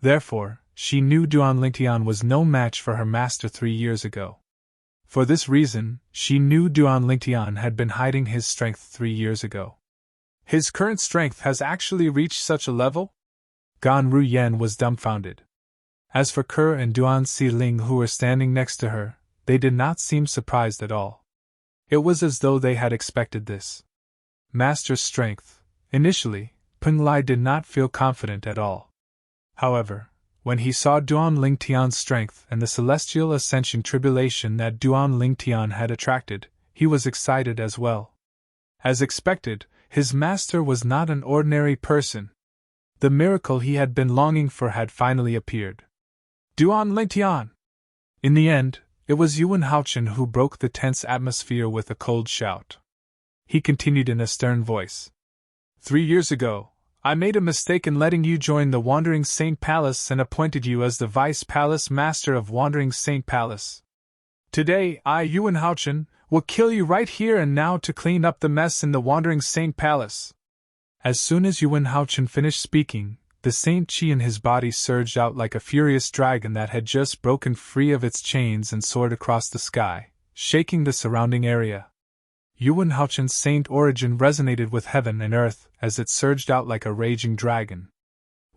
Therefore, she knew Duan Lingtian was no match for her master 3 years ago. For this reason, she knew Duan Lingtian had been hiding his strength 3 years ago. His current strength has actually reached such a level? Gan Ruyen was dumbfounded. As for Ke and Duan Xiling who were standing next to her, they did not seem surprised at all. It was as though they had expected this. Master's strength. Initially, Peng Lai did not feel confident at all. However, when he saw Duan Lingtian's strength and the celestial ascension tribulation that Duan Lingtian had attracted, he was excited as well. As expected, his master was not an ordinary person. The miracle he had been longing for had finally appeared. Duan Lingtian! In the end, it was Yuan Haochen who broke the tense atmosphere with a cold shout. He continued in a stern voice. 3 years ago, I made a mistake in letting you join the Wandering Saint Palace and appointed you as the Vice Palace Master of Wandering Saint Palace. Today, I, Yuan Haochen, will kill you right here and now to clean up the mess in the Wandering Saint Palace. As soon as Yuan Haochen finished speaking, the Saint Qi in his body surged out like a furious dragon that had just broken free of its chains and soared across the sky, shaking the surrounding area. Yuan Haochen's saint origin resonated with heaven and earth as it surged out like a raging dragon.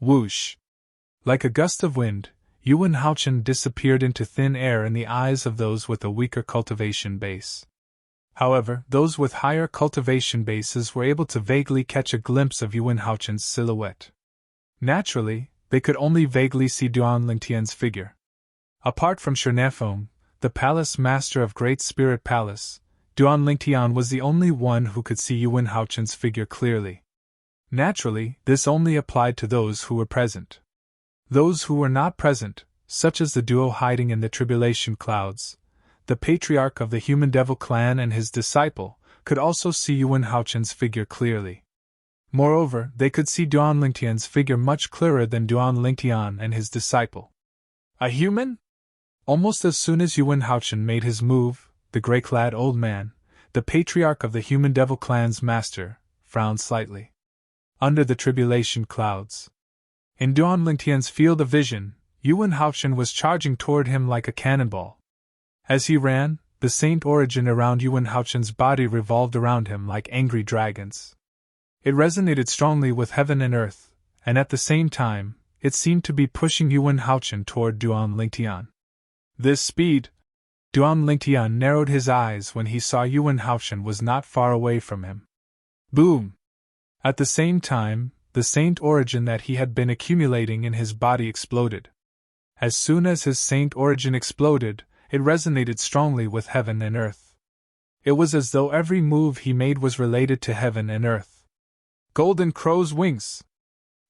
Whoosh! Like a gust of wind, Yuan Haochen disappeared into thin air in the eyes of those with a weaker cultivation base. However, those with higher cultivation bases were able to vaguely catch a glimpse of Yuan Haochen's silhouette. Naturally, they could only vaguely see Duan Lingtian's figure. Apart from Shernefeng, the palace master of Great Spirit Palace, Duan Lingtian was the only one who could see Yuan Haochen's figure clearly. Naturally, this only applied to those who were present. Those who were not present, such as the duo hiding in the tribulation clouds, the patriarch of the Human Devil clan and his disciple, could also see Yuan Haochen's figure clearly. Moreover, they could see Duan Lingtian's figure much clearer than Duan Lingtian and his disciple. A human? Almost as soon as Yuan Haochen made his move, the gray-clad old man, the patriarch of the Human Devil clan's master, frowned slightly. Under the tribulation clouds. In Duan Lingtian's field of vision, Yuan Haochen was charging toward him like a cannonball. As he ran, the saint origin around Yuan Haochen's body revolved around him like angry dragons. It resonated strongly with heaven and earth, and at the same time, it seemed to be pushing Yuan Haochen toward Duan Lingtian. This speed! Duan Lingtian narrowed his eyes when he saw Yuan Haochen was not far away from him. Boom! At the same time, the saint origin that he had been accumulating in his body exploded. As soon as his saint origin exploded, it resonated strongly with heaven and earth. It was as though every move he made was related to heaven and earth. Golden Crow's Wings!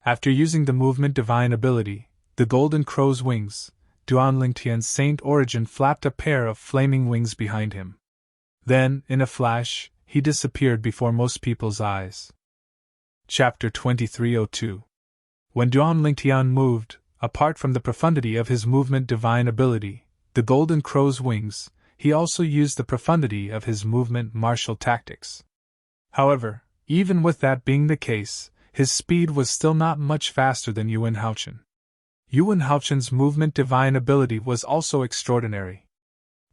After using the movement divine ability, the Golden Crow's Wings, Duan Lingtian's saint origin flapped a pair of flaming wings behind him. Then, in a flash, he disappeared before most people's eyes. Chapter 2302. When Duan Lingtian moved, apart from the profundity of his movement divine ability, the golden crow's wings, he also used the profundity of his movement martial tactics. However, even with that being the case, his speed was still not much faster than Yuan Haochen. Yuan Haochen's movement divine ability was also extraordinary.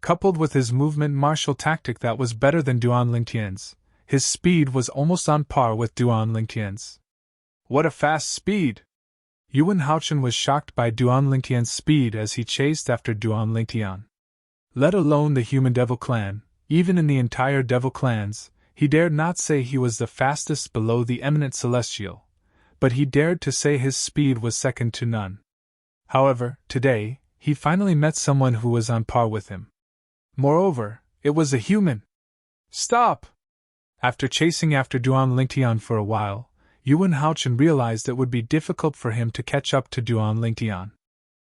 Coupled with his movement martial tactic that was better than Duan Lingtian's, his speed was almost on par with Duan Lingtian's. What a fast speed! Yuan Haochen was shocked by Duan Lingtian's speed as he chased after Duan Lingtian. Let alone the human devil clan, even in the entire devil clans, he dared not say he was the fastest below the eminent celestial, but he dared to say his speed was second to none. However, today, he finally met someone who was on par with him. Moreover, it was a human. Stop! After chasing after Duan Lingtian for a while, Yuan Haochen realized it would be difficult for him to catch up to Duan Lingtian.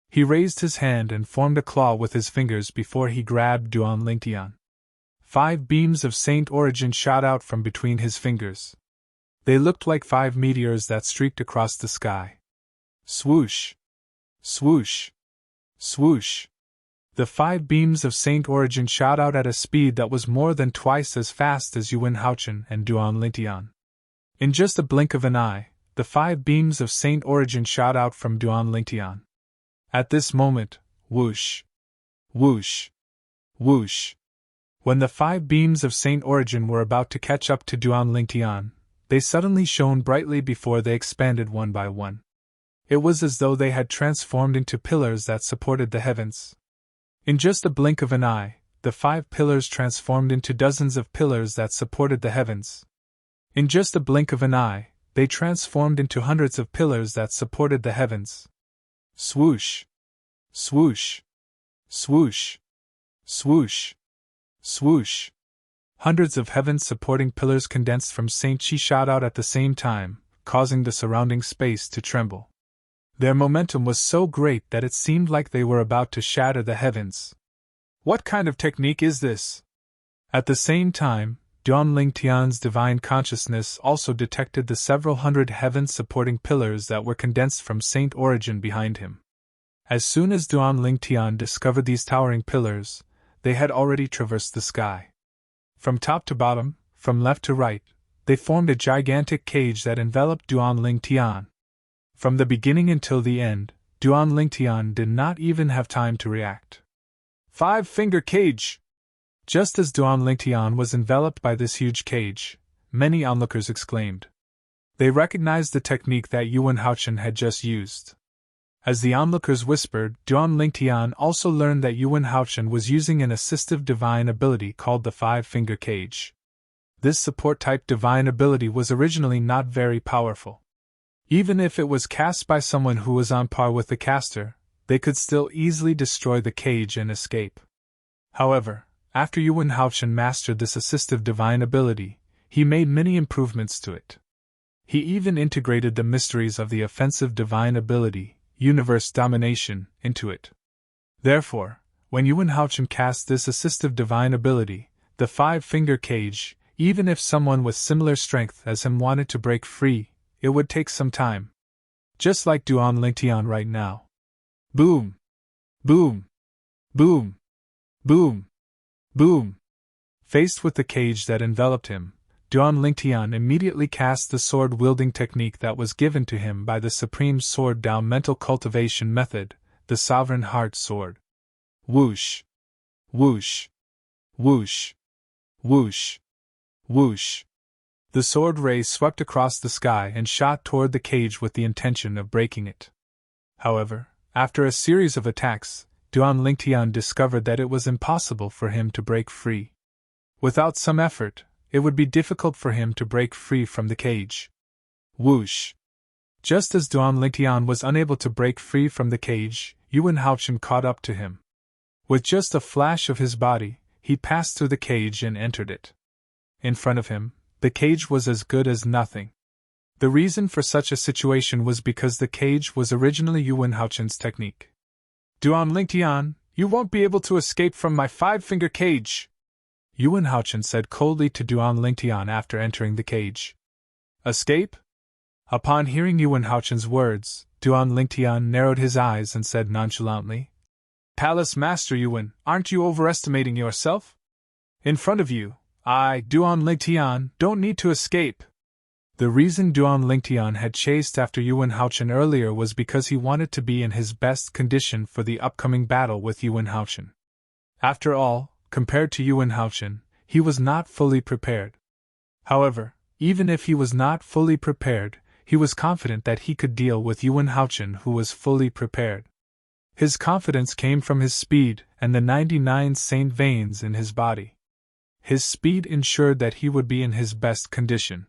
He raised his hand and formed a claw with his fingers before he grabbed Duan Lingtian. 5 beams of saint origin shot out from between his fingers. They looked like 5 meteors that streaked across the sky. Swoosh! Swoosh! Swoosh! The 5 beams of saint origin shot out at a speed that was more than twice as fast as Yuan Haochen and Duan Lingtian. In just a blink of an eye, the 5 beams of saint origin shot out from Duan Lingtian. At this moment, whoosh! Whoosh! Whoosh! When the 5 beams of saint origin were about to catch up to Duan Lingtian, they suddenly shone brightly before they expanded one by one. It was as though they had transformed into pillars that supported the heavens. In just a blink of an eye, the 5 pillars transformed into dozens of pillars that supported the heavens. In just a blink of an eye, they transformed into hundreds of pillars that supported the heavens. Swoosh! Swoosh! Swoosh! Swoosh! Swoosh! Hundreds of heaven-supporting pillars condensed from Saint Chi shot out at the same time, causing the surrounding space to tremble. Their momentum was so great that it seemed like they were about to shatter the heavens. What kind of technique is this? At the same time, Duan Lingtian's divine consciousness also detected the several hundred heaven-supporting pillars that were condensed from Saint Origin behind him. As soon as Duan Lingtian discovered these towering pillars, they had already traversed the sky. From top to bottom, from left to right, they formed a gigantic cage that enveloped Duan Lingtian. From the beginning until the end, Duan Lingtian did not even have time to react. 5-finger cage! Just as Duan Lingtian was enveloped by this huge cage, many onlookers exclaimed. They recognized the technique that Yuan Haochen had just used. As the onlookers whispered, Duan Lingtian also learned that Yuan Haochen was using an assistive divine ability called the 5-finger cage. This support-type divine ability was originally not very powerful. Even if it was cast by someone who was on par with the caster, they could still easily destroy the cage and escape. However, after Yuan Haochen mastered this assistive divine ability, he made many improvements to it. He even integrated the mysteries of the offensive divine ability, universe domination, into it. Therefore, when Yuan Haochen cast this assistive divine ability, the 5-finger cage, even if someone with similar strength as him wanted to break free, it would take some time. Just like Duan Lingtian right now. Boom! Boom! Boom! Boom! Boom! Faced with the cage that enveloped him, Duan Lingtian immediately cast the sword-wielding technique that was given to him by the Supreme Sword Dao mental cultivation method, the Sovereign Heart Sword. Whoosh! Whoosh! Whoosh! Whoosh! Whoosh! The sword ray swept across the sky and shot toward the cage with the intention of breaking it. However, after a series of attacks, Duan Lingtian discovered that it was impossible for him to break free. Without some effort, it would be difficult for him to break free from the cage. Whoosh! Just as Duan Lingtian was unable to break free from the cage, Yuan Haochen caught up to him. With just a flash of his body, he passed through the cage and entered it. In front of him, the cage was as good as nothing. The reason for such a situation was because the cage was originally Yuan Haochen's technique. Duan Lingtian, you won't be able to escape from my 5-finger cage, Yuan Haochen said coldly to Duan Lingtian after entering the cage. Escape? Upon hearing Yuan Haochen's words, Duan Lingtian narrowed his eyes and said nonchalantly, Palace Master Yuan, aren't you overestimating yourself? In front of you, I, Duan Lingtian, don't need to escape. The reason Duan Lingtian had chased after Yuan Haochen earlier was because he wanted to be in his best condition for the upcoming battle with Yuan Haochen. After all, compared to Yuan Haochen, he was not fully prepared. However, even if he was not fully prepared, he was confident that he could deal with Yuan Haochen, who was fully prepared. His confidence came from his speed and the 99 saint veins in his body. His speed ensured that he would be in his best condition.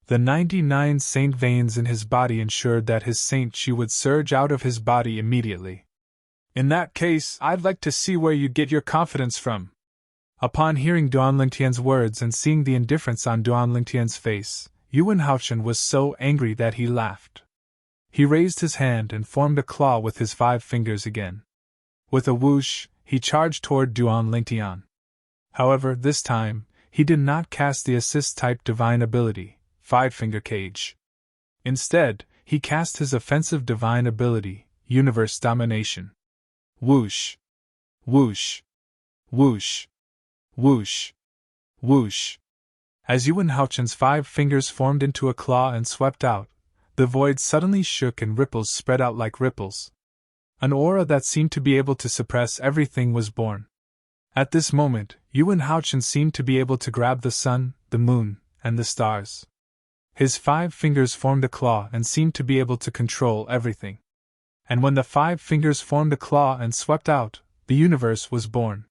The 99 saint veins in his body ensured that his saint chi would surge out of his body immediately. In that case, I'd like to see where you get your confidence from. Upon hearing Duan Lingtian's words and seeing the indifference on Duan Lingtian's face, Yuan Haochen was so angry that he laughed. He raised his hand and formed a claw with his 5 fingers again. With a whoosh, he charged toward Duan Lingtian. However, this time, he did not cast the assist-type divine ability, 5-finger cage. Instead, he cast his offensive divine ability, universe domination. Whoosh! Whoosh! Whoosh! Whoosh! Whoosh! As Yuan Haochen's 5 fingers formed into a claw and swept out, the void suddenly shook and ripples spread out like ripples. An aura that seemed to be able to suppress everything was born. At this moment, Yuan Haochen seemed to be able to grab the sun, the moon, and the stars. His 5 fingers formed a claw and seemed to be able to control everything. And when the 5 fingers formed a claw and swept out, the universe was born.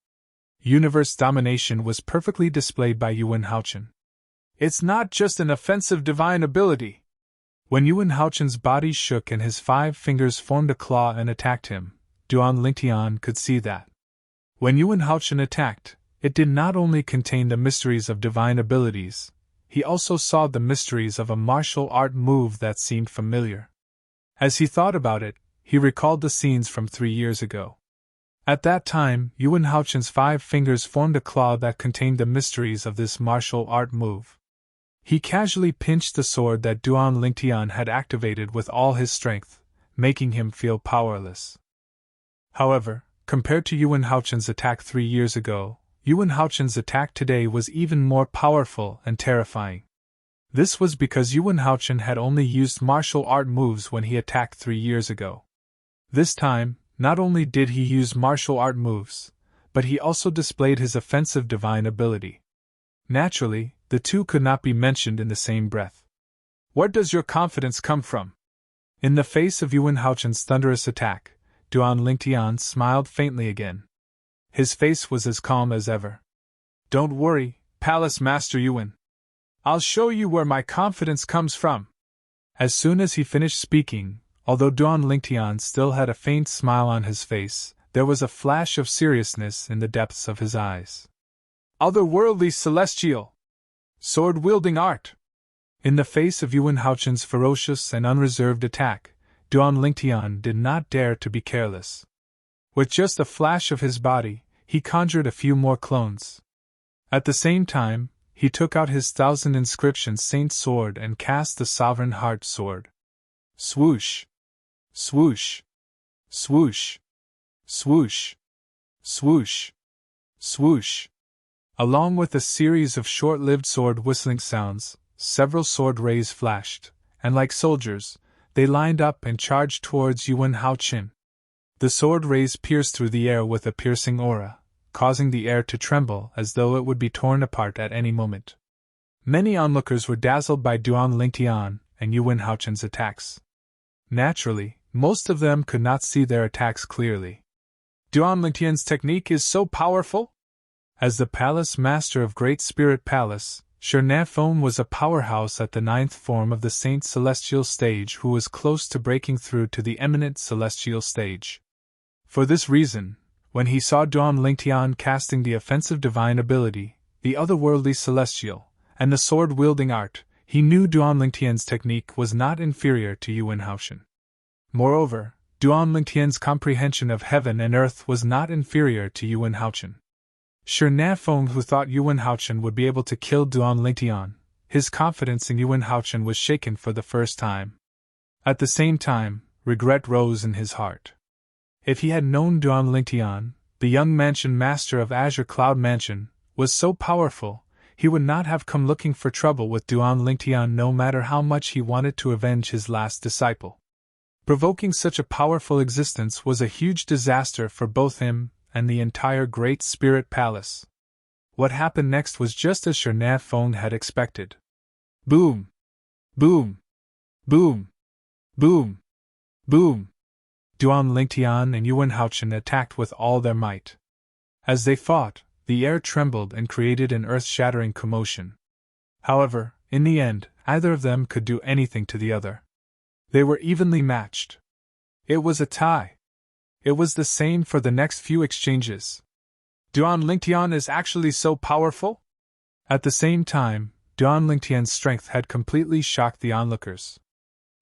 Universe domination was perfectly displayed by Yuan Haochen. It's not just an offensive divine ability. When Yuan Haochen's body shook and his 5 fingers formed a claw and attacked him, Duan Lingtian could see that. When Yuan Haochen attacked, it did not only contain the mysteries of divine abilities, he also saw the mysteries of a martial art move that seemed familiar. As he thought about it, he recalled the scenes from 3 years ago. At that time, Yuan Haochen's 5 fingers formed a claw that contained the mysteries of this martial art move. He casually pinched the sword that Duan Lingtian had activated with all his strength, making him feel powerless. However, compared to Yuan Haochen's attack 3 years ago, Yuan Haochen's attack today was even more powerful and terrifying. This was because Yuan Haochen had only used martial art moves when he attacked 3 years ago. This time, not only did he use martial art moves, but he also displayed his offensive divine ability. Naturally, the two could not be mentioned in the same breath. Where does your confidence come from? In the face of Yuan Haochen's thunderous attack, Duan Lingtian smiled faintly again. His face was as calm as ever. Don't worry, Palace Master Yuan. I'll show you where my confidence comes from. As soon as he finished speaking, although Duan Lingtian still had a faint smile on his face, there was a flash of seriousness in the depths of his eyes. Otherworldly celestial! Sword-wielding art! In the face of Yuan Haochen's ferocious and unreserved attack, Duan Lingtian did not dare to be careless. With just a flash of his body, he conjured a few more clones. At the same time, he took out his 1,000 inscription saint sword and cast the sovereign heart sword. Swoosh! Swoosh! Swoosh! Swoosh! Swoosh! Swoosh! Along with a series of short-lived sword whistling sounds, several sword rays flashed, and like soldiers, they lined up and charged towards Yuan Haochen. The sword rays pierced through the air with a piercing aura, causing the air to tremble as though it would be torn apart at any moment. Many onlookers were dazzled by Duan Lingtian and Yuan Haochen's attacks. Naturally, most of them could not see their attacks clearly. Duan Lingtian's technique is so powerful? As the Palace Master of Great Spirit Palace, Shernafone was a powerhouse at the 9th form of the Saint Celestial Stage who was close to breaking through to the Eminent Celestial Stage. For this reason, when he saw Duan Lingtian casting the offensive divine ability, the otherworldly celestial, and the sword-wielding art, he knew Duan Lingtian's technique was not inferior to Yuan Haochen. Moreover, Duan Lingtian's comprehension of heaven and earth was not inferior to Yuan Haochen. Shernafone, who thought Yuan Haochen would be able to kill Duan Lingtian, his confidence in Yuan Haochen was shaken for the first time. At the same time, regret rose in his heart. If he had known Duan Lingtian, the young mansion master of Azure Cloud Mansion, was so powerful, he would not have come looking for trouble with Duan Lingtian no matter how much he wanted to avenge his last disciple. Provoking such a powerful existence was a huge disaster for both him and the entire Great Spirit Palace. What happened next was just as Serene Feng had expected. Boom! Boom! Boom! Boom! Boom! Duan Lingtian and Yuan Haochen attacked with all their might. As they fought, the air trembled and created an earth-shattering commotion. However, in the end, either of them could do anything to the other. They were evenly matched. It was a tie. It was the same for the next few exchanges. Duan Lingtian is actually so powerful? At the same time, Duan Lingtian's strength had completely shocked the onlookers.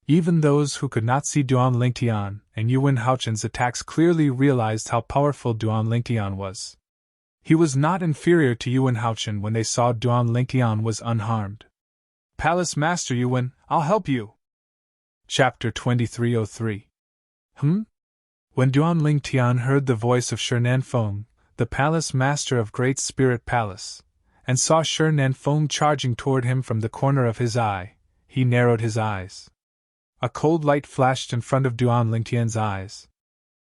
Even those who could not see Duan Lingtian and Yuan Haochen's attacks clearly realized how powerful Duan Lingtian was. He was not inferior to Yuan Haochen when they saw Duan Lingtian was unharmed. Palace Master Yuan, I'll help you. Chapter 2303. When Duan Lingtian heard the voice of Serene Feng, the Palace Master of Great Spirit Palace, and saw Serene Feng charging toward him from the corner of his eye, he narrowed his eyes. A cold light flashed in front of Duan Lingtian's eyes.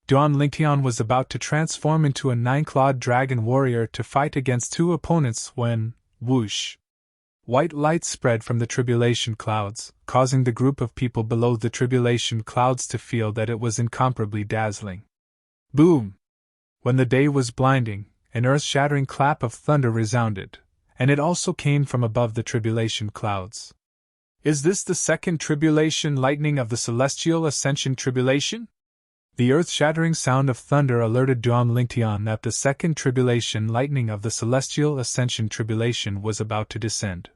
Duan Lingtian was about to transform into a 9-clawed dragon warrior to fight against two opponents when, whoosh! White light spread from the tribulation clouds, causing the group of people below the tribulation clouds to feel that it was incomparably dazzling. Boom! When the day was blinding, an earth-shattering clap of thunder resounded, and it also came from above the tribulation clouds. Is this the second tribulation lightning of the celestial ascension tribulation? The earth-shattering sound of thunder alerted Duan Lingtian that the second tribulation lightning of the celestial ascension tribulation was about to descend.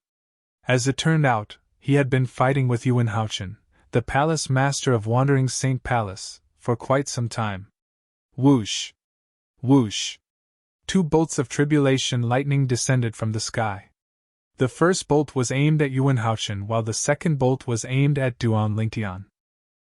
As it turned out, he had been fighting with Yuan Haochen, the palace master of Wandering Saint Palace, for quite some time. Whoosh! Whoosh! 2 bolts of tribulation lightning descended from the sky. The first bolt was aimed at Yuan Haochen while the second bolt was aimed at Duan Lingtian.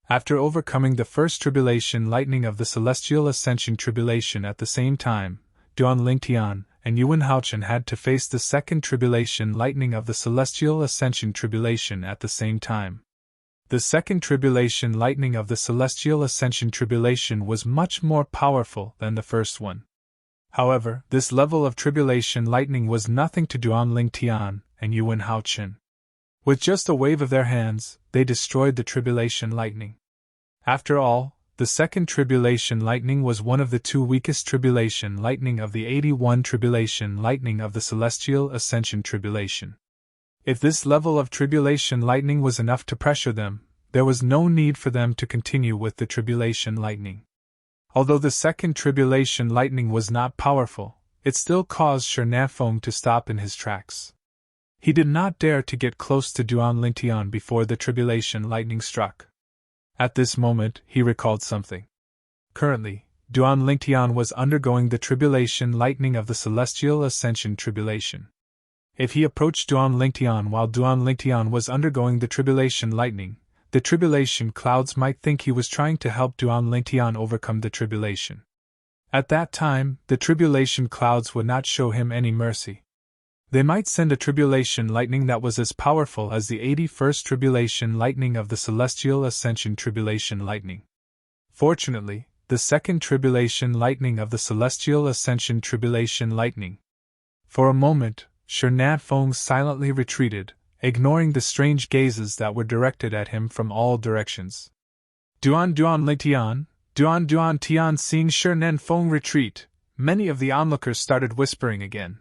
After overcoming the first tribulation lightning of the celestial ascension tribulation at the same time, Duan Lingtian and Yuan Haochen had to face the second tribulation lightning of the celestial ascension tribulation at the same time. The second tribulation lightning of the celestial ascension tribulation was much more powerful than the first one. However, this level of tribulation lightning was nothing to Duan Lingtian and Yuan Haochen. With just a wave of their hands, they destroyed the tribulation lightning. After all, the second tribulation lightning was one of the 2 weakest tribulation lightning of the 81 tribulation lightning of the celestial ascension tribulation. If this level of tribulation lightning was enough to pressure them, there was no need for them to continue with the tribulation lightning. Although the second tribulation lightning was not powerful, it still caused Serene Feng to stop in his tracks. He did not dare to get close to Duan Lingtian before the tribulation lightning struck. At this moment, he recalled something. Currently, Duan Lingtian was undergoing the tribulation lightning of the celestial ascension tribulation. If he approached Duan Lingtian while Duan Lingtian was undergoing the tribulation lightning, the tribulation clouds might think he was trying to help Duan Lingtian overcome the tribulation. At that time, the tribulation clouds would not show him any mercy. They might send a tribulation lightning that was as powerful as the 81st tribulation lightning of the celestial ascension tribulation lightning. Fortunately, the second tribulation lightning of the celestial ascension tribulation lightning. For a moment, Serene Feng silently retreated, ignoring the strange gazes that were directed at him from all directions. Duan Lingtian, Duan Tian. Seeing Serene Feng retreat, many of the onlookers started whispering again.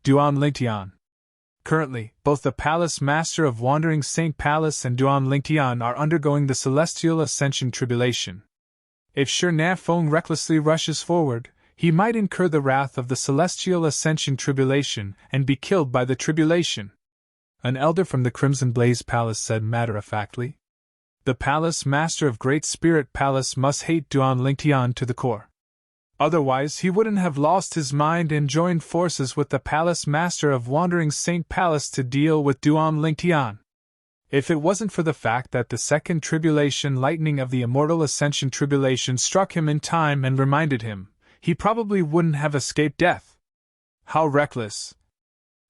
Duan Lingtian. Currently, both the Palace Master of Wandering Saint Palace and Duan Lingtian are undergoing the Celestial Ascension Tribulation. If Serene Feng recklessly rushes forward, he might incur the wrath of the Celestial Ascension Tribulation and be killed by the tribulation. An elder from the Crimson Blaze Palace said matter-of-factly. The Palace Master of Great Spirit Palace must hate Duan Lingtian to the core. Otherwise, he wouldn't have lost his mind and joined forces with the Palace Master of Wandering Saint Palace to deal with Duan Lingtian. If it wasn't for the fact that the second tribulation lightning of the immortal ascension tribulation struck him in time and reminded him, he probably wouldn't have escaped death. How reckless!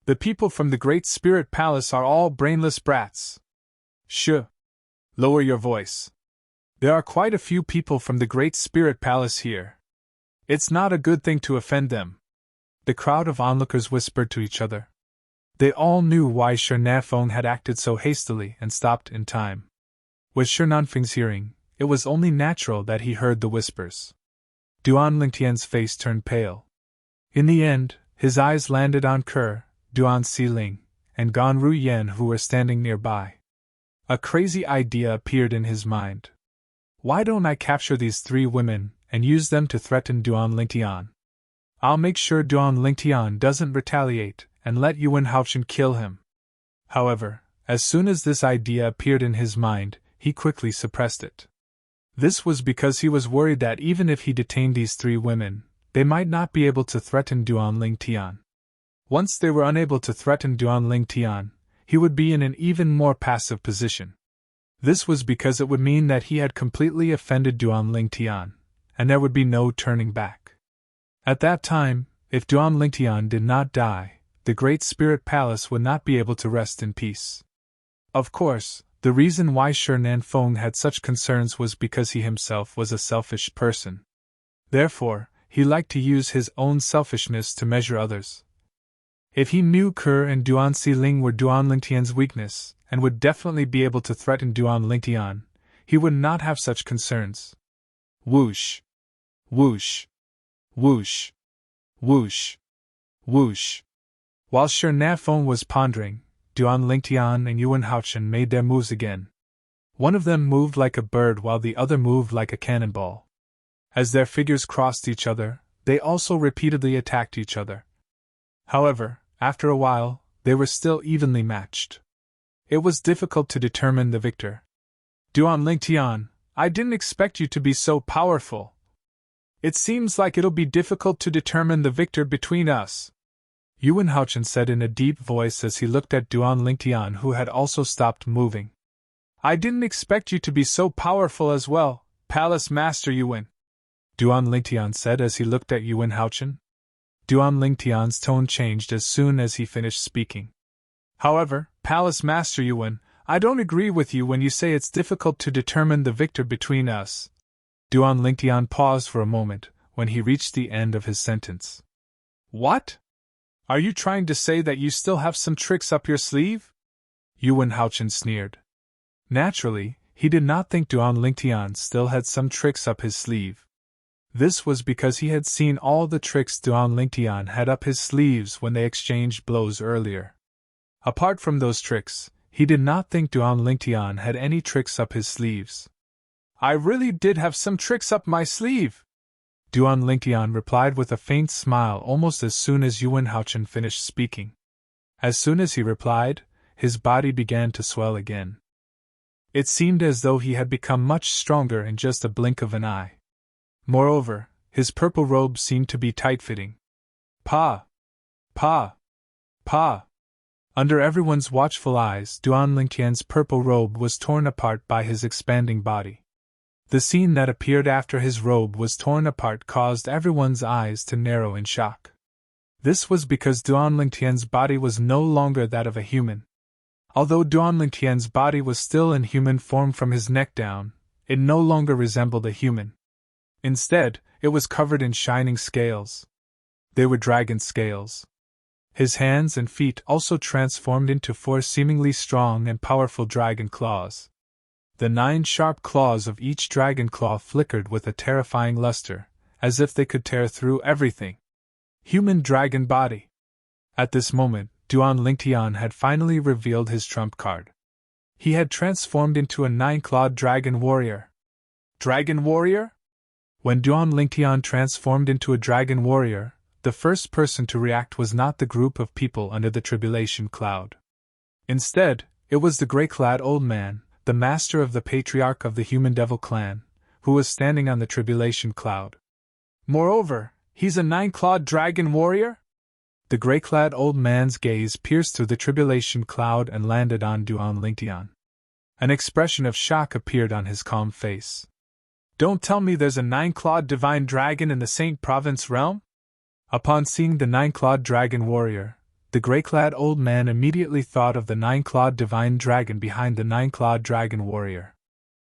The people from the Great Spirit Palace are all brainless brats. Shh! Lower your voice. There are quite a few people from the Great Spirit Palace here. It's not a good thing to offend them. The crowd of onlookers whispered to each other. They all knew why Shernafeng had acted so hastily and stopped in time. With Shernanfeng's hearing, it was only natural that he heard the whispers. Duan Lingtian's face turned pale. In the end, his eyes landed on Ke, Duan Siling, and Gan Ruyen, who were standing nearby. A crazy idea appeared in his mind. Why don't I capture these three women and use them to threaten Duan Lingtian? I'll make sure Duan Lingtian doesn't retaliate and let Yuan Haochen kill him. However, as soon as this idea appeared in his mind, he quickly suppressed it. This was because he was worried that even if he detained these three women, they might not be able to threaten Duan Lingtian. Once they were unable to threaten Duan Lingtian, he would be in an even more passive position. This was because it would mean that he had completely offended Duan Lingtian, and there would be no turning back. At that time, if Duan Lingtian did not die, the Great Spirit Palace would not be able to rest in peace. Of course, the reason why Shernanfeng had such concerns was because he himself was a selfish person. Therefore, he liked to use his own selfishness to measure others. If he knew Ke and Duan Siling were Duan Lingtian's weakness, and would definitely be able to threaten Duan Lingtian, he would not have such concerns. Whoosh! Whoosh! Whoosh! Whoosh! Whoosh! While Shernafeng was pondering, Duan Lingtian and Yuan Haochen made their moves again. One of them moved like a bird while the other moved like a cannonball. As their figures crossed each other, they also repeatedly attacked each other. However, after a while, they were still evenly matched. It was difficult to determine the victor. Duan Lingtian, I didn't expect you to be so powerful. It seems like it'll be difficult to determine the victor between us, Yuan Haochen said in a deep voice as he looked at Duan Lingtian, who had also stopped moving. I didn't expect you to be so powerful as well, Palace Master Yuan, Duan Lingtian said as he looked at Yuan Haochen. Duan Lingtian's tone changed as soon as he finished speaking. However, Palace Master Yuan, I don't agree with you when you say it's difficult to determine the victor between us. Duan Lingtian paused for a moment when he reached the end of his sentence. What? Are you trying to say that you still have some tricks up your sleeve? Yuan Haochen sneered. Naturally, he did not think Duan Lingtian still had some tricks up his sleeve. This was because he had seen all the tricks Duan Lingtian had up his sleeves when they exchanged blows earlier. Apart from those tricks, he did not think Duan Lingtian had any tricks up his sleeves. I really did have some tricks up my sleeve, Duan Lingtian replied with a faint smile almost as soon as Yuan Haochen finished speaking. As soon as he replied, his body began to swell again. It seemed as though he had become much stronger in just a blink of an eye. Moreover, his purple robe seemed to be tight-fitting. Pa! Pa! Pa! Under everyone's watchful eyes, Duan Lingtian's purple robe was torn apart by his expanding body. The scene that appeared after his robe was torn apart caused everyone's eyes to narrow in shock. This was because Duan Lingtian's body was no longer that of a human. Although Duan Lingtian's body was still in human form from his neck down, it no longer resembled a human. Instead, it was covered in shining scales. They were dragon scales. His hands and feet also transformed into 4 seemingly strong and powerful dragon claws. The 9 sharp claws of each dragon claw flickered with a terrifying luster, as if they could tear through everything. Human dragon body. At this moment, Duan Lingtian had finally revealed his trump card. He had transformed into a 9-clawed dragon warrior. Dragon warrior? When Duan Lingtian transformed into a dragon warrior, the first person to react was not the group of people under the tribulation cloud. Instead, it was the gray-clad old man, the master of the patriarch of the human devil clan, who was standing on the tribulation cloud. Moreover, he's a 9-clawed dragon warrior? The gray-clad old man's gaze pierced through the tribulation cloud and landed on Duan Lingtian. An expression of shock appeared on his calm face. Don't tell me there's a 9-clawed divine dragon in the Saint Province realm? Upon seeing the 9-clawed dragon warrior, the gray-clad old man immediately thought of the 9-clawed divine dragon behind the 9-clawed dragon warrior.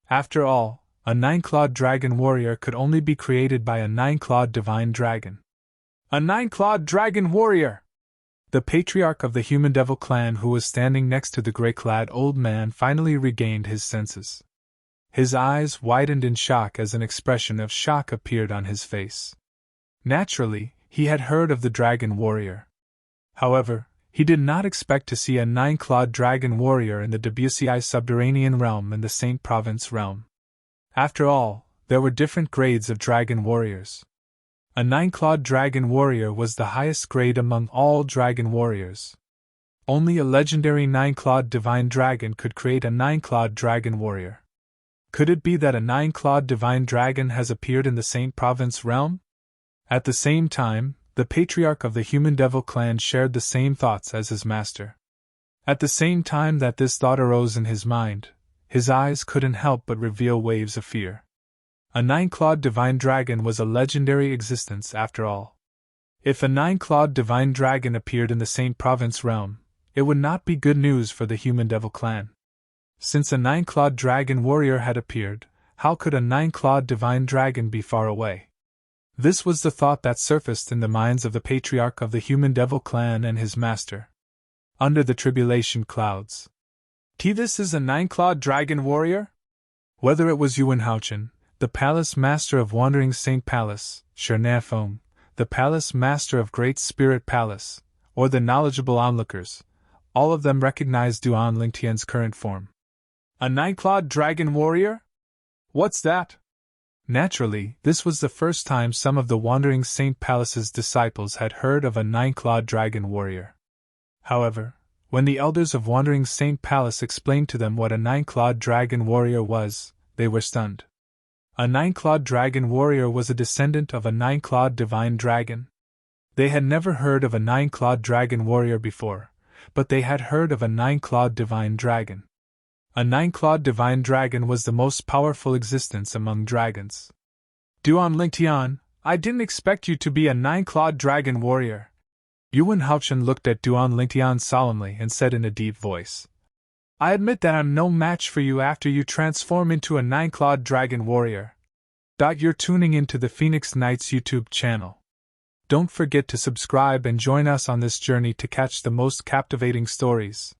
After all, a 9-clawed dragon warrior could only be created by a 9-clawed divine dragon. A 9-clawed dragon warrior! The patriarch of the Human Devil clan, who was standing next to the gray-clad old man, finally regained his senses. His eyes widened in shock as an expression of shock appeared on his face. Naturally, he had heard of the dragon warrior. However, he did not expect to see a 9-clawed dragon warrior in the Debussy subterranean realm and the Saint Province realm. After all, there were different grades of dragon warriors. A 9-clawed dragon warrior was the highest grade among all dragon warriors. Only a legendary 9-clawed divine dragon could create a 9-clawed dragon warrior. Could it be that a 9-clawed divine dragon has appeared in the Saint Province realm? At the same time, the patriarch of the Human Devil clan shared the same thoughts as his master. At the same time that this thought arose in his mind, his eyes couldn't help but reveal waves of fear. A 9-clawed divine dragon was a legendary existence after all. If a 9-clawed divine dragon appeared in the Saint Province realm, it would not be good news for the Human Devil clan. Since a 9-clawed dragon warrior had appeared, how could a 9-clawed divine dragon be far away? This was the thought that surfaced in the minds of the patriarch of the Human Devil clan and his master. Under the tribulation clouds. This is a 9-clawed dragon warrior? Whether it was Yuan Haochen, the palace master of Wandering Saint Palace, Shernafong, the palace master of Great Spirit Palace, or the knowledgeable onlookers, all of them recognized Duan Lingtian's current form. A 9-clawed dragon warrior? What's that? Naturally, this was the first time some of the Wandering Saint Palace's disciples had heard of a 9-clawed dragon warrior. However, when the elders of Wandering Saint Palace explained to them what a 9-clawed dragon warrior was, they were stunned. A 9-clawed dragon warrior was a descendant of a 9-clawed divine dragon. They had never heard of a 9-clawed dragon warrior before, but they had heard of a 9-clawed divine dragon. A 9-clawed divine dragon was the most powerful existence among dragons. Duan Lingtian, I didn't expect you to be a 9-clawed dragon warrior. Yuan Haochen looked at Duan Lingtian solemnly and said in a deep voice, I admit that I'm no match for you after you transform into a 9-clawed dragon warrior. You're tuning into the Phoenix Knights YouTube channel. Don't forget to subscribe and join us on this journey to catch the most captivating stories.